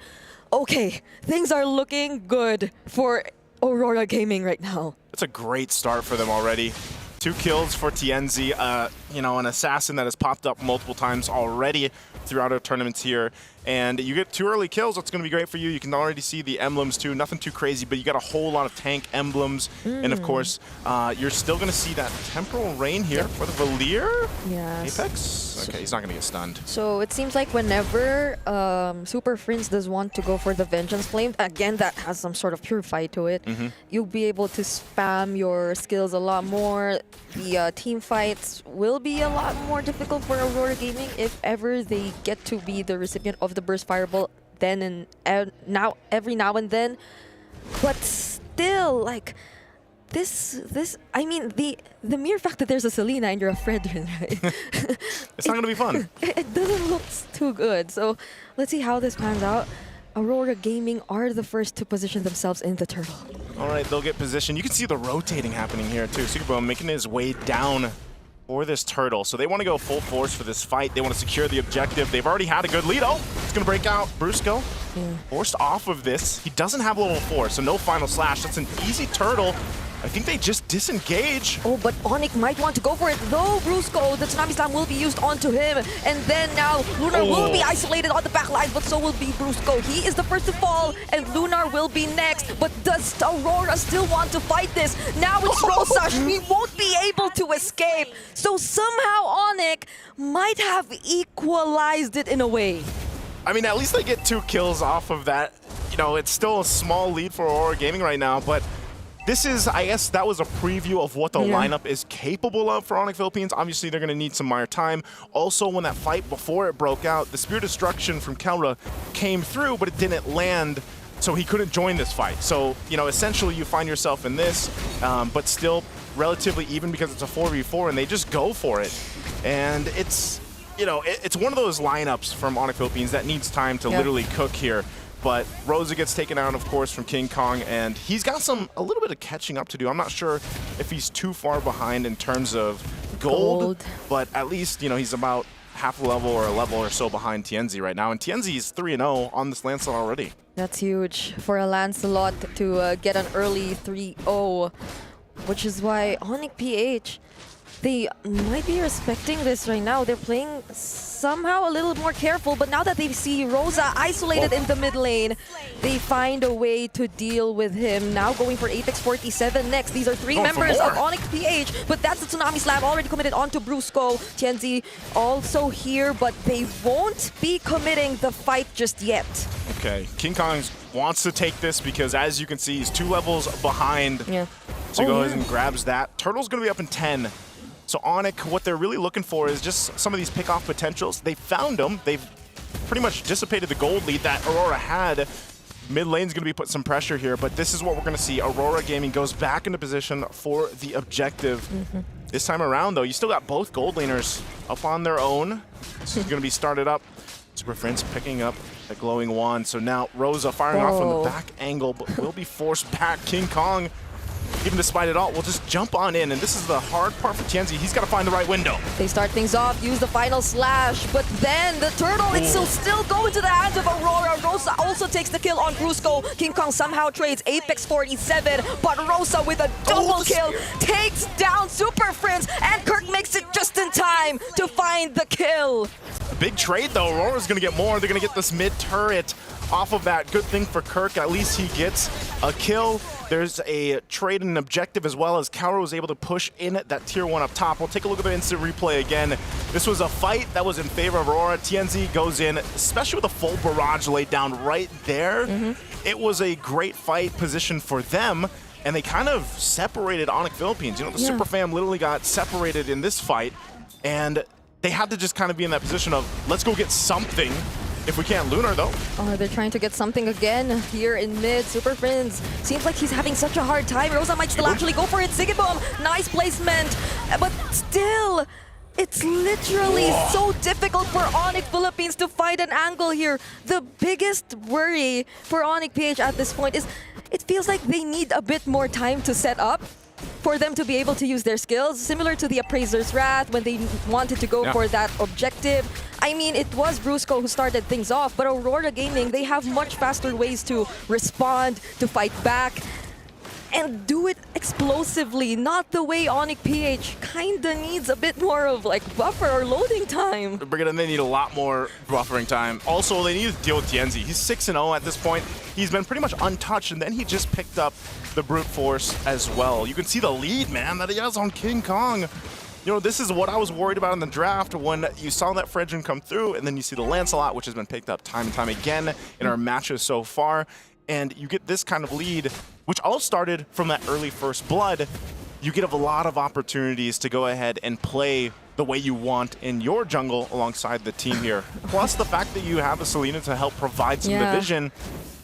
Okay, things are looking good for Aurora Gaming right now.
It's a great start for them already. 2 kills for Tienzi, you know, an assassin that has popped up multiple times already throughout our tournaments here. And you get 2 early kills, that's going to be great for you. You can already see the emblems too, nothing too crazy, but you got a whole lot of tank emblems. And of course, you're still going to see that Temporal Rain here for the Valir.
Yes.
Apex? Okay, he's not going to get stunned.
So it seems like whenever Super Friends does want to go for the Vengeance Flame, again, that has some sort of purify to it, you'll be able to spam your skills a lot more. The team fights will be a lot more difficult for Aurora Gaming if ever they get to be the recipient of the Burst Fireball then and now, every now and then. But still, like, I mean, the mere fact that there's a Selena and you're a Fredrin, right?
It's not going to be fun.
It doesn't look too good. So let's see how this pans out. Aurora Gaming are the first to position themselves in the turtle.
All right, they'll get positioned. You can see the rotating happening here too. Sugabone making his way down for this turtle. So they want to go full force for this fight. They want to secure the objective. They've already had a good lead. Oh, it's going to break out. Brusco forced off of this. He doesn't have level 4, so no final slash. That's an easy turtle. I think they just disengage.
Oh, but Onyx might want to go for it, though. Brusco, the Tsunami Slam will be used onto him. And then now Lunar will be isolated on the back line, but so will be Brusco. He is the first to fall, and Lunar will be next. But does Aurora still want to fight this? Now it's Rosa. She won't be able to escape. So somehow Onyx might have equalized it in a way.
I mean, at least they get 2 kills off of that. You know, it's still a small lead for Aurora Gaming right now, but this is, I guess, that was a preview of what the lineup is capable of for Onyx Philippines. Obviously, they're going to need some more time. Also, when that fight before it broke out, the Spear Destruction from Kelra came through, but it didn't land, so he couldn't join this fight. So, you know, essentially, you find yourself in this, but still relatively even because it's a 4v4, and they just go for it. And it's, you know, it's one of those lineups from Onyx Philippines that needs time to literally cook here. But Rosa gets taken out, of course, from King Kong, and he's got a little bit of catching up to do. I'm not sure if he's too far behind in terms of gold. But at least, you know, he's about half a level or a level or so behind Tienzi right now. And Tienzi is 3-0 on this Lancelot already.
That's huge for a Lancelot to get an early 3-0, which is why Onyx PH, they might be respecting this right now. They're playing somehow a little more careful, but now that they see Rosa isolated in the mid lane, they find a way to deal with him. Now going for Apex 47 next. These are 3 members of Onyx PH, but that's the Tsunami Slam already committed onto Brusco. Tienzi also here, but they won't be committing the fight just yet.
Okay, King Kong wants to take this because, as you can see, he's 2 levels behind. So he goes and grabs that. Turtle's going to be up in 10. So Onyx, what they're really looking for is just some of these pick-off potentials. They found them. They've pretty much dissipated the gold lead that Aurora had. Mid lane's going to be put some pressure here, but this is what we're going to see. Aurora Gaming goes back into position for the objective. This time around, though, you still got both gold laners up on their own. This is going to be started up. Super Prince picking up the glowing wand. So now Rosa firing off from the back angle, but will be forced back. King Kong, even despite it all, we'll just jump on in. And this is the hard part for Tienzi. He's got to find the right window.
They start things off, use the final slash, but then the turtle, it's still going to the hands of Aurora. Rosa also takes the kill on Brusco. King Kong somehow trades Apex 47, but Rosa with a double kill takes down Super Prince, and Kirk makes it just in time to find the kill.
A big trade, though. Aurora's going to get more. They're going to get this mid turret off of that. Good thing for Kirk. At least he gets a kill. There's a trade and an objective as well, as Kauro was able to push in that tier 1 up top. We'll take a look at the instant replay again. This was a fight that was in favor of Aurora. Tienzi goes in, especially with a full barrage laid down right there. It was a great fight position for them, and they kind of separated Onyx Philippines. You know, the Super Fam literally got separated in this fight, and they had to just kind of be in that position of, let's go get something. If we can't Lunar, though.
Oh, they're trying to get something again here in mid. Super Prince seems like he's having such a hard time. Rosa might still actually go for it. Sigibom, nice placement. But still, it's literally so difficult for Onyx Philippines to find an angle here. The biggest worry for Onyx PH at this point is it feels like they need a bit more time to set up for them to be able to use their skills, similar to the Appraiser's Wrath when they wanted to go for that objective. I mean, it was Brusco who started things off, but Aurora Gaming, they have much faster ways to respond, to fight back, and do it explosively, not the way Onyx PH kinda needs a bit more of like buffer or loading time.
Brigada, they need a lot more buffering time. Also, they need to deal with Tienzi. He's 6-0 at this point. He's been pretty much untouched, and then he just picked up the brute force as well. You can see the lead, man, that he has on King Kong. You know, this is what I was worried about in the draft when you saw that Fredrin come through, and then you see the Lancelot, which has been picked up time and time again in our matches so far. And you get this kind of lead, which all started from that early first blood. You get a lot of opportunities to go ahead and play the way you want in your jungle alongside the team here. Plus, the fact that you have a Selena to help provide some division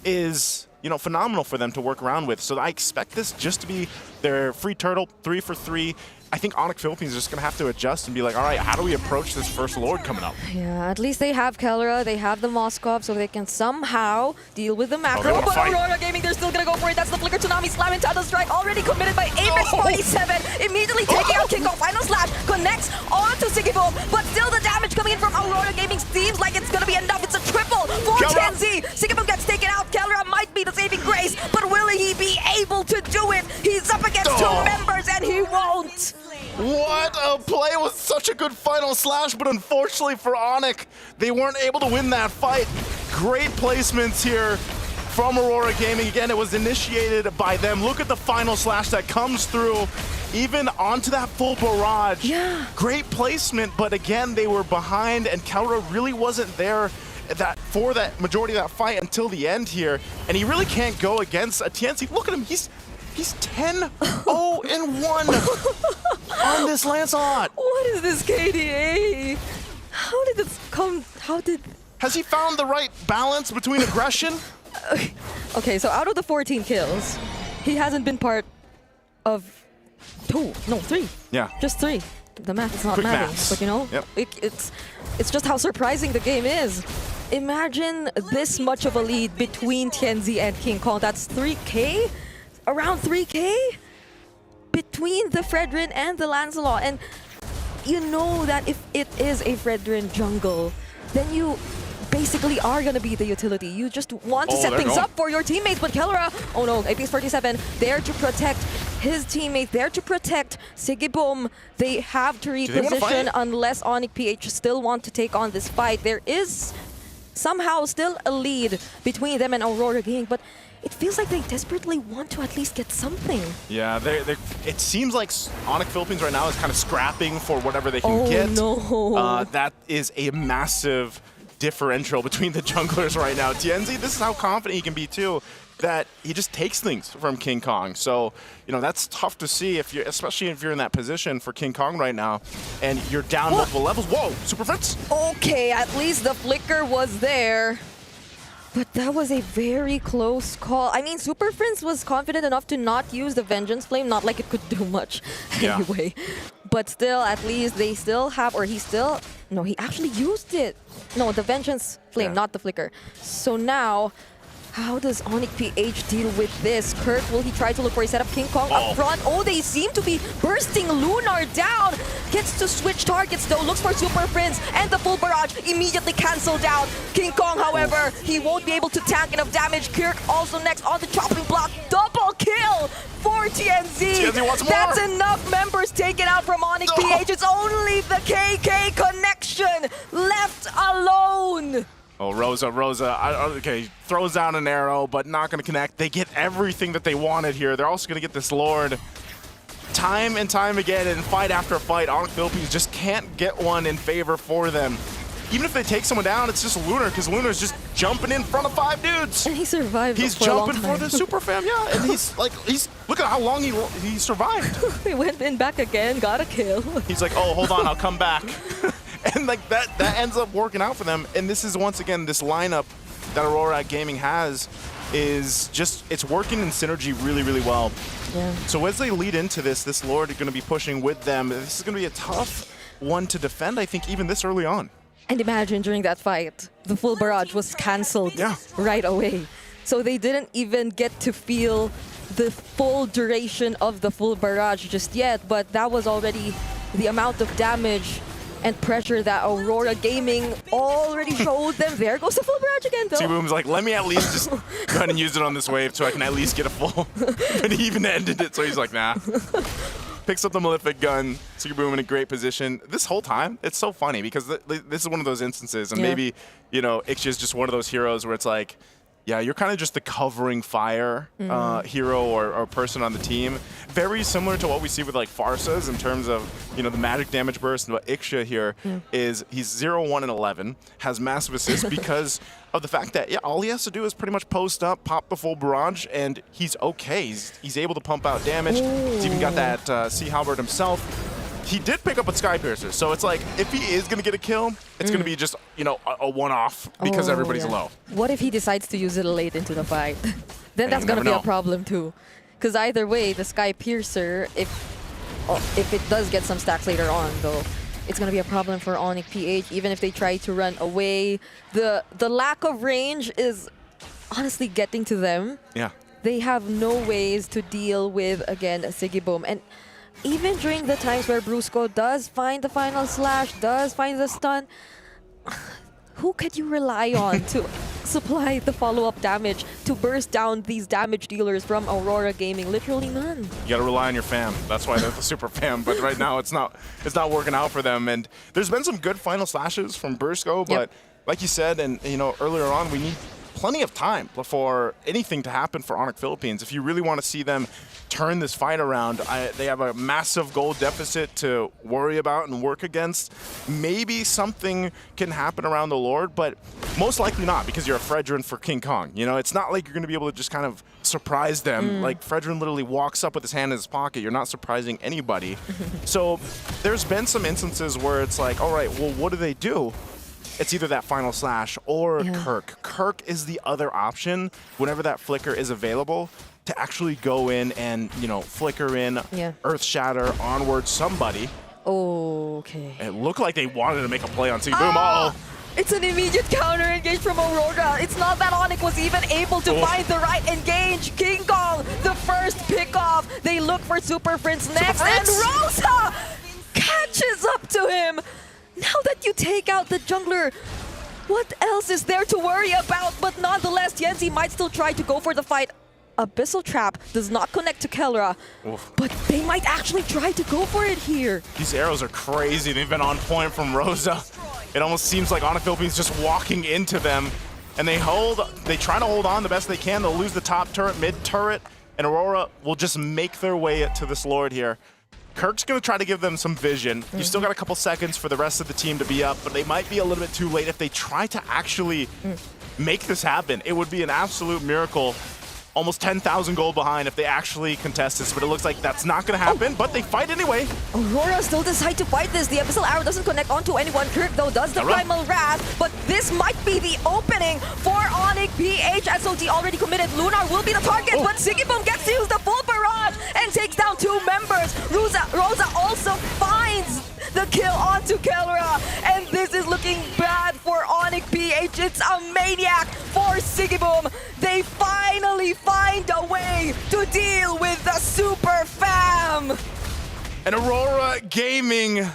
is phenomenal for them to work around with. So I expect this just to be their free turtle, 3 for 3. I think Onyx Philippines is just going to have to adjust and be like, all right, how do we approach this first Lord coming up?
Yeah, at least they have Kellera, they have the Moskov, so they can somehow deal with the macro. But
fight.
Aurora Gaming, they're still gonna go for it. That's the Flicker Tsunami Slam into the strike, already committed by Apex 47. Immediately taking out King Kong. Final slash connects onto Sigiboom, but still the damage coming in from Aurora Gaming seems like it's gonna be enough. It's a triple for TNZ. Sigiboom gets taken out. Kellera might be the saving grace, but will he be able to do it? He's up against two members and he won't.
What a play with such a good final slash, but unfortunately for Onyx, they weren't able to win that fight. Great placements here from Aurora Gaming. Again, it was initiated by them. Look at the final slash that comes through, even onto that full barrage.
Yeah.
Great placement, but again, they were behind, and Kellera really wasn't there for that majority of that fight until the end here, and he really can't go against a TNC. Look at him, he's 10-0-1 on this Lancelot.
What is this KDA? How did this come?
Has he found the right balance between aggression?
Okay, so out of the 14 kills, he hasn't been part of 3.
Yeah.
Just 3. The math is not
Quick
mathing,
maths.
but you know,
Yep.
it's just how surprising the game is. Imagine this much of a lead between TNZ and King Kong. That's 3K? Around 3K? Between the Fredrin and the Lancelot. And you know that if it is a Fredrin jungle, then you basically are going to be the utility. You just want to set things up for your teammates, but Kellera, oh no, Apex 47, there to protect his teammates, there to protect Sigiboom. They have to reposition unless Onyx PH still want to take on this fight. There is somehow still a lead between them and Aurora Gaming, but it feels like they desperately want to at least get something.
Yeah, it seems like Onyx Philippines right now is kind of scrapping for whatever they can get.
No.
That is a massive differential between the junglers right now. TNZ, this is how confident he can be too, that he just takes things from King Kong. So, that's tough to see, especially if you're in that position for King Kong right now, and you're down multiple levels. Whoa, Super Fritz?
Okay, at least the flicker was there. But that was a very close call. I mean, Super Prince was confident enough to not use the Vengeance Flame, not like it could do much anyway. But still, at least they still have, or no, he actually used it. No, the Vengeance Flame, not the Flicker. So now, how does Onyx PH deal with this? Kurt, will he try to look for a setup? King Kong up front. Oh, they seem to be bursting Lunar down. Gets to switch targets though, looks for Super Prince, and the full barrage immediately cancelled out. King Kong, however, he won't be able to tank enough damage. Kirk also next on the chopping block. Double kill for TNZ.
TNZ wants more.
That's enough members taken out from Onyx PH. It's only the KK connection left alone.
Oh, Rosa, okay, throws down an arrow, but not going to connect. They get everything that they wanted here. They're also going to get this Lord. Time and time again, in fight after fight, Onyx Philippines just can't get one in favor for them. Even if they take someone down, it's just Lunar, because Lunar's just jumping in front of 5 dudes.
And he survived.
He's jumping for the Super Fam, yeah. And look at how long he survived.
He went in back again, got a kill.
He's like, oh, hold on, I'll come back. And that ends up working out for them. And this is, once again, this lineup that Aurora Gaming has is just, it's working in synergy really, really well.
Yeah.
So as they lead into this Lord is going to be pushing with them. This is going to be a tough one to defend, I think, even this early on.
And imagine during that fight, the full barrage was cancelled right away. So they didn't even get to feel the full duration of the full barrage just yet, but that was already the amount of damage and pressure that Aurora Gaming already showed them. There goes the full barrage again, though.
T-Boom's like, let me at least just go ahead and use it on this wave so I can at least get a full. But he even ended it, so he's like, nah. Picks up the Malefic gun. T-Boom in a great position. This whole time, it's so funny because this is one of those instances, and maybe, Ixia is just one of those heroes where it's like, yeah, you're kind of just the covering fire hero or person on the team. Very similar to what we see with like Farsa's in terms of, the magic damage burst. But Ixia here is he's 0-1 and 11, has massive assists because of the fact that, all he has to do is pretty much post up, pop the full barrage, and he's okay. He's able to pump out damage. He's even got that Sea Halberd himself. He did pick up a Sky Piercer, so it's like, if he is going to get a kill, it's going to be just, a one-off because everybody's low.
What if he decides to use it late into the fight? then that's
you
gonna
never
be
know.
a problem too. Because either way, the Sky Piercer, if it does get some stacks later on, though, it's gonna be a problem for Onyx PH. Even if they try to run away, the lack of range is honestly getting to them.
Yeah.
They have no ways to deal with, again, a Sigiboom. And even during the times where Brusco does find the final slash, does find the stun, who could you rely on to supply the follow-up damage, to burst down these damage dealers from Aurora Gaming? Literally none.
You gotta rely on your fam. That's why they're the super fam. But right now, it's not working out for them. And there's been some good final slashes from Brusco, but like you said, and earlier on, we need plenty of time for anything to happen for Onyx Philippines. If you really want to see them turn this fight around, they have a massive goal deficit to worry about and work against. Maybe something can happen around the Lord, but most likely not, because you're a Fredrin for King Kong. It's not like you're going to be able to just kind of surprise them. Like, Fredrin literally walks up with his hand in his pocket. You're not surprising anybody. So there's been some instances where it's like, all right, well, what do they do? It's either that final slash or Kirk. Kirk is the other option whenever that flicker is available to actually go in and, flicker in, Earth Shatter, onward somebody.
Okay.
It looked like they wanted to make a play on Sigiboom. Uh-oh.
It's an immediate counter engage from Aurora. It's not that Onyx was even able to find the right engage. King Kong, the first pickoff. They look for Super Prince next, and Rosa catches up to him. Now that you take out the jungler, what else is there to worry about? But nonetheless, Yenzi might still try to go for the fight. Abyssal Trap does not connect to Kelra, but they might actually try to go for it here.
These arrows are crazy. They've been on point from Rosa. It almost seems like Onyx Philippines just walking into them, and they try to hold on the best they can. They'll lose the top turret, mid turret, and Aurora will just make their way to this Lord here. Kirk's going to try to give them some vision. You've still got a couple seconds for the rest of the team to be up, but they might be a little bit too late if they try to actually make this happen. It would be an absolute miracle. Almost 10,000 gold behind if they actually contest this, but it looks like that's not going to happen, but they fight anyway.
Aurora still decide to fight this. The Abyssal Arrow doesn't connect onto anyone. Kirk, though, does the Primal Wrath, but this might be the opening for Onyx PH. SOT already committed. Lunar will be the target, but Sigiboom gets to use the full barrage and takes down 2 members. Rosa also finds the kill onto Kelra, and this is looking bad for Onyx PH. It's a maniac for Sigiboom. They finally find a way to deal with the Super Fam.
And Aurora Gaming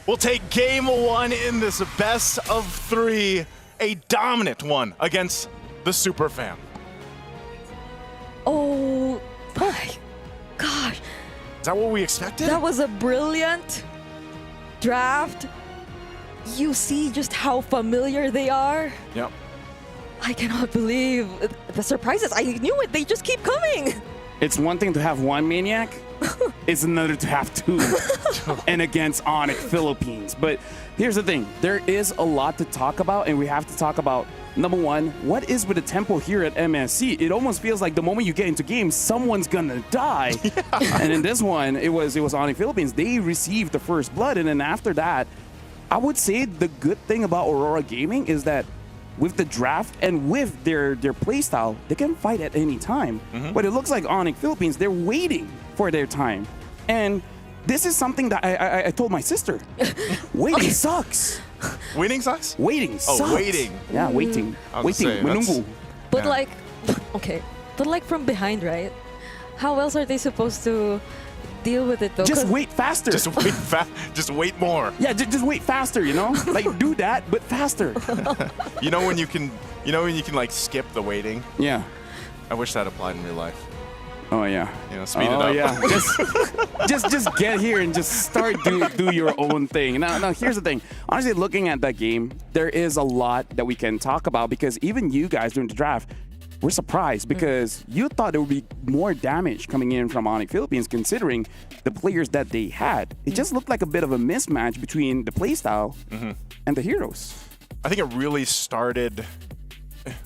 will take game 1 in this best of 3, a dominant one against the Super Fam.
Oh my gosh.
Is that what we expected?
That was a brilliant draft. You see just how familiar they are.
Yep.
I cannot believe the surprises. I knew it. They just keep coming.
It's one thing to have one maniac. It's another to have 2. And against Onyx Philippines. But here's the thing. There is a lot to talk about, and we have to talk about, number one, what is with the tempo here at MSC? It almost feels like the moment you get into games, someone's gonna die. And in this one, it was Onyx Philippines. They received the first blood, and then after that, I would say the good thing about Aurora Gaming is that with the draft and with their playstyle, they can fight at any time. But it looks like Onyx Philippines, they're waiting for their time. And this is something that I told my sister. Waiting sucks.
Waiting sucks?
Waiting sucks.
Oh, waiting.
Yeah, waiting.
Waiting.
Menunggu.
But like, okay. But like from behind, right? How else are they supposed to deal with it though?
Just wait faster.
Just wait more.
Yeah, just wait faster, Like do that, but faster.
You know when you can like skip the waiting?
Yeah.
I wish that applied in real life.
Oh yeah.
Speed it up.
Yeah. just get here and just start do your own thing. Now here's the thing. Honestly, looking at that game, there is a lot that we can talk about because even you guys during the draft, we're surprised because you thought there would be more damage coming in from Onyx Philippines considering the players that they had. It just looked like a bit of a mismatch between the playstyle and the heroes.
I think it really started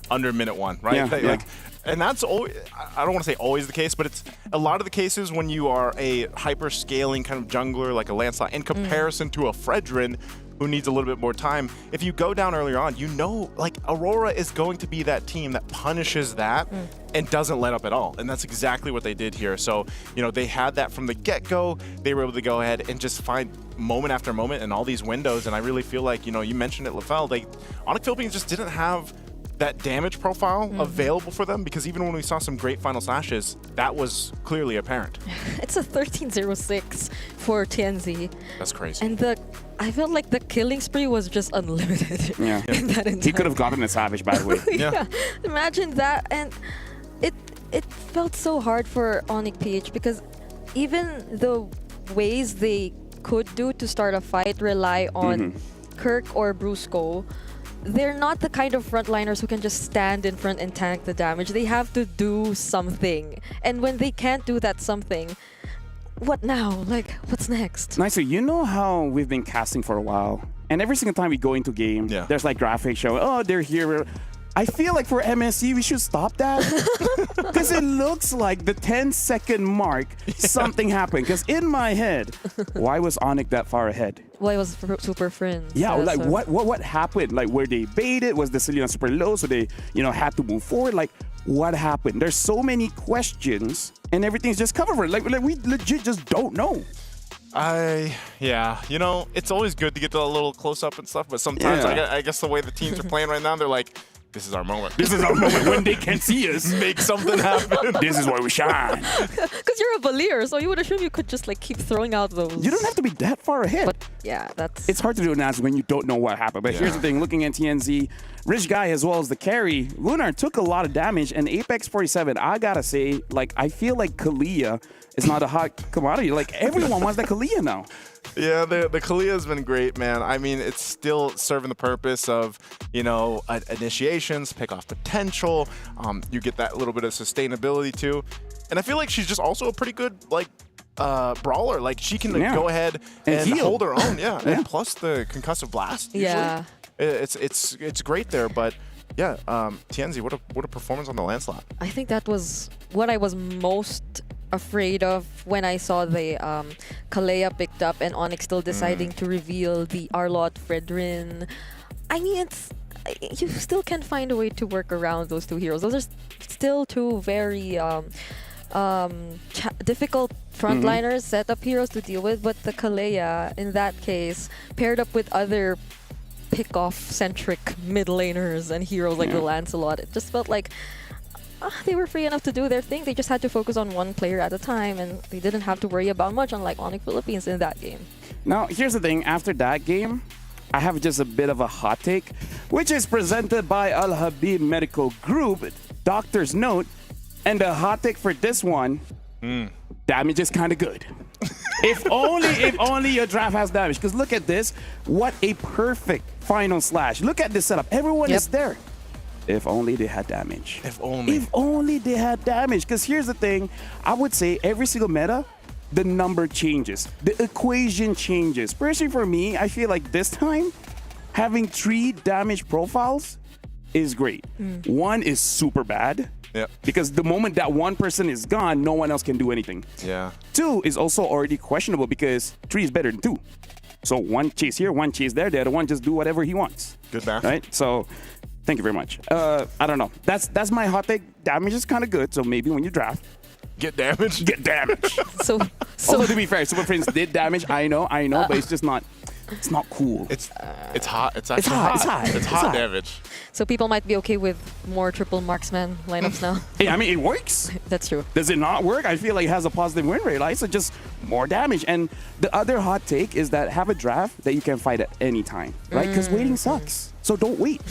under minute 1, right?
Yeah,
and that's always, I don't want to say always the case, but it's a lot of the cases when you are a hyper scaling kind of jungler like a Lancelot in comparison to a Fredrin, who needs a little bit more time. If you go down earlier on, you know, like Aurora is going to be that team that punishes that and doesn't let up at all. And that's exactly what they did here. So, you know, they had that from the get-go. They were able to go ahead and just find moment after moment in all these windows. And I really feel like, you know, you mentioned it, LaFell, Onyx Philippines just didn't have that damage profile available for them, because even when we saw some great final slashes, that was clearly apparent.
It's a 13-0-6 for TNZ.
That's crazy.
And I felt like the killing spree was just unlimited.
Yeah.
in that entire
He could have gotten a Savage, by the way.
yeah. Imagine that. And it felt so hard for Onyx PH, because even the ways they could do to start a fight rely on Kirk or Brusco, they're not the kind of frontliners who can just stand in front and tank the damage. They have to do something. And when they can't do that something, what now? Like, what's next?
Nicer, you know how we've been casting for a while, and every single time we go into game, there's like graphics showing, oh, they're here. I feel like for MSC, we should stop that. Because it looks like the 10-second mark, something happened. Because in my head, why was Onyx that far ahead?
Well, it was super friends.
Yeah, like what happened? Like, were they baited? Was the Selena super low, so they, you know, had to move forward? Like, what happened? There's so many questions, and everything's just covered. Like we legit just don't know.
Yeah, you know, it's always good to get a little close up and stuff, but sometimes I guess the way the teams are playing right now, they're like, this is our moment.
This is our moment when they can see us.
Make something happen.
This is where we shine.
Because you're a Valier, so you would assume you could just like keep throwing out those.
You don't have to be that far ahead.
But yeah, that's...
It's hard to do an analysis when you don't know what happened. But here's the thing, looking at TNZ, Rich Guy as well as the carry, Lunar took a lot of damage, and Apex 47, I gotta say, like, I feel like Kalia is not a hot commodity. Like, everyone wants that Kalia now.
Yeah, the Kalia has been great, man. I mean, it's still serving the purpose of, you know, initiations, pick off potential. You get that little bit of sustainability too. And I feel like she's just also a pretty good, like, brawler. Like, she can go ahead and hold her own. Yeah. And plus the concussive blast. Usually.
Yeah.
It's great there, but yeah, TNZ, what a performance on the landslide.
I think that was what I was most afraid of when I saw the Kalea picked up and Onyx still deciding to reveal the Arlott Fredrin. I mean, you still can find a way to work around those two heroes. Those are still two very difficult frontliners, setup heroes to deal with, but the Kalea, in that case, paired up with other pick-off-centric mid laners and heroes like the Lancelot, it just felt like they were free enough to do their thing. They just had to focus on one player at a time, and they didn't have to worry about much, unlike Onyx Philippines in that game.
Now, here's the thing. After that game, I have just a bit of a hot take, which is presented by Al Habib Medical Group, Doctor's Note, and the hot take for this one, damage is kind of good. if only your draft has damage. Because look at this. What a perfect final slash. Look at this setup. Everyone is there. If only they had damage.
If only.
If only they had damage. Because here's the thing. I would say every single meta, the number changes. The equation changes. Personally for me, I feel like this time, having 3 damage profiles is great. 1 is super bad.
Yep.
Because the moment that one person is gone, no one else can do anything.
Yeah.
2 is also already questionable because 3 is better than 2. So 1 chase here, 1 chase there, the other one just do whatever he wants.
Good math.
Right? So thank you very much. I don't know. That's my hot take. Damage is kind of good, so maybe when you draft,
get damage.
Get damage.
so
although to be fair, Super Friends did damage. I know, but it's just not. It's not cool.
It's hot. It's actually
hot.
hot. It's hot damage.
So people might be okay with more triple marksman lineups now.
Hey, I mean, it works.
That's true.
Does it not work? I feel like it has a positive win rate, right? So just more damage. And the other hot take is that have a draft that you can fight at any time, right? Because waiting sucks. So don't wait.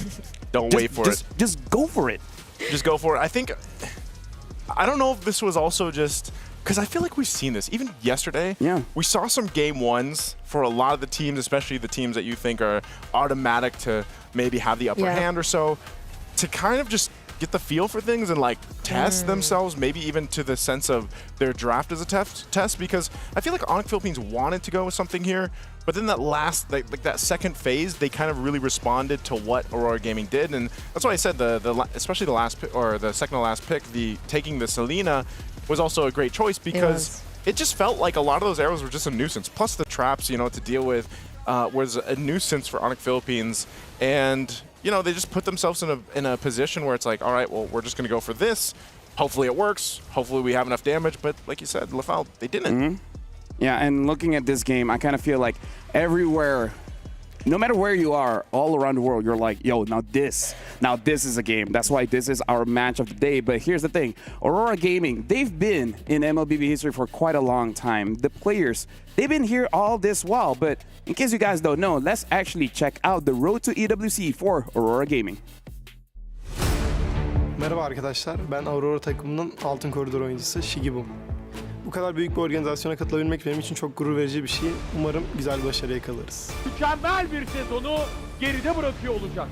Don't wait for it.
Just go for it.
Just go for it. I don't know if this was also just because I feel like we've seen this even yesterday.
Yeah,
we saw some game ones for a lot of the teams, especially the teams that you think are automatic to maybe have the upper hand or so, to kind of just get the feel for things and like test themselves, maybe even to the sense of their draft as a test. Because I feel like Onyx Philippines wanted to go with something here, but then that last, like that second phase, they kind of really responded to what Aurora Gaming did, and that's why I said especially the last pick, or the second to last pick, taking the Selena was also a great choice because it just felt like a lot of those arrows were just a nuisance. Plus the traps, to deal with. was a nuisance for Onyx Philippines, and you know, they just put themselves in a position where it's like, all right, well, we're just going to go for this. Hopefully it works. Hopefully we have enough damage. But like you said, Lafal, they didn't.
Yeah, and looking at this game, I kind of feel like everywhere, no matter where you are, all around the world, you're like, yo, now this is a game. That's why this is our match of the day. But here's the thing. Aurora Gaming, they've been in MLBB history for quite a long time. The players, they've been here all this while. But in case you guys don't know, let's actually check out the road to EWC for Aurora Gaming.
Merhaba arkadaşlar, ben Aurora takımının altın koridor oyuncusu Shigibum. Bu kadar büyük bir organizasyona katılabilmek benim için çok gurur verici bir şey. Umarım güzel bir başarı yakalarız.
Mükemmel bir sezonu geride bırakıyor olacak.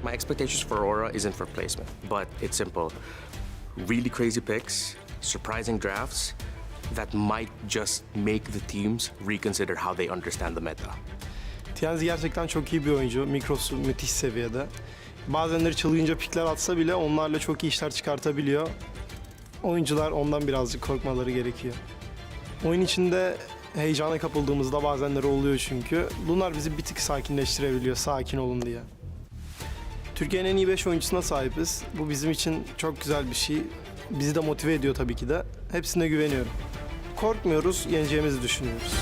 My expectations for Aurora isn't for placement, but it's simple. Really crazy picks, surprising drafts that might just make the teams reconsider how they understand the meta.
TNZ gerçekten çok iyi bir oyuncu. Mikrosu müthiş seviyede. Bazenleri çılgınca pikler atsa bile onlarla çok iyi işler çıkartabiliyor. Oyuncular ondan birazcık korkmaları gerekiyor. Oyun içinde heyecana kapıldığımızda bazenleri oluyor çünkü. Bunlar bizi bir tık sakinleştirebiliyor, sakin olun diye. Türkiye'nin en iyi 5 oyuncusuna sahibiz. Bu bizim için çok güzel bir şey. Bizi de motive ediyor tabii ki de. Hepsine güveniyorum. Korkmuyoruz, yeneceğimizi düşünüyoruz.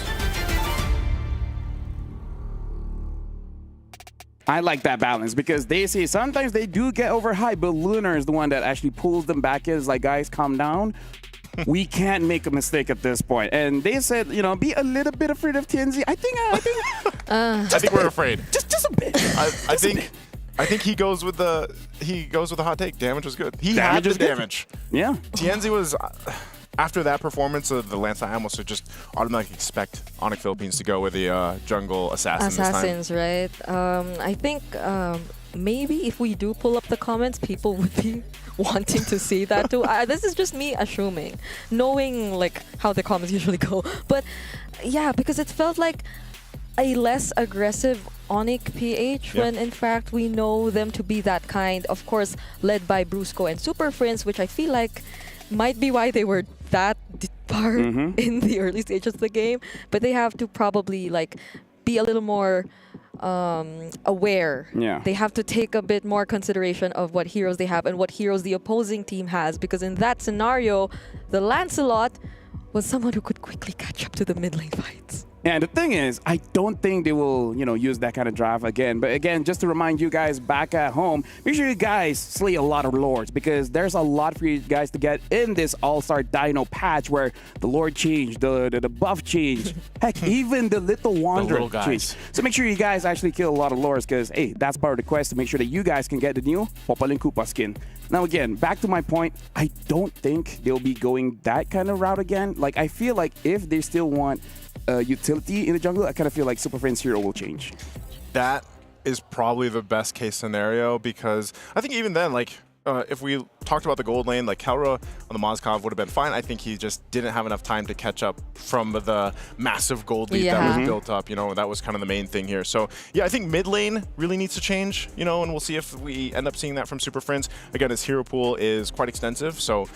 I like that balance because they say sometimes they do get overhyped, but Lunar is the one that actually pulls them back in. It's like, guys, calm down. We can't make a mistake at this point. And they said, you know, be a little bit afraid of TNZ. I think
we're afraid.
Just a bit.
I think he goes with the hot take. Damage was good. He had the damage.
Yeah.
TNZ was. After that performance of the Lance, I almost would just automatically expect Onyx Philippines to go with the jungle assassins
Assassins, right? I think maybe if we do pull up the comments, people would be wanting to see that too. This is just me assuming, knowing like how the comments usually go. But yeah, because it felt like a less aggressive Onyx PH when in fact we know them to be that kind. Of course, led by Brusco and Super Friends, which I feel like might be why they were that far in the early stages of the game, but they have to probably like be a little more aware.
Yeah.
They have to take a bit more consideration of what heroes they have and what heroes the opposing team has, because in that scenario, the Lancelot was someone who could quickly catch up to the mid lane fights.
And the thing is, I don't think they will, you know, use that kind of draft again. But again, just to remind you guys back at home, make sure you guys slay a lot of lords because there's a lot for you guys to get in this All-Star Dino patch where the lord changed, the buff changed, heck, even the little wanderer changed. So make sure you guys actually kill a lot of lords because, hey, that's part of the quest to make sure that you guys can get the new Popaling Koopa skin. Now again, back to my point, I don't think they'll be going that kind of route again. Like, I feel like if they still want utility in the jungle, I kind of feel like Super Friends hero will change.
That is probably the best case scenario because I think even then, like, if we talked about the gold lane, like Kalra on the Mozkov would have been fine. I think he just didn't have enough time to catch up from the massive gold lead that was built up. You know, that was kind of the main thing here. So yeah, I think mid lane really needs to change, you know, and we'll see if we end up seeing that from Super Friends. Again, his hero pool is quite extensive, so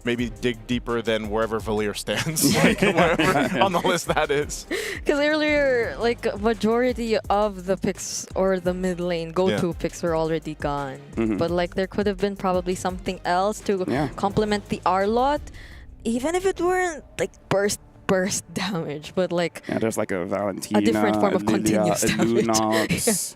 maybe dig deeper than wherever Valir stands, like wherever on the list that is.
Because earlier, like, majority of the picks or the mid lane go-to picks were already gone. But like, there could have been probably something else to complement the R-Lot, even if it weren't like burst damage, but like
there's like a Valentina,
a different form of continuous damage.
Lunox,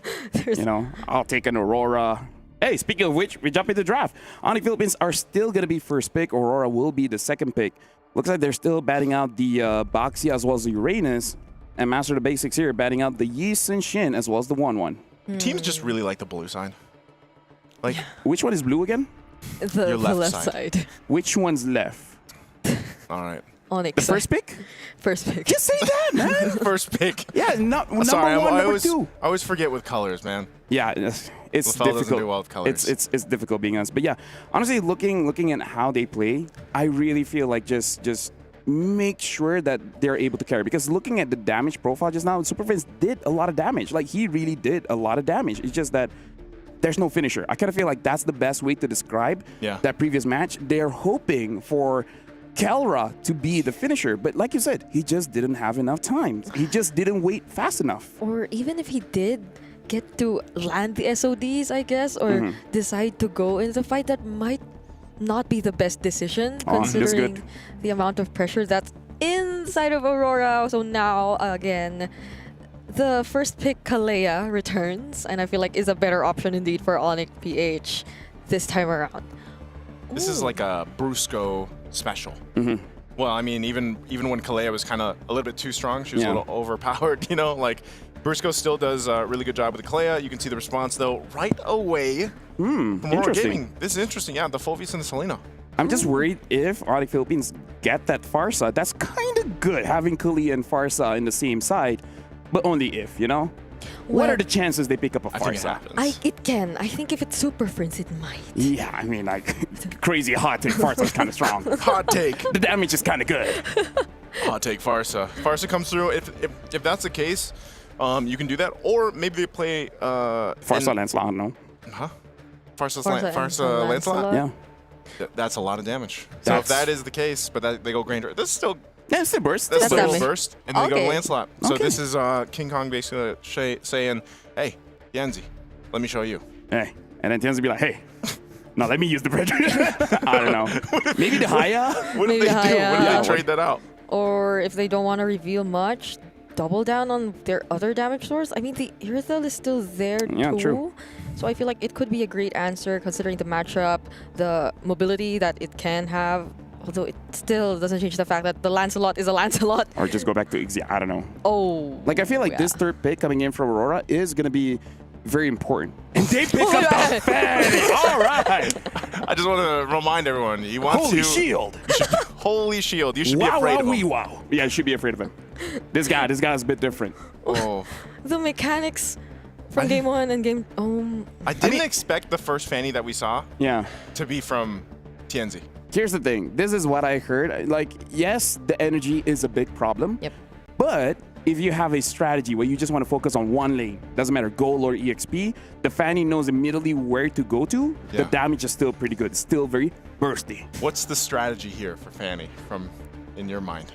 you know, I'll take an Aurora. Hey, speaking of which, we jump into the draft. Onyx Philippines are still going to be first pick. Aurora will be the second pick. Looks like they're still batting out the Baxia as well as the Uranus. And Master of the Basics here batting out the Yi Sun Shin as well as the 1-1.
Teams just really like the blue side. Like,
which one is blue again?
The left side.
Which one's left?
All right.
Onyx.
The first pick?
First pick.
Just say that, man.
First pick.
Yeah, number one, number two.
I always forget with colors, man.
Yeah, it's difficult.
Do well with colors.
It's difficult being honest. But yeah, honestly, looking at how they play, I really feel like just make sure that they're able to carry. Because looking at the damage profile just now, Super Friends did a lot of damage. Like, he really did a lot of damage. It's just that there's no finisher. I kind of feel like that's the best way to describe that previous match. They're hoping for Kelra to be the finisher. But like you said, he just didn't have enough time. He just didn't wait fast enough.
Or even if he did get to land the SODs, I guess, or decide to go in the fight, that might not be the best decision considering the amount of pressure that's inside of Aurora. So now, again, the first pick, Kalea, returns, and I feel like is a better option indeed for Onyx PH this time around.
This is like a Brusco special. Well, I mean, even when Kalea was kind of a little bit too strong, she was a little overpowered, you know, like Brusco still does a really good job with the Kalea. You can see the response, though, right away from Aurora Gaming. This is interesting. Yeah, the Fulvius and the Selena.
I'm just worried if Onyx Philippines get that Farsa. That's kind of good, having Kalea and Farsa in the same side, but only if, you know? What are the chances they pick up a Farsa?
It can. I think if it's Super Friends, it might.
Yeah, I mean, like, crazy hot take. Farsa's kind of strong.
Hot take.
The damage is kind of good.
Hot take Farsa. Farsa comes through. If that's the case, you can do that. Or maybe they play...
Farsa Lancelot, no?
Huh? Farsa Lancelot?
Yeah.
That's a lot of damage. So if that is the case, but they go Granger, this is still...
Yeah, it's still burst.
That's still burst, and then they go Lancelot. So this is King Kong basically saying, hey, Yanzi, let me show you.
Hey. And then Tianzi be like, hey, now let me use the bridge. I don't know. Maybe the Haya?
What if they do? What if they trade that out?
Or if they don't want to reveal much, double down on their other damage source. I mean, the Irithel is still there too.
True.
So I feel like it could be a great answer considering the matchup, the mobility that it can have. Although it still doesn't change the fact that the Lancelot is a Lancelot.
Or just go back to Ixia. I don't know.
Oh.
Like, I feel like this third pick coming in from Aurora is going to be very important. And they pick up the Fanny. All right.
I just want to remind everyone. He wants
Holy Shield.
Holy Shield. You should be afraid of him.
Wow. Yeah, you should be afraid of him. This guy's a bit different.
Oh.
The mechanics from game one and game...
I didn't expect the first Fanny that we saw to be from Tianzi.
Here's the thing. This is what I heard. Like, yes, the energy is a big problem.
Yep.
But if you have a strategy where you just want to focus on one lane, doesn't matter, gold or EXP, the Fanny knows immediately where to go to. The damage is still pretty good. It's still very bursty.
What's the strategy here for Fanny in your mind?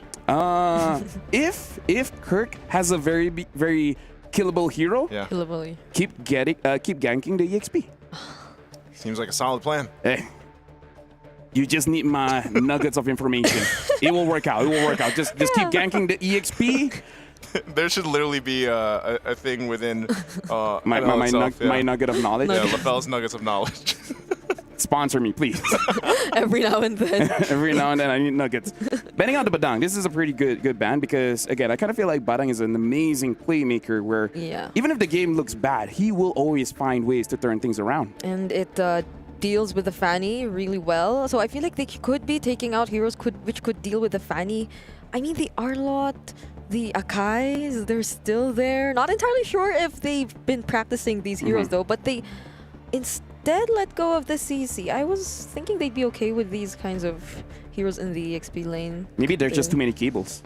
If Kirk has a very killable hero, keep ganking the EXP.
Seems like a solid plan.
Hey. You just need my nuggets of information. It will work out. It will work out. Just keep ganking the EXP.
There should literally be a thing within
my nugget of knowledge.
Yeah, LaFell's nuggets of knowledge.
Sponsor me, please.
Every now and then.
Every now and then I need nuggets. Banning out the Badang. This is a pretty good ban because, again, I kind of feel like Badang is an amazing playmaker where even if the game looks bad, he will always find ways to turn things around.
And it deals with the Fanny really well. So I feel like they could be taking out heroes which could deal with the Fanny. I mean, the Arlot, the Akais, they're still there. Not entirely sure if they've been practicing these heroes though, but they instead let go of the CC. I was thinking they'd be okay with these kinds of heroes in the XP lane.
Maybe there's just too many cables.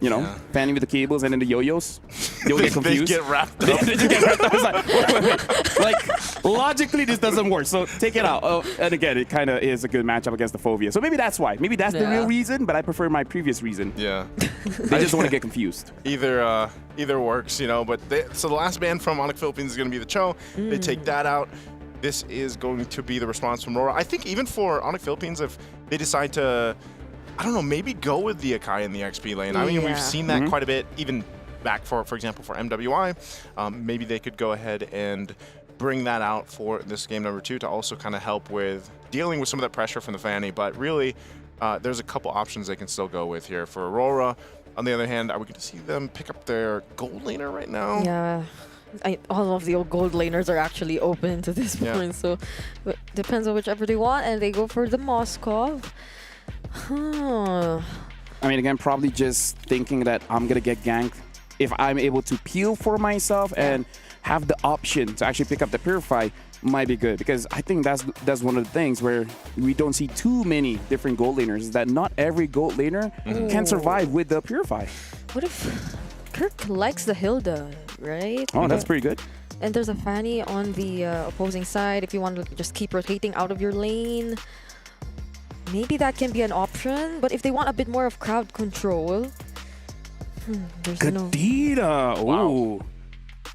You know, Fanny with the cables and then the yo-yos. You'll get confused.
They get wrapped up.
They just get wrapped up. It's like, logically, this doesn't work. So take it out. Oh, and again, it kind of is a good matchup against the Phobia. So maybe that's why. Maybe that's the real reason, but I prefer my previous reason.
Yeah.
They just want to get confused.
Either works, you know. But so the last ban from Onyx Philippines is going to be the Cho. They take that out. This is going to be the response from Aurora. I think even for Onyx Philippines, if they decide to, I don't know, maybe go with the Akai in the XP lane. I mean, we've seen that quite a bit, even back for example, for MWI. Maybe they could go ahead and bring that out for this game number 2 to also kind of help with dealing with some of that pressure from the Fanny. But really, there's a couple options they can still go with here for Aurora. On the other hand, are we going to see them pick up their gold laner right now?
Yeah. All of the old gold laners are actually open to this point, so it depends on whichever they want, and they go for the Moskov.
I mean, again, probably just thinking that I'm going to get ganked if I'm able to peel for myself and have the option to actually pick up the Purify might be good, because I think that's one of the things where we don't see too many different gold laners, is that not every gold laner can survive with the Purify.
What if Kirk likes the Hilda, right?
Oh, that's pretty good.
And there's a Fanny on the opposing side if you want to just keep rotating out of your lane. maybe that can be an option. But if they want a bit more of crowd control, there's no.
Kadita. Ooh.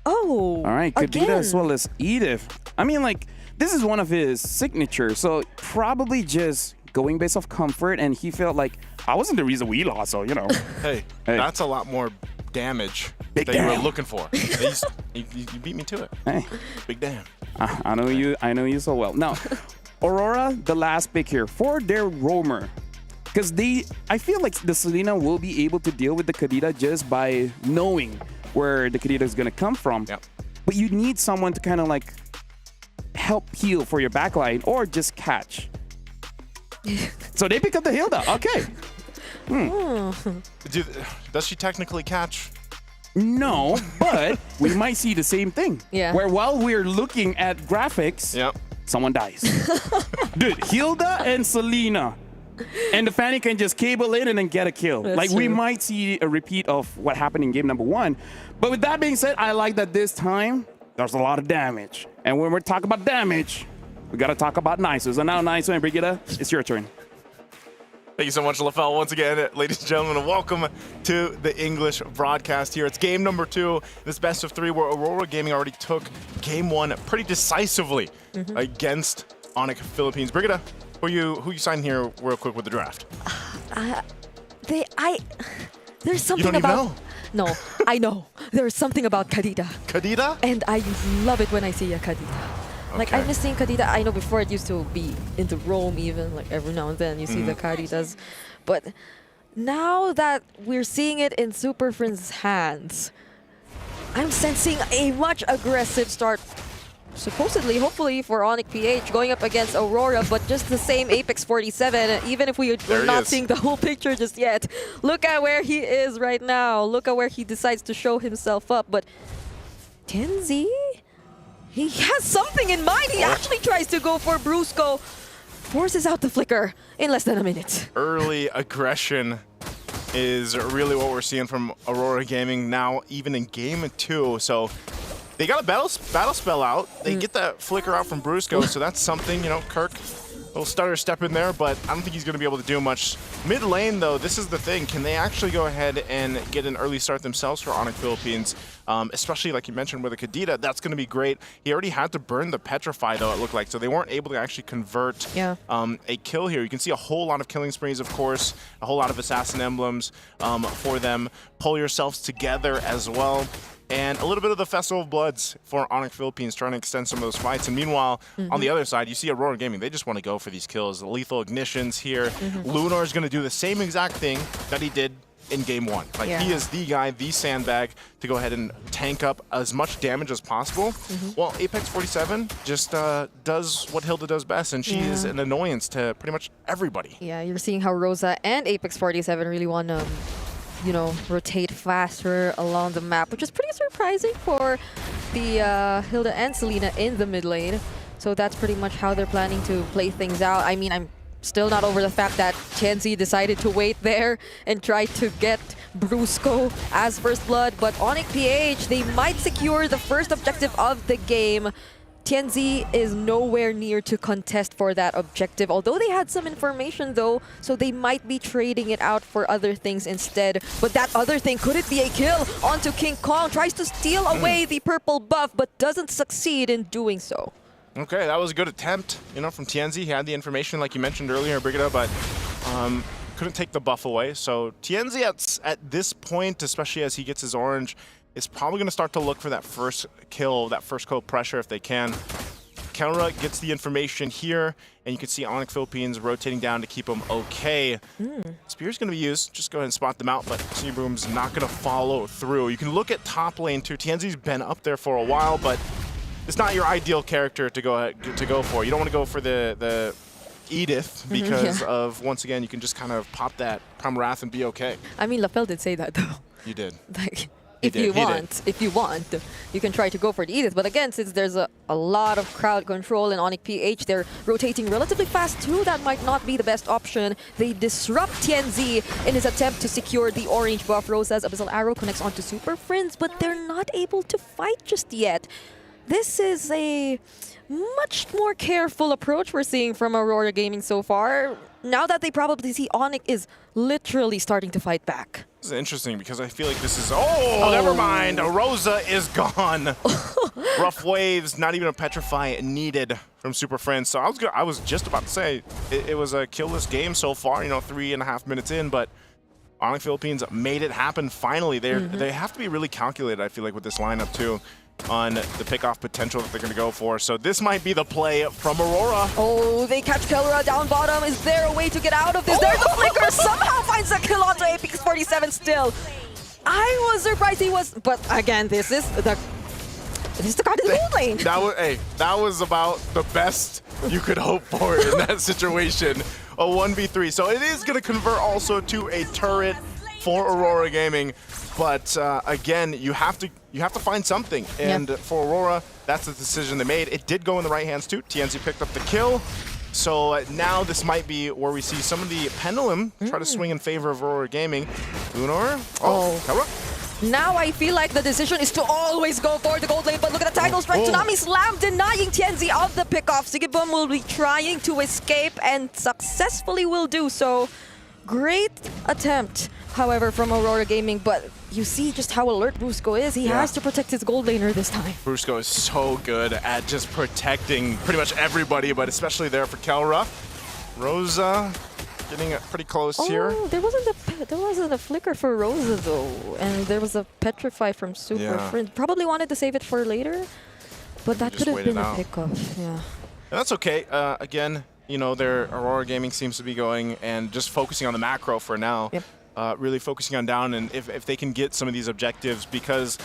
Oh.
All right, Kadita
again.
as well as Edith. I mean, like, this is one of his signatures, so probably just going based off comfort, and he felt like, I wasn't the reason we lost, so, you know.
Hey, that's a lot more damage
Big
that you
damn.
were looking for. you beat me to it.
Hey.
Big damn.
I know you so well. Now, Aurora, the last pick here for their roamer. Because I feel like the Selena will be able to deal with the Kadita just by knowing where the Kadita is going to come from.
Yep.
But you need someone to kind of like help heal for your backline or just catch. So they pick up the Hilda. Okay.
Does she technically catch?
No, but we might see the same thing.
Yeah.
Where while we're looking at graphics, someone dies. Dude, Hilda and Selena. And the Fanny can just cable in and then get a kill.
That's
like, we
true.
might see a repeat of what happened in game number 1. But with that being said, I like that this time, there's a lot of damage. And when we're talking about damage, we got to talk about Niso. So now, Niso and Brigitte, it's your turn.
Thank you so much, LaFell. Once again, ladies and gentlemen, welcome to the English broadcast here. It's game number 2, this best of 3, where Aurora Gaming already took game 1 pretty decisively against Onyx Philippines. Brigitte, who you signed here real quick with the draft?
There's something
You don't even
about.
know?
No, I know. There's something about Kadita.
Kadita?
And I love it when I see a Kadita. Like, I miss seeing Kadita. I know before it used to be into Rome even, like every now and then you see the Kaditas. But now that we're seeing it in Super Friends' hands, I'm sensing a much aggressive start. Supposedly, hopefully, for Onyx PH going up against Aurora, but just the same Apex 47, even if we're not seeing the whole picture just yet. Look at where he is right now. Look at where he decides to show himself up. But Tianzi, he has something in mind. He actually tries to go for Brusco. Forces out the flicker in less than a minute.
Early aggression is really what we're seeing from Aurora Gaming now, even in game 2. So they got a battle spell out. They get that flicker out from Brusco, so that's something, you know, Kirk, a little stutter step in there, but I don't think he's going to be able to do much. Mid lane, though, this is the thing. Can they actually go ahead and get an early start themselves for Onyx Philippines? Especially, like you mentioned, with a Kadita, that's going to be great. He already had to burn the Petrify, though, it looked like, so they weren't able to actually convert a kill here. You can see a whole lot of killing sprees, of course, a whole lot of assassin emblems for them. Pull yourselves together as well. And a little bit of the Festival of Bloods for Onyx Philippines, trying to extend some of those fights. And meanwhile, on the other side, you see Aurora Gaming. They just want to go for these kills. The lethal ignitions here. Lunar is going to do the same exact thing that he did in game 1. Like, he is the guy, the sandbag, to go ahead and tank up as much damage as possible. Well, Apex 47 just does what Hilda does best, and she is an annoyance to pretty much everybody.
Yeah, you're seeing how Rosa and Apex 47 really want to, you know, rotate faster along the map, which is pretty surprising for the Hilda and Selena in the mid lane. So that's pretty much how they're planning to play things out. I mean, I'm still not over the fact that Tianzi decided to wait there and try to get Brusco as first blood, but Onyx PH, they might secure the first objective of the game. Tianzi is nowhere near to contest for that objective, although they had some information though, so they might be trading it out for other things instead. But that other thing, could it be a kill onto King Kong? Tries to steal away the purple buff, but doesn't succeed in doing so.
Okay, that was a good attempt, you know, from Tianzi. He had the information, like you mentioned earlier, Brigitte, but couldn't take the buff away. So Tianzi at this point, especially as he gets his orange, is probably going to start to look for that first kill, that first kill pressure if they can. Kelra gets the information here, and you can see Onyx Philippines rotating down to keep them okay. Spear's going to be used. Just go ahead and spot them out, but Boom's not going to follow through. You can look at top lane too. Tianzi's been up there for a while, but it's not your ideal character to go for. You don't want to go for the Edith because of, once again, you can just kind of pop that Prime-Wrath and be okay.
I mean, LaFell did say that though.
You did.
Like, if you want, you can try to go for the Edith. But again, since there's a lot of crowd control in Onyx PH, they're rotating relatively fast too. That might not be the best option. They disrupt Tianzi in his attempt to secure the orange buff. Rosa's Abyssal Arrow connects onto Super Friends, but they're not able to fight just yet. this is a much more careful approach we're seeing from Aurora Gaming so far. Now that they probably see Onyx is literally starting to fight back.
This is interesting because I feel like this is... Oh, never mind. Rosa is gone. Rough waves, not even a petrify needed from Super Friends. So I was just about to say it was a killless game so far, 3.5 minutes in, but Onyx Philippines made it happen finally. They have to be really calculated, I feel like, with this lineup too, on the pickoff potential that they're going to go for. So this might be the play from Aurora.
Oh, they catch Kelra down bottom. Is there a way to get out of this? There's the flicker. Somehow finds a kill onto Apex 47 still. I was surprised he was, but again, this is the card in the gold lane.
That was about the best you could hope for in that situation. A 1v3. So it is going to convert also to a turret for Aurora Gaming. But again, you have to find something. And for Aurora, that's the decision they made. It did go in the right hands too. TNZ picked up the kill. So now this might be where we see some of the pendulum try to swing in favor of Aurora Gaming. Lunar. Kelra.
Now I feel like the decision is to always go for the gold lane, but look at the title strike. Tsunami Slam denying TNZ of the pickoff. Sigibum will be trying to escape and successfully will do so. Great attempt, however, from Aurora Gaming, but you see just how alert Brusco is. He has to protect his gold laner this time.
Brusco is so good at just protecting pretty much everybody, but especially there for Kelra. Rosa getting pretty close here.
There wasn't a flicker for Rosa though, and there was a petrify from Super Friends. Probably wanted to save it for later, but that could have been a pickup. Yeah,
and that's okay. Again, their Aurora Gaming seems to be going and just focusing on the macro for now. Really focusing on down, and if they can get some of these objectives, because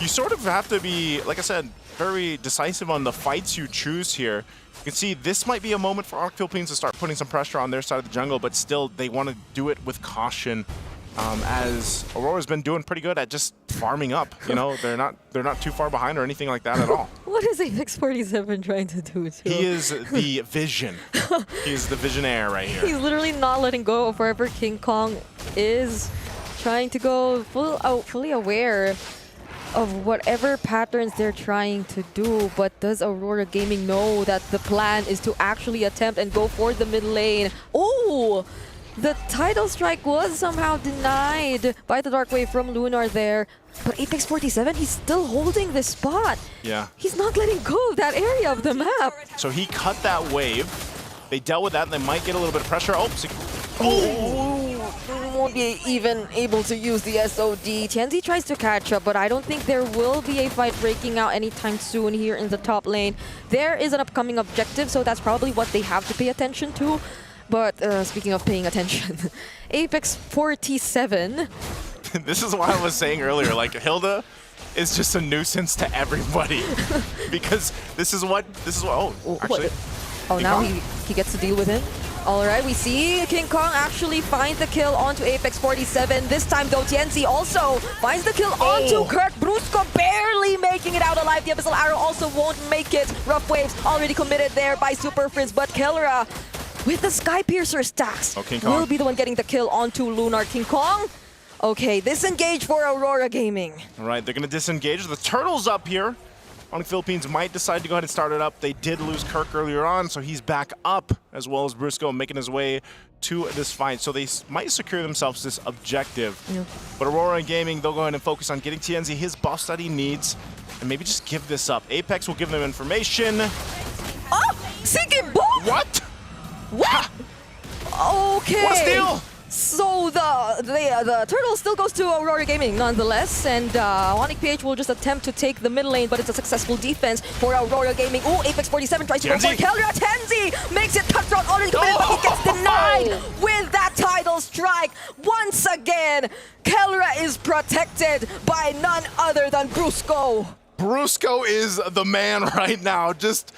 you sort of have to be, like I said, very decisive on the fights you choose here. You can see this might be a moment for Onyx Philippines to start putting some pressure on their side of the jungle, but still they want to do it with caution, as Aurora's been doing pretty good at just farming up. They're not too far behind or anything like that at all.
What is Apex 47 trying to do too?
He is the vision. He is the visionaire right here.
He's literally not letting go of wherever King Kong is, trying to go fully aware of whatever patterns they're trying to do. But does Aurora Gaming know that the plan is to actually attempt and go for the mid lane? Oh! The title strike was somehow denied by the Dark Wave from Lunar there. But Apex 47, he's still holding this spot.
Yeah.
He's not letting go of that area of the map.
So he cut that wave. They dealt with that, and they might get a little bit of pressure.
Won't be even able to use the SOD. TNZ tries to catch up, but I don't think there will be a fight breaking out anytime soon here in the top lane. There is an upcoming objective, so that's probably what they have to pay attention to. But speaking of paying attention, Apex 47.
This is why I was saying earlier, like, Hilda is just a nuisance to everybody. Because this is what actually.
Now he gets to deal with it. Alright, we see King Kong actually find the kill onto Apex 47. This time though, TNZ also finds the kill onto Kurt. Brusco barely making it out alive. The Abyssal Arrow also won't make it. Rough Waves already committed there by Super Friends, but Kelra with the Sky Piercer stacks will be the one getting the kill onto Lunar. King Kong. Okay, disengage for Aurora Gaming.
All right, they're going to disengage. The turtle's up here. Onyx Philippines might decide to go ahead and start it up. They did lose Kirk earlier on, so he's back up, as well as Brusco making his way to this fight. So they might secure themselves this objective. But Aurora Gaming, they'll go ahead and focus on getting TNZ his buff that he needs, and maybe just give this up. Apex will give them information.
Oh! Sigibum!
What?
What? Okay.
What a steal!
So the turtle still goes to Aurora Gaming nonetheless, and Onyx PH will just attempt to take the mid lane, but it's a successful defense for Aurora Gaming. Ooh, Apex 47 tries to go for Kelra. TNZ makes it cutthroat already committed, but he gets denied with that title strike. Once again, Kelra is protected by none other than Brusco.
Brusco is the man right now. Just,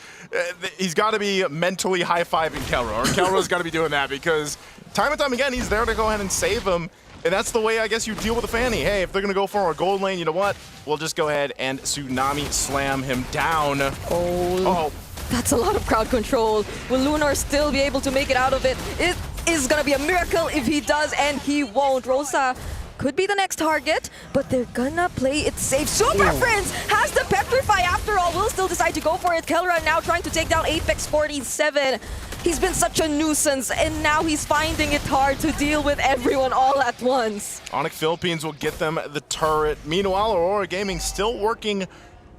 he's got to be mentally high-fiving Kelra, or Kelra's got to be doing that, because time and time again, he's there to go ahead and save him. And that's the way, I guess, you deal with a Fanny. Hey, if they're going to go for a gold lane, you know what? We'll just go ahead and Tsunami Slam him down.
Oh. That's a lot of crowd control. Will Lunar still be able to make it out of it? It is going to be a miracle if he does, and he won't. Rosa could be the next target, but they're gonna play it safe. Super Prince has the Petrify after all, will still decide to go for it. Kelra now trying to take down Apex 47. He's been such a nuisance, and now he's finding it hard to deal with everyone all at once.
Onyx Philippines will get them the turret. Meanwhile, Aurora Gaming still working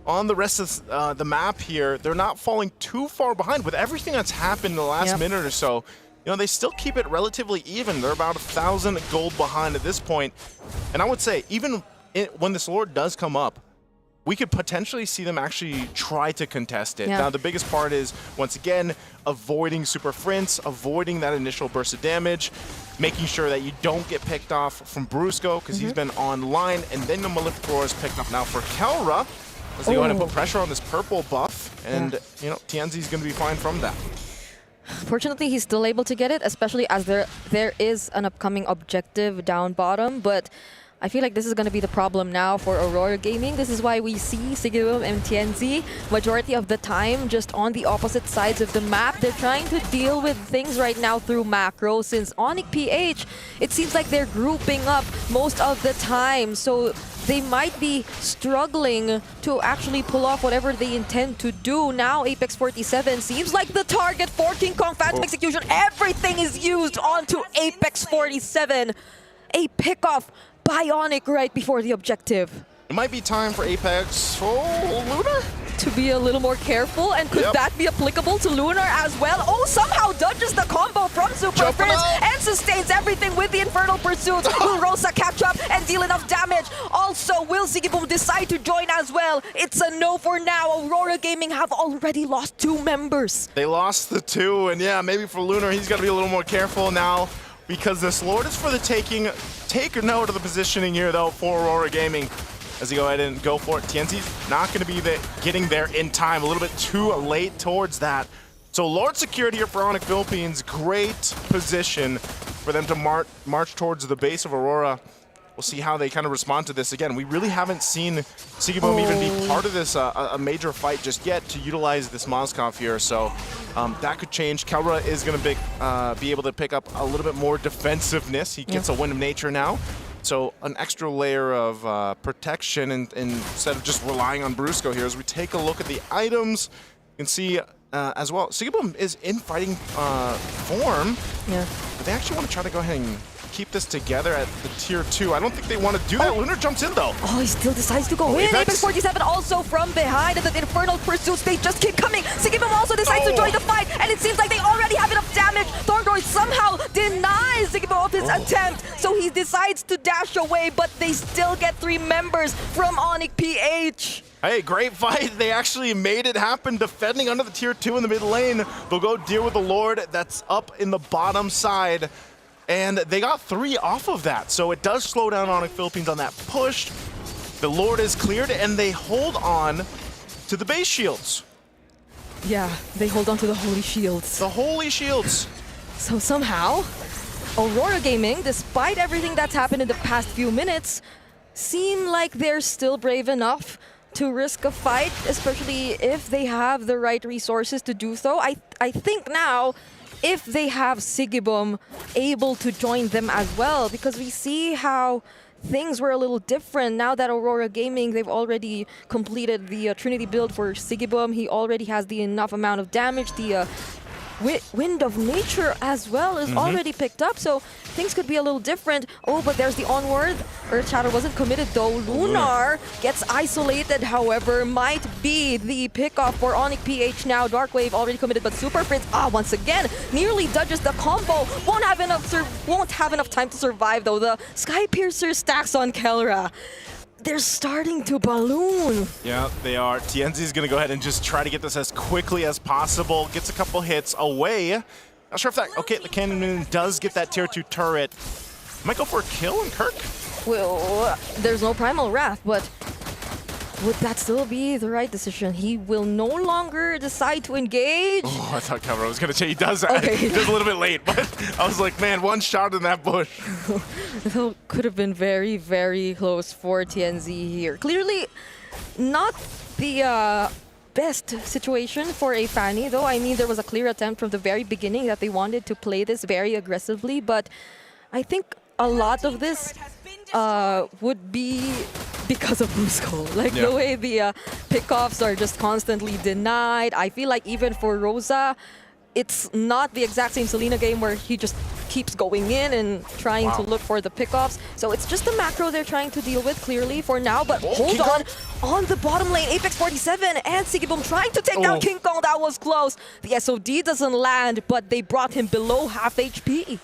on the rest of the map here. They're not falling too far behind with everything that's happened in the last minute or so. You know, they still keep it relatively even. They're about 1,000 gold behind at this point. And I would say, even when this Lord does come up, we could potentially see them actually try to contest it. Now, the biggest part is, once again, avoiding Super Prince, avoiding that initial burst of damage, making sure that you don't get picked off from Brusco, because he's been online, and then the Malefic Roar is picked up now for Kelra, as they go ahead and put pressure on this purple buff, and, you know, TNZ's going to be fine from that.
Fortunately, he's still able to get it, especially as there is an upcoming objective down bottom, but I feel like this is going to be the problem now for Aurora Gaming. This is why we see Sigibum and TNZ majority of the time just on the opposite sides of the map. They're trying to deal with things right now through macro, since Onyx PH, it seems like they're grouping up most of the time. So they might be struggling to actually pull off whatever they intend to do. Now Apex 47 seems like the target for King Kong Phantom Execution. Everything is used onto Apex 47. A pickoff Bionic right before the objective.
It might be time for Apex. Oh, Lunar?
To be a little more careful, and could that be applicable to Lunar as well? Oh, somehow dodges the combo from Super Prince and sustains everything with the Infernal Pursuit. Will Rosa catch up and deal enough damage? Also, will Sigibum decide to join as well? It's a no for now. Aurora Gaming have already lost 2 members.
They lost the 2, and yeah, maybe for Lunar, he's got to be a little more careful now, because this Lord is for the taking. Take note of the positioning here, though, for Aurora Gaming as they go ahead and go for it. TNZ's not going to be getting there in time. A little bit too late towards that. So Lord secured here for Onyx Philippines. Great position for them to march towards the base of Aurora. We'll see how they kind of respond to this. Again, we really haven't seen Sigibum even be part of this a major fight just yet to utilize this Moskov here. So that could change. Kelra is going to be able to pick up a little bit more defensiveness. He gets a Wind of Nature now. So an extra layer of protection instead of just relying on Brusco here. As we take a look at the items, you can see as well, Sigibum is in fighting form. But they actually want to try to go ahead and keep this together at the tier 2. I don't think they want to do that. Lunar jumps in, though.
Oh, he still decides to go in. Apex 47 also from behind, and the Infernal Pursuits, they just keep coming. Sigibum also decides to join the fight, and it seems like they already have enough damage. Thorndroid somehow denies Sigibum of his attempt, so he decides to dash away, but they still get 3 members from Onyx PH.
Hey, great fight. They actually made it happen, defending under the tier 2 in the mid lane. They'll go deal with the Lord that's up in the bottom side. And they got 3 off of that, so it does slow down Onyx Philippines on that push. The Lord is cleared, and they hold on to the base shields.
Yeah, they hold on to the Holy Shields.
The Holy Shields.
So somehow, Aurora Gaming, despite everything that's happened in the past few minutes, seem like they're still brave enough to risk a fight, especially if they have the right resources to do so. I think now, if they have Sigibum able to join them as well, because we see how things were a little different now that Aurora Gaming, they've already completed the Trinity build for Sigibum. He already has the enough amount of damage. The Wind of Nature as well is already picked up, so things could be a little different. Oh, but there's the onward. Earth Shatter wasn't committed though. Lunar gets isolated, however, might be the pickoff for Onyx PH now. Darkwave already committed, but Super Prince, once again, nearly dodges the combo. Won't have enough time to survive though. The Sky Piercer stacks on Kelra. They're starting to balloon.
Yeah, they are. TNZ is going to go ahead and just try to get this as quickly as possible. Gets a couple hits away. Not sure if that... Okay, the Cannonman does get that tier 2 turret. Might go for a kill in Kirk?
Well, there's no Primal Wrath, but would that still be the right decision? He will no longer decide to engage.
Oh, I thought Kelra was going to say he does that. Okay. He does a little bit late, but I was like, man, one shot in that bush.
That could have been very, very close for TNZ here. Clearly not the best situation for a Fanny, though. I mean, there was a clear attempt from the very beginning that they wanted to play this very aggressively, but I think a lot of this would be because of Brusco. Like the way the pickoffs are just constantly denied. I feel like even for Rosa, it's not the exact same Selena game where he just keeps going in and trying to look for the pickoffs. So it's just the macro they're trying to deal with clearly for now. But hold on the bottom lane, Apex 47 and Sigiboom trying to take down King Kong. That was close. The SOD doesn't land, but they brought him below half HP.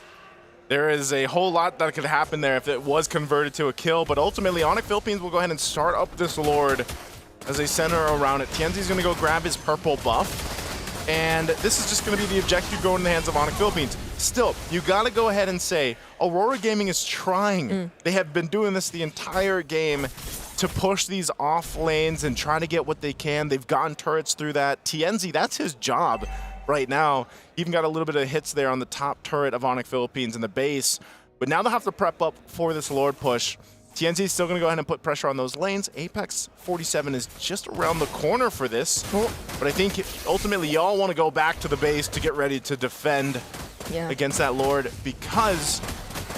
There is a whole lot that could happen there if it was converted to a kill, but ultimately Onyx Philippines will go ahead and start up this Lord as they center around it. Tienzi's going to go grab his purple buff. And this is just going to be the objective going in the hands of Onyx Philippines. Still, you got to go ahead and say, Aurora Gaming is trying. They have been doing this the entire game to push these off lanes and try to get what they can. They've gotten turrets through that. Tienzi, that's his job right now. Even got a little bit of hits there on the top turret of Onyx Philippines in the base. But now they'll have to prep up for this Lord push. TNZ is still going to go ahead and put pressure on those lanes. Apex 47 is just around the corner for this. But I think ultimately y'all want to go back to the base to get ready to defend against that Lord, because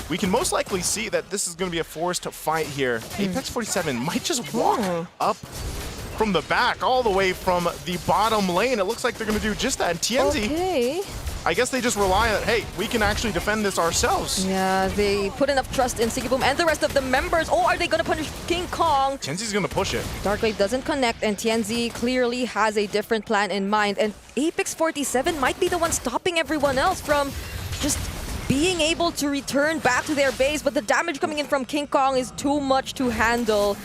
we can most likely see that this is going to be a forced fight here. Apex 47 might just walk up from the back all the way from the bottom lane. It looks like they're going to do just that. And TNZ, I guess they just rely on, hey, we can actually defend this ourselves.
Yeah, they put enough trust in Sigiboom and the rest of the members. Oh, are they going to punish King Kong?
Tienzi's going to push it.
Darkwave doesn't connect, and Tienzi clearly has a different plan in mind. And Apex 47 might be the one stopping everyone else from just being able to return back to their base, but the damage coming in from King Kong is too much to handle.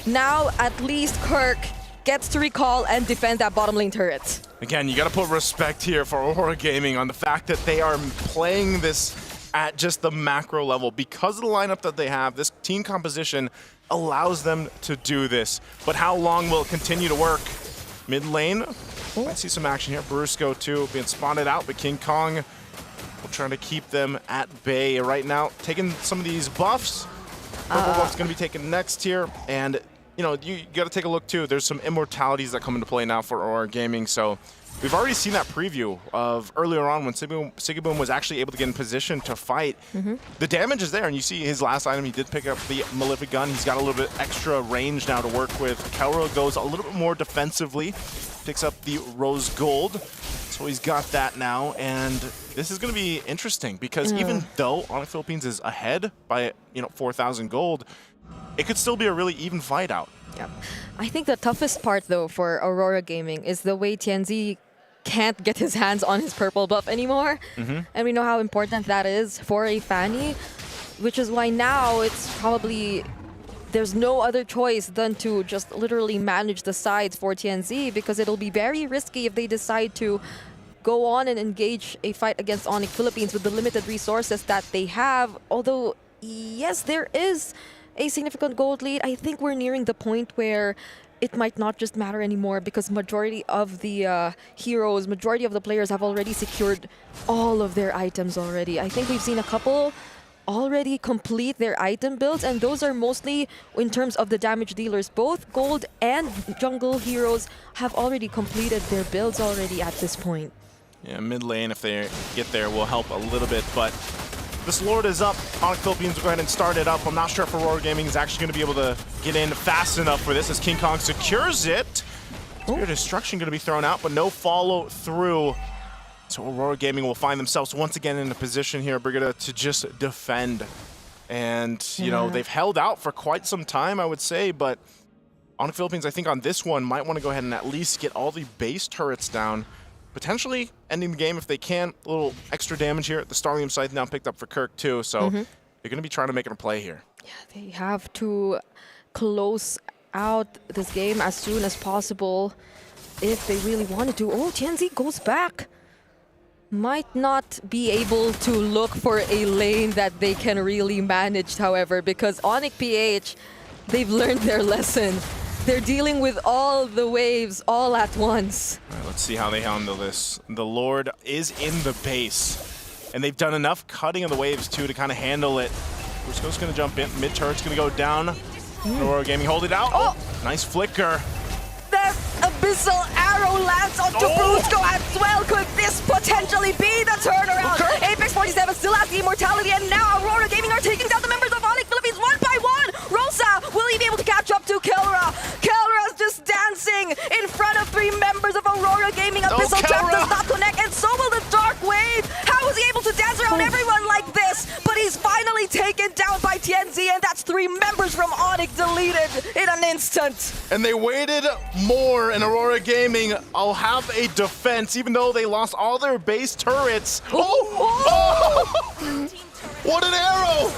Now, at least Kirk gets to recall and defend that bottom lane turret.
Again, you got to put respect here for Aurora Gaming on the fact that they are playing this at just the macro level. Because of the lineup that they have, this team composition allows them to do this. But how long will it continue to work? Mid lane, might see some action here. Brusco too being spotted out, but King Kong will try to keep them at bay right now. Taking some of these buffs. Purple buff's going to be taken next here, and you know, you got to take a look too. There's some immortalities that come into play now for Aurora Gaming. So we've already seen that preview of earlier on when Sigiboom was actually able to get in position to fight. The damage is there, and you see his last item, he did pick up the Malefic Gun. He's got a little bit extra range now to work with. Kelro goes a little bit more defensively, picks up the Rose Gold. So he's got that now, and this is going to be interesting because even though Onyx Philippines is ahead by 4,000 gold, it could still be a really even fight out.
Yep. I think the toughest part, though, for Aurora Gaming is the way Tienzi can't get his hands on his purple buff anymore. And we know how important that is for a Fanny, which is why now it's probably there's no other choice than to just literally manage the sides for Tienzi, because it'll be very risky if they decide to go on and engage a fight against Onyx Philippines with the limited resources that they have. Although, yes, there is a significant gold lead. I think we're nearing the point where it might not just matter anymore, because majority of the heroes, majority of the players have already secured all of their items already. I think we've seen a couple already complete their item builds, and those are mostly in terms of the damage dealers. Both gold and jungle heroes have already completed their builds already at this point.
Yeah, mid lane, if they get there, will help a little bit, but this Lord is up. Onyx Philippines will go ahead and start it up. I'm not sure if Aurora Gaming is actually going to be able to get in fast enough for this as King Kong secures it. Spirit Destruction going to be thrown out, but no follow through. So Aurora Gaming will find themselves once again in a position here, Brigida, to just defend. And, you know, they've held out for quite some time, I would say, but Onyx Philippines, I think on this one, might want to go ahead and at least get all the base turrets down. Potentially ending the game if they can. A little extra damage here. The Starlium Scythe now picked up for Kirk too, so they're going to be trying to make it a play here.
Yeah, they have to close out this game as soon as possible if they really wanted to. Oh, Tienzi goes back. Might not be able to look for a lane that they can really manage, however, because Onyx PH, they've learned their lesson. They're dealing with all the waves all at once.
All right, let's see how they handle this. The Lord is in the base, and they've done enough cutting of the waves too to kind of handle it. Brusco's going to jump in. Mid turret's going to go down. Aurora Gaming hold it out. Oh, nice flicker.
That abyssal arrow lands onto Brusco as well. Could this potentially be the turnaround? Apex 47 still has the immortality, and now Aurora Gaming are taking down the members of Onyx Philippines one by deleted in an instant.
And they waited more, and Aurora Gaming will have a defense, even though they lost all their base turrets. Oh! What an arrow!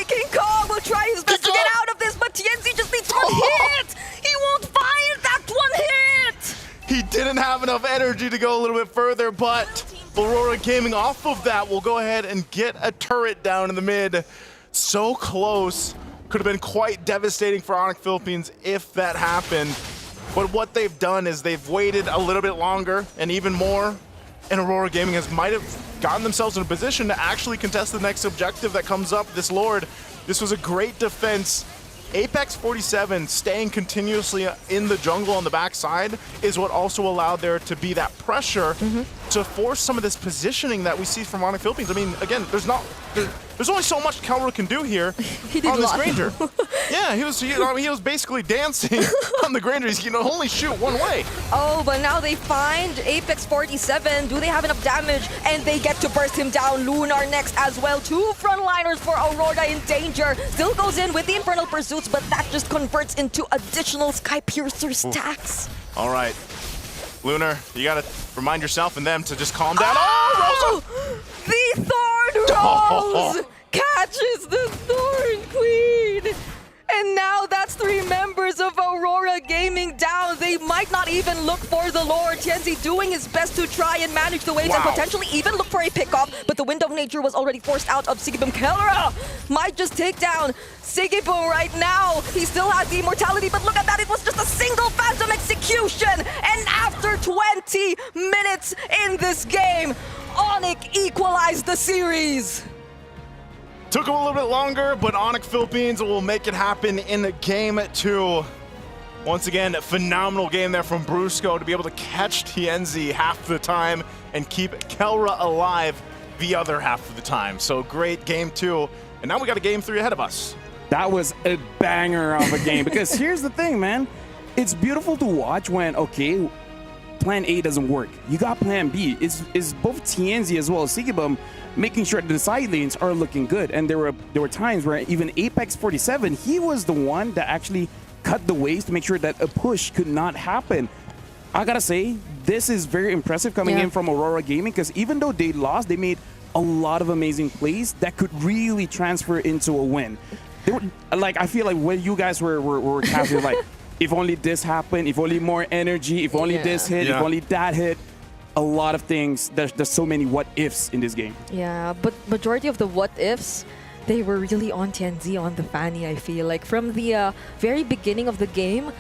King Kong will try his best to get out of this, but TNZ just needs one hit! He won't find that one hit!
He didn't have enough energy to go a little bit further, but Aurora Gaming off of that will go ahead and get a turret down in the mid. So close. Could have been quite devastating for Onyx Philippines if that happened. But what they've done is they've waited a little bit longer and even more, and Aurora Gaming might have gotten themselves in a position to actually contest the next objective that comes up, this Lord. This was a great defense. Apex 47 staying continuously in the jungle on the backside is what also allowed there to be that pressure to force some of this positioning that we see from Onyx Philippines. I mean, again, there's only so much Kelra can do here on this Granger. Yeah, he was basically dancing on the Granger. He can only shoot one way.
Oh, but now they find Apex 47. Do they have enough damage? And they get to burst him down. Lunar next as well. 2 frontliners for Aurora in danger. Still goes in with the Infernal Pursuits, but that just converts into additional Sky Piercer stacks.
All right. Lunar, you gotta remind yourself and them to just calm down.
Oh, the Thorn Rose catches the Thorn Queen. And now that's 3 members of Aurora Gaming down. They might not even look for the Lord. Tienzi doing his best to try and manage the waves and potentially even look for a pickoff. But the Wind of Nature was already forced out of Sigibum. Kelra might just take down Sigibum right now. He still has the immortality, but look at that. It was just a single Phantom execution. And after 20 minutes in this game, Onyx equalized the series.
Took him a little bit longer, but Onyx Philippines will make it happen in game 2. Once again, a phenomenal game there from Brusco to be able to catch Tienzi half the time and keep Kelra alive the other half of the time. So great game 2. And now we got a game 3 ahead of us.
That was a banger of a game because here's the thing, man. It's beautiful to watch when, okay, plan A doesn't work. You got plan B. It's both Tienzi as well as Sigibum making sure that the side lanes are looking good. And there were times where even Apex 47, he was the one that actually cut the waves to make sure that a push could not happen. I gotta say, this is very impressive coming in from Aurora Gaming because even though they lost, they made a lot of amazing plays that could really transfer into a win. They were, like, I feel like when you guys were casting, like, if only this happened, if only more energy, if only this hit, if only that hit. A lot of things. There's so many what ifs in this game.
Yeah, but majority of the what ifs, they were really on Tienzi, on the Fanny, I feel. Like from the very beginning of the game,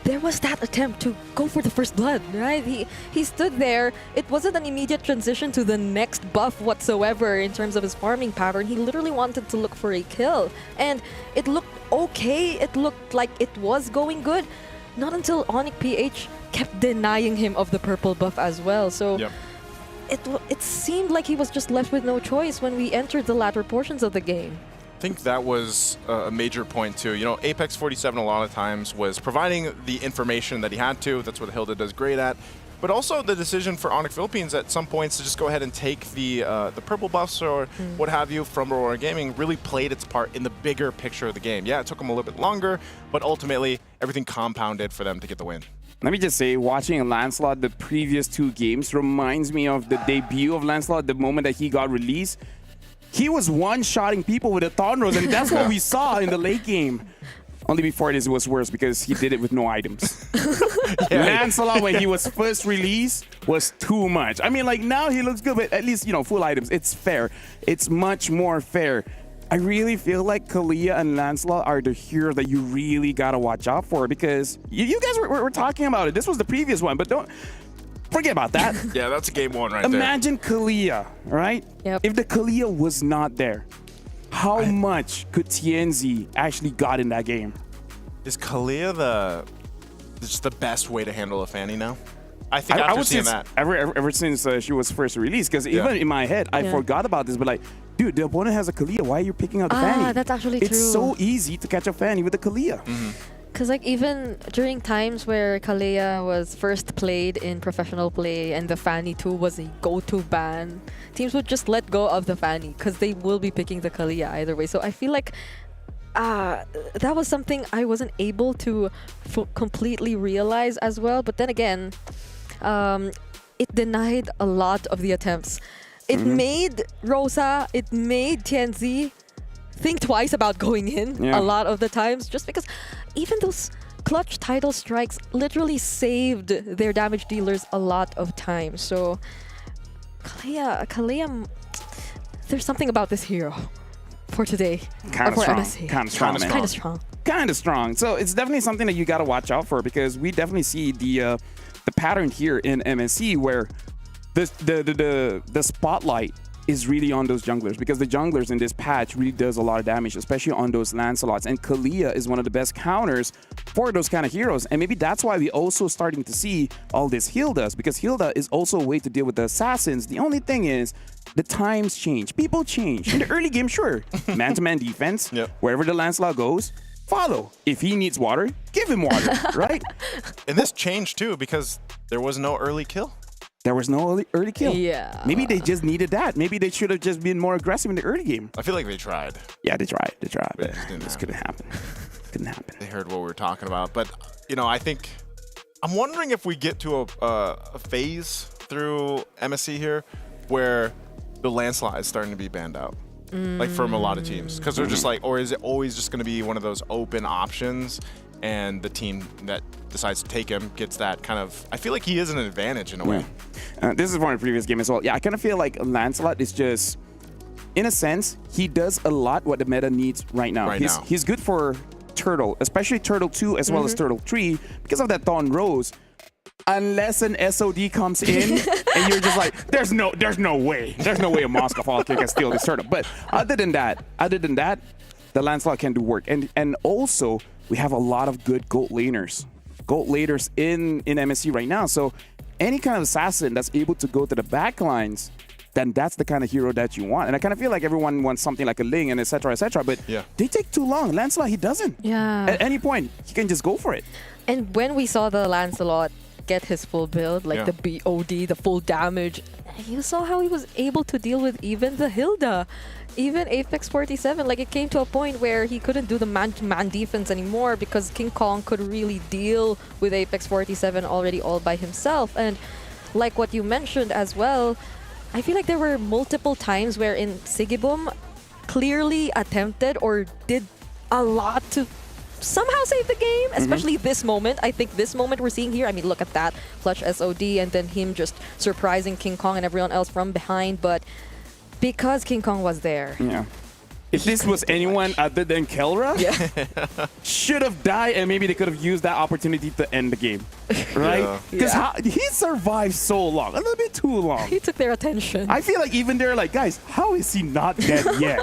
there was that attempt to go for the first blood, right? He stood there. It wasn't an immediate transition to the next buff whatsoever in terms of his farming pattern. He literally wanted to look for a kill. And it looked okay. It looked like it was going good. Not until Onyx PH kept denying him of the purple buff as well. So it seemed like he was just left with no choice when we entered the latter portions of the game.
I think that was a major point too. You know, Apex 47 a lot of times was providing the information that he had to. That's what Hilda does great at. But also the decision for Onyx Philippines at some points to just go ahead and take the purple buffs or what have you from Aurora Gaming really played its part in the bigger picture of the game. Yeah, it took them a little bit longer, but ultimately everything compounded for them to get the win.
Let me just say, watching Lancelot the previous 2 games reminds me of the debut of Lancelot, the moment that he got released. He was one-shotting people with a Thorn Rose, and that's what we saw in the late game. Only before this was worse because he did it with no items. Lancelot, when he was first released, was too much. I mean, like, now he looks good, but at least, you know, full items. It's fair. It's much more fair. I really feel like Kalia and Lancelot are the hero that you really gotta watch out for because you guys were talking about it. This was the previous one, but don't forget about that.
Yeah, that's a game 1 right there.
Imagine Kalia, right? If the Kalia was not there, how much could Tienzi actually got in that game?
Is Kalia just the best way to handle a Fanny now? I think after seeing that.
Ever since she was first released, because even in my head, I forgot about this, but like, dude, the opponent has a Kalia. Why are you picking out the Fanny?
That's actually true.
It's so easy to catch a Fanny with a Kalia.
Because like even during times where Kalia was first played in professional play and the Fanny 2 was a go-to ban, teams would just let go of the Fanny because they will be picking the Kalia either way. So I feel like that was something I wasn't able to completely realize as well. But then again, it denied a lot of the attempts. It made Rosa, it made Tianzi think twice about going in a lot of the times, just because even those clutch title strikes literally saved their damage dealers a lot of times. So Kalea, there's something about this hero for today.
Kind of strong.
MSC.
Kind of strong.
Kind of strong.
Kind of strong. So it's definitely something that you got to watch out for, because we definitely see the pattern here in MSC where the spotlight is really on those junglers, because the junglers in this patch really does a lot of damage, especially on those Lancelots. And Kalea is one of the best counters for those kind of heroes. And maybe that's why we also starting to see all this Hildas, because Hilda is also a way to deal with the assassins. The only thing is, the times change. People change. In the early game, sure. Man-to-man defense, wherever the Lancelot goes, follow. If he needs water, give him water, right?
And this changed too, because there was no early kill.
There was no early kill.
Yeah.
Maybe they just needed that. Maybe they should have just been more aggressive in the early game.
I feel like they tried.
Yeah, they tried.
But
This couldn't happen. Couldn't happen.
They heard what we were talking about. But, you know, I think, I'm wondering if we get to a phase through MSC here where the Lancelot is starting to be banned out. Like from a lot of teams. Because they're just like, or is it always just going to be one of those open options, and the team that decides to take him gets that kind of, I feel like he is an advantage in a way.
This is from the previous game as well. Yeah, I kind of feel like Lancelot is just, in a sense, he does a lot what the meta needs right now. He's good for Turtle, especially Turtle 2 as well as Turtle 3, because of that Thorn Rose. Unless an SOD comes in and you're just like, there's no way a Moscow Fall can steal this turtle. But other than that, the Lancelot can do work. And also, we have a lot of good gold laners in MSC right now. So any kind of assassin that's able to go to the back lines, then that's the kind of hero that you want. And I kind of feel like everyone wants something like a Ling and etc. But they take too long. Lancelot, he doesn't.
Yeah.
At any point, he can just go for it.
And when we saw the Lancelot get his full build, like the BOD, the full damage, you saw how he was able to deal with even the Hilda, even Apex 47. Like, it came to a point where he couldn't do the man-to-man defense anymore because King Kong could really deal with Apex 47 already all by himself. And like what you mentioned as well, I feel like there were multiple times wherein Sigibum clearly attempted or did a lot to somehow save the game, especially this moment. I think this moment we're seeing here, I mean, look at that. Clutch SOD and then him just surprising King Kong and everyone else from behind. But because King Kong was there.
Yeah. If this was anyone other than Kelra, should have died, and maybe they could have used that opportunity to end the game, right? Because he survived so long, a little bit too long.
He took their attention.
I feel like even they're like, guys, how is he not dead yet?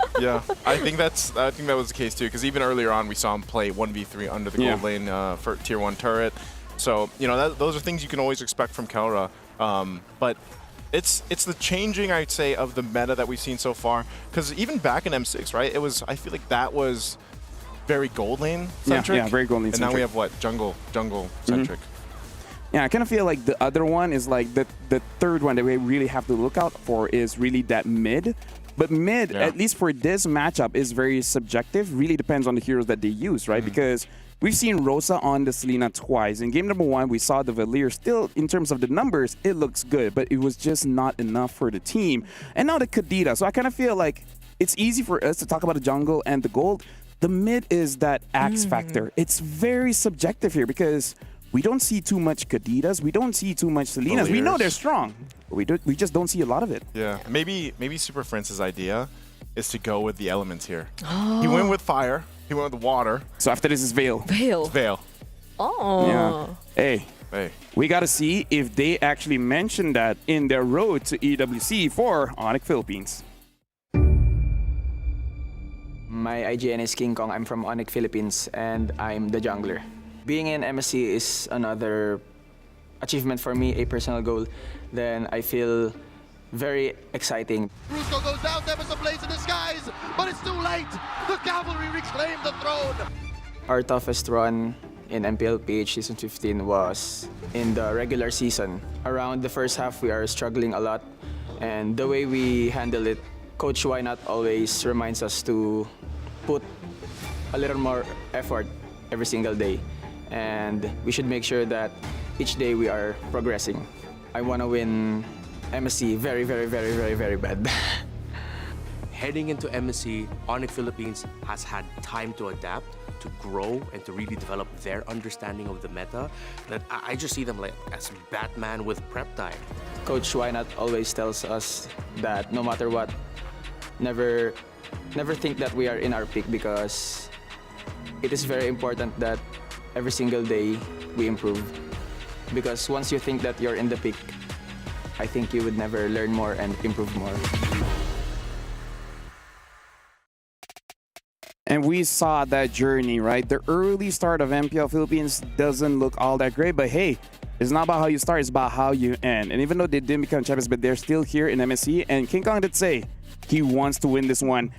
I think that was the case too, because even earlier on we saw him play 1v3 under the gold lane for tier 1 turret. So, you know, those are things you can always expect from Kelra. But it's the changing, I'd say, of the meta that we've seen so far. Because even back in M6, right, I feel like that was very gold lane centric.
Yeah, very gold lane
centric. And now we have what? Jungle centric.
Yeah, I kind of feel like the other one is like the third one that we really have to look out for is really that mid. But mid, at least for this matchup, is very subjective. Really depends on the heroes that they use, right? Because we've seen Rosa on the Selena twice. In game number 1, we saw the Valier. Still, in terms of the numbers, it looks good, but it was just not enough for the team. And now the Kadita. So I kind of feel like it's easy for us to talk about the jungle and the gold. The mid is that X factor. It's very subjective here because we don't see too much Kaditas. We don't see too much Selenas.
Valiers.
We know they're strong, but we just don't see a lot of it.
Yeah, maybe Super France's idea is to go with the elements here. He went with fire. He went with water.
So after this is Veil.
Veil.
Oh.
Yeah. Hey. We got to see if they actually mention that in their road to EWC for Onyx Philippines.
My IGN is King Kong. I'm from Onyx Philippines, and I'm the jungler. Being in MSC is another achievement for me, a personal goal. Then I feel very exciting.
Brusco goes down, there was a blaze in the skies, but it's too late. The cavalry reclaim the throne.
Our toughest run in MPLPH Season 15 was in the regular season. Around the first half, we are struggling a lot. And the way we handle it, Coach Why Not always reminds us to put a little more effort every single day. And we should make sure that each day we are progressing. I want to win MSC very, very, very, very, very bad.
Heading into MSC, Onyx Philippines has had time to adapt, to grow, and to really develop their understanding of the meta. That I just see them like as Batman with prep time.
Coach Wynot always tells us that no matter what, never think that we are in our peak, because it is very important that every single day we improve. Because once you think that you're in the peak, I think you would never learn more and improve more.
And we saw that journey, right? The early start of MPL Philippines doesn't look all that great, but hey, it's not about how you start, it's about how you end. And even though they didn't become champions, but they're still here in MSC, and King Kong did say he wants to win this one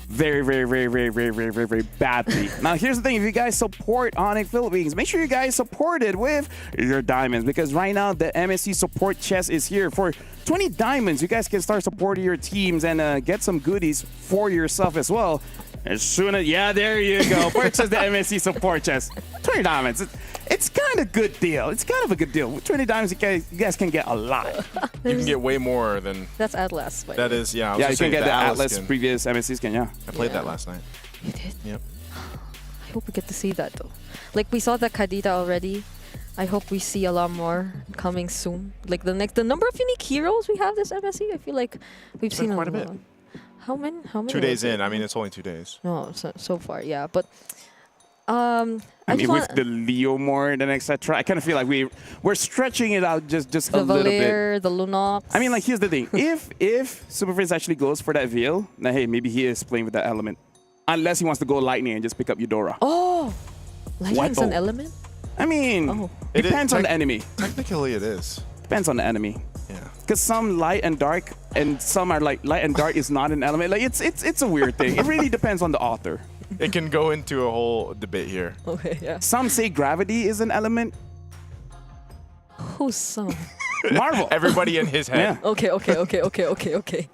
very, very, very, very, very, very, very, very badly. Now, here's the thing. If you guys support Onyx Philippines, make sure you guys support it with your diamonds, because right now the MSC support chest is here. For 20 diamonds, you guys can start supporting your teams and get some goodies for yourself as well. As soon as, yeah, there you go. Purchase the MSC support chest. 20 diamonds. It's kind of good deal. It's kind of a good deal. With 20 diamonds, you guys can get a lot.
You can get way more than...
That's Atlas.
That is, yeah.
Yeah, you can get the Atlas previous MSC skin, yeah.
I played that last night.
You did?
Yep.
I hope we get to see that, though. Like, we saw the Kadita already. I hope we see a lot more coming soon. Like, the number of unique heroes we have this MSC, I feel like we've seen
quite a bit.
How many?
2 days in. I mean, it's only 2 days.
No, so far, yeah. But
I mean, with the Leo Mord and etc., I kind of feel like we're stretching it out just
the
a little
Valir,
bit.
the Lunox.
I mean, like, here's the thing. if Super Prince actually goes for that veil, then hey, maybe he is playing with that element. Unless he wants to go lightning and just pick up Eudora.
Oh, lightning's an element?
I mean, it depends on the enemy.
Technically, it is.
Depends on the enemy.
Yeah.
Because some light and dark, and some are like light and dark is not an element. Like it's a weird thing. It really depends on the author.
It can go into a whole debate here.
Okay, yeah.
Some say gravity is an element.
Who's some?
Marvel.
Everybody in his head.
Yeah. Okay.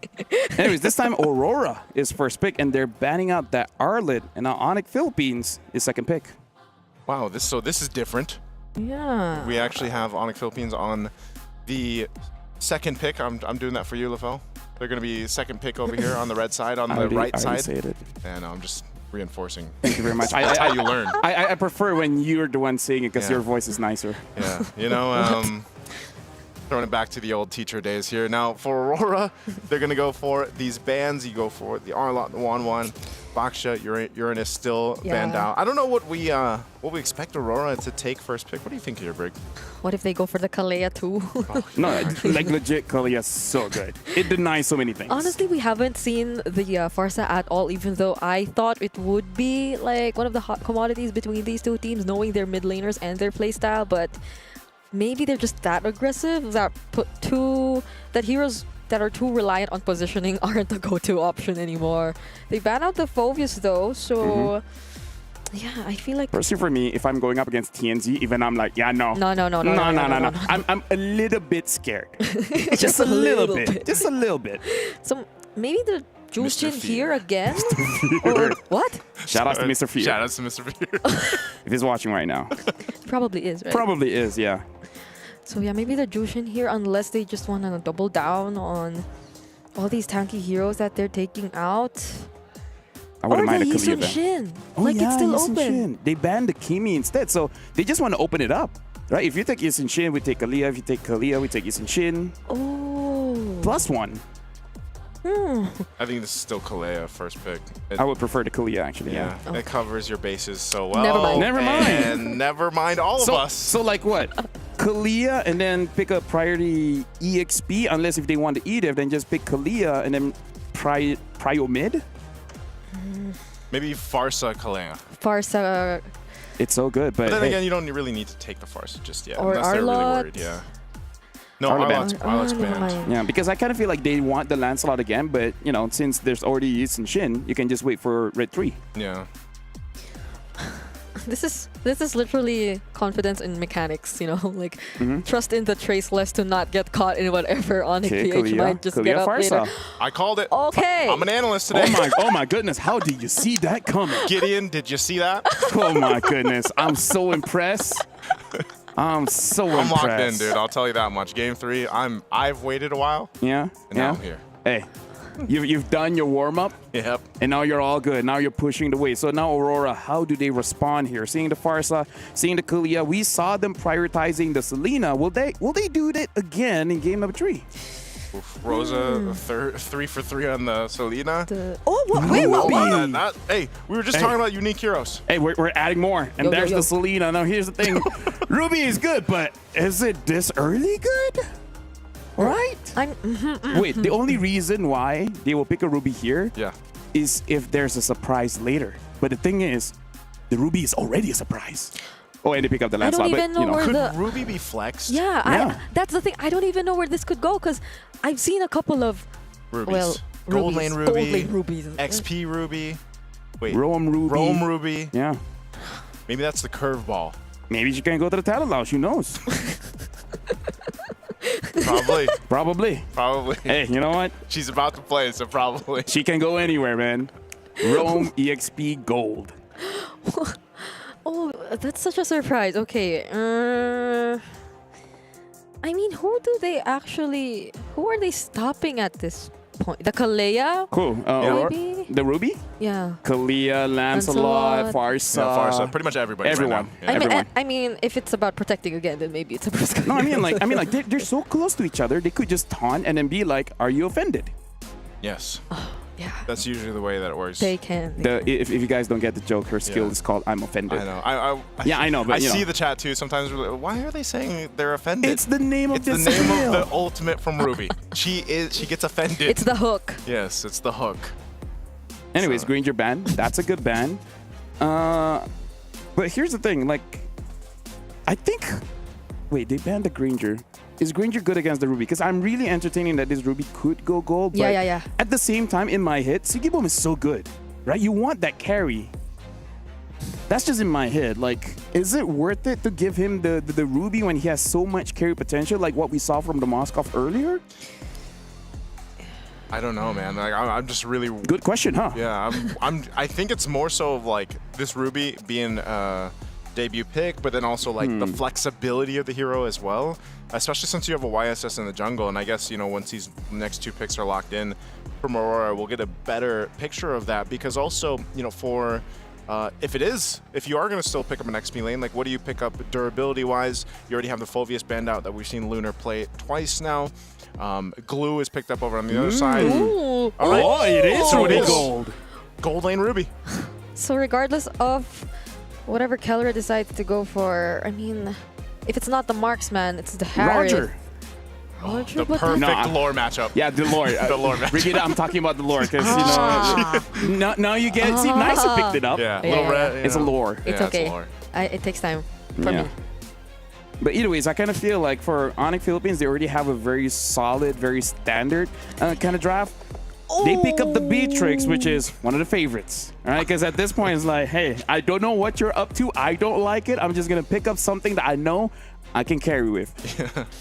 Anyways, this time Aurora is first pick, and they're banning out that Arlet, and now Onyx Philippines is second pick.
Wow, this is different.
Yeah.
We actually have Onyx Philippines on the second pick. I'm doing that for you, LaFell. They're going to be second pick over here on the red side, on the right side. And I'm just reinforcing.
Thank you very much.
That's how you learn.
I prefer when you're the one saying it, because your voice is nicer.
Yeah, you know, throwing it back to the old teacher days here. Now, for Aurora, they're going to go for these bans. You go for the Arlot, the Wan, Baksha, Uranus still banned out. I don't know what we expect Aurora to take first pick. What do you think here, Brig?
What if they go for the Kalea too?
No, like legit, Kalea is so good. It denies so many things.
Honestly, we haven't seen the Farsa at all, even though I thought it would be like one of the hot commodities between these two teams, knowing their mid laners and their playstyle, but maybe they're just that aggressive that heroes that are too reliant on positioning aren't the go-to option anymore. They ban out the Phoveus though, so yeah, I feel like
personally for me, if I'm going up against TNZ, even I'm like, yeah, no.
No.
I'm a little bit scared. Just a little bit. Just a little bit.
So maybe the Jushin here again? Or what?
Shout out to Mr. Fear.
Shout out to Mr. Fear.
If he's watching right now.
Probably is, right?
Probably is, yeah.
So yeah, maybe the Jushin here, unless they just want to double down on all these tanky heroes that they're taking out.
I wouldn't mind a
Yi
Kalia
Sun-shin.
Oh,
Like,
yeah,
it's still
Yi
open.
Sun-shin. They banned the Kimi instead, so they just want to open it up. Right? If you take Yi Sun-shin, we take Kalia. If you take Kalia, we take Yi Sun-shin.
Oh.
+1.
I think this is still Kalea first pick.
I would prefer the Kalia, actually. Yeah.
It covers your bases so well.
Never mind.
And never mind all of us.
So like what? Kalia and then pick up priority EXP, unless if they want the EDIF, then just pick Kalia and then prio mid?
Maybe Farsa Kalea.
Farsa.
It's so good, but
then again, you don't really need to take the Farsa just yet.
Or
unless they're really
Arlot.
worried, yeah. No, Arlot's banned.
Yeah, because I kind of feel like they want the Lancelot again, but you know, since there's already Yi Sun-shin, you can just wait for Red 3.
Yeah.
this is literally confidence in mechanics, you know, like trust in the traceless to not get caught in whatever Onyx PH might just get up later.
I called it.
Okay.
I'm an analyst today.
Oh my goodness! How did you see that coming?
Gideon, did you see that?
Oh my goodness! I'm so impressed. I'm impressed.
Locked in, dude. I'll tell you that much. Game 3, I've waited a while.
Yeah.
And now I'm here.
Hey, you've done your warm up.
Yep.
And now you're all good. Now you're pushing the weight. So now Aurora, how do they respond here? Seeing the Farsa, seeing the Kalia, we saw them prioritizing the Selena. Will they do it again in game number 3?
Rosa, 3 for 3 on the Selena.
Wait.
Hey, we were just talking about unique heroes.
Hey, we're adding more. And there's the Selena. Now here's the thing. Ruby is good, but is it this early good? Right? Wait, the only reason why they will pick a Ruby here is if there's a surprise later. But the thing is, the Ruby is already a surprise. Oh, and they pick up the landslide.
I don't even know where
could Ruby be flexed?
Yeah. That's the thing. I don't even know where this could go because I've seen a couple of
Rubies. Gold Lane
Rubies.
XP Ruby. Wait.
Rome
Ruby.
Yeah.
Maybe that's the curveball.
Maybe she can go to the talent lounge. Who knows?
Probably.
Hey, you know what?
She's about to play, so probably.
She can go anywhere, man. Rome EXP Gold.
Oh, that's such a surprise. Okay. I mean, who are they stopping at this point? The Kalea?
Cool.
Maybe?
The Ruby?
Yeah.
Kalia, Lancelot, Farsa.
Yeah, Farsa. Pretty much everybody.
Everyone.
Right now.
Everyone. I mean, if it's about protecting again, then maybe it's a Bruce.
No, I mean, like they're so close to each other. They could just taunt and then be like, "Are you offended?"
Yes.
Yeah.
That's usually the way that it works.
They can.
If you guys don't get the joke, her skill is called "I'm offended."
I know.
I know, but
I see the chat too. Sometimes we're like, why are they saying they're offended?
It's the name of the
skill. It's the name of the ultimate from Ruby. She gets offended.
It's the hook.
Yes, it's the hook.
Anyways, Granger ban. That's a good ban. But here's the thing. Like, I think. Wait, they banned the Granger. Is Granger good against the Ruby? Because I'm really entertaining that this Ruby could go gold. But
yeah.
At the same time, in my head, Sigibom is so good, right? You want that carry. That's just in my head. Like, is it worth it to give him the Ruby when he has so much carry potential, like what we saw from the Moskov earlier?
I don't know, man. Like, I'm just really
good question, huh?
Yeah, I think it's more so of like this Ruby being debut pick, but then also like the flexibility of the hero as well. Especially since you have a YSS in the jungle, and I guess, you know, once these next 2 picks are locked in from Aurora, we'll get a better picture of that. Because also, you know, for if you are going to still pick up an XP lane, like what do you pick up durability-wise? You already have the Fulvius band out that we've seen Lunar play twice now. Glue is picked up over on the other side.
Ooh.
All right.
Oh, it is
so
Ruby
it is
gold.
Gold lane Ruby.
So regardless of whatever Keller decides to go for, I mean, if it's not the marksman, it's the Harris.
The perfect lore matchup.
Yeah, the lore.
The lore matchup.
Brigida, I'm talking about the lore because, you know, now you get, see, Nicer picked it up.
Yeah, little red.
It's a lore.
It's okay. It takes time for me.
But either ways, I kind of feel like for Onyx Philippines, they already have a very solid, very standard kind of draft. They pick up the Beatrix, which is one of the favorites, all right? Because at this point, it's like, hey, I don't know what you're up to. I don't like it. I'm just going to pick up something that I know I can carry with.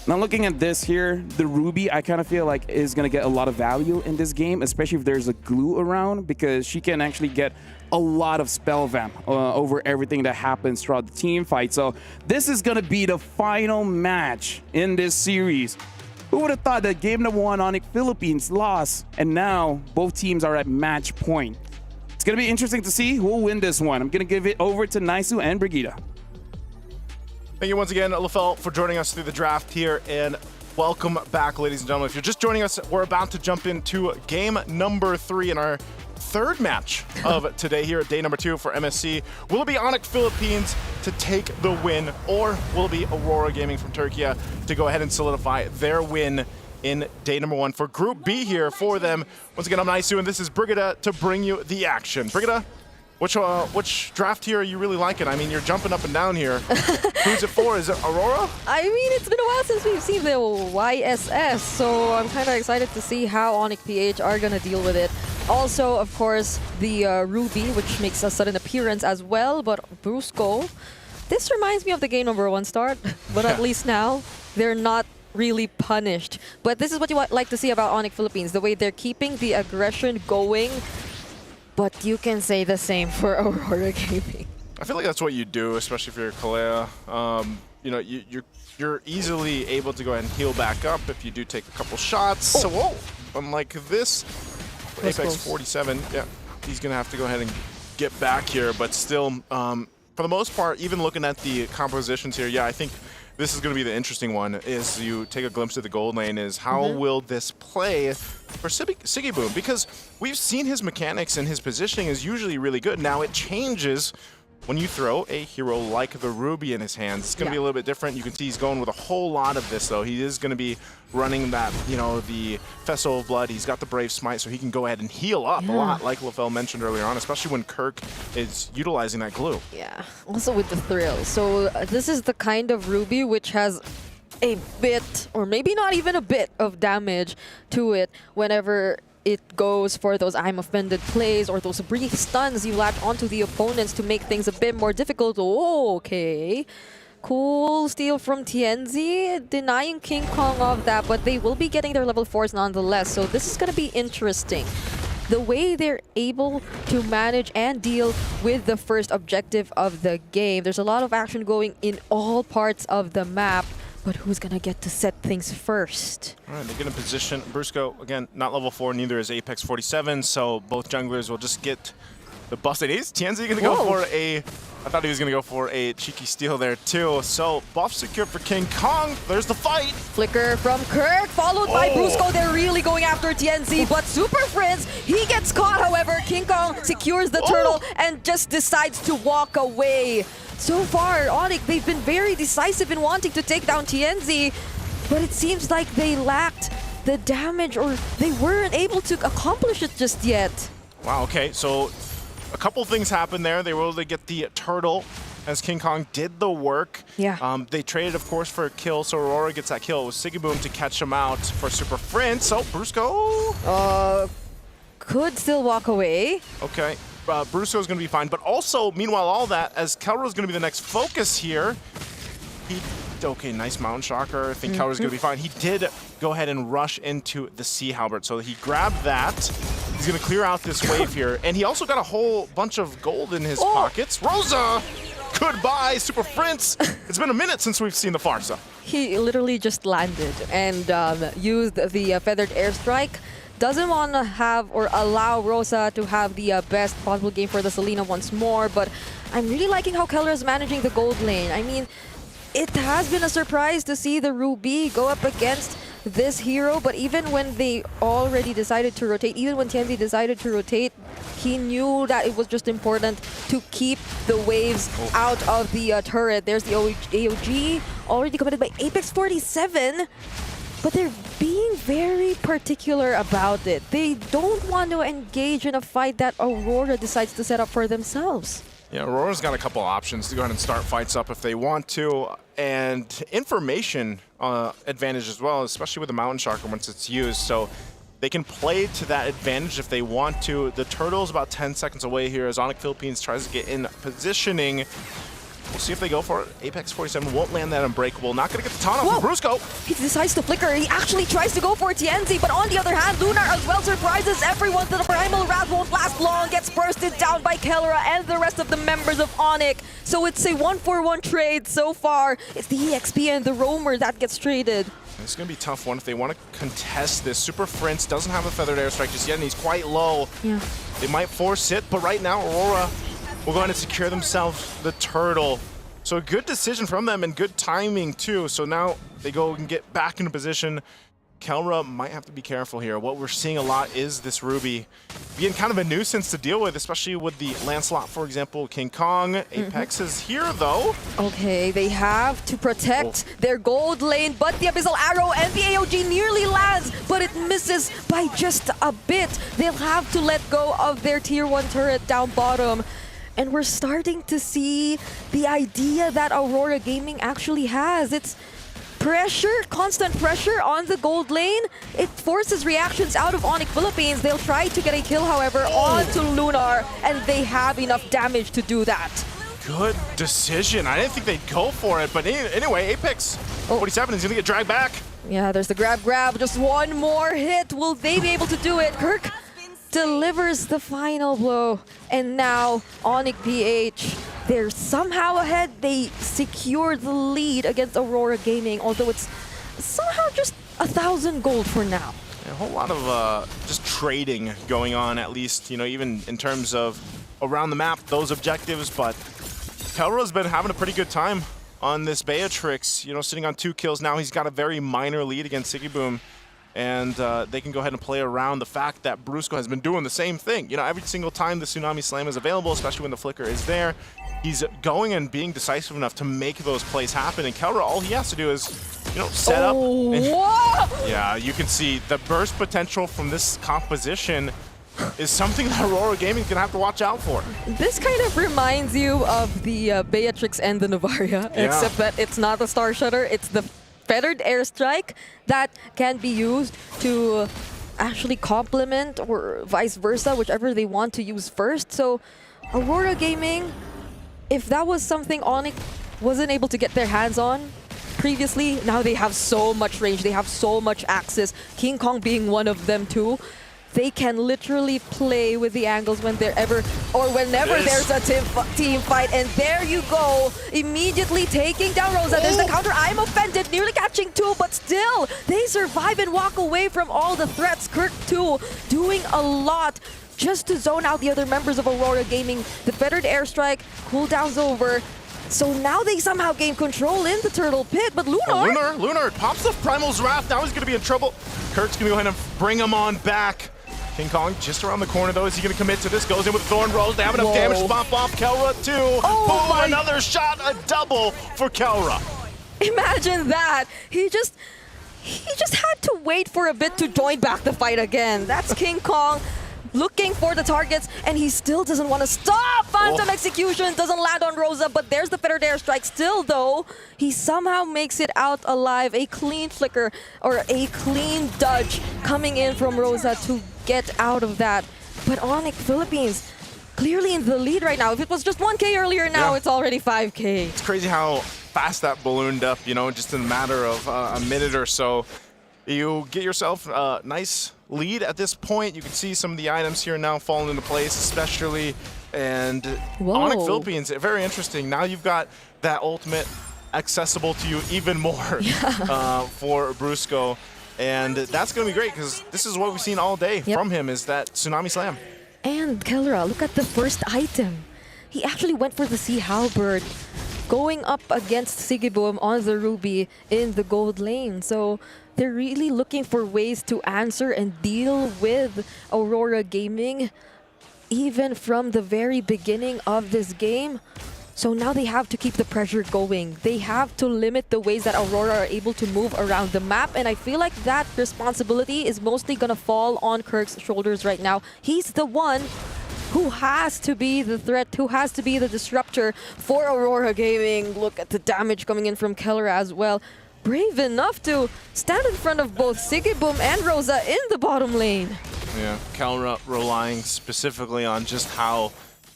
Now, looking at this here, the Ruby, I kind of feel like is going to get a lot of value in this game, especially if there's a glue around, because she can actually get a lot of spell vamp over everything that happens throughout the team fight. So this is going to be the final match in this series. Who would have thought that game number 1 Onyx Philippines lost, and now both teams are at match point? It's going to be interesting to see who will win this one. I'm going to give it over to Naisu and Brigida.
Thank you once again, LaFell, for joining us through the draft here, and welcome back, ladies and gentlemen. If you're just joining us, we're about to jump into game number 3 in our 3rd match of today here at day number 2 for MSC. Will it be Onyx Philippines to take the win, or will it be Aurora Gaming from Turkey to go ahead and solidify their win in day number 1 for Group B here for them? Once again, I'm Naisu, and this is Brigida to bring you the action. Brigida, which draft here are you really liking? I mean, you're jumping up and down here. Who's it for? Is it Aurora?
I mean, it's been a while since we've seen the YSS, so I'm kind of excited to see how Onyx PH are going to deal with it. Also, of course, the Ruby, which makes a sudden appearance as well. But Brusco, this reminds me of the game number 1 start. But at least now, they're not really punished. But this is what you like to see about Onyx Philippines, the way they're keeping the aggression going. But you can say the same for Aurora Gaming.
I feel like that's what you do, especially if you're Kalea. You know, you're easily able to go ahead and heal back up if you do take a couple shots. So, whoa, unlike this, Apex 47, yeah, he's gonna have to go ahead and get back here. But still, for the most part, even looking at the compositions here, yeah, I think this is going to be the interesting one, is you take a glimpse of the gold lane, is how will this play for Sigiboom? Because we've seen his mechanics and his positioning is usually really good. Now it changes when you throw a hero like the Ruby in his hands. It's going to be a little bit different. You can see he's going with a whole lot of this, though. He is going to be running that, you know, the Festival of Blood. He's got the Brave Smite, so he can go ahead and heal up a lot, like Lafell mentioned earlier on, especially when Kirk is utilizing that glue.
Yeah, also with the thrill. So this is the kind of Ruby which has a bit, or maybe not even a bit, of damage to it whenever it goes for those I'm offended plays or those brief stuns you latch onto the opponents to make things a bit more difficult. Oh, okay. Cool steal from TNZ, denying King Kong of that, but they will be getting their level 4s nonetheless, so this is going to be interesting. The way they're able to manage and deal with the first objective of the game. There's a lot of action going in all parts of the map, but who's going to get to set things first?
All right, they're going to position Brusco, again, not level 4, neither is Apex 47, so both junglers will just get the busted. Is TNZ going to go for a... I thought he was going to go for a cheeky steal there, too. So, buff secure for King Kong. There's the fight.
Flicker from Kirk, followed by Brusco. They're really going after TNZ, but Super Prince, he gets caught, however. King Kong secures the turtle and just decides to walk away. So far, Onyx, they've been very decisive in wanting to take down TNZ, but it seems like they lacked the damage, or they weren't able to accomplish it just yet.
Wow, okay, so a couple things happened there. They were able to get the turtle as King Kong did the work.
Yeah.
They traded, of course, for a kill, so Aurora gets that kill. It was Sigiboom to catch him out for Super Prince. So, Brusco...
could still walk away.
Okay. Brusco's going to be fine, but also, meanwhile, all that, as Kelro's going to be the next focus here, okay, nice Mountain Shocker. I think Kelro's going to be fine. He did go ahead and rush into the Sea Halberd, so he grabbed that. He's going to clear out this wave here, and he also got a whole bunch of gold in his pockets. Rosa! Goodbye, Super Prince! It's been a minute since we've seen the Farsa.
He literally just landed and used the feathered airstrike. Doesn't want to have or allow Rosa to have the best possible game for the Selena once more, but I'm really liking how Keller is managing the gold lane. I mean, it has been a surprise to see the Ruby go up against this hero, but even when they already decided to rotate, even when TNZ decided to rotate, he knew that it was just important to keep the waves out of the turret. There's the AOG, already committed by Apex 47. But they're being very particular about it. They don't want to engage in a fight that Aurora decides to set up for themselves.
Yeah, Aurora's got a couple options to go ahead and start fights up if they want to, and information advantage as well, especially with the Mountain Shocker once it's used. So they can play to that advantage if they want to. The turtle's about 10 seconds away here as Onyx Philippines tries to get in positioning. We'll see if they go for it. Apex 47 won't land that unbreakable. Not going to get the taunt off from Brusco.
He decides to flicker. He actually tries to go for TNZ, but on the other hand, Lunar as well surprises everyone. The Primal Wrath won't last long. Gets bursted down by Kellera and the rest of the members of Onyx. So it's a 1-for-1 trade so far. It's the EXP and the Roamer that gets traded.
It's going to be a tough one if they want to contest this. Super Prince doesn't have a feathered airstrike just yet, and he's quite low.
Yeah.
They might force it, but right now, Aurora will go ahead and secure themselves the turtle. So a good decision from them and good timing too. So now they go and get back into position. Kellera might have to be careful here. What we're seeing a lot is this Ruby being kind of a nuisance to deal with, especially with the Lancelot, for example, King Kong. Apex is here though.
Okay, they have to protect their gold lane, but the Abyssal Arrow and the AOG nearly lands, but it misses by just a bit. They'll have to let go of their tier 1 turret down bottom. And we're starting to see the idea that Aurora Gaming actually has. It's pressure, constant pressure on the gold lane. It forces reactions out of Onyx Philippines. They'll try to get a kill, however, onto Lunar, and they have enough damage to do that.
Good decision. I didn't think they'd go for it, but anyway, Apex 47 is going to get dragged back.
Yeah, there's the grab. Just one more hit. Will they be able to do it? Kirk delivers the final blow. And now, Onyx PH, they're somehow ahead. They secure the lead against Aurora Gaming, although it's somehow just 1,000 gold for now.
A whole lot of just trading going on, at least, you know, even in terms of around the map, those objectives, but Kelra's been having a pretty good time on this Beatrix, you know, sitting on 2 kills now. He's got a very minor lead against Sigiboom, and they can go ahead and play around the fact that Brusco has been doing the same thing. You know, every single time the Tsunami Slam is available, especially when the Flicker is there, he's going and being decisive enough to make those plays happen. And Kelra, all he has to do is, you know, set up. And, yeah, you can see the burst potential from this composition is something that Aurora Gaming is going to have to watch out for.
This kind of reminds you of the Beatrix and the Navaria, except that it's not the Star Shutter, it's the Feathered Airstrike that can be used to actually complement or vice versa, whichever they want to use first. So Aurora Gaming, if that was something Onyx wasn't able to get their hands on previously, now they have so much range, they have so much access, King Kong being one of them too. They can literally play with the angles whenever there's a team fight. And there you go, immediately taking down Rosa. There's the counter, I'm offended, nearly catching 2, but still, they survive and walk away from all the threats. Kirk too, doing a lot just to zone out the other members of Aurora Gaming. The Feathered Airstrike, cooldown's over. So now they somehow gain control in the Turtle Pit, but Lunar...
Lunar pops the Primal's Wrath, now he's going to be in trouble. Kirk's going to go ahead and bring him on back. King Kong just around the corner though. Is he going to commit to this? Goes in with Thorn Rose. They have enough damage to bump off Kelra too. Boom, another shot, a double for Kelra.
Imagine that. He just had to wait for a bit to join back the fight again. That's King Kong looking for the targets, and he still doesn't want to stop. Phantom Execution doesn't land on Rosa, but there's the Feathered Airstrike. Still though, he somehow makes it out alive. A clean flicker or a clean dodge coming in from Rosa to get out of that. But Onyx Philippines clearly in the lead right now. If it was just 1K earlier, now it's already 5K.
It's crazy how fast that ballooned up, you know, just in a matter of a minute or so. You get yourself a nice lead at this point. You can see some of the items here now falling into place, especially, and Onyx Philippines, very interesting. Now you've got that ultimate accessible to you even more for Brusco. And that's going to be great because this is what we've seen all day from him, is that Tsunami Slam.
And Kelra, look at the first item. He actually went for the Sea Halberd, going up against Sigiboom on the Ruby in the gold lane. So they're really looking for ways to answer and deal with Aurora Gaming, even from the very beginning of this game. So now they have to keep the pressure going. They have to limit the ways that Aurora are able to move around the map. And I feel like that responsibility is mostly going to fall on Kirk's shoulders right now. He's the one who has to be the threat, who has to be the disruptor for Aurora Gaming. Look at the damage coming in from Kelra as well. Brave enough to stand in front of both Sigiboom and Rosa in the bottom lane.
Yeah, Kelra relying specifically on just how,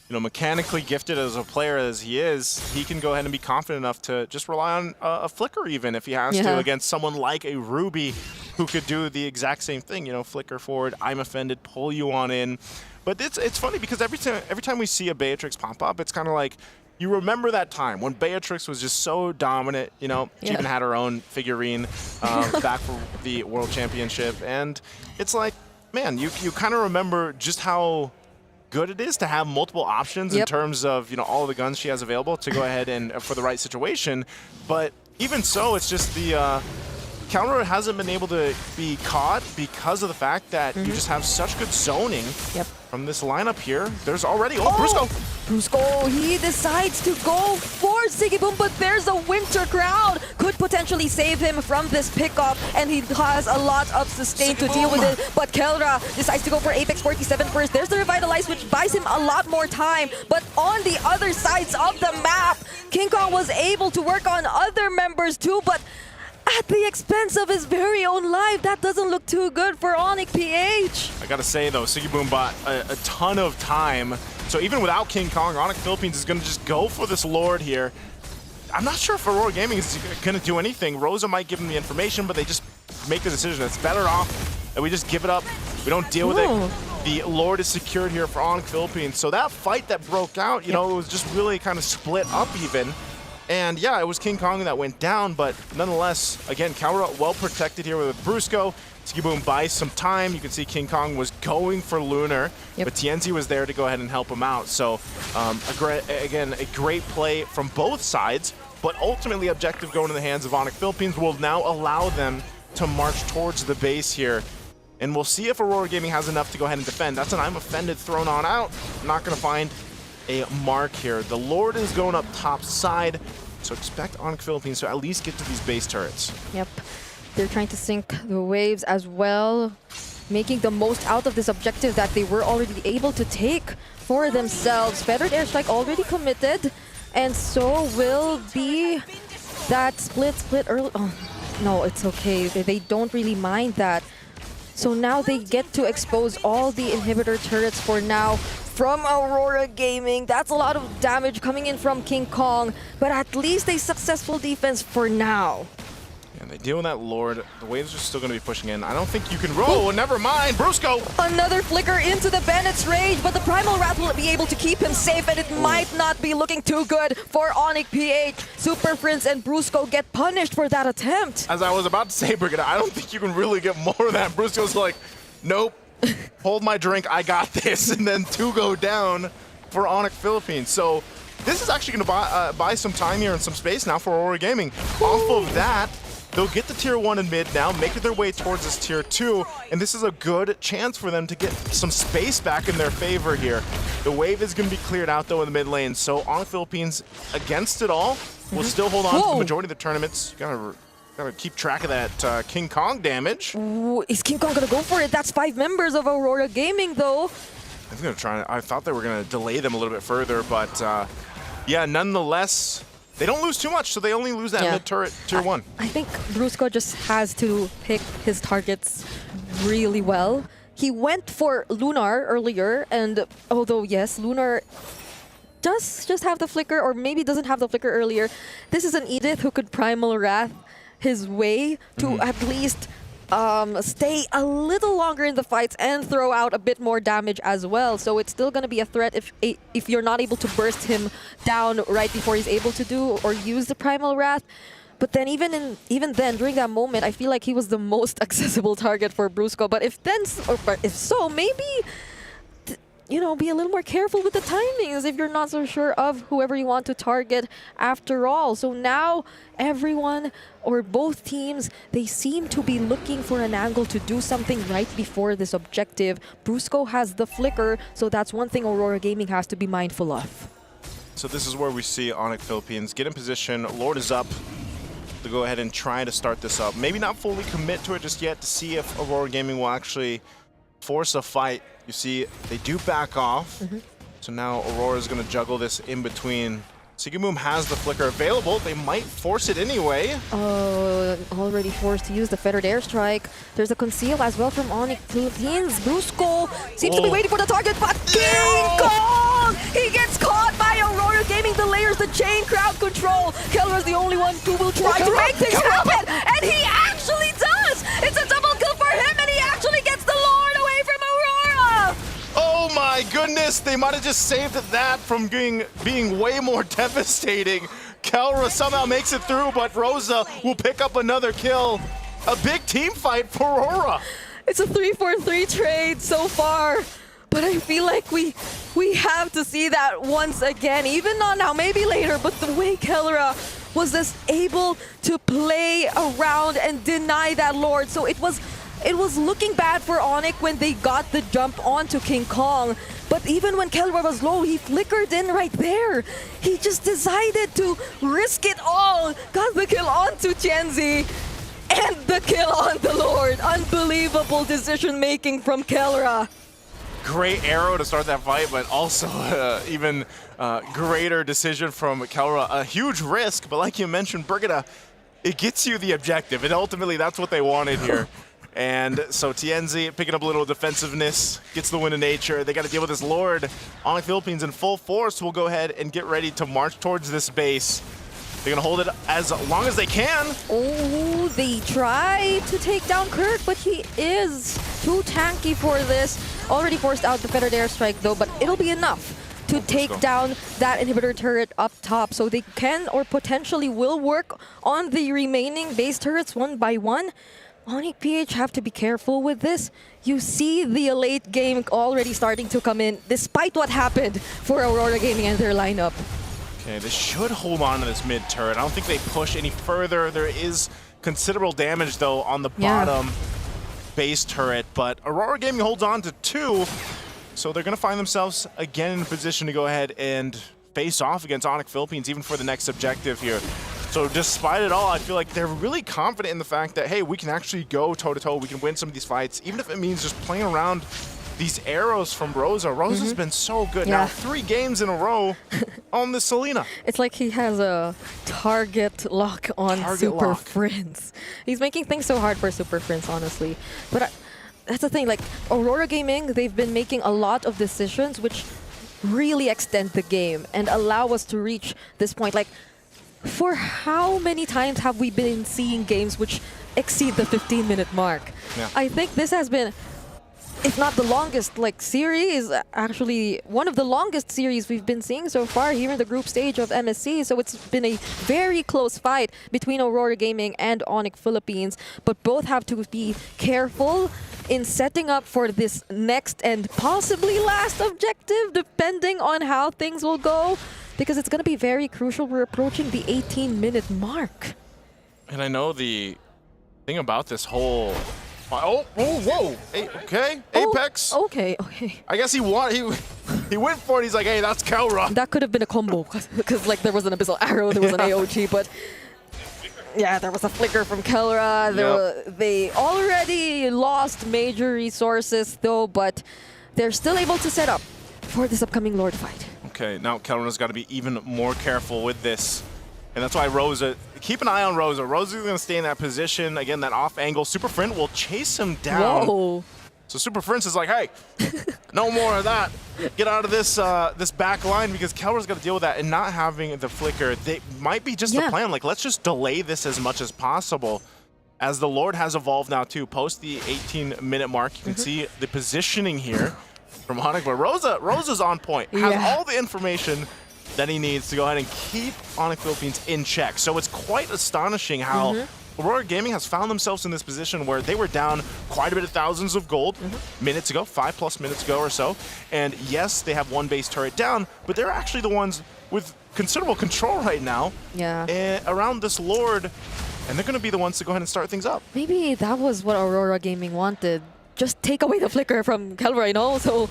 you know, mechanically gifted as a player as he is, he can go ahead and be confident enough to just rely on a flicker even if he has to against someone like a Ruby who could do the exact same thing, you know, flicker forward, I'm offended, pull you on in. But it's funny because every time we see a Beatrix pop up, it's kind of like, you remember that time when Beatrix was just so dominant, you know, she even had her own figurine back for the World Championship. And it's like, man, you kind of remember just how good it is to have multiple options in terms of, you know, all of the guns she has available to go ahead and for the right situation. But even so, it's just the Kelra hasn't been able to be caught because of the fact that you just have such good zoning from this lineup here. There's already, Brusco!
Brusco, he decides to go for Sigiboom, but there's a Winter Crown. Could potentially save him from this pickup, and he has a lot of sustain to deal with it. But Kelra decides to go for Apex 47 first. There's the Revitalize, which buys him a lot more time. But on the other sides of the map, King Kong was able to work on other members too, but at the expense of his very own life. That doesn't look too good for Onyx PH.
I gotta say though, Sigiboom bought a ton of time. So even without King Kong, Onyx Philippines is gonna just go for this Lord here. I'm not sure if Aurora Gaming is gonna do anything. Rosa might give them the information, but they just make the decision. It's better off that we just give it up. We don't deal with it. The Lord is secured here for Onyx Philippines. So that fight that broke out, you know, it was just really kind of split up even. And yeah, it was King Kong that went down, but nonetheless, again, Kaura well protected here with Brusco. Sigiboom buys some time. You can see King Kong was going for Lunar, but Tienzi was there to go ahead and help him out. So again, a great play from both sides, but ultimately objective going in the hands of Onyx Philippines will now allow them to march towards the base here. And we'll see if Aurora Gaming has enough to go ahead and defend. That's an I'm offended thrown on out. Not going to find a mark here. The Lord is going up top side, so expect Onyx Philippines to at least get to these base turrets.
Yep. They're trying to sink the waves as well, making the most out of this objective that they were already able to take for themselves. Feathered Airstrike already committed, and so will be that split early. Oh, no, it's okay. They don't really mind that. So now they get to expose all the inhibitor turrets for now from Aurora Gaming. That's a lot of damage coming in from King Kong, but at least a successful defense for now.
And they deal with that Lord. The waves are still going to be pushing in. I don't think you can roll. Never mind. Brusco.
Another flicker into the Bandit's Rage, but the Primal Wrath will be able to keep him safe, and it might not be looking too good for Onyx PH. Super Prince and Brusco get punished for that attempt.
As I was about to say, Brigitte, I don't think you can really get more of that. Brusco's like, nope. Hold my drink. I got this. And then 2 go down for Onyx Philippines. So this is actually going to buy some time here and some space now for Aurora Gaming. Off of that, they'll get the tier 1 in mid now, make their way towards this tier 2, and this is a good chance for them to get some space back in their favor here. The wave is going to be cleared out though in the mid lane, so Onyx Philippines against it all will still hold on to the majority of the tournaments. Gotta keep track of that King Kong damage.
Ooh, is King Kong gonna go for it? That's 5 members of Aurora Gaming though.
I think they're trying. I thought they were gonna delay them a little bit further, but yeah, nonetheless. They don't lose too much, so they only lose that mid-turret tier 1.
I think Brusco just has to pick his targets really well. He went for Lunar earlier, and although, yes, Lunar does just have the flicker, or maybe doesn't have the flicker earlier, this is an Edith who could Primal Wrath his way to at least stay a little longer in the fights and throw out a bit more damage as well. So it's still going to be a threat if you're not able to burst him down right before he's able to do or use the Primal Wrath. But then even then, during that moment, I feel like he was the most accessible target for Brusco. But if so, maybe, you know, be a little more careful with the timings if you're not so sure of whoever you want to target after all. So now everyone, or both teams, they seem to be looking for an angle to do something right before this objective. Brusco has the flicker, so that's one thing Aurora Gaming has to be mindful of.
So this is where we see Onyx Philippines get in position. Lord is up to go ahead and try to start this up. Maybe not fully commit to it just yet to see if Aurora Gaming will actually force a fight. You see, they do back off. So now Aurora's going to juggle this in between. Sigiboom has the flicker available. They might force it anyway.
Already forced to use the Feathered Airstrike. There's a conceal as well from Onyx Philippines. Brusco seems to be waiting for the target, but King Kong! He gets caught by Aurora Gaming. The layers, the chain, crowd control. Keller's the only one who will try to make things happen, and he actually does! It's a double kill for him, and he actually gets the Lord away from Aurora!
Oh my goodness, they might have just saved that from being way more devastating. Kaura somehow makes it through, but Rosa will pick up another kill. A big team fight for Aurora.
It's a 3-4-3 trade so far, but I feel like we have to see that once again, even not now, maybe later, but the way Kaura was just able to play around and deny that Lord. So it was looking bad for Onyx when they got the jump onto King Kong. But even when Kelra was low, he flickered in right there. He just decided to risk it all. Got the kill onto Tienzi and the kill on the Lord. Unbelievable decision making from Kelra.
Great arrow to start that fight, but also even greater decision from Kelra. A huge risk, but like you mentioned, Brigitte, it gets you the objective, and ultimately that's what they wanted here. And so TNZ picking up a little defensiveness, gets the win of nature. They got to deal with this Lord. Onyx Philippines in full force will go ahead and get ready to march towards this base. They're going to hold it as long as they can.
Oh, they try to take down Kirk, but he is too tanky for this. Already forced out the feathered airstrike though, but it'll be enough to take down that inhibitor turret up top. So they can or potentially will work on the remaining base turrets one by one. Onyx PH have to be careful with this. You see the late game already starting to come in, despite what happened for Aurora Gaming and their lineup.
Okay, this should hold on to this mid turret. I don't think they push any further. There is considerable damage, though, on the bottom base turret, but Aurora Gaming holds on to 2, so they're going to find themselves again in a position to go ahead and face off against Onyx Philippines, even for the next objective here. So despite it all, I feel like they're really confident in the fact that, hey, we can actually go toe-to-toe, we can win some of these fights, even if it means just playing around these arrows from Rosa. Rosa's been so good now. 3 games in a row on the Selena.
It's like he has a target lock on Super Prince. He's making things so hard for Super Prince, honestly. But that's the thing, like, Aurora Gaming, they've been making a lot of decisions which really extend the game and allow us to reach this point. Like, for how many times have we been seeing games which exceed the 15-minute mark? I think this has been, if not the longest series, actually one of the longest series we've been seeing so far here in the group stage of MSC. So it's been a very close fight between Aurora Gaming and Onyx Philippines, but both have to be careful in setting up for this next and possibly last objective, depending on how things will go, because it's going to be very crucial. We're approaching the 18-minute mark.
And I know the thing about this whole... whoa! Okay, Apex.
Okay.
I guess he went for it. He's like, hey, that's Kelra.
That could have been a combo, because like there was an Abyssal Arrow, there was an AOG, but yeah, there was a flicker from Kelra. They already lost major resources though, but they're still able to set up for this upcoming Lord fight.
Okay, now Kelra's got to be even more careful with this. And that's why Rosa, keep an eye on Rosa. Rosa's going to stay in that position. Again, that off angle. Super Friend will chase him down.
Whoa.
So Super Prince is like, hey, no more of that. Get out of this this back line, because Kelra's got to deal with that, and not having the flicker. They might be just the plan. Like, let's just delay this as much as possible. As the Lord has evolved now too, post the 18-minute mark. You can see the positioning here from Onyx, but Rosa's on point. Has all the information that he needs to go ahead and keep Onyx Philippines in check. So it's quite astonishing how Aurora Gaming has found themselves in this position where they were down quite a bit of thousands of gold minutes ago, 5+ minutes ago or so. And yes, they have one base turret down, but they're actually the ones with considerable control right now around this Lord. And they're going to be the ones to go ahead and start things up.
Maybe that was what Aurora Gaming wanted. Just take away the flicker from Kelra, you know? So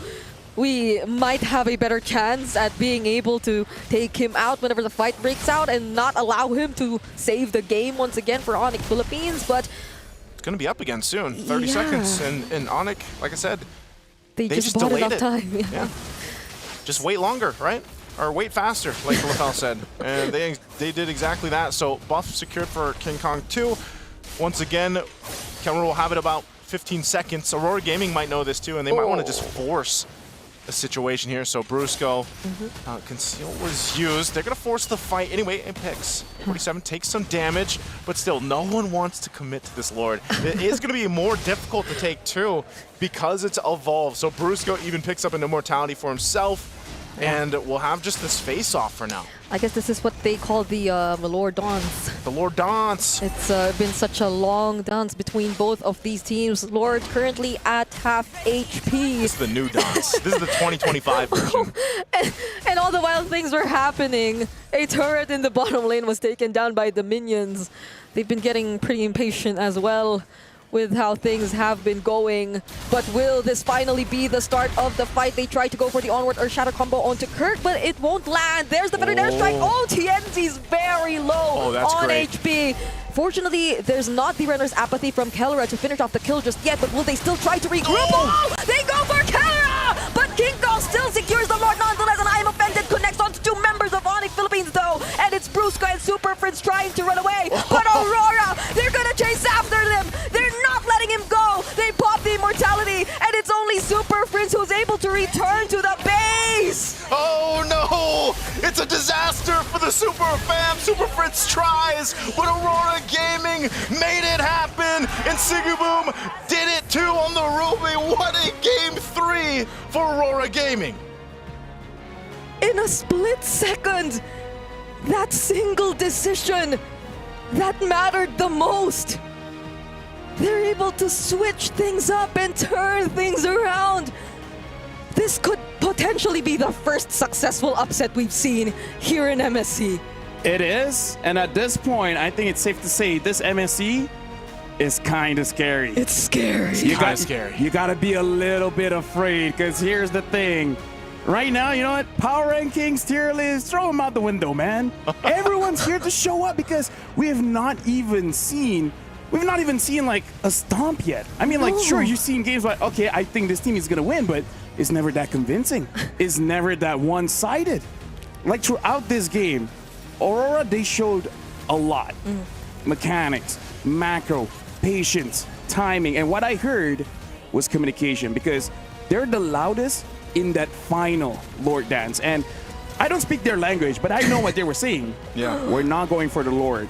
we might have a better chance at being able to take him out whenever the fight breaks out and not allow him to save the game once again for Onyx Philippines. But
it's going to be up again soon. 30 seconds. And Onyx, like I said,
they just bought
delayed
enough time.
Just wait longer, right? Or wait faster, like LaFell said. And they did exactly that. So buff secured for King Kong 2. Once again, Kelra will have it about 15 seconds. Aurora Gaming might know this too, and they might want to just force a situation here. So Brusco, Conceal was used. They're going to force the fight. Anyway, Apex 47 takes some damage, but still, no one wants to commit to this Lord. It is going to be more difficult to take too because it's evolved. So Brusco even picks up an immortality for himself, and we'll have just this face-off for now.
I guess this is what they call the Lord Dance.
The Lord Dance.
It's been such a long dance between both of these teams. Lord currently at half HP.
This is the new dance. This is the 2025 version.
And all the while things were happening, a turret in the bottom lane was taken down by the minions. They've been getting pretty impatient as well with how things have been going. But will this finally be the start of the fight? They try to go for the onward or shadow combo onto Kirk, but it won't land. There's the feathered airstrike. Oh, TNZ's very low on HP. Fortunately, there's not the runner's apathy from Kelra to finish off the kill just yet, but will they still try to regroup? Oh, they go for Kelra! But King Kong still secures the Lord nonetheless, and I am offended connects on to 2 members of Onyx Philippines though, and it's Brusco and Super Prince trying to run away, but Aurora Super Prince, who's able to return to the base.
Oh no! It's a disaster for the Super Fam. Super Fritz tries, but Aurora Gaming made it happen, and Sigiboom did it too on the Ruby. What a game 3 for Aurora Gaming.
In a split second, that single decision that mattered the most. They're able to switch things up and turn things around. This could potentially be the first successful upset we've seen here in MSC.
It is, and at this point, I think it's safe to say this MSC is kind of scary.
It's scary.
You gotta be a little bit afraid, because here's the thing. Right now, you know what? Power rankings, tier list, throw them out the window, man. Everyone's here to show up because we have not even seen like a stomp yet. I mean, like, sure, you've seen games like, okay, I think this team is gonna win, but it's never that convincing. It's never that one-sided. Like, throughout this game, Aurora, they showed a lot. Mechanics, macro, patience, timing, and what I heard was communication, because they're the loudest in that final Lord dance. And I don't speak their language, but I know what they were saying.
Yeah.
We're not going for the Lord.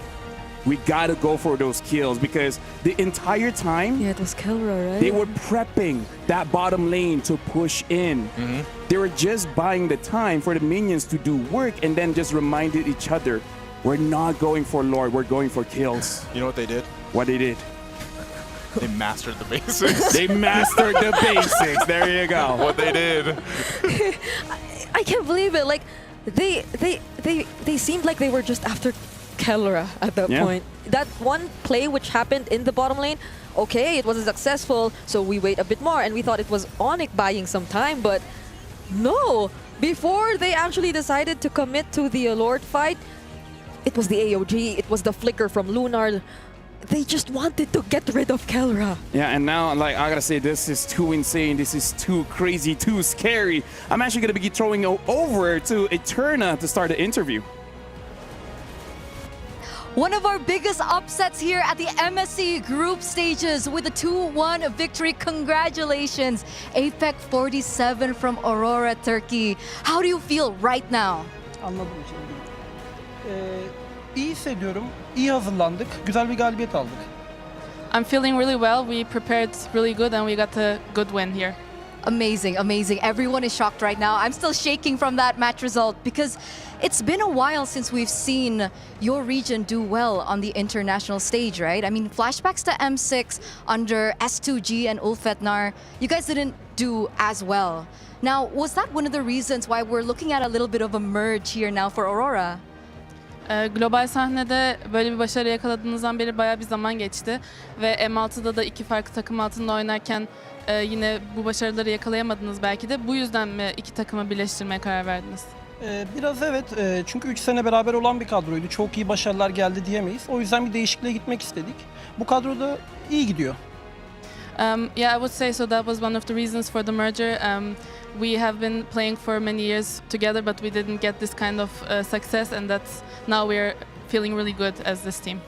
We gotta go for those kills, because the entire time,
Yeah, it was Kelra, right?
they were prepping that bottom lane to push in. They were just buying the time for the minions to do work, and then just reminded each other, we're not going for Lord, we're going for kills.
You know what they did?
What they did?
They mastered the basics.
They mastered the basics. There you go.
What they did.
I can't believe it. Like, they seemed like they were just after Kelra at that point. That one play which happened in the bottom lane, okay, it wasn't successful, so we wait a bit more, and we thought it was Onyx buying some time, but no. Before they actually decided to commit to the Lord fight, it was the AOG, it was the flicker from Lunar. They just wanted to get rid of Kelra.
Yeah, and now, like, I gotta say, this is too insane. This is too crazy, too scary. I'm actually gonna be throwing over to Eterna to start the interview.
One of our biggest upsets here at the MSC group stages with a 2-1 victory. Congratulations, Apex 47 from Aurora, Turkey. How do you feel right now?
Anladım şimdi. İyi hissediyorum. İyi hazırlandık. Güzel bir galibiyet aldık.
I'm feeling really well. We prepared really good and we got a good win here.
Amazing, amazing. Everyone is shocked right now. I'm still shaking from that match result because it's been a while since we've seen your region do well on the international stage, right? I mean, flashbacks to M6 under S2G and Ulfetnar, you guys didn't do as well. Now, was that one of the reasons why we're looking at a little bit of a merge here now for Aurora?
Global sahnede böyle bir başarı yakaladığınızdan beri bayağı bir zaman geçti ve M6'da da iki farklı takım altında oynarken yine bu başarıları yakalayamadınız belki de. Bu yüzden mi iki takımı birleştirmeye karar verdiniz?
Biraz evet. Çünkü 3 sene beraber olan bir kadroydu. Çok iyi başarılar geldi diyemeyiz. O yüzden bir değişikliğe gitmek istedik. Bu kadroda iyi gidiyor.
Yeah, I would say so. That was one of the reasons for the merger. We have been playing for many years together, but we didn't get this kind of success, and that's now we're feeling really good as this team.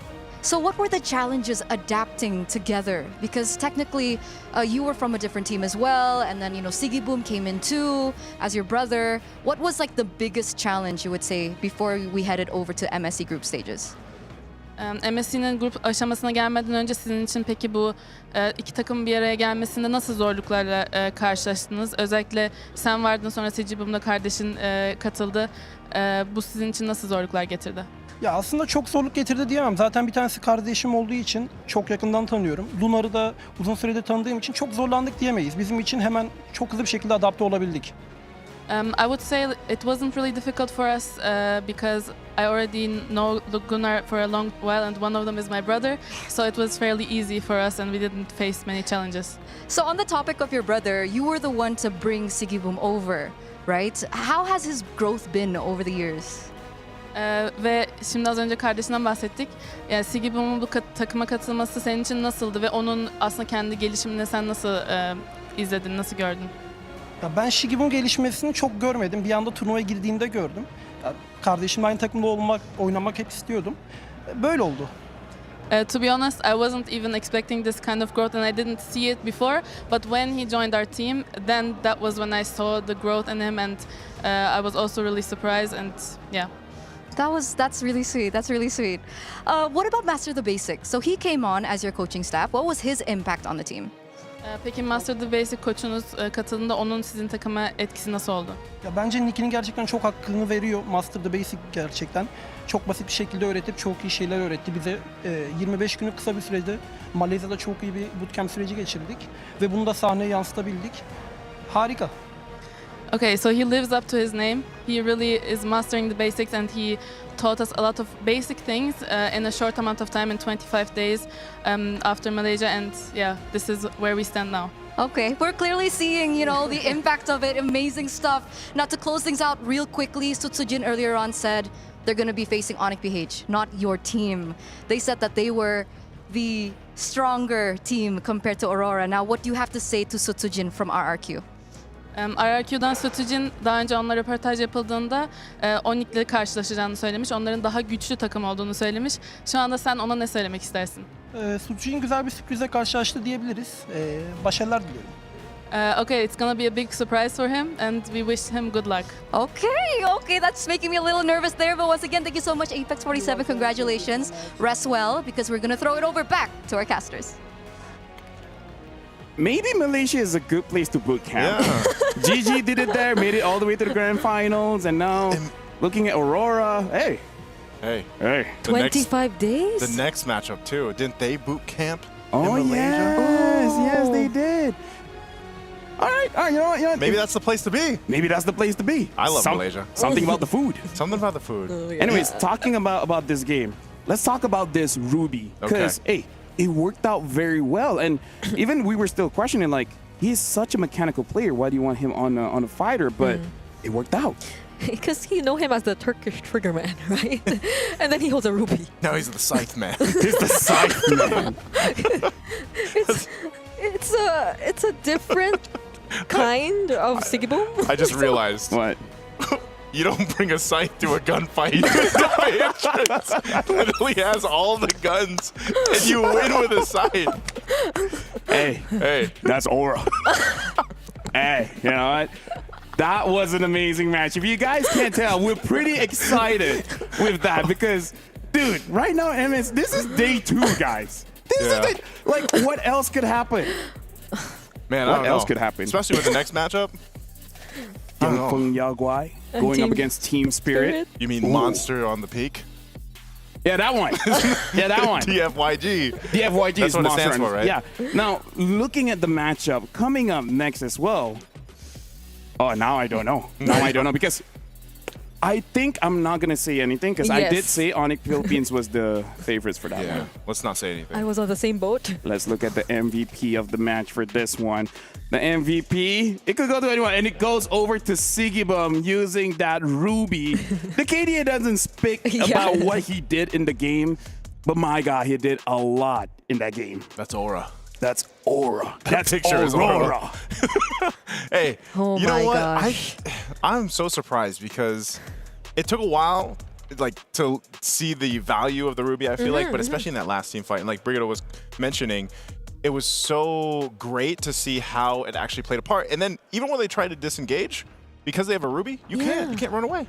So what were the challenges adapting together? Because technically you were from a different team as well, and then, you know, Sigiboom came in too as your brother. What was like the biggest challenge, you would say, before we headed over to MSC group stages?
MSC'nin grup aşamasına gelmeden önce sizin için peki bu iki takım bir araya gelmesinde nasıl zorluklarla karşılaştınız? Özellikle sen vardın, sonra Sigiboom'da kardeşin katıldı. Bu sizin için nasıl zorluklar getirdi?
Ya aslında çok zorluk getirdi diyemem. Zaten bir tanesi kardeşim olduğu için çok yakından tanıyorum. Lunar'ı da uzun süredir tanıdığım için çok zorlandık diyemeyiz. Bizim için hemen çok hızlı bir şekilde adapte olabildik.
I would say it wasn't really difficult for us because I already know Gunnar for a long while, and one of them is my brother, so it was fairly easy for us and we didn't face many challenges.
So on the topic of your brother, you were the one to bring Sigiboom over, right? How has his growth been over the years?
Ve şimdi az önce kardeşinden bahsettik. Yani Sigiboom'un bu takıma katılması senin için nasıldı ve onun aslında kendi gelişimini sen nasıl izledin, nasıl gördün?
Ya ben Sigiboom gelişmesini çok görmedim. Bir anda turnuvaya girdiğimde gördüm. Ya kardeşimle aynı takımda oynamak hep istiyordum. Böyle oldu.
To be honest, I wasn't even expecting this kind of growth and I didn't see it before. But when he joined our team, then that was when I saw the growth in him and I was also really surprised and yeah.
That's really sweet. That's really sweet. What about Master the Basics? So he came on as your coaching staff. What was his impact on the team?
Peki Master the Basic koçunuz katıldığında onun sizin takıma etkisi nasıl oldu?
Ya bence Nicky'nin gerçekten çok hakkını veriyor Master the Basic gerçekten. Çok basit bir şekilde öğretip çok iyi şeyler öğretti bize. 25 günlük kısa bir sürede Malezya'da çok iyi bir bootcamp süreci geçirdik ve bunu da sahneye yansıtabildik. Harika.
Okay, so he lives up to his name. He really is mastering the basics and he taught us a lot of basic things in a short amount of time in 25 days after Malaysia and yeah, this is where we stand now.
Okay, we're clearly seeing, the impact of it. Amazing stuff. Now to close things out real quickly, Sutsujin earlier on said they're going to be facing Onyx PH, not your team. They said that they were the stronger team compared to Aurora. Now what do you have to say to Sutsujin from RRQ?
RRQ'dan Sutsujin daha önce onunla röportaj yapıldığında Onyx'le karşılaşacağını söylemiş. Onların daha güçlü takım olduğunu söylemiş. Şu anda sen ona ne söylemek istersin?
Sutsujin güzel bir sürprize karşılaştı diyebiliriz. Başarılar diliyorum.
Okay, it's gonna be a big surprise for him and we wish him good luck.
Okay, that's making me a little nervous there. But once again, thank you so much, Apex 47. Congratulations. Rest well, because we're going to throw it over back to our casters.
Maybe Malaysia is a good place to boot camp. Yeah. GG did it there, made it all the way to the grand finals, and now looking at Aurora, hey.
25 days?
The next matchup too. Didn't they boot camp in Malaysia?
Yes, they did. All right, you know what?
Maybe that's the place to be.
Maybe that's the place to be.
I love Malaysia.
Something about the food.
Something about the food.
Anyways, talking about this game, let's talk about this Ruby. Because, hey, it worked out very well. And even we were still questioning, like, he's such a mechanical player. Why do you want him on a fighter? But it worked out.
Because you know him as the Turkish trigger man, right? And then he holds a ruby.
No, he's the scythe man.
He's the scythe man.
It's a different kind of Sigiboom.
I just realized.
What?
You don't bring a scythe to a gunfight. Literally has all the guns, and you win with a scythe.
Hey, that's Aura. Hey, you know what? That was an amazing match. If you guys can't tell, we're pretty excited with that because, dude, right now, MS, this is day 2, guys. This is like, what else could happen?
Man,
what else could happen?
Especially with the next matchup.
Tianfeng Yaguai going up against Team Spirit.
You mean Monster on the peak?
Yeah, that one. That one.
DFYG.
DFYG
That's
is
what it
Monster
stands for, right?
Yeah. Now, looking at the matchup coming up next as well. Oh, now I don't know. Now I don't know because I think I'm not going to say anything because I did say Onyx Philippines was the favorites for that one.
Let's not say anything.
I was on the same boat.
Let's look at the MVP of the match for this one. The MVP, it could go to anyone, and it goes over to Sigibum using that Ruby. The KDA doesn't speak about what he did in the game, but my God, he did a lot in that game.
That's Aura.
That's Aura. That
picture is Aura. Hey,
oh
you know what?
Gosh.
I'm so surprised because it took a while to see the value of the Ruby, I feel like, but especially in that last team fight, and like Brigitte was mentioning, it was so great to see how it actually played a part. And then even when they tried to disengage, because they have a Ruby, you can't run away.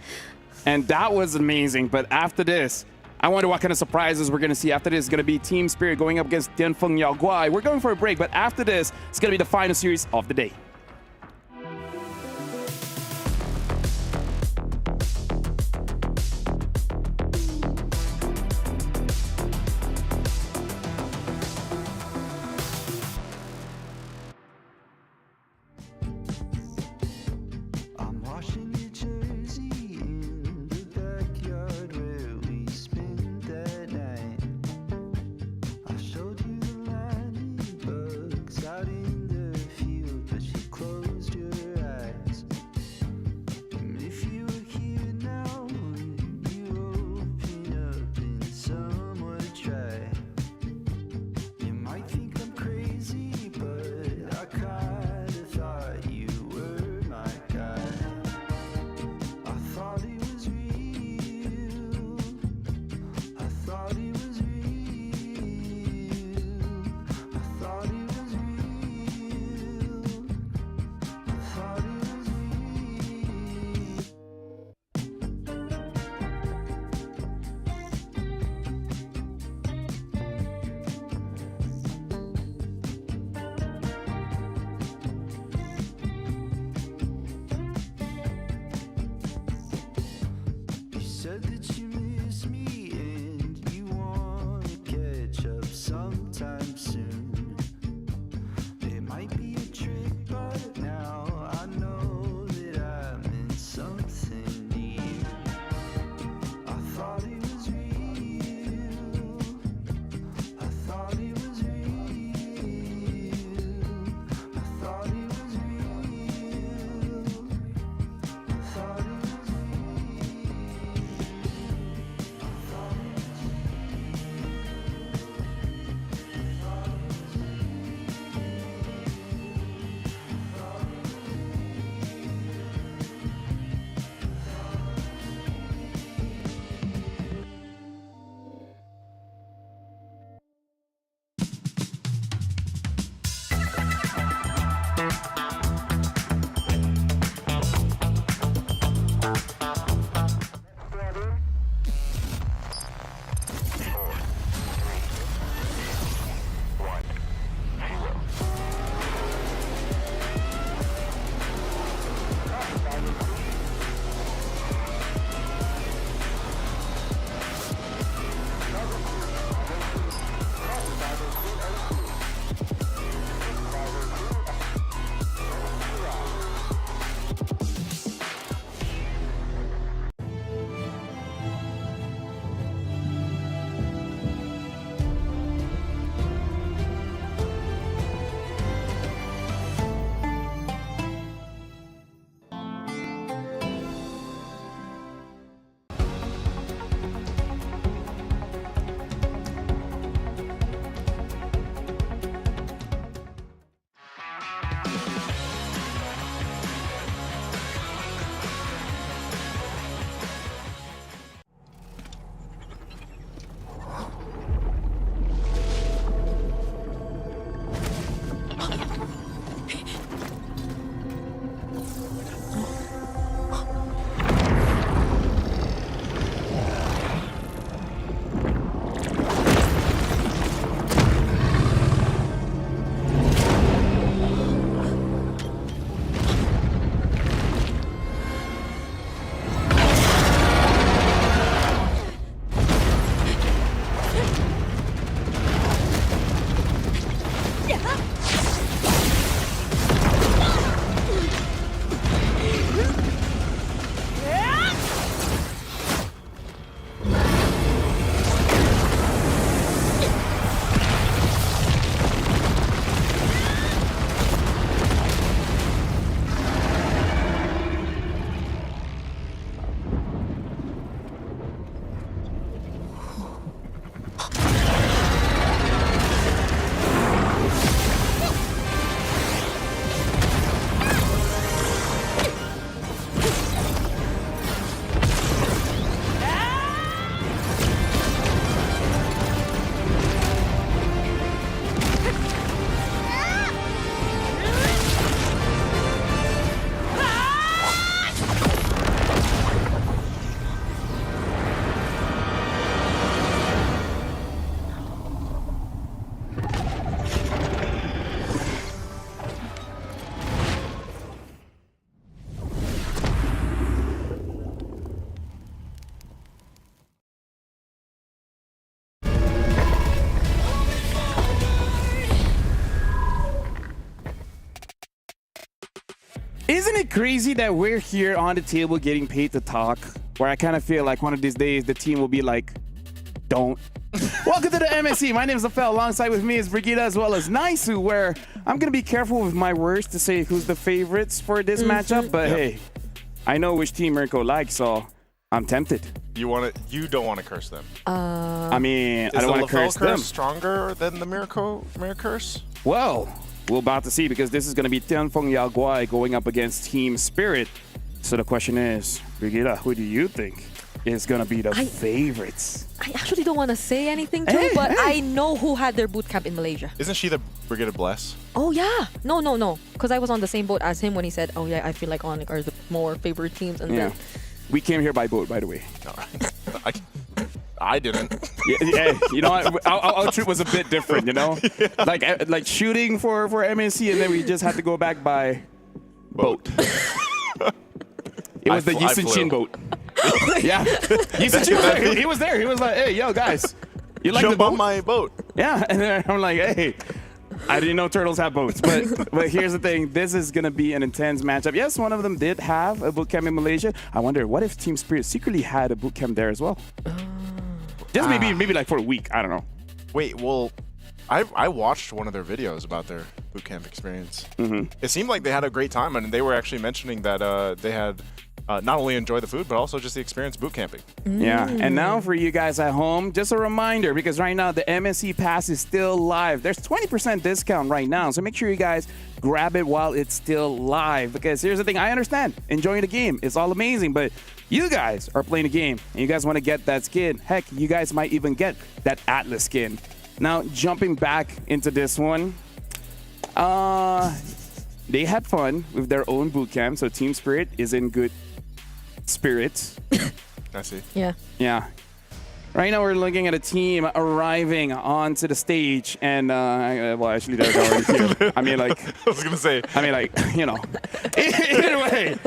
And that was amazing. But after this, I wonder what kind of surprises we're going to see. After this, it's going to be Team Spirit going up against Tianfeng Yaguai. We're going for a break, but after this, it's going to be the final series of the day.
Out in the field, but she
Isn't it crazy that we're here on the table getting paid to talk? Where I kind of feel like one of these days the team will be like, don't. Welcome to the MSC. My name is Afel. Alongside with me is Brigida as well as Naisu, where I'm going to be careful with my words to say who's the favorites for this matchup. But hey, I know which team Mirko likes, so I'm tempted.
You don't want to curse them.
I mean, I don't want to curse them.
Is the stronger than the Mirko curse?
Well, we're about to see because this is going to be Tianfeng Yaguai going up against Team Spirit. So the question is, Brigida, who do you think is going to be the favorites?
I actually don't want to say anything, too, but I know who had their boot camp in Malaysia.
Isn't she the Brigida Bless?
Oh, yeah. No. Because I was on the same boat as him when he said, oh, yeah, I feel like Onyx are the more favorite teams. And then
we came here by boat, by the way.
I didn't.
Yeah, you know what? Our trip was a bit different, you know? Like shooting for MSC, and then we just had to go back by boat. It was the Yisun Chin boat. Yeah. Yisun Chin was there. He was there. He was like, hey, yo, guys. You like
Jump
the boat?
on my boat.
Yeah. And then I'm like, hey, I didn't know turtles have boats. But here's the thing. This is going to be an intense matchup. Yes, one of them did have a boot camp in Malaysia. I wonder, what if Team Spirit secretly had a boot camp there as well? Just maybe like for a week. I don't know.
Wait, well, I watched one of their videos about their boot camp experience. It seemed like they had a great time, and they were actually mentioning that they had not only enjoyed the food, but also just the experience boot camping.
Yeah, and now for you guys at home, just a reminder, because right now the MSC Pass is still live. There's 20% discount right now, so make sure you guys grab it while it's still live. Because here's the thing, I understand, enjoying the game, it's all amazing, but you guys are playing a game, and you guys want to get that skin. Heck, you guys might even get that Atlas skin. Now, jumping back into this one, they had fun with their own boot camp, so Team Spirit is in good spirits.
I see.
Yeah.
Yeah. Right now, we're looking at a team arriving onto the stage, and well, actually, they're already here. I mean, like,
I was gonna say.
I mean, like, you know. Either way,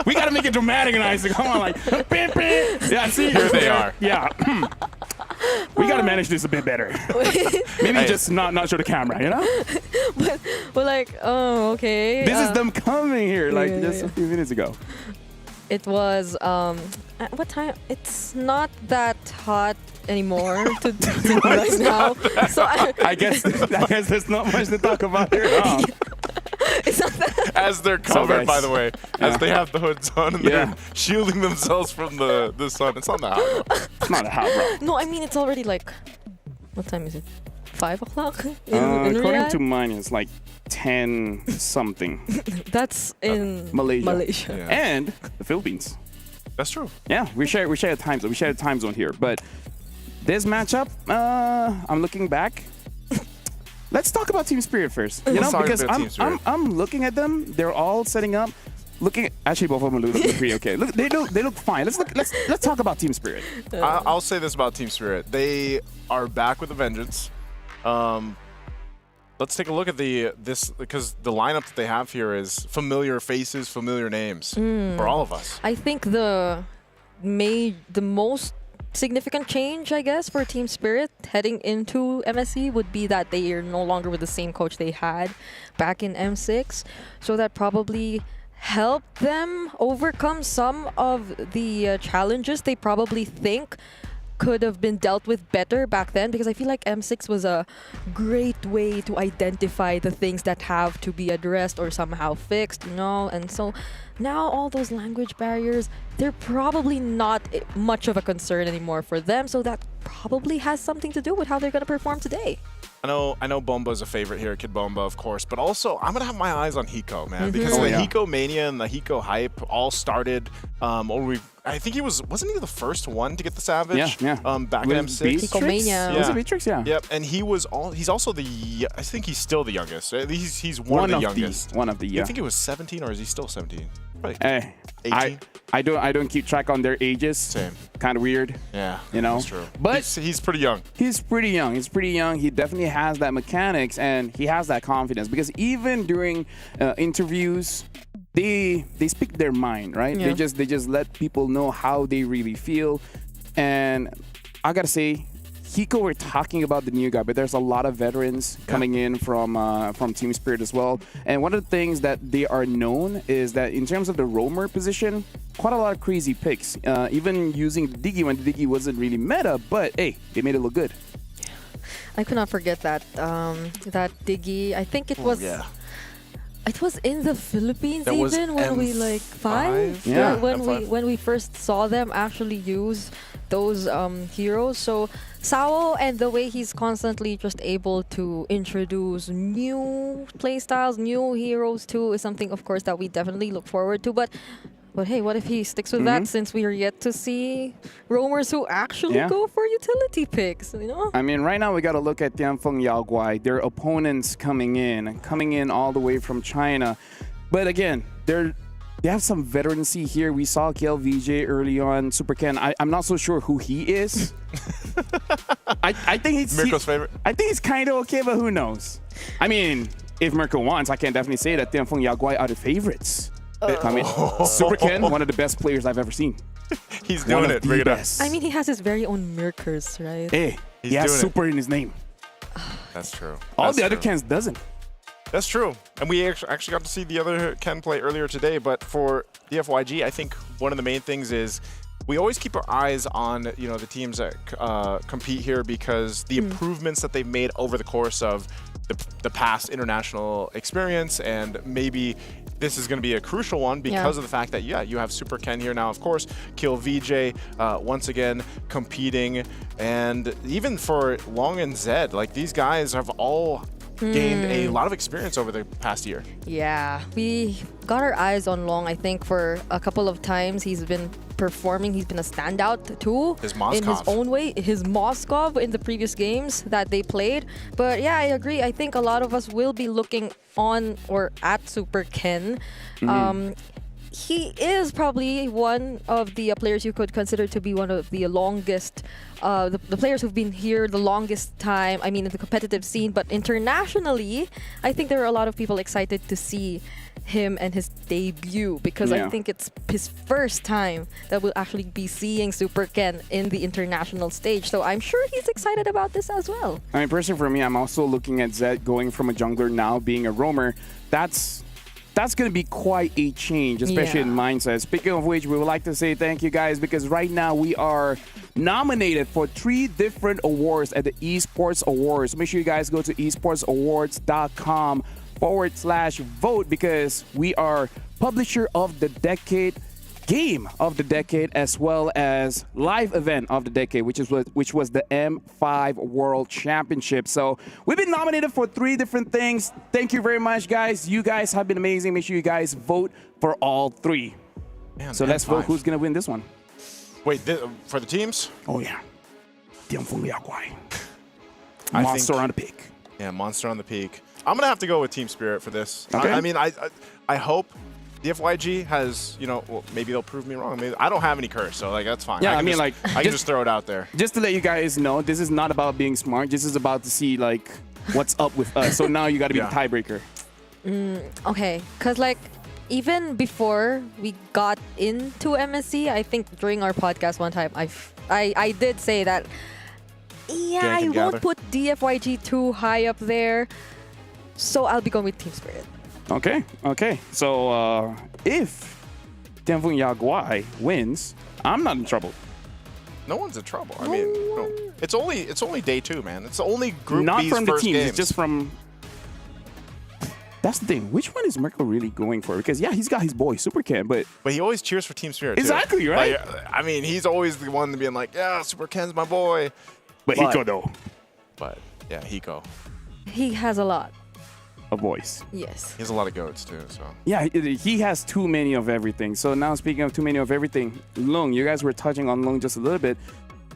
we gotta make it dramatic and nice. Come on, like, yeah. See,
here they are.
Yeah. We gotta manage this a bit better. Maybe just not show the camera, you know?
but we're like, oh, okay.
This is them coming here, like, just a few minutes ago.
It was, at what time? It's not that hot anymore to right now. So
I guess there's not much to talk about here. Huh?
It's not that.
As they're covered, by the way, as they have the hoods on and they're shielding themselves from the sun. It's not that hot, bro.
It's not hot, bro.
No, I mean, it's already like, what time is it? 5 o'clock?
According to mine, it's like 10 something.
That's in
Malaysia.
Yeah.
And the Philippines.
That's true.
Yeah, we share a time zone. We share a time zone here. But this matchup, I'm looking back. Let's talk about Team Spirit first. You know, because I'm looking at them. They're all setting up. Actually, both of them look pretty okay. Look, they look fine. Let's talk about Team Spirit.
I'll say this about Team Spirit: they are back with a vengeance. Let's take a look at this because the lineup that they have here is familiar faces, familiar names for all of us.
I think the most significant change, I guess, for Team Spirit heading into MSC would be that they are no longer with the same coach they had back in M6. So that probably helped them overcome some of the challenges they probably think could have been dealt with better back then, because I feel like M6 was a great way to identify the things that have to be addressed or somehow fixed, you know. And so now all those language barriers, they're probably not much of a concern anymore for them, so that probably has something to do with how they're going to perform today.
I know Bomba's a favorite here, Kid Bomba, of course, but also I'm gonna have my eyes on Hiko, man, because the Hiko mania and the Hiko hype all started. I think wasn't he the first one to get the Savage?
Yeah.
Back in M6.
Hiko mania.
Was it Beatrix? Yeah.
Yep, and he's also I think he's still the youngest. He's one of the youngest.
One of the.
I think he was 17, or is he still 17? Probably
Hey,
18.
I don't keep track on their ages.
Same.
Kind of weird.
Yeah,
you know.
that's true.
But
he's pretty young.
He's pretty young. He definitely has that mechanics and he has that confidence, because even during interviews, they speak their mind, right?
Yeah.
They just let people know how they really feel. And I gotta say, Hiko, we're talking about the new guy, but there's a lot of veterans coming in from Team Spirit as well. And one of the things that they are known is that in terms of the roamer position, quite a lot of crazy picks. Even using the Diggy when the Diggy wasn't really meta, but hey, they made it look good.
I could not forget that that Diggy. I think it was. It was in the Philippines
That was
even when we like five.
Yeah.
When we first saw them actually use those heroes. So Sao and the way he's constantly just able to introduce new playstyles, new heroes too, is something of course that we definitely look forward to. But hey, what if he sticks with that, since we are yet to see roamers who actually go for utility picks, you know?
I mean, right now we got to look at Tianfeng Yaoguai, their opponents coming in all the way from China. But again, they have some veterancy here. We saw KLVJ early on, Super Ken. I'm not so sure who he is. I think he's
Mirko's favorite.
I think he's kind of okay, but who knows? I mean, if Mirko wants, I can definitely say that Tianfeng Yaoguai are the favorites. I mean, Super Ken, one of the best players I've ever seen.
He's doing it. Bring it up.
I mean, he has his very own Mirkers, right?
Hey, he has Super in his name.
That's true.
All the other Kens doesn't.
That's true. And we actually got to see the other Ken play earlier today. But for the FYG, I think one of the main things is we always keep our eyes on the teams that compete here, because the improvements that they've made over the course of the past international experience, and maybe this is going to be a crucial one because of the fact that you have Super Ken here now, of course, Kill VJ once again competing, and even for Long and Zed, like these guys have all gained a lot of experience over the past year.
Yeah, we got our eyes on Long, I think, for a couple of times. He's been performing. He's been a standout too in his own way. His Moskov in the previous games that they played. But yeah, I agree. I think a lot of us will be looking on or at Super Ken. He is probably one of the players you could consider to be one of the longest, the players who've been here the longest time, I mean, in the competitive scene. But internationally, I think there are a lot of people excited to see him and his debut, because I think it's his first time that we'll actually be seeing Super Ken in the international stage. So I'm sure he's excited about this as well.
I mean, personally for me, I'm also looking at Zed going from a jungler now being a roamer. That's going to be quite a change, especially in mindset. Speaking of which, we would like to say thank you guys, because right now we are nominated for 3 different awards at the Esports Awards. Make sure you guys go to esportsawards.com/vote, because we are Publisher of the Decade, Game of the Decade, as well as Live Event of the Decade, which was the M5 World Championship. So we've been nominated for 3 different things. Thank you very much, guys. You guys have been amazing. Make sure you guys vote for all 3.
Man,
so let's vote who's going to win this one.
Wait, for the teams?
Oh, yeah. Tianfeng Yaoguai. Monster on the peak.
Yeah, Monster on the peak. I'm going to have to go with Team Spirit for this.
Okay.
I mean, I hope the FYG has, well, maybe they'll prove me wrong. Maybe, I don't have any curse, so like that's fine.
Yeah,
I can just throw it out there.
Just to let you guys know, this is not about being smart. This is about to see like what's up with us. So now you got to be the tiebreaker.
Okay, because like even before we got into MSC, I think during our podcast one time, I did say that I won't put DFYG too high up there, so I'll be going with Team Spirit.
Okay. So if Tianfeng Yaoguai wins, I'm not in trouble.
No one's in trouble. I mean, it's only day 2, man. It's only Group
Not
B's
from the
first
teams.
games.
It's just from. That's the thing. Which one is Mirko really going for? Because he's got his boy Super Ken, but
he always cheers for Team Spirit.
Exactly,
too.
right?
Like, I mean, he's always the one being like, "Yeah, Super Ken's my boy."
But Hiko though.
But yeah, Hiko.
He has a lot.
A voice.
Yes.
He has a lot of goats too. So
yeah, he has too many of everything. So now speaking of too many of everything, Lung, you guys were touching on Lung just a little bit.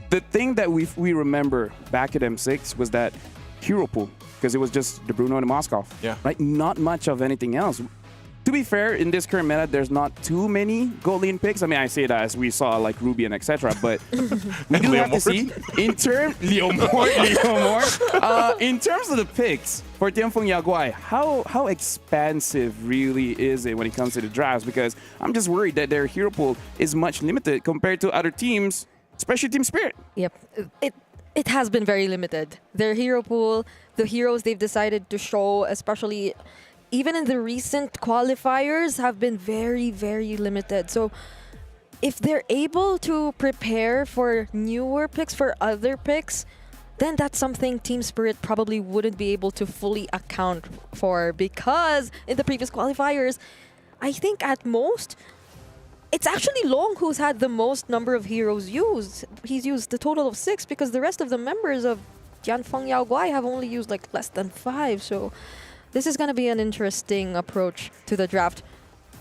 The thing that we remember back at M6 was that hero pool, because it was just the Bruno and the Moskov.
Yeah.
Right? Not much of anything else. To be fair, in this current meta, there's not too many gold lane picks. I mean, I say that as we saw like Ruby and etc. But we do have to see in terms in terms of the picks for Tianfeng Yaoguai, how expansive really is it when it comes to the drafts? Because I'm just worried that their hero pool is much limited compared to other teams, especially Team Spirit.
Yep. it has been very limited. Their hero pool, the heroes they've decided to show, especially even in the recent qualifiers, have been very, very limited. So if they're able to prepare for newer picks, for other picks, then that's something Team Spirit probably wouldn't be able to fully account for, because in the previous qualifiers, I think at most, it's actually Long who's had the most number of heroes used. He's used the total of 6, because the rest of the members of Tianfeng Yaoguai have only used like less than 5. So this is going to be an interesting approach to the draft,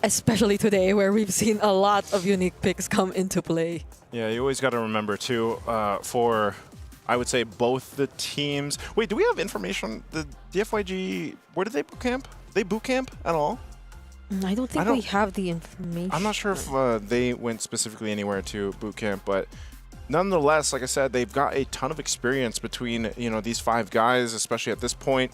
especially today where we've seen a lot of unique picks come into play.
Yeah, you always got to remember too, for I would say both the teams. Wait, do we have information on the FYG? Where did they boot camp? They boot camp at all?
I don't think we have the information.
I'm not sure if they went specifically anywhere to boot camp, but nonetheless, like I said, they've got a ton of experience between, you know, these 5 guys, especially at this point.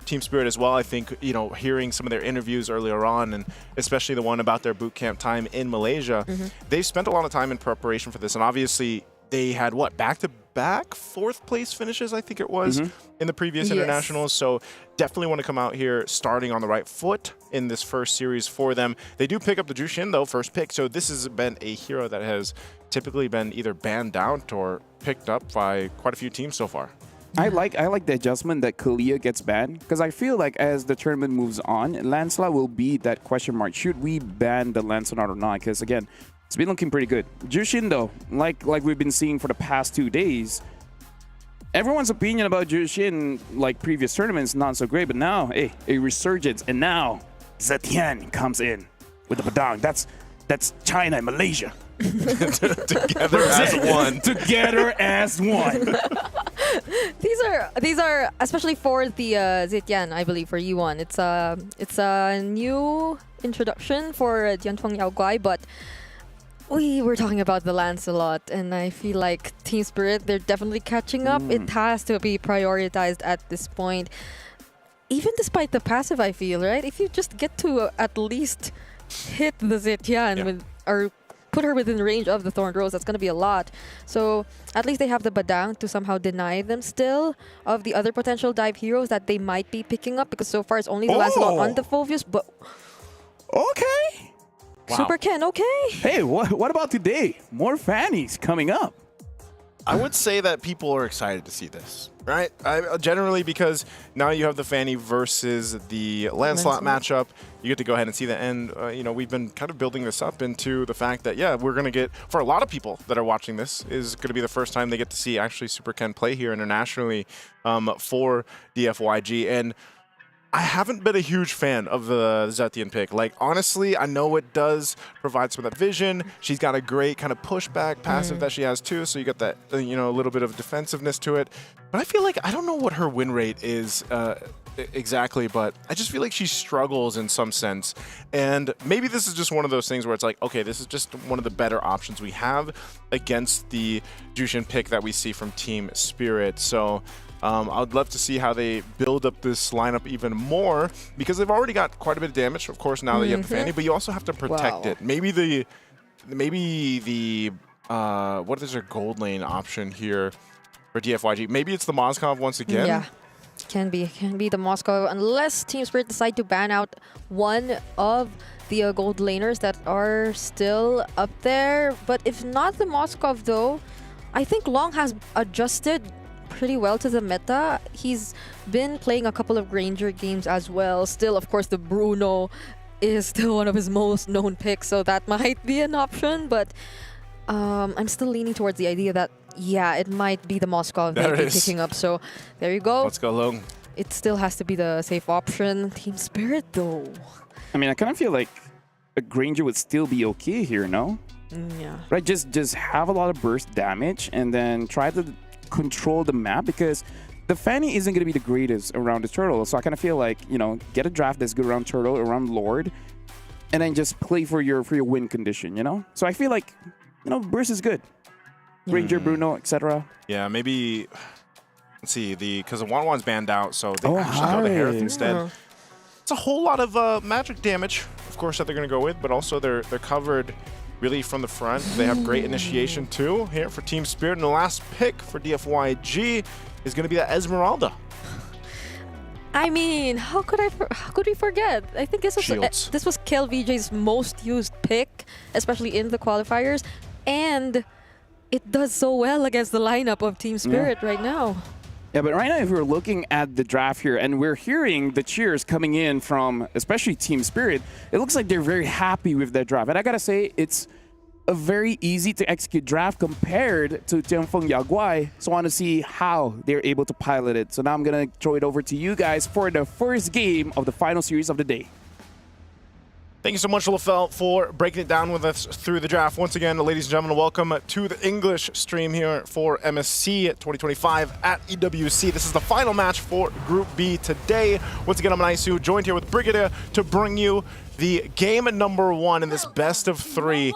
Team Spirit as well, I think, you know, hearing some of their interviews earlier on, and especially the one about their boot camp time in Malaysia, they've spent a lot of time in preparation for this, and obviously they had, what, back-to-back 4th place finishes, I think it was, in the previous internationals. So definitely want to come out here starting on the right foot in this first series for them. They do pick up the Jushin, though, first pick. So this has been a hero that has typically been either banned out or picked up by quite a few teams so far.
I like the adjustment that Kalia gets banned, because I feel like as the tournament moves on, Lancelot will be that question mark. Should we ban the Lancelot or not? Because again, it's been looking pretty good. Jushin, though, like we've been seeing for the past 2 days, everyone's opinion about Jushin, like previous tournaments, not so great. But now, hey, a resurgence, and now Zetian comes in with the Padang. That's China and Malaysia.
Together as one.
Together as one.
These are especially for the Zetian, I believe, for E1. It's a new introduction for Tianfeng Yaoguai, but we were talking about the Lancelot, and I feel like Team Spirit, they're definitely catching up. It has to be prioritized at this point. Even despite the passive, I feel, right? If you just get to at least hit the Zetian or put her within range of the Thorned Rose, that's going to be a lot. So at least they have the Badang to somehow deny them still of the other potential dive heroes that they might be picking up, because so far it's only the Lancelot on the Phoveus, but...
Okay.
Wow. Super Ken, okay.
Hey, what about today? More Fannies coming up.
I would say that people are excited to see this, right? Generally, because now you have the Fanny versus the Lancelot matchup. You get to go ahead and see that. And, you know, we've been kind of building this up into the fact that, yeah, we're going to get, for a lot of people that are watching this, is going to be the first time they get to see actually Super Ken play here internationally for the FYG. And I haven't been a huge fan of the Zetian pick. Like, honestly, I know it does provide some of that vision. She's got a great kind of pushback passive that she has too, so you get that, you know, a little bit of defensiveness to it. But I feel like, I don't know what her win rate is exactly, but I just feel like she struggles in some sense. And maybe this is just one of those things where it's like, okay, this is just one of the better options we have against the Jushin pick that we see from Team Spirit. So I would love to see how they build up this lineup even more, because they've already got quite a bit of damage, of course, now that you have the Fanny, but you also have to protect it. Maybe the what is their gold lane option here for DFYG? Maybe it's the Moskov once again.
Yeah, can be the Moskov, unless Team Spirit decide to ban out one of the gold laners that are still up there. But if not the Moskov, though, I think Long has adjusted pretty well to the meta. He's been playing a couple of Granger games as well. Still, of course, the Bruno is still one of his most known picks, so that might be an option. But I'm still leaning towards the idea that, yeah, it might be the Moskov that they're picking up. So there you go.
Let's go, Long.
It still has to be the safe option. Team Spirit, though.
I mean, I kind of feel like a Granger would still be okay here, no?
Yeah.
Right, just have a lot of burst damage and then try to control the map, because the Fanny isn't going to be the greatest around the turtle. So I kind of feel like, you know, get a draft that's good around turtle, around Lord, and then just play for your win condition, you know? So I feel like, you know, burst is good. Ranger, Bruno, etc.
Yeah, maybe, let's see, because the Wanwan's banned out, so they actually go the Harith instead. It's a whole lot of magic damage, of course, that they're going to go with, but also they're covered really from the front. They have great initiation too here for Team Spirit. And the last pick for DFYG is going to be that Esmeralda.
I mean, how could we forget? I think this was KLVJ's most used pick, especially in the qualifiers, and it does so well against the lineup of Team Spirit right now.
Yeah, but right now, if we're looking at the draft here and we're hearing the cheers coming in from especially Team Spirit, it looks like they're very happy with their draft. And I gotta say, it's a very easy to execute draft compared to Tianfeng Yaguai. So I want to see how they're able to pilot it. So now I'm going to throw it over to you guys for the first game of the final series of the day.
Thank you so much, LaFell, for breaking it down with us through the draft. Once again, ladies and gentlemen, welcome to the English stream here for MSC 2025 at EWC. This is the final match for Group B today. Once again, I'm Naisu, joined here with Brigadier to bring you the game number 1 in this best of 3.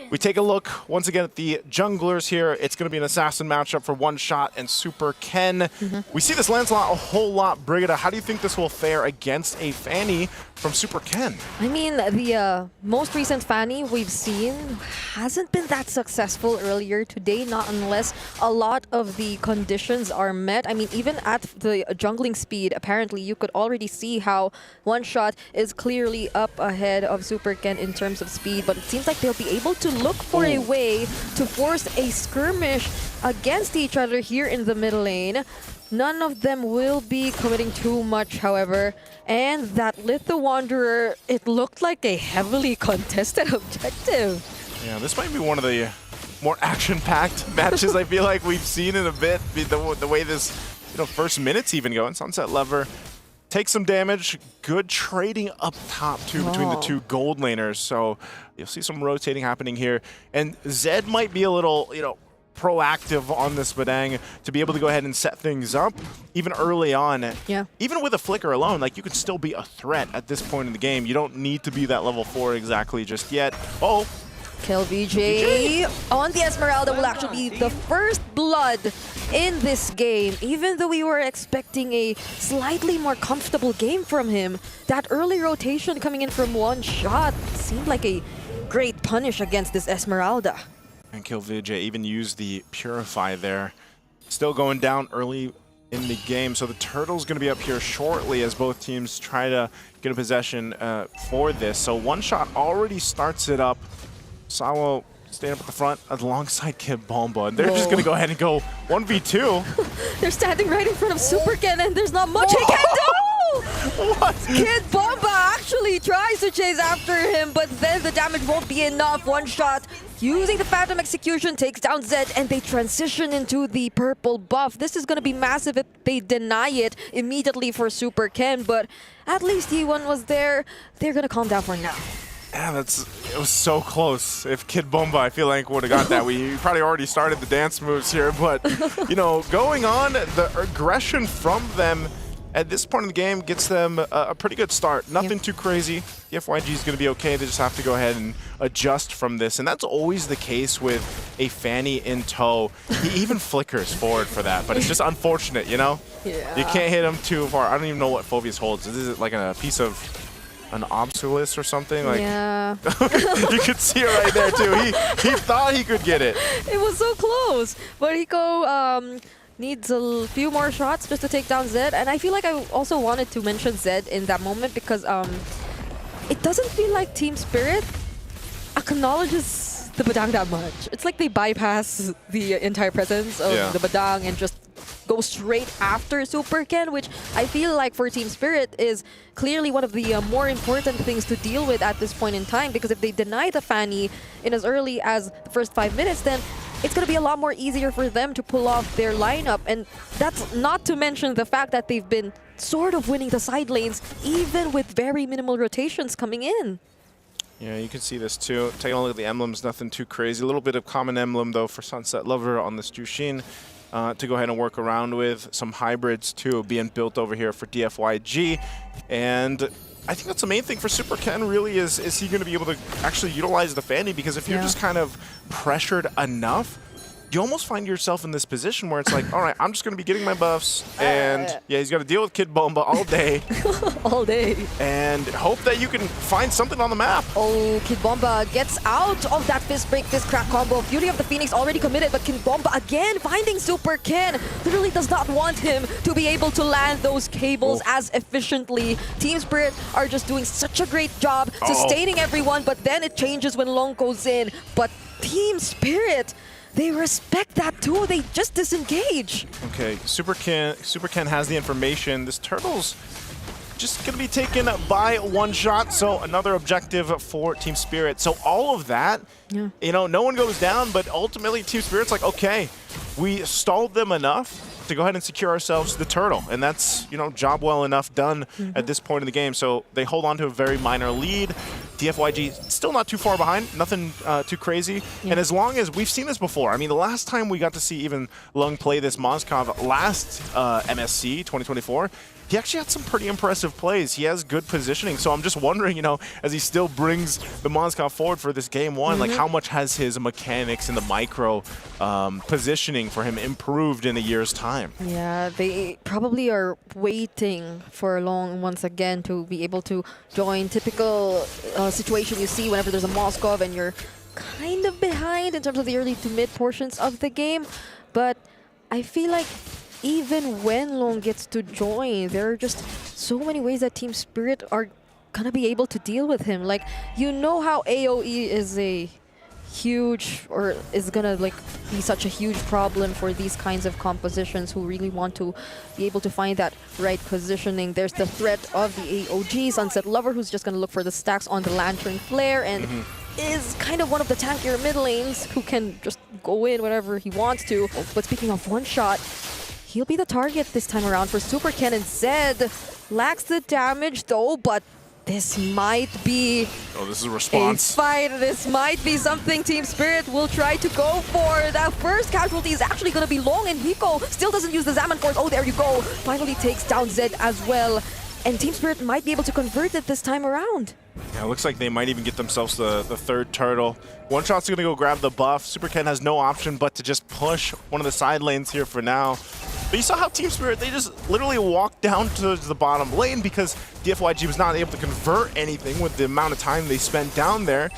We take a look once again at the junglers here. It's going to be an assassin matchup for One Shot and Super Ken. We see this Lancelot a whole lot. Brigida, how do you think this will fare against a Fanny from Super Ken?
I mean, the most recent Fanny we've seen hasn't been that successful earlier today, not unless a lot of the conditions are met. I mean, even at the jungling speed, apparently you could already see how One Shot is clearly up ahead of Super Ken in terms of speed, but it seems like they'll be able to look for a way to force a skirmish against each other here in the middle lane. None of them will be committing too much, however. And that Litho Wanderer, it looked like a heavily contested objective.
Yeah, this might be one of the more action-packed matches I feel like we've seen in a bit. The way this first minutes even go. And Sunset Lover takes some damage. Good trading up top too between the two gold laners. So you'll see some rotating happening here. And Zed might be a little, proactive on this Badang to be able to go ahead and set things up even early on.
Yeah.
Even with a flicker alone, like, you could still be a threat at this point in the game. You don't need to be that level 4 exactly just yet. Oh,
KLVJ on the Esmeralda will actually be the first blood in this game. Even though we were expecting a slightly more comfortable game from him, that early rotation coming in from One Shot seemed like a great punish against this Esmeralda.
And KLVJ even used the Purify there. Still going down early in the game. So the Turtle's going to be up here shortly as both teams try to get a possession for this. So One Shot already starts it up. Sawo staying up at the front alongside Kid Bomba. And they're just going to go ahead and go 1v2.
They're standing right in front of Super Ken and there's not much he can do!
What?
Kid Bomba actually tries to chase after him, but then the damage won't be enough. One Shot using the Phantom Execution takes down Zed and they transition into the purple buff. This is going to be massive if they deny it immediately for Super Ken, but at least E1 was there. They're going to calm down for now.
Yeah, it was so close. If Kid Bomba, I feel like, would have got that. We probably already started the dance moves here, but, going on, the aggression from them at this point in the game gets them a pretty good start. Nothing too crazy. The FYG is going to be okay. They just have to go ahead and adjust from this, and that's always the case with a Fanny in tow. He even flickers forward for that, but it's just unfortunate, Yeah. You can't hit him too far. I don't even know what Phoveus holds. Is it like a piece of an obsolete or something? Like,
yeah.
You could see it right there too. He thought he could get it.
It was so close, but Hiko needs a few more shots just to take down Zed. And I feel like I also wanted to mention Zed in that moment because it doesn't feel like Team Spirit acknowledges the Badang that much. It's like they bypass the entire presence of the Badang and just go straight after Super Ken, which I feel like for Team Spirit is clearly one of the more important things to deal with at this point in time, because if they deny the Fanny in as early as the first 5 minutes, then it's going to be a lot more easier for them to pull off their lineup. And that's not to mention the fact that they've been sort of winning the side lanes, even with very minimal rotations coming in.
Yeah, you can see this too. Taking a look at the emblems, nothing too crazy. A little bit of common emblem though for Sunset Lover on this Jushin to go ahead and work around with. Some hybrids too being built over here for DFYG. And I think that's the main thing for Super Ken really is he going to be able to actually utilize the Fanny? Because if you're just kind of pressured enough, you almost find yourself in this position where it's like, all right, I'm just going to be getting my buffs, and yeah, he's got to deal with Kid Bomba all day.
All day.
And hope that you can find something on the map.
Oh, Kid Bomba gets out of that fist break, fist crack combo. Fury of the Phoenix already committed, but Kid Bomba again finding Super Ken. Literally does not want him to be able to land those cables as efficiently. Team Spirit are just doing such a great job sustaining everyone, but then it changes when Long goes in. But Team Spirit, they respect that too. They just disengage.
Okay, Super Ken has the information. This turtle's just going to be taken by one shot, so another objective for Team Spirit. So all of that, you know, no one goes down, but ultimately Team Spirit's like, okay, we stalled them enough to go ahead and secure ourselves the turtle. And that's, you know, job well enough done at this point in the game. So they hold on to a very minor lead. DFYG still not too far behind, nothing too crazy. And as long as we've seen this before, I mean, the last time we got to see even Lung play this Mozkov last MSC 2024, he actually had some pretty impressive plays. He has good positioning. So I'm just wondering, you know, as he still brings the Mozkov forward for this game one, like how much has his mechanics and the micro positioning for him improved in a year's time?
Yeah, they probably are waiting for Long once again to be able to join. Typical situation you see whenever there's a Mozkov and you're kind of behind in terms of the early to mid portions of the game. But I feel like even when Long gets to join, there are just so many ways that Team Spirit are gonna be able to deal with him. Like, you know how AoE is a huge, or is gonna like be such a huge problem for these kinds of compositions who really want to be able to find that right positioning. There's the threat of the AOG, Sunset Lover, who's just gonna look for the stacks on the Lantern Flare, and is kind of one of the tankier mid lanes who can just go in whenever he wants to. But speaking of one shot, he'll be the target this time around for Super Ken, and Zed lacks the damage though, but this might be
this is a response.
A fight. This might be something Team Spirit will try to go for. That first casualty is actually going to be Long, and Hiko still doesn't use the Zaman Force. Oh, there you go. Finally takes down Zed as well. And Team Spirit might be able to convert it this time around.
Yeah, it looks like they might even get themselves the third turtle. One shot's going to go grab the buff. Super Ken has no option but to just push one of the side lanes here for now. But you saw how Team Spirit, they just literally walked down to the bottom lane because DFYG was not able to convert anything with the amount of time they spent down there.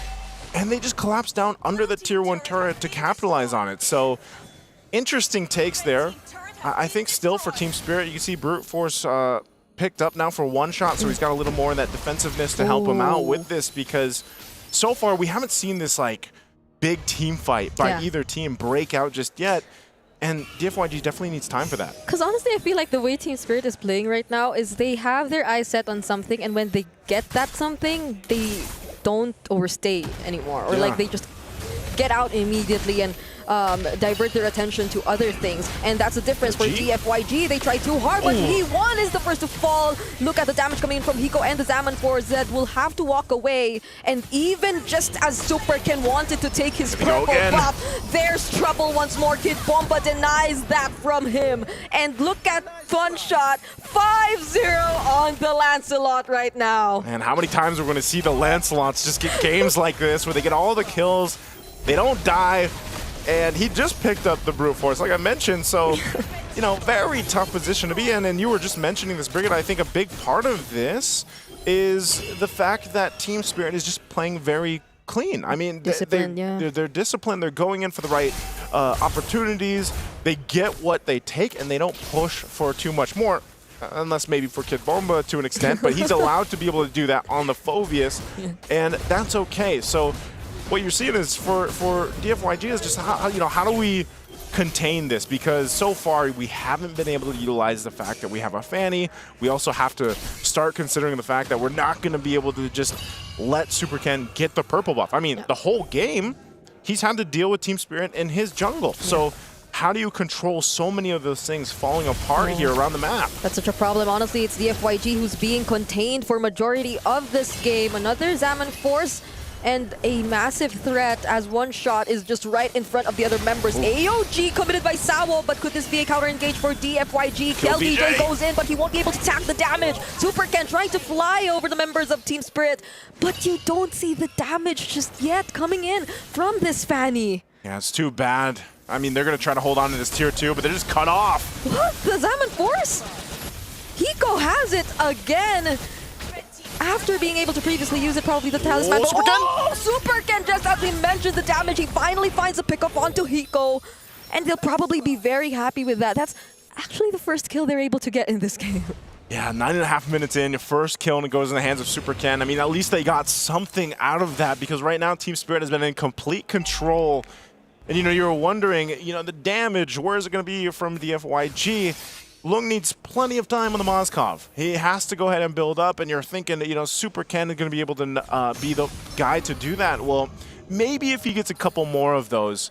And they just collapsed down under the tier 1 turret to capitalize on it. So interesting takes there. I think still for Team Spirit, you can see Brute Force picked up now for one shot, so he's got a little more of that defensiveness to help him out with this, because so far we haven't seen this like big team fight by either team break out just yet. And DFYG definitely needs time for that.
Because honestly, I feel like the way Team Spirit is playing right now is they have their eyes set on something, and when they get that something, they don't overstay anymore. Or like they just get out immediately and divert their attention to other things. And that's the difference for DFYG. They try too hard, but He1 is the first to fall. Look at the damage coming in from Hiko and the Zaman Force. Zed will have to walk away. And even just as Super Ken wanted to take his purple buff, there's trouble once more. Kid Bomba denies that from him. And look at one shot, 5-0 on the Lancelot right now.
And how many times we're going to see the Lancelots just get games like this where they get all the kills, they don't die, and he just picked up the Brute Force, like I mentioned. So, you know, very tough position to be in. And you were just mentioning this, Brigid. I think a big part of this is the fact that Team Spirit is just playing very clean. I mean, they're disciplined. They're going in for the right opportunities. They get what they take, and they don't push for too much more. Unless maybe for Kid Bomba to an extent, but he's allowed to be able to do that on the Phoveus, and that's okay. So what you're seeing is for DFYG is just how do we contain this, because so far we haven't been able to utilize the fact that we have a Fanny. We also have to start considering the fact that we're not going to be able to just let Super Ken get the purple buff. I mean, the whole game he's had to deal with Team Spirit in his jungle. So how do you control so many of those things falling apart here around the map?
That's such a problem. Honestly, it's DFYG who's being contained for majority of this game. Another Zaman Force and a massive threat as one shot is just right in front of the other members. AOG committed by Sawo, but could this be a counter engage for DFYG? KLDJ goes in, but he won't be able to tank the damage. Super Ken trying to fly over the members of Team Spirit, but you don't see the damage just yet coming in from this Fanny.
Yeah, it's too bad I mean, they're going to try to hold on to this tier 2, but they're just cut off.
What? The Zaman Force? Hiko has it again. After being able to previously use it, probably the talisman. Super Ken, just as we mentioned the damage, he finally finds a pickup onto Hiko. And they'll probably be very happy with that. That's actually the first kill they're able to get in this game.
Yeah, 9.5 minutes in, your first kill, and it goes in the hands of Super Ken. I mean, at least they got something out of that, because right now Team Spirit has been in complete control. And, you know, you're wondering, you know, the damage, where is it going to be from the FYG? Lung needs plenty of time on the Mozkov. He has to go ahead and build up, and you're thinking that, you know, Super Ken is going to be able to be the guy to do that. Well, maybe if he gets a couple more of those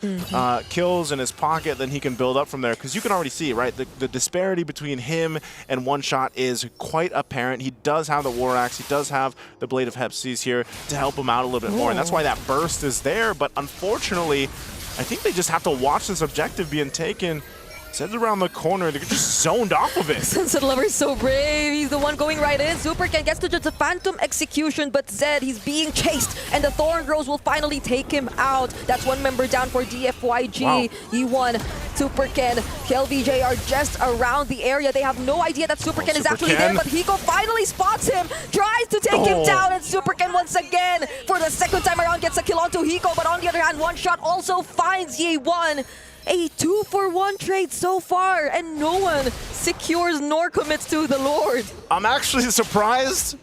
kills in his pocket, then he can build up from there. Because you can already see, right, the disparity between him and One Shot is quite apparent. He does have the War Axe. He does have the Blade of Hepsies here to help him out a little bit more. And that's why that burst is there. But unfortunately, I think they just have to watch this objective being taken. Zed's around the corner. They're just zoned off of it.
Sunset Lover is so brave. He's the one going right in. Super Ken gets to just a phantom execution, but Zed, he's being chased, and the Thorn Rose will finally take him out. That's one member down for DFYG.
Wow.
E1, Super Ken, KLVJ are just around the area. They have no idea that Super Ken is actually there, but Hiko finally spots him, tries to take him down, and Super Ken once again, for the second time around, gets a kill onto Hiko, but on the other hand, One Shot also finds Ye1. A 2-for-1 trade so far, and no one secures nor commits to the Lord.
I'm actually surprised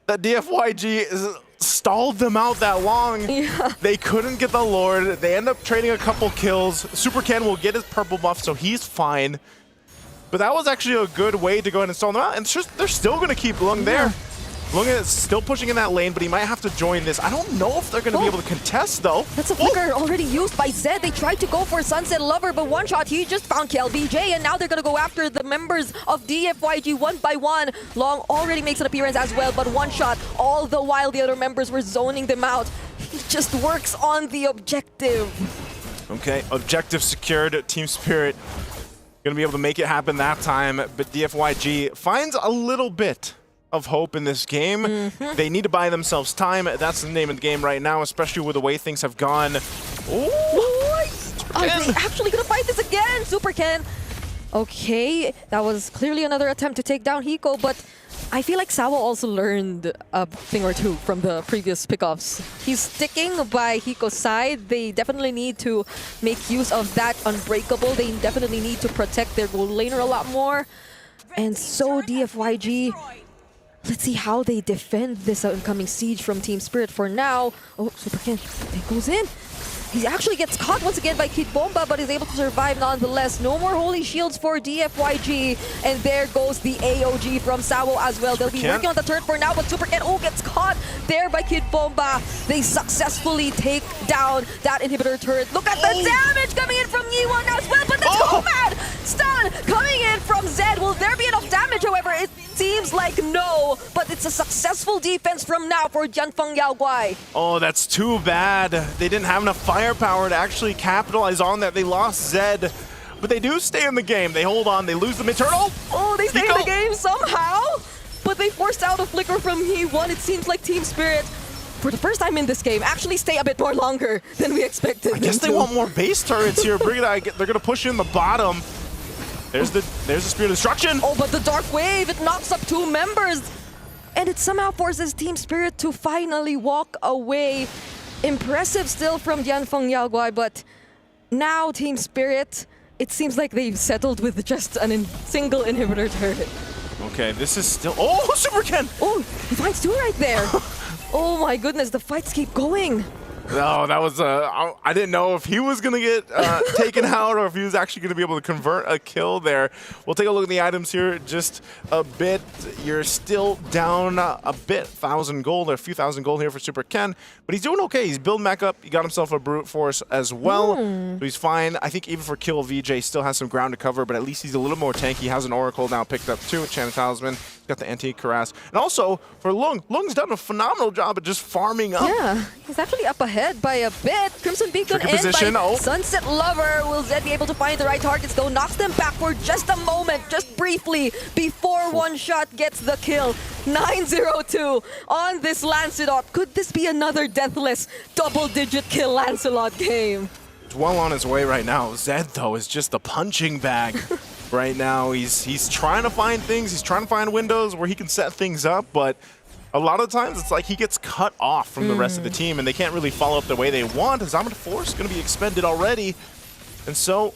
that DFYG stalled them out that long.
Yeah.
They couldn't get the Lord. They end up trading a couple kills. Super Ken will get his purple buff, so he's fine. But that was actually a good way to go ahead and stall them out. And they're still going to keep Lung there. Lung is still pushing in that lane, but he might have to join this. I don't know if they're going to be able to contest, though.
That's a flicker already used by Zed. They tried to go for Sunset Lover, but One Shot, he just found KLVJ, and now they're going to go after the members of DFYG one by one. Long already makes an appearance as well, but One Shot, all the while the other members were zoning them out. He just works on the objective.
Okay, objective secured. Team Spirit going to be able to make it happen that time, but DFYG finds a little bit of hope in this game. They need to buy themselves time. That's the name of the game right now, especially with the way things have gone.
Are they actually gonna fight this again? Super Ken. Okay, that was clearly another attempt to take down Hiko, but I feel like Sawa also learned a thing or two from the previous pickoffs. He's sticking by Hiko's side. They definitely need to make use of that unbreakable. They definitely need to protect their gold laner a lot more. And so DFYG, let's see how they defend this incoming siege from Team Spirit for now. Oh, Super Ken, it goes in. He actually gets caught once again by Kid Bomba, but is able to survive nonetheless. No more Holy Shields for DFYG. And there goes the AOG from Sawo as well. They'll be working on the turret for now, but Super Ken, gets caught there by Kid Bomba. They successfully take down that inhibitor turret. Look at the damage coming in from Yi1 as well, but the Nomad stun coming in from Zed. Will there be enough damage, however? It seems like no, but it's a successful defense from now for Jianfeng Yaoguai.
Oh, that's too bad. They didn't have enough firepower to actually capitalize on that. They lost Zed, but they do stay in the game. They hold on. They lose the mid-turtle.
Oh, they stay in the game somehow, but they forced out a flicker from He1. It seems like Team Spirit, for the first time in this game, actually stay a bit more longer than we expected.
I guess they want more base turrets here. They're going to push in the bottom. There's the Spear of Destruction.
Oh, but the Dark Wave, it knocks up 2 members. And it somehow forces Team Spirit to finally walk away. Impressive still from Jianfeng Yaoguai, but now Team Spirit, it seems like they've settled with just a single inhibitor turret.
Okay, this is still... Oh, Super Ken!
Oh, he finds 2 right there. Oh my goodness, the fights keep going.
No, that was I didn't know if he was going to get taken out or if he was actually going to be able to convert a kill there. We'll take a look at the items here just a bit. You're still down a bit, 1,000 gold, or a few thousand gold here for Super Ken, but he's doing okay. He's building back up. He got himself a Brute Force as well, so he's fine. I think even for Kill VJ, still has some ground to cover, but at least he's a little more tanky. He has an Oracle now picked up too, Enchanted Talisman. He's got the Anti-Cuirass. And also, for Lung, Lung's done a phenomenal job at just farming up.
Yeah, he's actually up ahead by a bit. Crimson Beacon in by Sunset Lover. Will Zed be able to find the right targets though? Knocks them back for just a moment, just briefly, before One Shot gets the kill. 9-0-2 on this Lancelot. Could this be another deathless double-digit kill Lancelot game?
well on his way right now. Zed, though, is just a punching bag right now. He's trying to find things. He's trying to find windows where he can set things up, but a lot of times it's like he gets cut off from the rest of the team, and they can't really follow up the way they want. His Dominant Force is going to be expended already, and so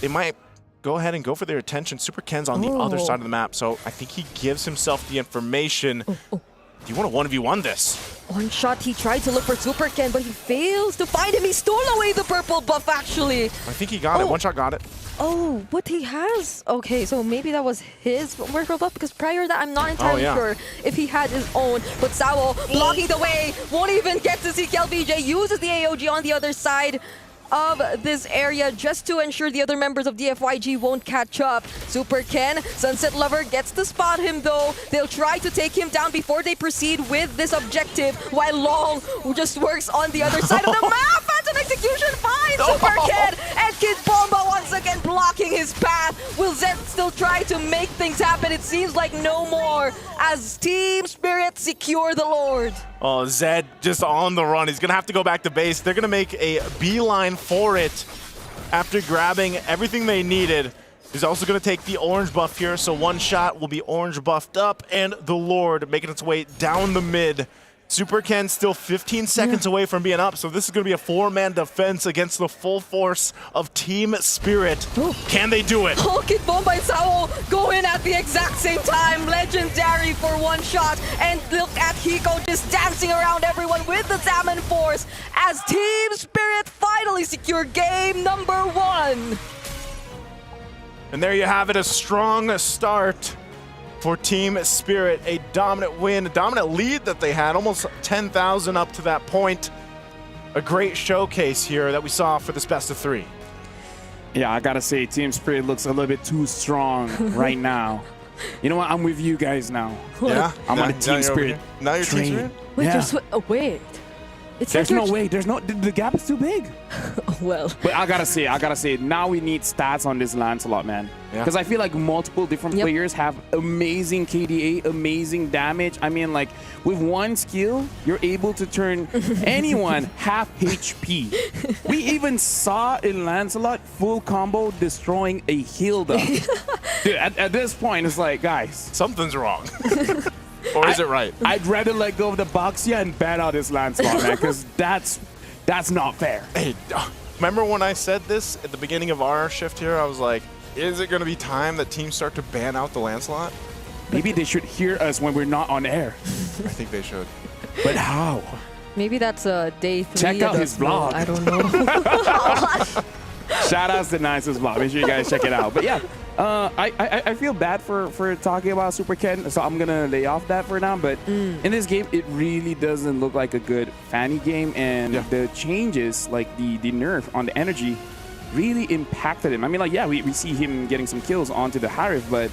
they might go ahead and go for their attention. Super Ken's on the other side of the map, so I think he gives himself the information. Do you want to 1v1 this?
One shot, he tried to look for Super Ken, but he fails to find him. He stole away the purple buff, actually.
I think he got it. One shot got it.
Oh, but he has. Okay, so maybe that was his purple buff, because prior to that, I'm not entirely sure if he had his own. But Sao blocking the way, won't even get to see KLBJ, uses the AOG on the other side of this area just to ensure the other members of DFYG won't catch up. Super Ken, Sunset Lover gets to spot him though. They'll try to take him down before they proceed with this objective, while Long just works on the other side of the map. Phantom Execution finds Super Ken, and Kid Bomba once again blocking his path. Will Zed still try to make things happen? It seems like no more, as Team Spirit secure the Lord.
Oh, Zed just on the run. He's going to have to go back to base. They're going to make a beeline for it after grabbing everything they needed. He's also going to take the orange buff here, so one shot will be orange buffed up, and the Lord making its way down the mid. Super Ken still 15 seconds away from being up, so this is going to be a 4-man defense against the full force of Team Spirit. Can they do it?
Oh, Kid Bomba and Sao go in at the exact same time. Legendary for one shot. And look at Hiko just dancing around everyone with the Salmon Force as Team Spirit finally secure game number 1.
And there you have it, a strong start for Team Spirit. A dominant win, a dominant lead that they had, almost 10,000 up to that point. A great showcase here that we saw for this best of 3.
Yeah, I gotta say, Team Spirit looks a little bit too strong right now. You know what? I'm with you guys now.
Yeah?
I'm on the Team Spirit.
Now you're Team Spirit?
Wait,
Yeah.
wait. It's
There's
like
no way. There's no. The gap is too big.
Well.
But I gotta say, now we need stats on this Lancelot, man. Because I feel like multiple different players have amazing KDA, amazing damage. I mean, like, with one skill, you're able to turn anyone half HP. We even saw in Lancelot full combo destroying a Hilda. Dude, at this point, it's like, guys.
Something's wrong. Or is it right?
I'd rather let go of the Boxia and ban out this Lancelot, man, because that's not fair.
Hey, remember when I said this at the beginning of our shift here? I was like, is it going to be time that teams start to ban out the Lancelot?
Maybe they should hear us when we're not on air.
I think they should.
But how?
Maybe that's day 3.
Check out his vlog.
I don't know.
Shout out to Nice's vlog. Make sure you guys check it out. But yeah, I feel bad for talking about Super Ken, so I'm gonna lay off that for now. But in this game, it really doesn't look like a good Fanny game, and the changes, like the nerf on the energy, really impacted him. I mean, like, yeah, we see him getting some kills onto the Harif, but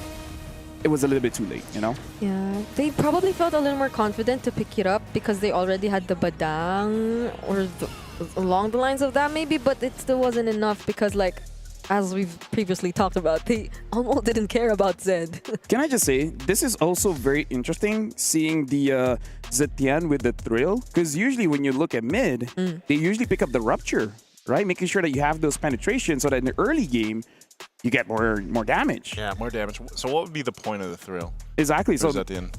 it was a little bit too late, you know?
Yeah, they probably felt a little more confident to pick it up because they already had the Badang or along the lines of that maybe, but it still wasn't enough because, like, as we've previously talked about, they almost didn't care about Zed.
Can I just say, this is also very interesting seeing the Zetian with the Thrill, because usually when you look at mid, they usually pick up the Rupture, right? Making sure that you have those penetrations so that in the early game, you get more damage.
Yeah, more damage. So what would be the point of the Thrill?
Exactly. So
at the end?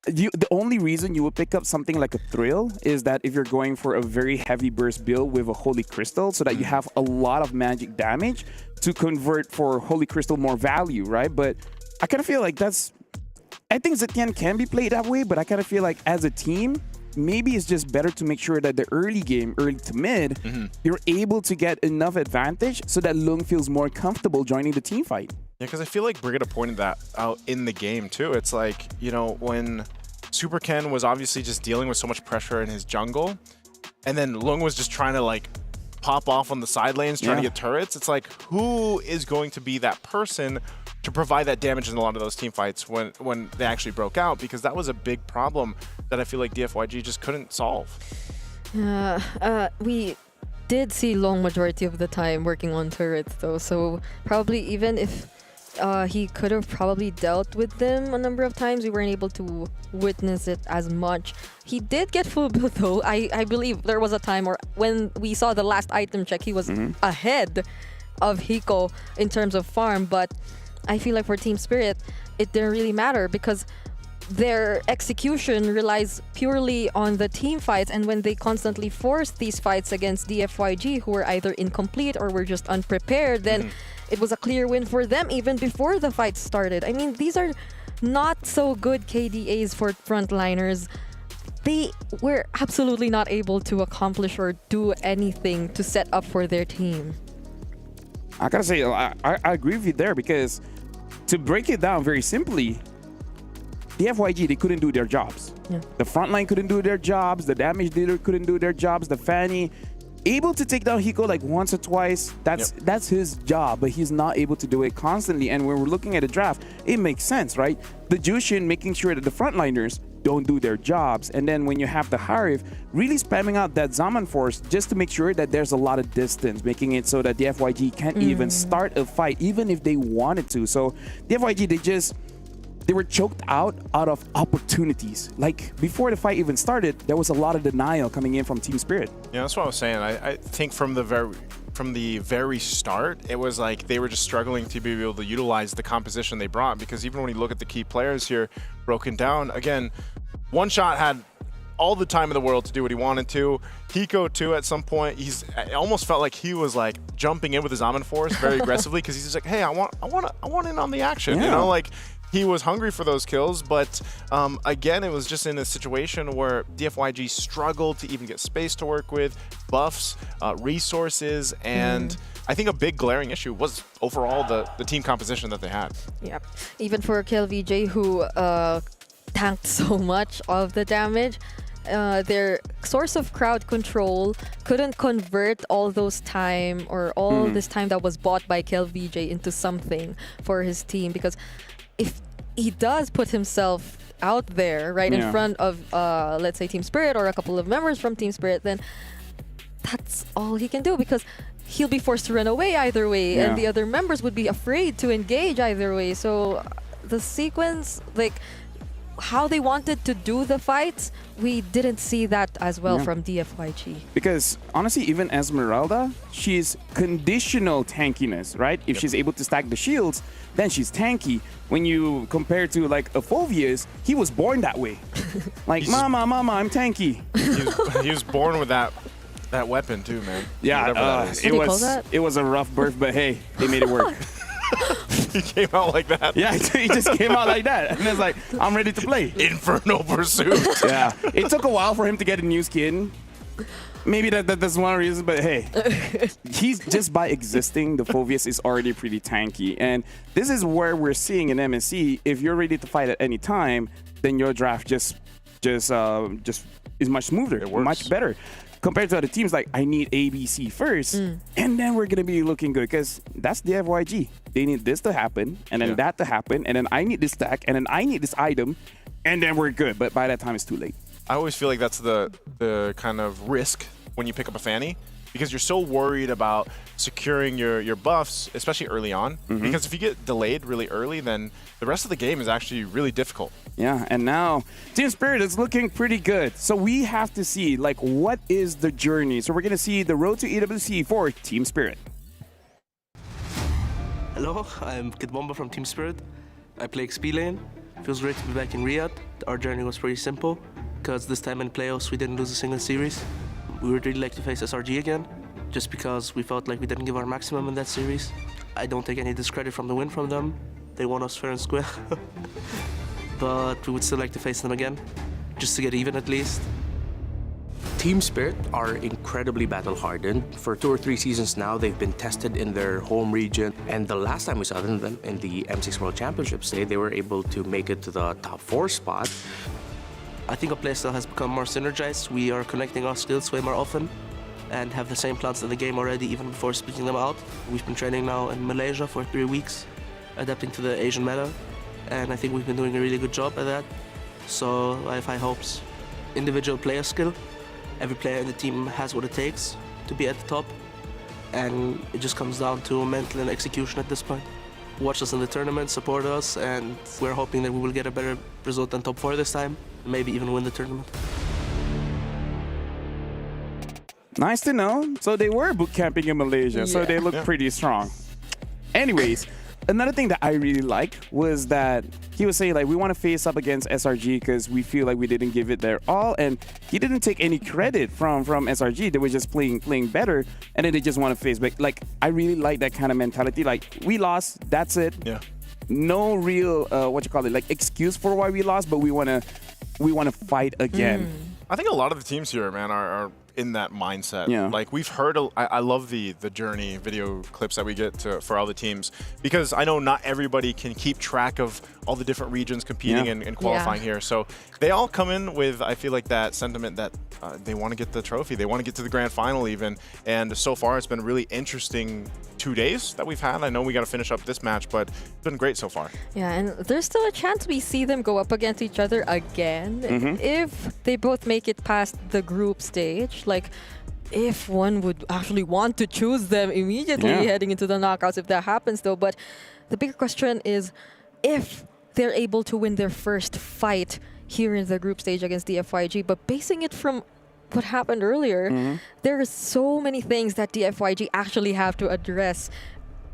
The only reason you would pick up something like a Thrill is that if you're going for a very heavy burst build with a Holy Crystal, so that you have a lot of magic damage to convert for Holy Crystal more value, right? But I kind of feel like I think Zetian can be played that way, but I kind of feel like as a team, maybe it's just better to make sure that the early game, early to mid, you're able to get enough advantage so that Lung feels more comfortable joining the team fight.
Yeah, because I feel like Brigitte pointed that out in the game too. It's like, you know, when Super Ken was obviously just dealing with so much pressure in his jungle, and then Lung was just trying to like pop off on the side lanes, trying to get turrets. It's like, who is going to be that person to provide that damage in a lot of those team fights when they actually broke out? Because that was a big problem that I feel like DFYG just couldn't solve.
We did see Long majority of the time working on turrets though, so probably even if he could have probably dealt with them a number of times. We weren't able to witness it as much. He did get full build though. I believe there was a time when we saw the last item check, he was ahead of Hiko in terms of farm, but I feel like for Team Spirit, it didn't really matter because their execution relies purely on the team fights, and when they constantly forced these fights against DFYG, who were either incomplete or were just unprepared, then it was a clear win for them even before the fight started. I mean, these are not so good KDAs for frontliners. They were absolutely not able to accomplish or do anything to set up for their team.
I gotta say, I agree with you there, because to break it down very simply, the FYG, they couldn't do their jobs.
Yeah.
The frontline couldn't do their jobs. The damage dealer couldn't do their jobs. The Fanny, able to take down Hiko like once or twice. That's his job, but he's not able to do it constantly. And when we're looking at a draft, it makes sense, right? The Jushin making sure that the frontliners don't do their jobs. And then when you have the Harif really spamming out that Zaman Force just to make sure that there's a lot of distance, making it so that the FYG can't even start a fight, even if they wanted to. So the FYG, they were choked out of opportunities. Like before the fight even started, there was a lot of denial coming in from Team Spirit.
Yeah, that's what I was saying. I think from the very start, it was like they were just struggling to be able to utilize the composition they brought, because even when you look at the key players here broken down, again, One Shot had all the time in the world to do what he wanted to. Hiko too, at some point, it almost felt like he was like jumping in with his Zaman Force very aggressively, because he's just like, hey, I want in on the action, you know, like. He was hungry for those kills, but again, it was just in a situation where DFYG struggled to even get space to work with, buffs, resources, and I think a big glaring issue was overall the team composition that they had.
Yeah, even for KLVJ, who tanked so much of the damage, their source of crowd control couldn't convert all those time or all this time that was bought by KLVJ into something for his team, because if he does put himself out there in front of let's say Team Spirit or a couple of members from Team Spirit, then that's all he can do, because he'll be forced to run away either way, and the other members would be afraid to engage either way. So the sequence, like how they wanted to do the fights, we didn't see that as well from DFYG.
Because honestly, even Esmeralda, she's conditional tankiness, right? If she's able to stack the shields, then she's tanky. When you compare to like a Phoveus, he was born that way. Like, mama, I'm tanky.
He was born with that weapon too, man.
Yeah, it was a rough birth, but hey, they made it work.
He came out like that.
Yeah, he just came out like that. And it's like, I'm ready to play.
Inferno Pursuit.
Yeah. It took a while for him to get a new skin. Maybe that's one reason, but hey, he's just by existing, the Phoveus is already pretty tanky. And this is where we're seeing in MSC, if you're ready to fight at any time, then your draft just is much smoother, much better. Compared to other teams, like, I need ABC first, and then we're going to be looking good, because that's the FYG. They need this to happen, and then that to happen, and then I need this stack, and then I need this item, and then we're good. But by that time, it's too late.
I always feel like that's the kind of risk when you pick up a Fanny, because you're so worried about securing your buffs, especially early on. Because if you get delayed really early, then the rest of the game is actually really difficult.
Yeah, and now Team Spirit is looking pretty good. So we have to see, like, what is the journey? So we're going to see the road to EWC for Team Spirit.
Hello, I'm Kid Bomba from Team Spirit. I play XP lane. Feels great to be back in Riyadh. Our journey was pretty simple, because this time in playoffs we didn't lose a single series. We would really like to face SRG again, just because we felt like we didn't give our maximum in that series. I don't take any discredit from the win from them. They won us fair and square. But we would still like to face them again, just to get even at least.
Team Spirit are incredibly battle-hardened. For 2 or 3 seasons now, they've been tested in their home region. And the last time we saw them in the M6 World Championships, they were able to make it to the top 4 spot.
I think our playstyle has become more synergized. We are connecting our skills way more often and have the same plans in the game already, even before speaking them out. We've been training now in Malaysia for 3 weeks, adapting to the Asian meta, and I think we've been doing a really good job at that. So I have high hopes. Individual player skill. Every player in the team has what it takes to be at the top, and it just comes down to mental and execution at this point. watch us in the tournament, support us, and we're hoping that we will get a better result than top 4 this time, maybe even win the tournament.
Nice to know. So they were boot camping in Malaysia, so they look pretty strong. Anyways, another thing that I really liked was that he was saying, like, we want to face up against SRG because we feel like we didn't give it their all, and he didn't take any credit from SRG. They were just playing better, and then they just want to face back. Like, I really like that kind of mentality. Like, we lost, that's it.
Yeah.
No real like excuse for why we lost, but we want to fight again.
I think a lot of the teams here, man, are in that mindset.
Yeah.
Like we've heard, I love the journey video clips that we get for all the teams, because I know not everybody can keep track of all the different regions competing and qualifying here. So they all come in with, I feel like, that sentiment that they want to get the trophy. They want to get to the grand final even. And so far, it's been really interesting 2 days that we've had. I know we got to finish up this match, but it's been great so far.
Yeah, and there's still a chance we see them go up against each other again if they both make it past the group stage. Like, if one would actually want to choose them immediately heading into the knockouts, if that happens though. But the bigger question is if they're able to win their first fight here in the group stage against the FYG. But basing it from what happened earlier, there are so many things that the FYG actually have to address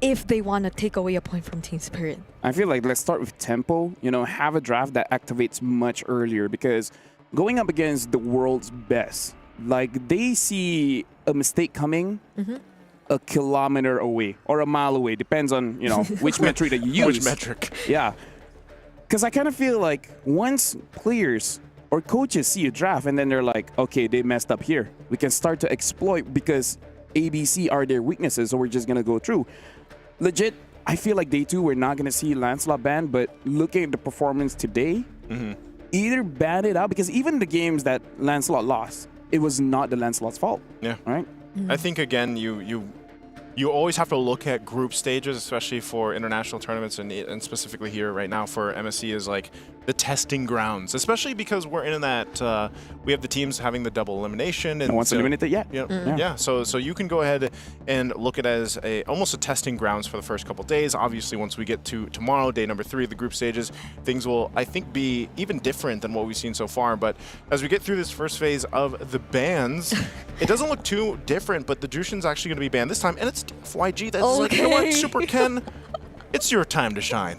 if they want to take away a point from Team Spirit.
I feel like let's start with tempo. You know, have a draft that activates much earlier, because going up against the world's best, like, they see a mistake coming a kilometer away or a mile away, depends on, you know, which metric that you use.
Which metric?
Yeah. Because I kind of feel like once players or coaches see a draft and then they're like, okay, they messed up here, we can start to exploit because ABC are their weaknesses, so we're just going to go through. Legit, I feel like day 2, we're not going to see Lancelot banned, but looking at the performance today, either ban it out, because even the games that Lancelot lost, it was not the Lancelot's fault.
Yeah.
Right?
I think, again, you always have to look at group stages, especially for international tournaments, and specifically here right now for MSC, is like the testing grounds, especially because we're in that we have the teams having the double elimination, and
no one's eliminated yet.
Yeah. So you can go ahead and look at it as almost a testing grounds for the first couple days. Obviously, once we get to tomorrow, day number 3 of the group stages, things will, I think, be even different than what we've seen so far. But as we get through this first phase of the bans, it doesn't look too different, but the Jushin's actually going to be banned this time, and it's FYG that's like, you know what, Super Ken, it's your time to shine.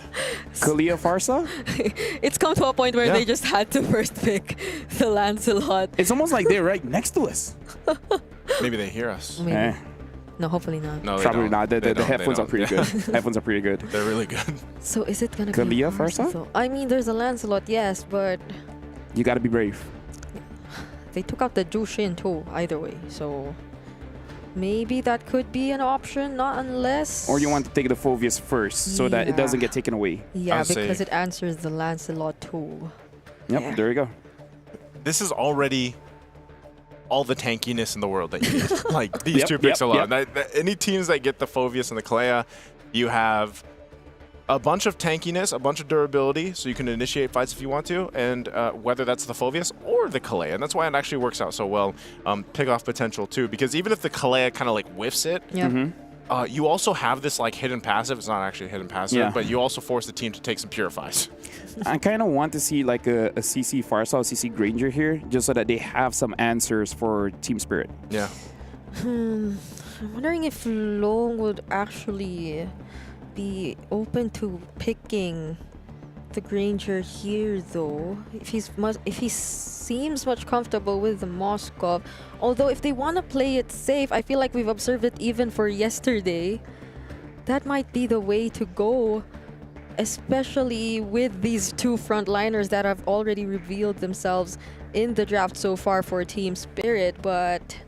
Kalia Farsa?
It's come to a point where they just had to first pick the Lancelot.
It's almost like they're right next to us.
Maybe they hear us.
Maybe. No, hopefully not.
No,
probably not. The headphones are pretty good. Headphones are pretty good.
They're really good.
So is it gonna be
Kalia Farsa?
I mean, there's a Lancelot, yes, but
you gotta be brave.
they took out the Jushin too, either way. So maybe that could be an option, not unless...
Or you want to take the Phoveus first so that it doesn't get taken away.
Yeah, because it answers the Lancelot too.
Yep, there you go.
This is already all the tankiness in the world that you need. Like, these two picks alone. Any teams that get the Phoveus and the Kalea, you have a bunch of tankiness, a bunch of durability, so you can initiate fights if you want to, and whether that's the Phoveus or the Kalea. And that's why it actually works out so well. Pick-off potential, too, because even if the Kalea kind of, like, whiffs it, you also have this, like, hidden passive. It's not actually a hidden passive, but you also force the team to take some purifies.
I kind of want to see, like, a CC Farsa or CC Granger here, just so that they have some answers for Team Spirit.
Yeah.
I'm wondering if Long would actually be open to picking the Granger here, though. If he seems much comfortable with the Moskov. Although if they want to play it safe, I feel like we've observed it even for yesterday. That might be the way to go, especially with these two frontliners that have already revealed themselves in the draft so far for Team Spirit. But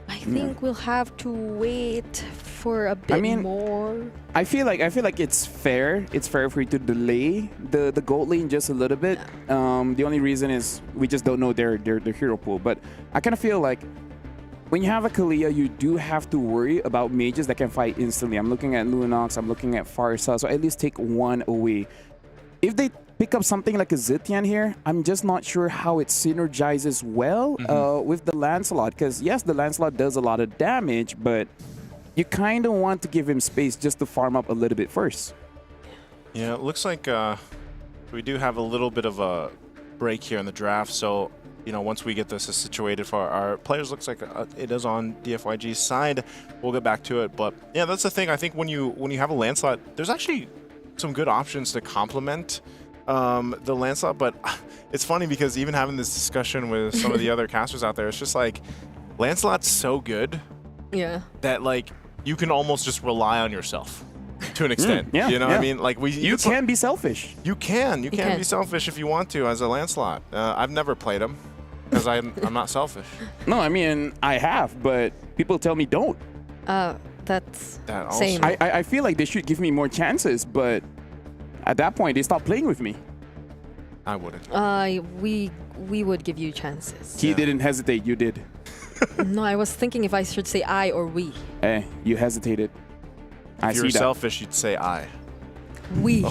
I think we'll have to wait for a bit more.
I feel like it's fair. It's fair for you to delay the gold lane just a little bit. The only reason is we just don't know their hero pool. But I kind of feel like when you have a Kalea, you do have to worry about mages that can fight instantly. I'm looking at Lunox, I'm looking at Farsa, so at least take one away. If they pick up something like a Zitian here, I'm just not sure how it synergizes well with the Lancelot. Because yes, the Lancelot does a lot of damage, but you kind of want to give him space just to farm up a little bit first.
Yeah, it looks like we do have a little bit of a break here in the draft. So, you know, once we get this situated for our players, looks like it is on DFYG's side. We'll get back to it. But yeah, that's the thing. I think when you have a Lancelot, there's actually some good options to complement the Lancelot. But it's funny because even having this discussion with some of the other casters out there, it's just like Lancelot's so good that like you can almost just rely on yourself to an extent. You know what I mean? Like
you can be selfish.
You can be selfish if you want to as a Lancelot. I've never played him because I'm not selfish.
No, I mean I have, but people tell me don't.
That's
that
same.
I feel like they should give me more chances, but at that point they stop playing with me.
I wouldn't.
We would give you chances.
He didn't hesitate. You did.
No, I was thinking if I should say I or we.
Hey, you hesitated.
If you were selfish, you'd say I.
We.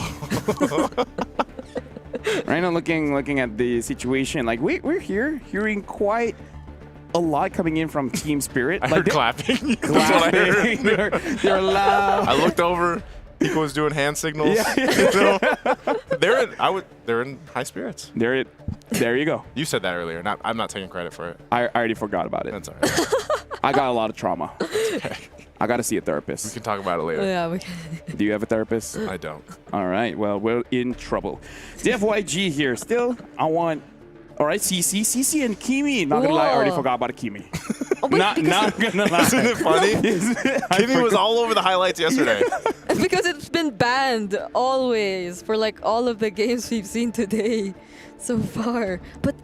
Right now, looking at the situation, like we're hearing quite a lot coming in from Team Spirit.
I
like
heard clapping.
That's what I heard. They're loud.
I looked over. Pico was doing hand signals. So they're in high spirits.
There you go.
You said that earlier. I'm not taking credit for it.
I already forgot about it.
That's all right.
I got a lot of trauma.
Okay.
I got to see a therapist.
We can talk about it later.
Yeah, we can.
Do you have a therapist?
I don't.
All right. Well, we're in trouble. DFYG here. Still, I want. All right, CC and Kimi. Not gonna lie, I already forgot about Kimi. Not gonna lie.
Isn't it funny? Kimi was all over the highlights yesterday.
Because it's been banned always for like all of the games we've seen today so far. But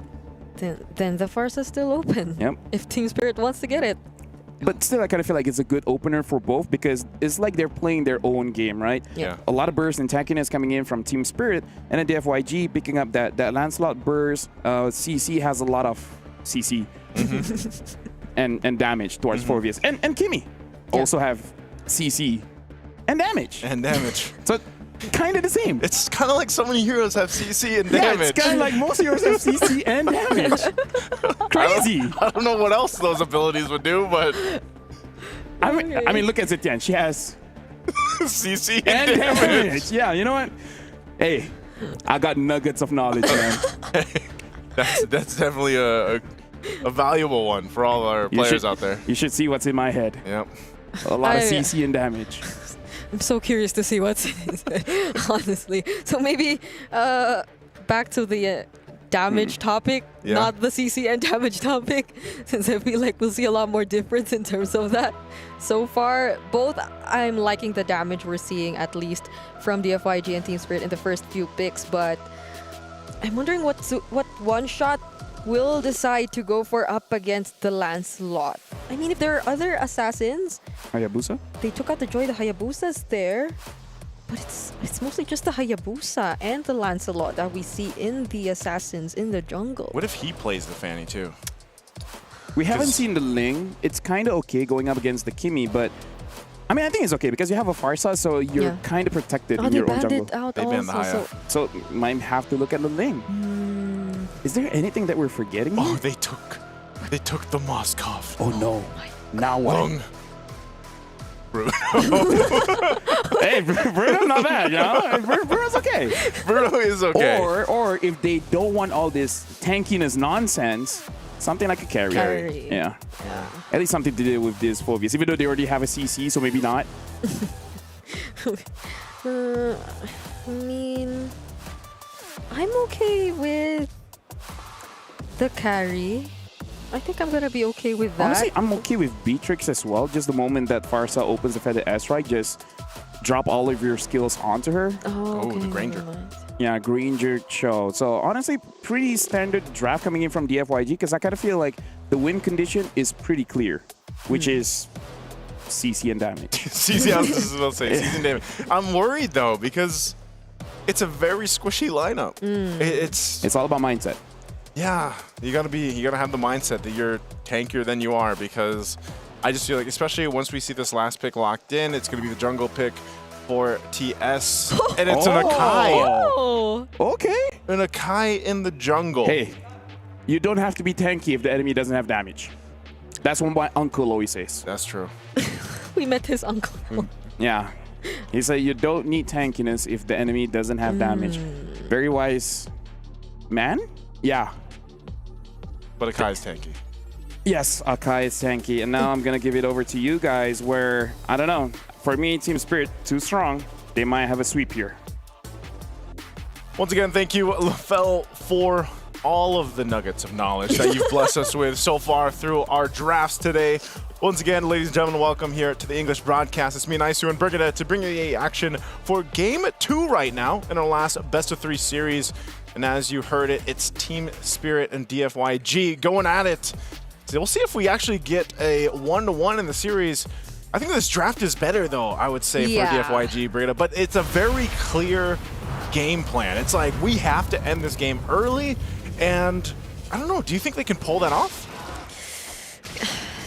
then the Farsa's still open.
Yep.
If Team Spirit wants to get it.
But still, I kind of feel like it's a good opener for both because it's like they're playing their own game, right?
Yeah.
A lot of burst and tankiness coming in from Team Spirit, and then DFYG picking up that Lancelot burst. CC has a lot of CC and damage towards 4Vs. And Kimi also have CC and damage. So kind of the same.
It's kind of like so many heroes have CC and
Yeah,
damage.
it's kind of like most heroes have CC and damage. Crazy.
I don't know what else those abilities would do, but
I mean, look at Zetian. She has
CC
and damage. Yeah, you know what? Hey, I got nuggets of knowledge, man.
that's definitely a valuable one for all our players out there.
You should see what's in my head.
Yep.
A lot of CC and damage.
I'm so curious to see what's in his head, honestly. So maybe back to the damage topic, not the CC and damage topic, since I feel like we'll see a lot more difference in terms of that. So far, both I'm liking the damage we're seeing, at least from DFYG and Team Spirit in the first few picks, but I'm wondering what one shot will decide to go for up against the Lancelot. I mean, if there are other assassins,
Hayabusa?
They took out the Joy, the Hayabusa's there, but it's mostly just the Hayabusa and the Lancelot that we see in the assassins in the jungle.
What if he plays the Fanny too?
We haven't seen the Ling. It's kind of okay going up against the Kimi, but I mean, I think it's okay because you have a Farsa, so you're kind of protected in your own jungle.
They banned the Haya.
So might have to look at the Ling. Is there anything that we're forgetting?
Oh, they took the Moskov.
Oh no! Now what?
Lung. Bruno.
Hey, Bruno's not bad, you know? Bruno's okay.
Bruno is okay.
Or if they don't want all this tankiness nonsense, something like a carry. Yeah. At least something to do with this 4Vs, even though they already have a CC, so maybe not.
I mean, I'm okay with the carry. I think I'm gonna be okay with that.
Honestly, I'm okay with Beatrix as well. Just the moment that Farsa opens the Feather S-Strike, just drop all of your skills onto her.
Oh, okay,
the Granger.
Yeah, Granger Cho. So honestly, pretty standard draft coming in from DFYG because I kind of feel like the win condition is pretty clear, which is CC and damage.
CC, I was just about to say, CC and damage. I'm worried though because it's a very squishy lineup. It's
all about mindset.
Yeah, you gotta have the mindset that you're tankier than you are because I just feel like, especially once we see this last pick locked in, it's gonna be the jungle pick for TS, and it's an Akai.
Oh,
okay.
An Akai in the jungle.
Hey, you don't have to be tanky if the enemy doesn't have damage. That's what my uncle always says.
That's true.
We met his uncle.
Yeah. He said you don't need tankiness if the enemy doesn't have damage. Very wise man? Yeah.
But Akai's tanky.
Yes, Akai is tanky. And now I'm going to give it over to you guys where, I don't know, for me, Team Spirit, too strong. They might have a sweep here.
Once again, thank you, LaFell, for all of the nuggets of knowledge that you've blessed us with so far through our drafts today. Once again, ladies and gentlemen, welcome here to the English broadcast. It's me and Isu and Brigida to bring you the action for Game 2 right now in our last best-of-3 series. And as you heard it, it's Team Spirit and DFYG going at it. So we'll see if we actually get a 1-1 in the series. I think this draft is better, though, I would say, for DFYG, Brigida. But it's a very clear game plan. It's like, we have to end this game early. And I don't know, do you think they can pull that off?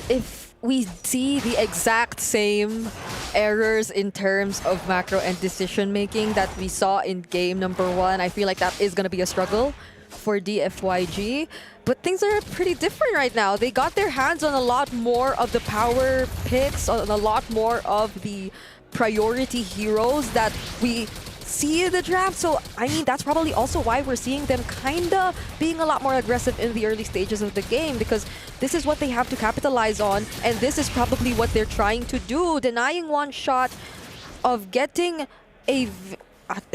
If we see the exact same errors in terms of macro and decision making that we saw in game number 1, I feel like that is going to be a struggle for DFYG. But things are pretty different right now. They got their hands on a lot more of the power picks, on a lot more of the priority heroes that we see in the draft. So, I mean, that's probably also why we're seeing them kind of being a lot more aggressive in the early stages of the game, because this is what they have to capitalize on, and this is probably what they're trying to do, denying one shot of getting a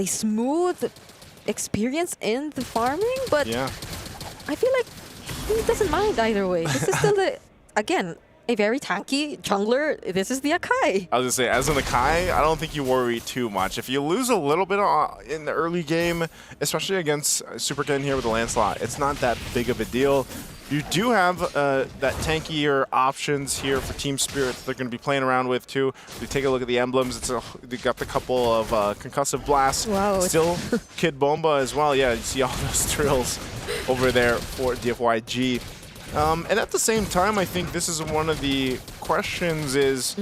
smooth experience in the farming. But
yeah,
I feel like he doesn't mind either way. This is still, again, a very tanky jungler. This is the Akai.
I was going to say, as an Akai, I don't think you worry too much. If you lose a little bit in the early game, especially against Super Ken here with the Lancelot, it's not that big of a deal. You do have that tankier options here for Team Spirit that they're going to be playing around with too. If you take a look at the emblems, they got the couple of concussive blasts.
Wow.
Still Kid Bomba as well. Yeah, you see all those drills over there for DFYG. And at the same time, I think this is one of the questions is,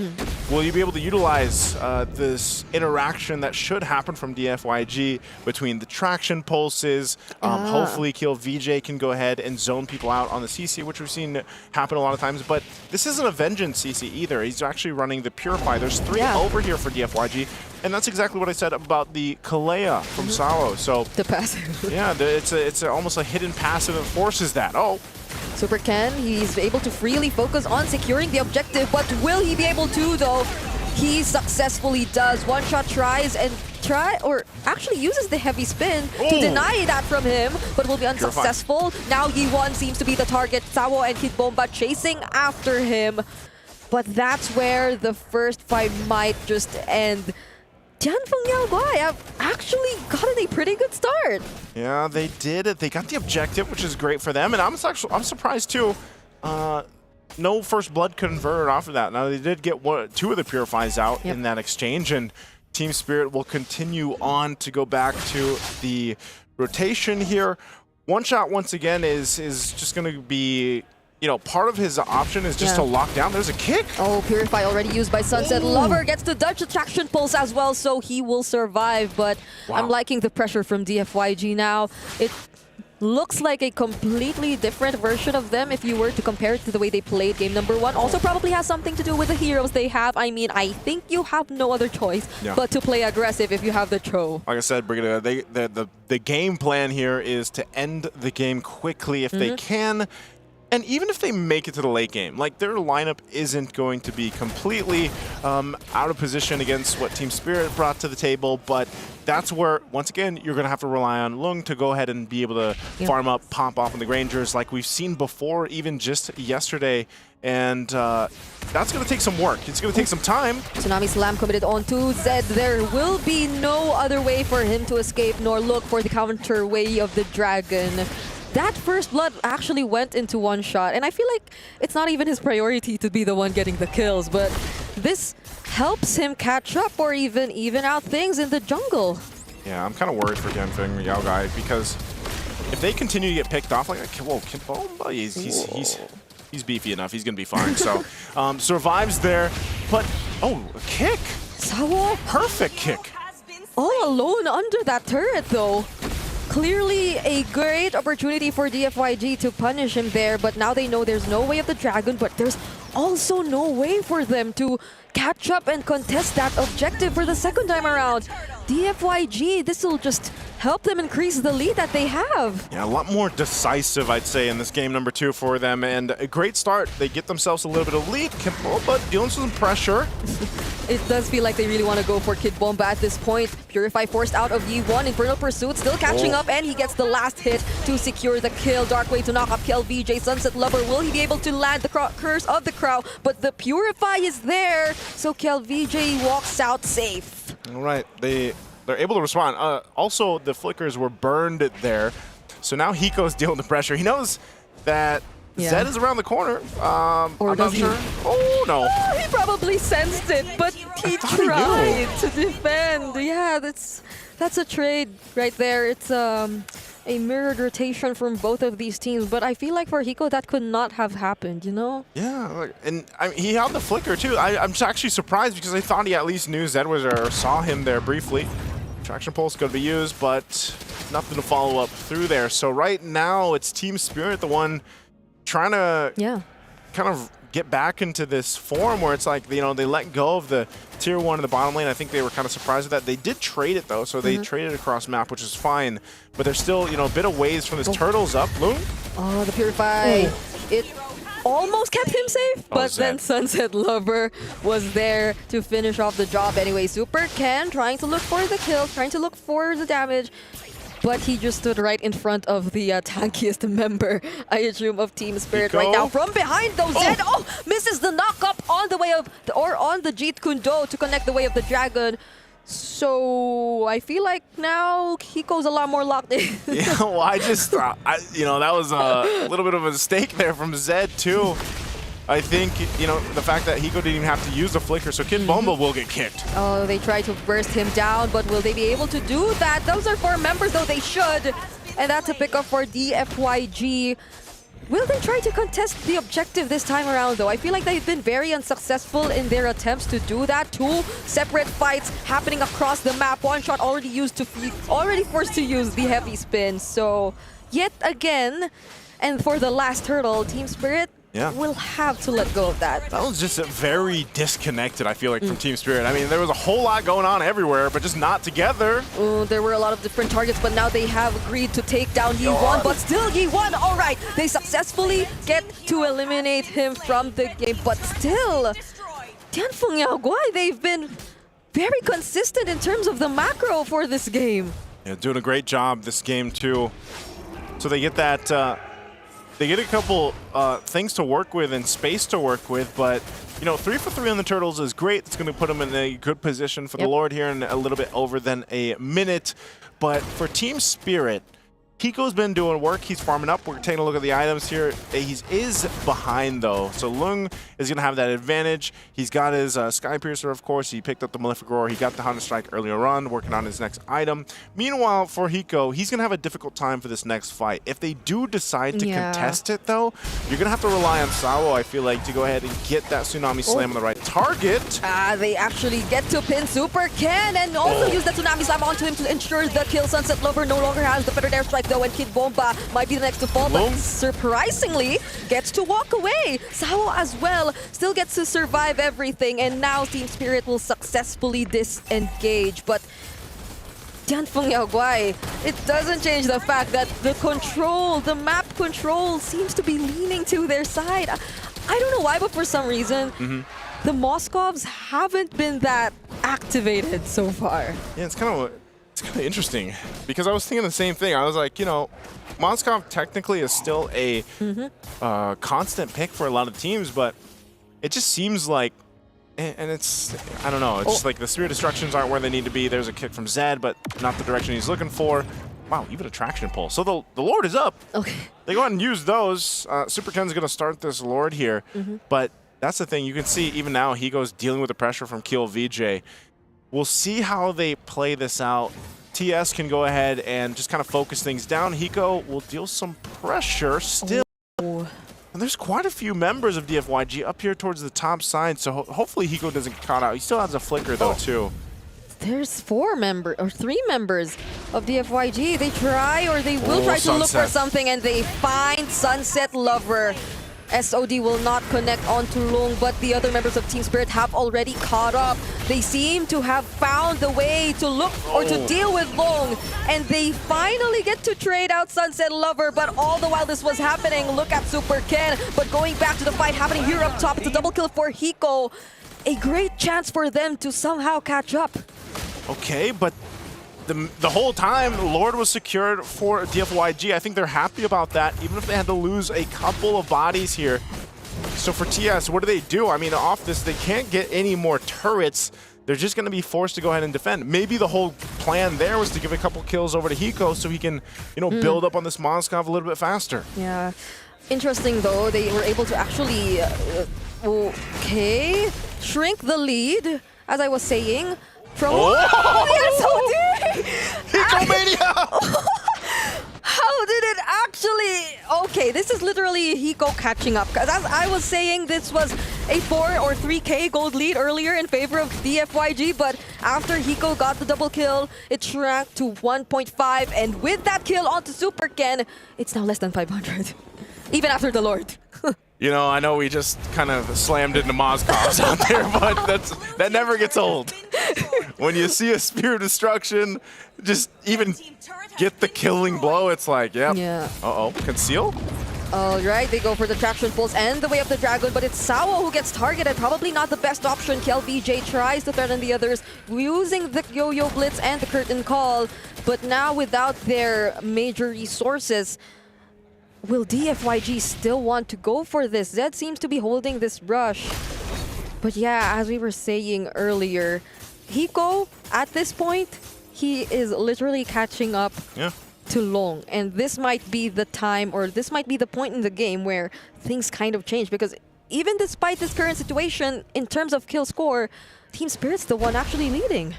will you be able to utilize this interaction that should happen from DFYG between the traction pulses? Hopefully, Kill VJ can go ahead and zone people out on the CC, which we've seen happen a lot of times. But this isn't a Vengeance CC either. He's actually running the Purify. There's 3 over here for DFYG. And that's exactly what I said about the Kalea from Sao. So
the passive.
Yeah, it's almost a hidden passive that forces that. Oh.
Super Ken, he's able to freely focus on securing the objective, but will he be able to, though? He successfully does. One shot tries and actually uses the heavy spin to deny that from him, but will be unsuccessful. Now Yi1 seems to be the target. Sao and Kid Bomba chasing after him, but that's where the first fight might just end. Tianfeng Yaoguai have actually gotten a pretty good start.
Yeah, they did it. They got the objective, which is great for them. And I'm surprised too. No first blood converted off of that. Now they did get 2 of the Purifies out in that exchange, and Team Spirit will continue on to go back to the rotation here. One shot once again is just going to be, you know, part of his option is just to lock down. There's a kick.
Oh, Purify already used by Sunset. Lover gets to dodge the traction pulse as well, so he will survive. But I'm liking the pressure from DFYG now. It looks like a completely different version of them if you were to compare it to the way they played game number 1. Also probably has something to do with the heroes they have. I mean, I think you have no other choice but to play aggressive if you have the Cho.
Like I said, Brigida, the game plan here is to end the game quickly if they can. And even if they make it to the late game, like their lineup isn't going to be completely out of position against what Team Spirit brought to the table, but that's where, once again, you're going to have to rely on Lung to go ahead and be able to farm up, pop off in the Grangers like we've seen before, even just yesterday. And that's going to take some work. It's going to take some time.
Tsunami Slam committed onto Zed. There will be no other way for him to escape nor look for the counter way of the Dragon. That first blood actually went into one shot, and I feel like it's not even his priority to be the one getting the kills, but this helps him catch up or even out things in the jungle.
Yeah, I'm kind of worried for Tianfeng Yaoguai because if they continue to get picked off like that, whoa, Kid Bomba, he's beefy enough. He's going to be fine. So survives there, but a kick.
Sao.
Perfect kick.
All alone under that turret, though. Clearly a great opportunity for DFYG to punish him there, but now they know there's no way of the Dragon, but there's also no way for them to catch up and contest that objective for the second time around. DFYG, this will just help them increase the lead that they have.
Yeah, a lot more decisive, I'd say, in this game number 2 for them. And a great start. They get themselves a little bit of lead, but dealing with some pressure.
It does feel like they really want to go for Kid Bomba at this point. Purify forced out of Yi1. Infernal Pursuit still catching up, and he gets the last hit to secure the kill. Dark Way to knock up KLVJ. Sunset Lover, will he be able to land the Curse of the Crow? But the Purify is there, so KLVJ walks out safe.
All right, they're able to respond. Also, the flickers were burned there, so now Hiko's dealing with the pressure. He knows that Zed is around the corner.
Or
I'm
does
not sure. Oh, no.
Oh, he probably sensed it, but he tried to defend. Yeah, that's a trade right there. It's a mirrored rotation from both of these teams, but I feel like for Hiko that could not have happened, you know?
Yeah, and he held the flicker too. I'm actually surprised because I thought he at least knew Zed was there or saw him there briefly. Traction pulse could be used, but nothing to follow up through there. So right now it's Team Spirit, the one trying to kind of get back into this form where it's like, you know, they let go of the tier 1 in the bottom lane. I think they were kind of surprised at that. They did trade it though, so they traded across map, which is fine. But they're still, you know, a bit of ways from this Turtles up. Loon?
Oh, the Purify. It almost kept him safe, but then Sunset Lover was there to finish off the job anyway. Super Ken trying to look for the kill, trying to look for the damage. But he just stood right in front of the tankiest member, I assume, of Team Spirit right now. From behind though, Zed, misses the knock-up on the way of, or on the Jeet Kune Do to connect the way of the Dragon. So I feel like now Hiko's a lot more locked in.
Yeah, well, I just thought, you know, that was a little bit of a mistake there from Zed too. I think, you know, the fact that Hiko didn't even have to use the flicker, so Kid Bomba will get kicked.
Oh, they try to burst him down, but will they be able to do that? Those are 4 members, though they should. And that's a pickup for DFYG. Will they try to contest the objective this time around, though? I feel like they've been very unsuccessful in their attempts to do that. 2 separate fights happening across the map. One shot already used to, already forced to use the heavy spin. So, yet again, and for the last hurdle, Team Spirit will have to let go of that.
That was just very disconnected, I feel like, from Team Spirit. I mean, there was a whole lot going on everywhere, but just not together.
There were a lot of different targets, but now they have agreed to take down Yi1, but still Yi1, all right. They successfully get to eliminate him from the game, but still, Tianfeng Yaoguai, they've been very consistent in terms of the macro for this game.
Yeah, doing a great job this game, too. So they get that... They get a couple things to work with and space to work with, but, you know, 3 for 3 on the Turtles is great. It's going to put them in a good position for the Lord here in a little bit over than a minute. But for Team Spirit, Hiko's been doing work. He's farming up. We're taking a look at the items here. He is behind, though. So Lung is going to have that advantage. He's got his Sky Piercer, of course. He picked up the Malefic Roar. He got the Hunter Strike earlier on, working on his next item. Meanwhile, for Hiko, he's going to have a difficult time for this next fight. If they do decide to contest it, though, you're going to have to rely on Sawo, I feel like, to go ahead and get that Tsunami Slam on the right target.
They actually get to pin Super Ken and also use the Tsunami Slam onto him to ensure the kill. Sunset Lover no longer has the Feathered Airstrike, though, and Kid Bomba might be the next to fall, but surprisingly gets to walk away. Sawo as well still gets to survive everything, and now Team Spirit will successfully disengage. But Tianfeng Yaoguai, it doesn't change the fact that the control, the map control seems to be leaning to their side. I don't know why, but for some reason, the Moscovs haven't been that activated so far.
Yeah, it's kind of interesting because I was thinking the same thing. I was like, you know, Moskov technically is still a constant pick for a lot of teams, but it just seems like, and it's, I don't know, it's just like the Spirit Destructions aren't where they need to be. There's a kick from Zed, but not the direction he's looking for. Wow, even a Traction Pull. So the Lord is up.
Okay.
They go ahead and use those. Super Ken's going to start this Lord here, but that's the thing. You can see even now he goes dealing with the pressure from KLVJ. We'll see how they play this out. TS can go ahead and just kind of focus things down. Hiko will deal some pressure still. And there's quite a few members of DFYG up here towards the top side, so hopefully Hiko doesn't get caught out. He still has a flicker, though, too.
There's 3 members of DFYG. They try, or they will try to look for something, and they find Sunset Lover. SOD will not connect onto Long, but the other members of Team Spirit have already caught up. They seem to have found the way to look or to deal with Long, and they finally get to trade out Sunset Lover, but all the while this was happening, look at Super Ken. But going back to the fight happening here up top, it's a double kill for Hiko. A great chance for them to somehow catch up.
Okay, but the whole time, Lord was secured for DFYG. I think they're happy about that, even if they had to lose a couple of bodies here. So for TS, what do? I mean, off this, they can't get any more turrets. They're just going to be forced to go ahead and defend. Maybe the whole plan there was to give a couple kills over to Hiko so he can, you know, build up on this Moskov a little bit faster.
Yeah. Interesting, though. They were able to actually, shrink the lead, as I was saying. From
Hiko-mania!
How did it actually... Okay, this is literally Hiko catching up. Because as I was saying, this was a 4 or 3k gold lead earlier in favor of DFYG. But after Hiko got the double kill, it shrank to 1.5. And with that kill onto Super Ken, it's now less than 500. Even after the Lord.
You know, I know we just kind of slammed into Mozkovs out there, but that never gets old. When you see a Spear of Destruction just even get the killing blow, it's like, yep.
Yeah.
Uh-oh, conceal?
All right, they go for the traction pulse and the way of the dragon, but it's Sao who gets targeted. Probably not the best option. KLVJ tries to threaten the others using the yo-yo blitz and the curtain call, but now without their major resources, will DFYG still want to go for this? Zed seems to be holding this rush. But yeah, as we were saying earlier, Hiko, at this point, he is literally catching up to Long. And this might be the time, or this might be the point in the game where things kind of change. Because even despite this current situation, in terms of kill score, Team Spirit's the one actually leading.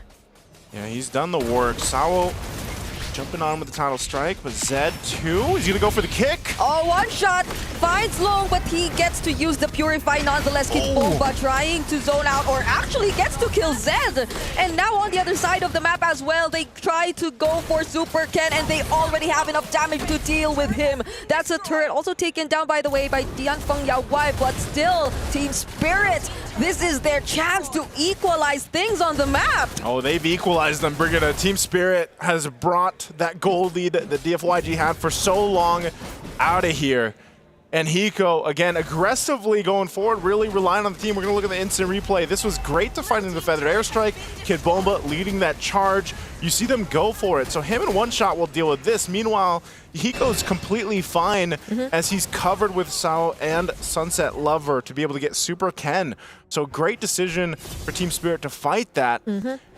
Yeah, he's done the work. Sao jumping on with the title strike, but Zed too. He's gonna go for the kick.
Oh, one shot finds Long, but he gets to use the Purify nonetheless. Kid Bomba trying to zone out, or actually gets to kill Zed. And now on the other side of the map as well, they try to go for Super Ken, and they already have enough damage to deal with him. That's a turret also taken down, by the way, by Dianfeng Yaowai, but still, Team Spirit, this is their chance to equalize things on the map.
Oh, they've equalized them, Brigida. Team Spirit has brought that gold lead that DFYG had for so long out of here. And Hiko, again, aggressively going forward, really relying on the team. We're going to look at the instant replay. This was great to find in the Feathered Airstrike. Kid Bomba leading that charge. You see them go for it. So him in one shot will deal with this. Meanwhile, Hiko's completely fine as he's covered with Sao and Sunset Lover to be able to get Super Ken. So great decision for Team Spirit to fight that.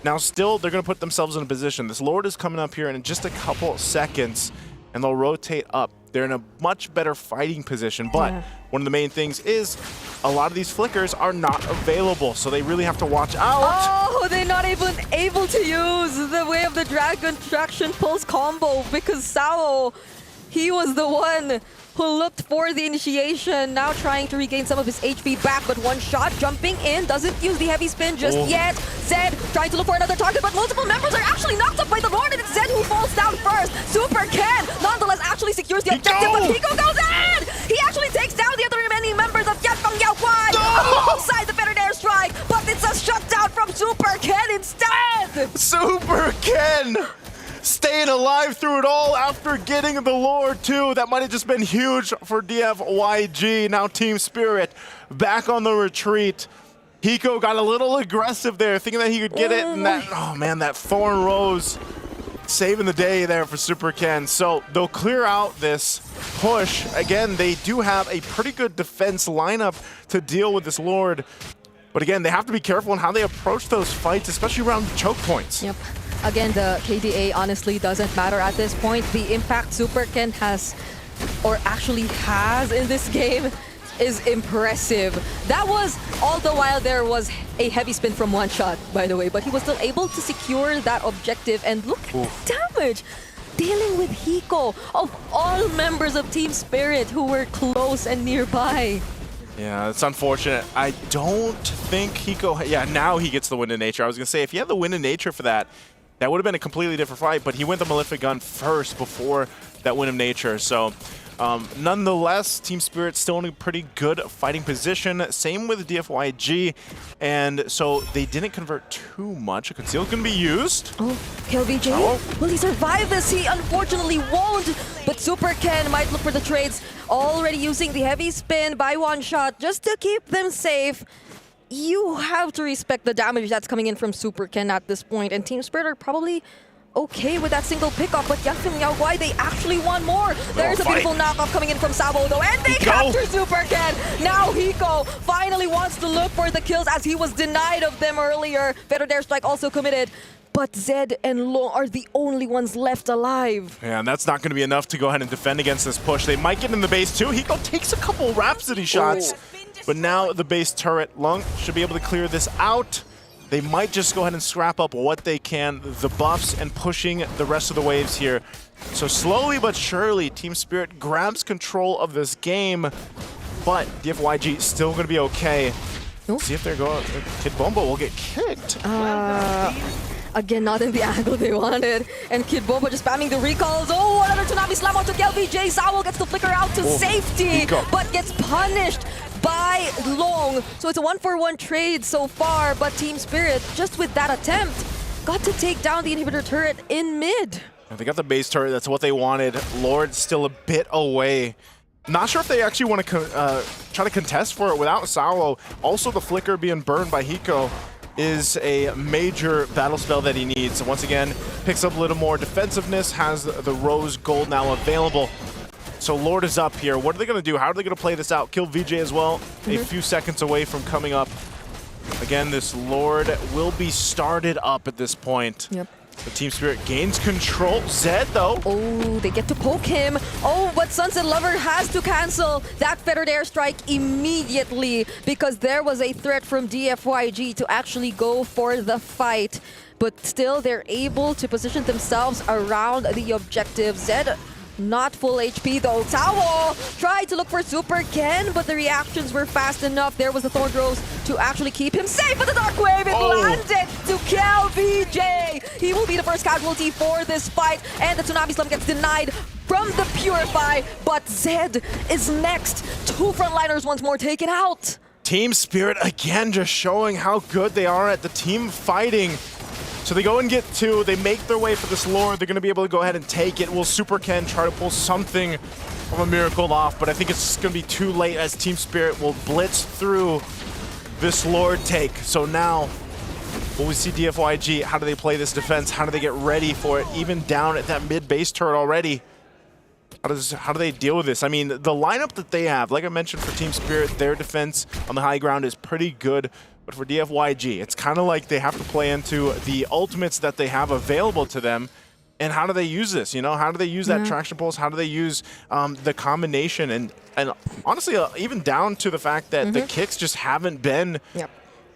Now still, they're going to put themselves in a position. This Lord is coming up here in just a couple seconds, and they'll rotate up. They're in a much better fighting position, but one of the main things is a lot of these flickers are not available, so they really have to watch out.
Oh, they're not even able to use the Way of the Dragon Traction Pulse combo because Sao, he was the one who looked for the initiation, now trying to regain some of his HP back, but one shot jumping in, doesn't use the heavy spin just yet. Zed trying to look for another target, but multiple members are actually knocked up by the Lord, and it's Zed who falls down first. Super Ken, nonetheless, actually secures the objective, but Hiko goes in! He actually takes down the other remaining members of Dianfeng Yaowai alongside the Feathered Airstrike, but it's a shutdown from Super Ken instead!
Super Ken! Staying alive through it all after getting the Lord too. That might have just been huge for DFYG. Now Team Spirit back on the retreat. Hiko got a little aggressive there, thinking that he could get it, and that, oh man, that Thorn Rose saving the day there for Super Ken. So they'll clear out this push. Again, they do have a pretty good defense lineup to deal with this Lord. But again, they have to be careful in how they approach those fights, especially around choke points.
Yep. Again, the KDA honestly doesn't matter at this point. The impact Super Ken has, or actually has in this game, is impressive. That was all the while there was a heavy spin from one shot, by the way, but he was still able to secure that objective, and look at the damage! Dealing with Hiko, of all members of Team Spirit who were close and nearby.
Yeah, it's unfortunate. I don't think Hiko... Yeah, now he gets the Wind of Nature. I was going to say, if he had the Wind of Nature for that, that would have been a completely different fight, but he went the Malefic Gun first before that Wind of Nature. So Nonetheless, Team Spirit still in a pretty good fighting position. Same with DFYG. And so they didn't convert too much. A conceal can be used.
Oh, KLVJ, will he survive this? He unfortunately won't. But Super Ken might look for the trades. Already using the heavy spin by one shot just to keep them safe. You have to respect the damage that's coming in from Super Ken at this point. And Team Spirit are probably okay with that single pickup, but Yangfeng Yaoguai, they actually want more. There's a beautiful knockoff coming in from Sabo though, and they capture Super Ken. Now Hiko finally wants to look for the kills as he was denied of them earlier. Feather Dare Strike also committed. But Zed and Long are the only ones left alive.
Yeah, and that's not going to be enough to go ahead and defend against this push. They might get in the base too. Hiko takes a couple Rhapsody shots, but now the base turret. Lung should be able to clear this out. They might just go ahead and scrap up what they can, the buffs, and pushing the rest of the waves here. So slowly but surely, Team Spirit grabs control of this game, but DFYG still going to be okay. See if they're going. Kid Bomba will get kicked.
Again, not in the angle they wanted. And Kid Bomba just spamming the recalls. Oh, another Tsunami Slam onto LVJ. Zawo gets to flicker out to safety, but gets punished by Long. So it's a 1-for-1 trade so far, but Team Spirit, just with that attempt, got to take down the inhibitor turret in mid.
They got the base turret, that's what they wanted. Lord's still a bit away. Not sure if they actually want to try to contest for it without Sawo. Also, the flicker being burned by Hiko is a major battle spell that he needs. So once again, picks up a little more defensiveness, has the Rose Gold now available. So Lord is up here. What are they going to do? How are they going to play this out? Kill VJ as well. A few seconds away from coming up. Again, this Lord will be started up at this point.
Yep.
The Team Spirit gains control. Zed, though.
Oh, they get to poke him. Oh, but Sunset Lover has to cancel that Feathered Airstrike immediately because there was a threat from DFYG to actually go for the fight. But still, they're able to position themselves around the objective. Zed, not full HP though. Tao tried to look for Super Ken, but the reactions were fast enough. There was the Thorn Rose to actually keep him safe, but the Dark Wave, it landed to kill VJ. He will be the first casualty for this fight, and the Tsunami Slum gets denied from the Purify, but Zed is next. Two frontliners once more taken out.
Team Spirit again just showing how good they are at the team fighting. So they go and get two, they make their way for this Lord, they're going to be able to go ahead and take it. Will Super Ken try to pull something of a miracle off, but I think it's going to be too late as Team Spirit will blitz through this Lord take. So now, will we see DFYG, how do they play this defense? How do they get ready for it? Even down at that mid-base turret already. How do they deal with this? I mean, the lineup that they have, like I mentioned for Team Spirit, their defense on the high ground is pretty good. But for DFYG, it's kind of like they have to play into the ultimates that they have available to them. And how do they use this? You know, how do they use that traction pulse? How do they use the combination? And honestly, even down to the fact that the kicks just haven't been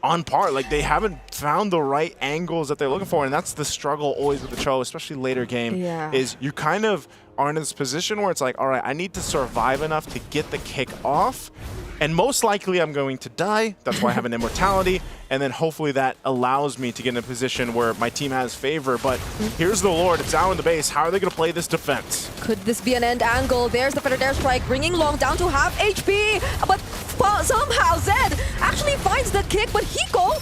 on par. Like, they haven't found the right angles that they're looking for. And that's the struggle always with the Cho, especially later game, is you kind of are in this position where it's like, all right, I need to survive enough to get the kick off. And most likely I'm going to die. That's why I have an immortality. And then hopefully that allows me to get in a position where my team has favor. But here's the Lord. It's out in the base. How are they going to play this defense?
Could this be an end angle? There's the Feathered Airstrike, bringing Long down to half HP. But somehow Zed actually finds the kick, but Hiko,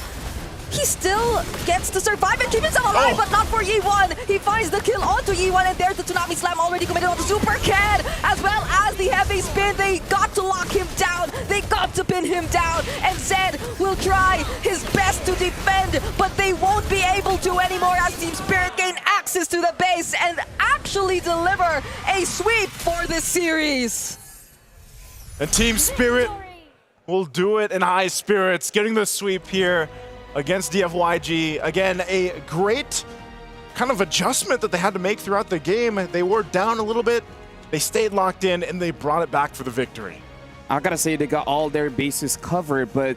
he still gets to survive and keep himself alive, but not for Yi1. He finds the kill onto Yi1, and there's the Tsunami Slam already committed onto Super Ken, as well as the heavy spin. They got to lock him down. They got to pin him down, and Zed will try his best to defend, but they won't be able to anymore as Team Spirit gain access to the base and actually deliver a sweep for this series.
And Team Spirit will do it in high spirits, getting the sweep here against DFYG. Again, a great kind of adjustment that they had to make throughout the game. They were down a little bit, they stayed locked in, and they brought it back for the victory.
I gotta say, they got all their bases covered, but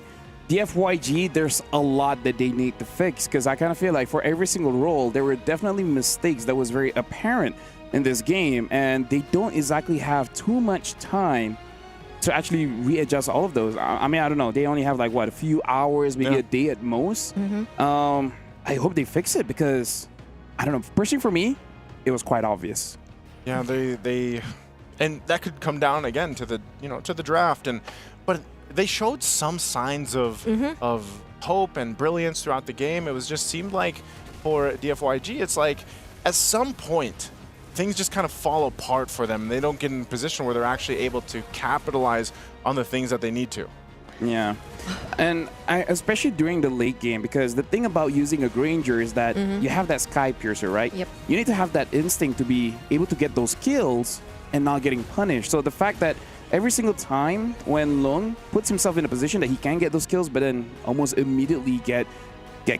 DFYG, there's a lot that they need to fix, because I kind of feel like for every single role, there were definitely mistakes that was very apparent in this game, and they don't exactly have too much time to actually readjust all of those. I mean, I don't know. They only have like, what, a few hours, maybe a day at most. I hope they fix it because, I don't know, personally for me, it was quite obvious.
Yeah, they and that could come down again to the to the draft. But they showed some signs of hope and brilliance throughout the game. It was just seemed like for DFYG, it's like at some point things just kind of fall apart for them. They don't get in a position where they're actually able to capitalize on the things that they need to.
Yeah, and especially during the late game, because the thing about using a Granger is that you have that Sky Piercer, right?
Yep.
You need to have that instinct to be able to get those kills and not getting punished. So the fact that every single time when Lung puts himself in a position that he can get those kills, but then almost immediately get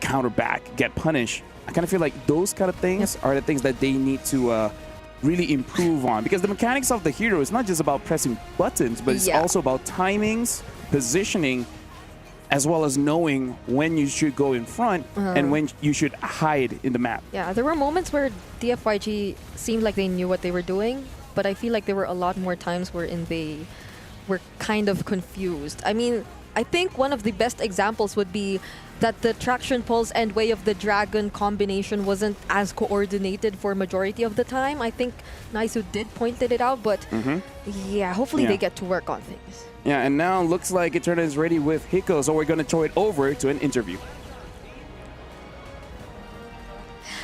counter back, get punished, I kind of feel like those kind of things are the things that they need to really improve on. Because the mechanics of the hero is not just about pressing buttons, but it's also about timings, positioning, as well as knowing when you should go in front and when you should hide in the map.
Yeah, there were moments where DFYG seemed like they knew what they were doing, but I feel like there were a lot more times wherein they were kind of confused. I mean, I think one of the best examples would be that the traction pulse and way of the dragon combination wasn't as coordinated for majority of the time. I think Naisu did pointed it out, but yeah, hopefully they get to work on things.
Yeah, and now looks like Eterna is ready with Hiko, so we're going to throw it over to an interview.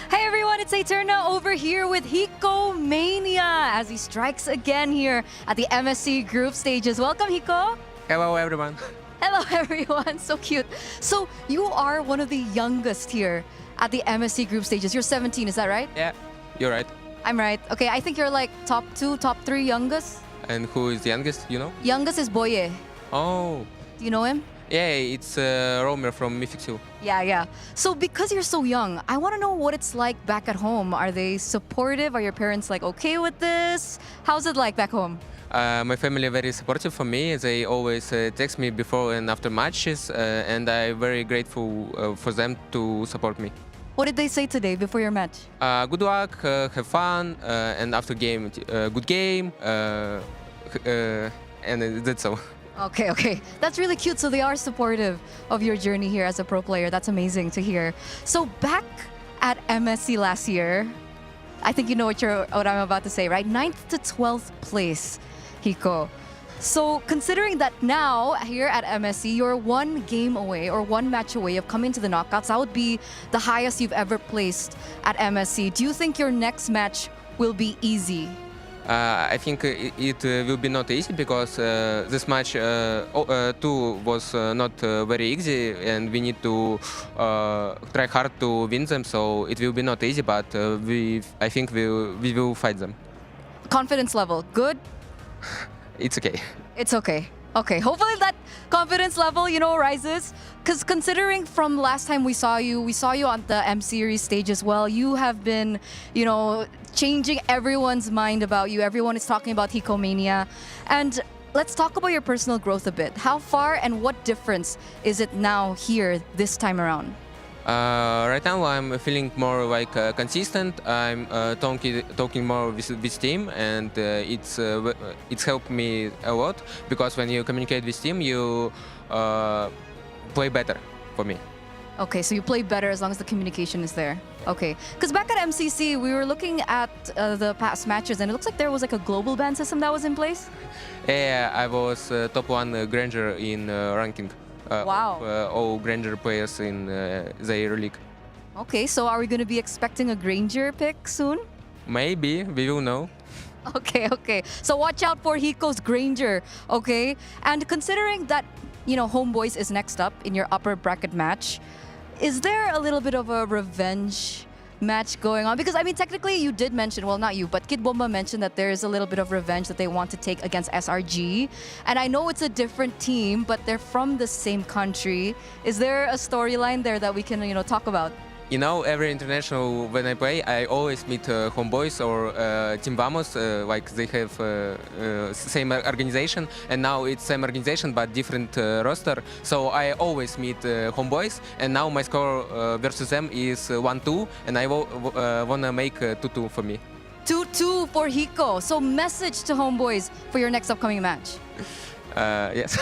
Hey everyone, it's Eterna over here with Hiko Mania as he strikes again here at the MSC group stages. Welcome, Hiko.
Hello everyone.
Hello everyone, so cute. So you are one of the youngest here at the MSC group stages. You're 17, is that right?
Yeah, you're right.
I'm right. Okay, I think you're like top 2, top 3 youngest.
And who is the youngest, you know?
Youngest is Boye.
Oh.
Do you know him?
Yeah, it's Romer from Mythic 2.
Yeah. So because you're so young, I want to know what it's like back at home. Are they supportive? Are your parents like okay with this? How's it like back home?
My family are very supportive for me. They always text me before and after matches, and I'm very grateful for them to support me.
What did they say today before your match?
Good luck, have fun, and after game, good game, and that's all.
Okay. That's really cute. So they are supportive of your journey here as a pro player. That's amazing to hear. So back at MSC last year, I think you know what I'm about to say, right? 9th to 12th place, Hiko. So considering that now here at MSC, you're one game away or one match away of coming to the knockouts, that would be the highest you've ever placed at MSC. Do you think your next match will be easy?
I think it will be not easy because this match 2 was not very easy and we need to try hard to win them, so it will be not easy, but I think we will fight them.
Confidence level, good?
It's okay.
It's okay. Okay, hopefully that confidence level, rises. Because considering from last time we saw you on the M Series stage as well. You have been, changing everyone's mind about you. Everyone is talking about Hiko Mania. And let's talk about your personal growth a bit. How far and what difference is it now here this time around?
Right now I'm feeling more like consistent. I'm talking more with team, and it's helped me a lot because when you communicate with team, you play better for me.
Okay, so you play better as long as the communication is there. Okay, because back at MCC, we were looking at the past matches, and it looks like there was like a global ban system that was in place.
Yeah, I was top 1 Granger in ranking.
Wow.
All Granger players in their league.
Okay, so are we going to be expecting a Granger pick soon?
Maybe, we will know.
Okay. So watch out for Hiko's Granger, okay? And considering that, Homeboys is next up in your upper bracket match, is there a little bit of a revenge match going on? Because, technically you did mention, well, not you, but Kid Bomba mentioned that there is a little bit of revenge that they want to take against SRG. And I know it's a different team, but they're from the same country. Is there a storyline there that we can, talk about?
Every international, when I play, I always meet Homeboys or Team Vamos, like they have same organization, and now it's same organization but different roster. So I always meet Homeboys, and now my score versus them is 1-2, and I wanna make 2-2 for me.
2-2 for Hiko. So message to Homeboys for your next upcoming match.
Yes.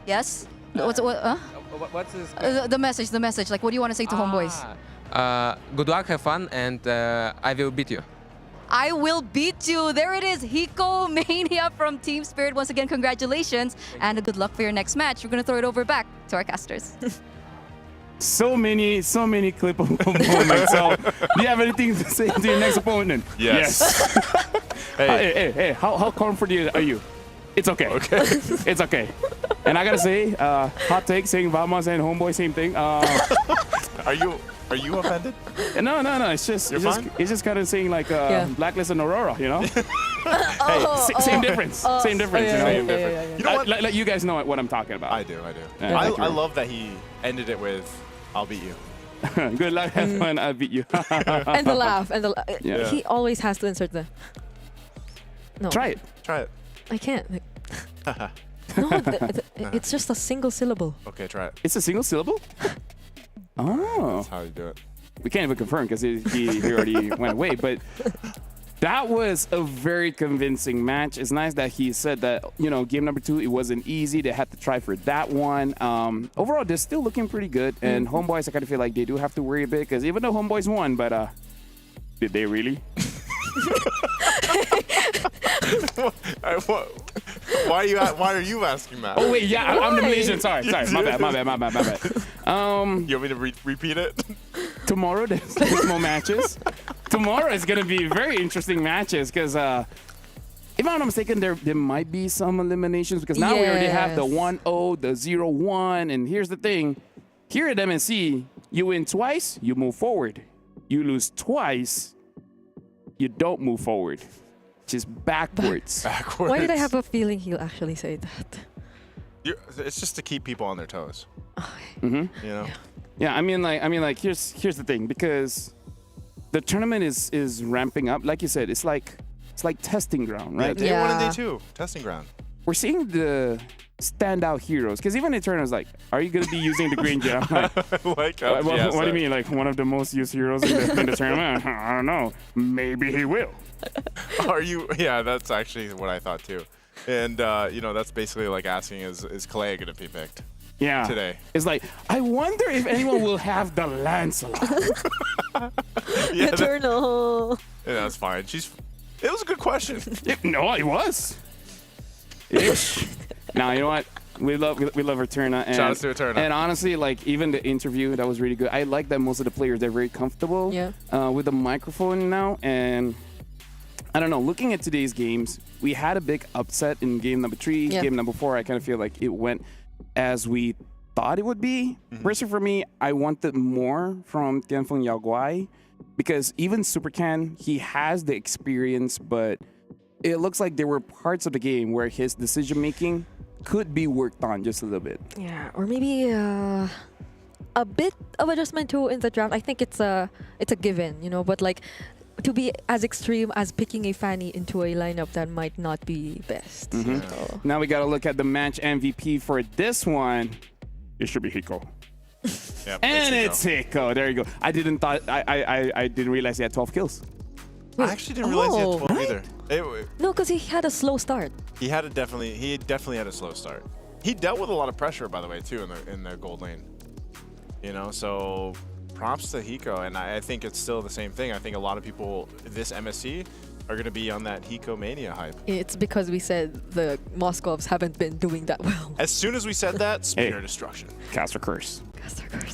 Yes?
What's this?
The message. Like, what do you want to say to Homeboys?
Good luck, have fun, and I will beat you.
I will beat you. There it is, Hiko Mania from Team Spirit. Once again, congratulations and good luck for your next match. We're going to throw it over back to our casters.
So many clippable moments. So, do you have anything to say to your next opponent?
Yes.
Hey, how confident are you? It's okay. It's okay. And I gotta say, hot take saying Vamos and Homeboy, same thing.
Are you offended?
No. It's just kind of saying like Blacklist and Aurora, you know? Same difference. Same difference. You know?
Same difference. You know what?
Let you guys know what I'm talking about.
I do.
Yeah,
I love that he ended it with, "I'll beat you."
Good luck, have fun, I'll beat you.
And the laugh.
Yeah.
He always has to insert the... No.
Try it.
I can't. No, it's just a single syllable.
Okay, try it.
It's a single syllable? Oh.
That's how you do it.
We can't even confirm because he already went away. But that was a very convincing match. It's nice that he said that, you know, game number 2, it wasn't easy. They had to try for that one. Overall, they're still looking pretty good. And Homeboys, I kind of feel like they do have to worry a bit because even though Homeboys won, but did they really?
Why are you asking that?
Oh wait, yeah, I'm the Malaysian. Sorry, my bad.
You want me to repeat it?
Tomorrow there's more matches. Tomorrow is gonna be very interesting matches because if I'm not mistaken, there might be some eliminations because now we already have the 1-0, the 0-1, and here's the thing: here at MSC, you win twice, you move forward. You lose twice, you don't move forward. Which is backwards.
Why did I have a feeling he'll actually say that?
It's just to keep people on their toes.
Okay.
You know?
Yeah, I mean, like here's the thing, because the tournament is ramping up. Like you said, it's like testing ground, right?
Day 1 and day 2, testing ground.
We're seeing the standout heroes, because even in tournaments, like, are you gonna be using the green gem? Like, what do you mean? Like one of the most used heroes in the tournament? I don't know. Maybe he will.
Are you? Yeah, that's actually what I thought too. And you know, that's basically like asking, is Kalea gonna be picked?
Yeah.
Today.
It's like, I wonder if anyone will have the Lancelot.
Eternal.
Yeah, that's fine. It was a good question.
No, it was. Ish. Now, you know what? We love Eterna. And,
shout out to Eterna.
And honestly, like, even the interview, that was really good. I like that most of the players, they're very comfortable with the microphone now. And I don't know, looking at today's games, we had a big upset in game number 3. Game number 4, I kind of feel like it went as we thought it would be. Personally, for me, I wanted more from Tianfeng Yaoguai because even Supercan, he has the experience, but it looks like there were parts of the game where his decision-making could be worked on just a little bit.
Yeah, or maybe a bit of adjustment too in the draft. I think it's a given, you know, but like to be as extreme as picking a Fanny into a lineup that might not be best. So.
Now we got to look at the match MVP for this one. It should be Hiko.
Yep,
and it's Hiko. There you go. I didn't realize he had 12 kills.
I actually didn't realize he had 12 either.
No, because he had a slow start.
He definitely had a slow start. He dealt with a lot of pressure, by the way, too, in the gold lane. You know, so props to Hiko, and I think it's still the same thing. I think a lot of people this MSC are going to be on that Hiko mania hype.
It's because we said the Moscovs haven't been doing that well.
As soon as we said that, speed or destruction.
Cast or curse.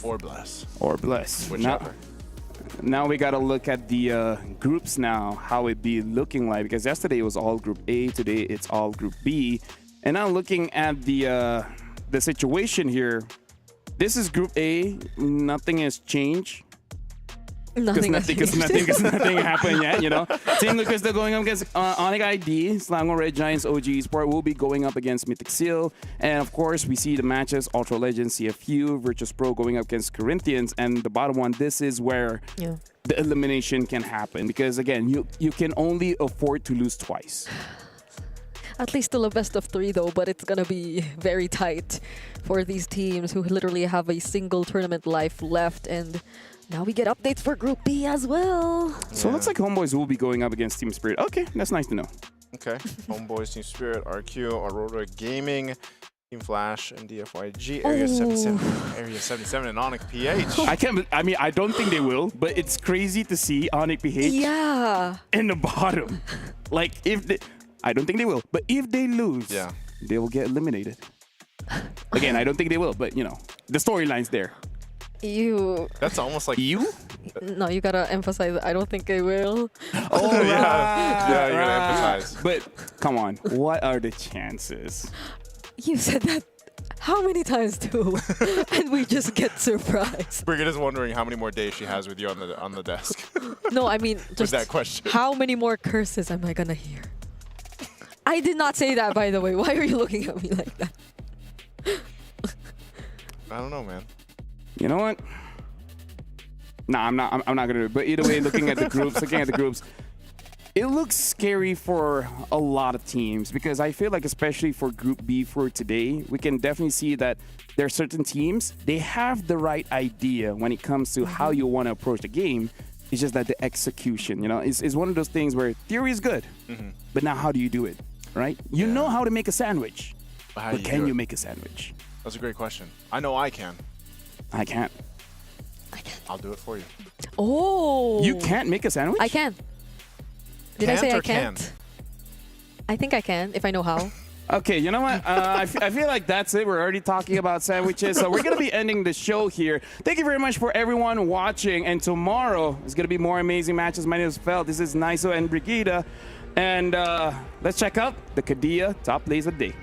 Or bless.
Or bless.
Whichever.
Now we got to look at the groups now, how it be looking like, because yesterday it was all Group A, today it's all Group B. And now looking at the situation here, this is Group A, nothing has changed.
Nothing
happened yet, you know. Team Lucas still going up against Onyx ID, Slango Red Giants, OG Sport will be going up against Mythic Seal. And of course, we see the matches, Ultra Legends, CFU, Virtus Pro going up against Corinthians. And the bottom one, this is where the elimination can happen. Because again, you can only afford to lose twice.
At least still a best of 3 though, but it's gonna be very tight for these teams who literally have a single tournament life left. And now we get updates for Group B as well.
So it looks like Homeboys will be going up against Team Spirit. Okay, that's nice to know.
Okay, Homeboys, Team Spirit, RQ, Aurora Gaming. Team Flash and DFYG, Area 77 and Onyx PH.
I don't think they will, but it's crazy to see Onyx PH in the bottom. Like, I don't think they will, but if they lose, they will get eliminated. Again, I don't think they will, but you know, the storyline's there.
That's almost like
No, you gotta emphasize. I don't think they will.
Oh,
yeah, you gotta emphasize.
But come on, what are the chances?
You said that how many times too, and we just get surprised.
Brigitta's wondering how many more days she has with you on the desk.
No, I mean
With
just
that question.
how many more curses am I gonna hear? I did not say that, by the way. Why are you looking at me like that?
I don't know, man.
You know what? Nah, I'm not gonna do it. But either way, looking at the groups, it looks scary for a lot of teams because I feel like, especially for Group B for today, we can definitely see that there are certain teams, they have the right idea when it comes to how you want to approach the game. It's just that the execution, you know, is one of those things where theory is good, but now how do you do it, right? You know how to make a sandwich, but can you make a sandwich?
That's a great question. I know I can.
I can't.
I'll do it for you.
Oh.
You can't make a sandwich?
I can. Did I say I
can?
can't? I think I can if I know how.
Okay, you know what? I feel like that's it. We're already talking about sandwiches, so we're going to be ending the show here. Thank you very much for everyone watching, and tomorrow is going to be more amazing matches. My name is Fel. This is Niso and Brigitta, and let's check out the Kadia Top Plays of the Day.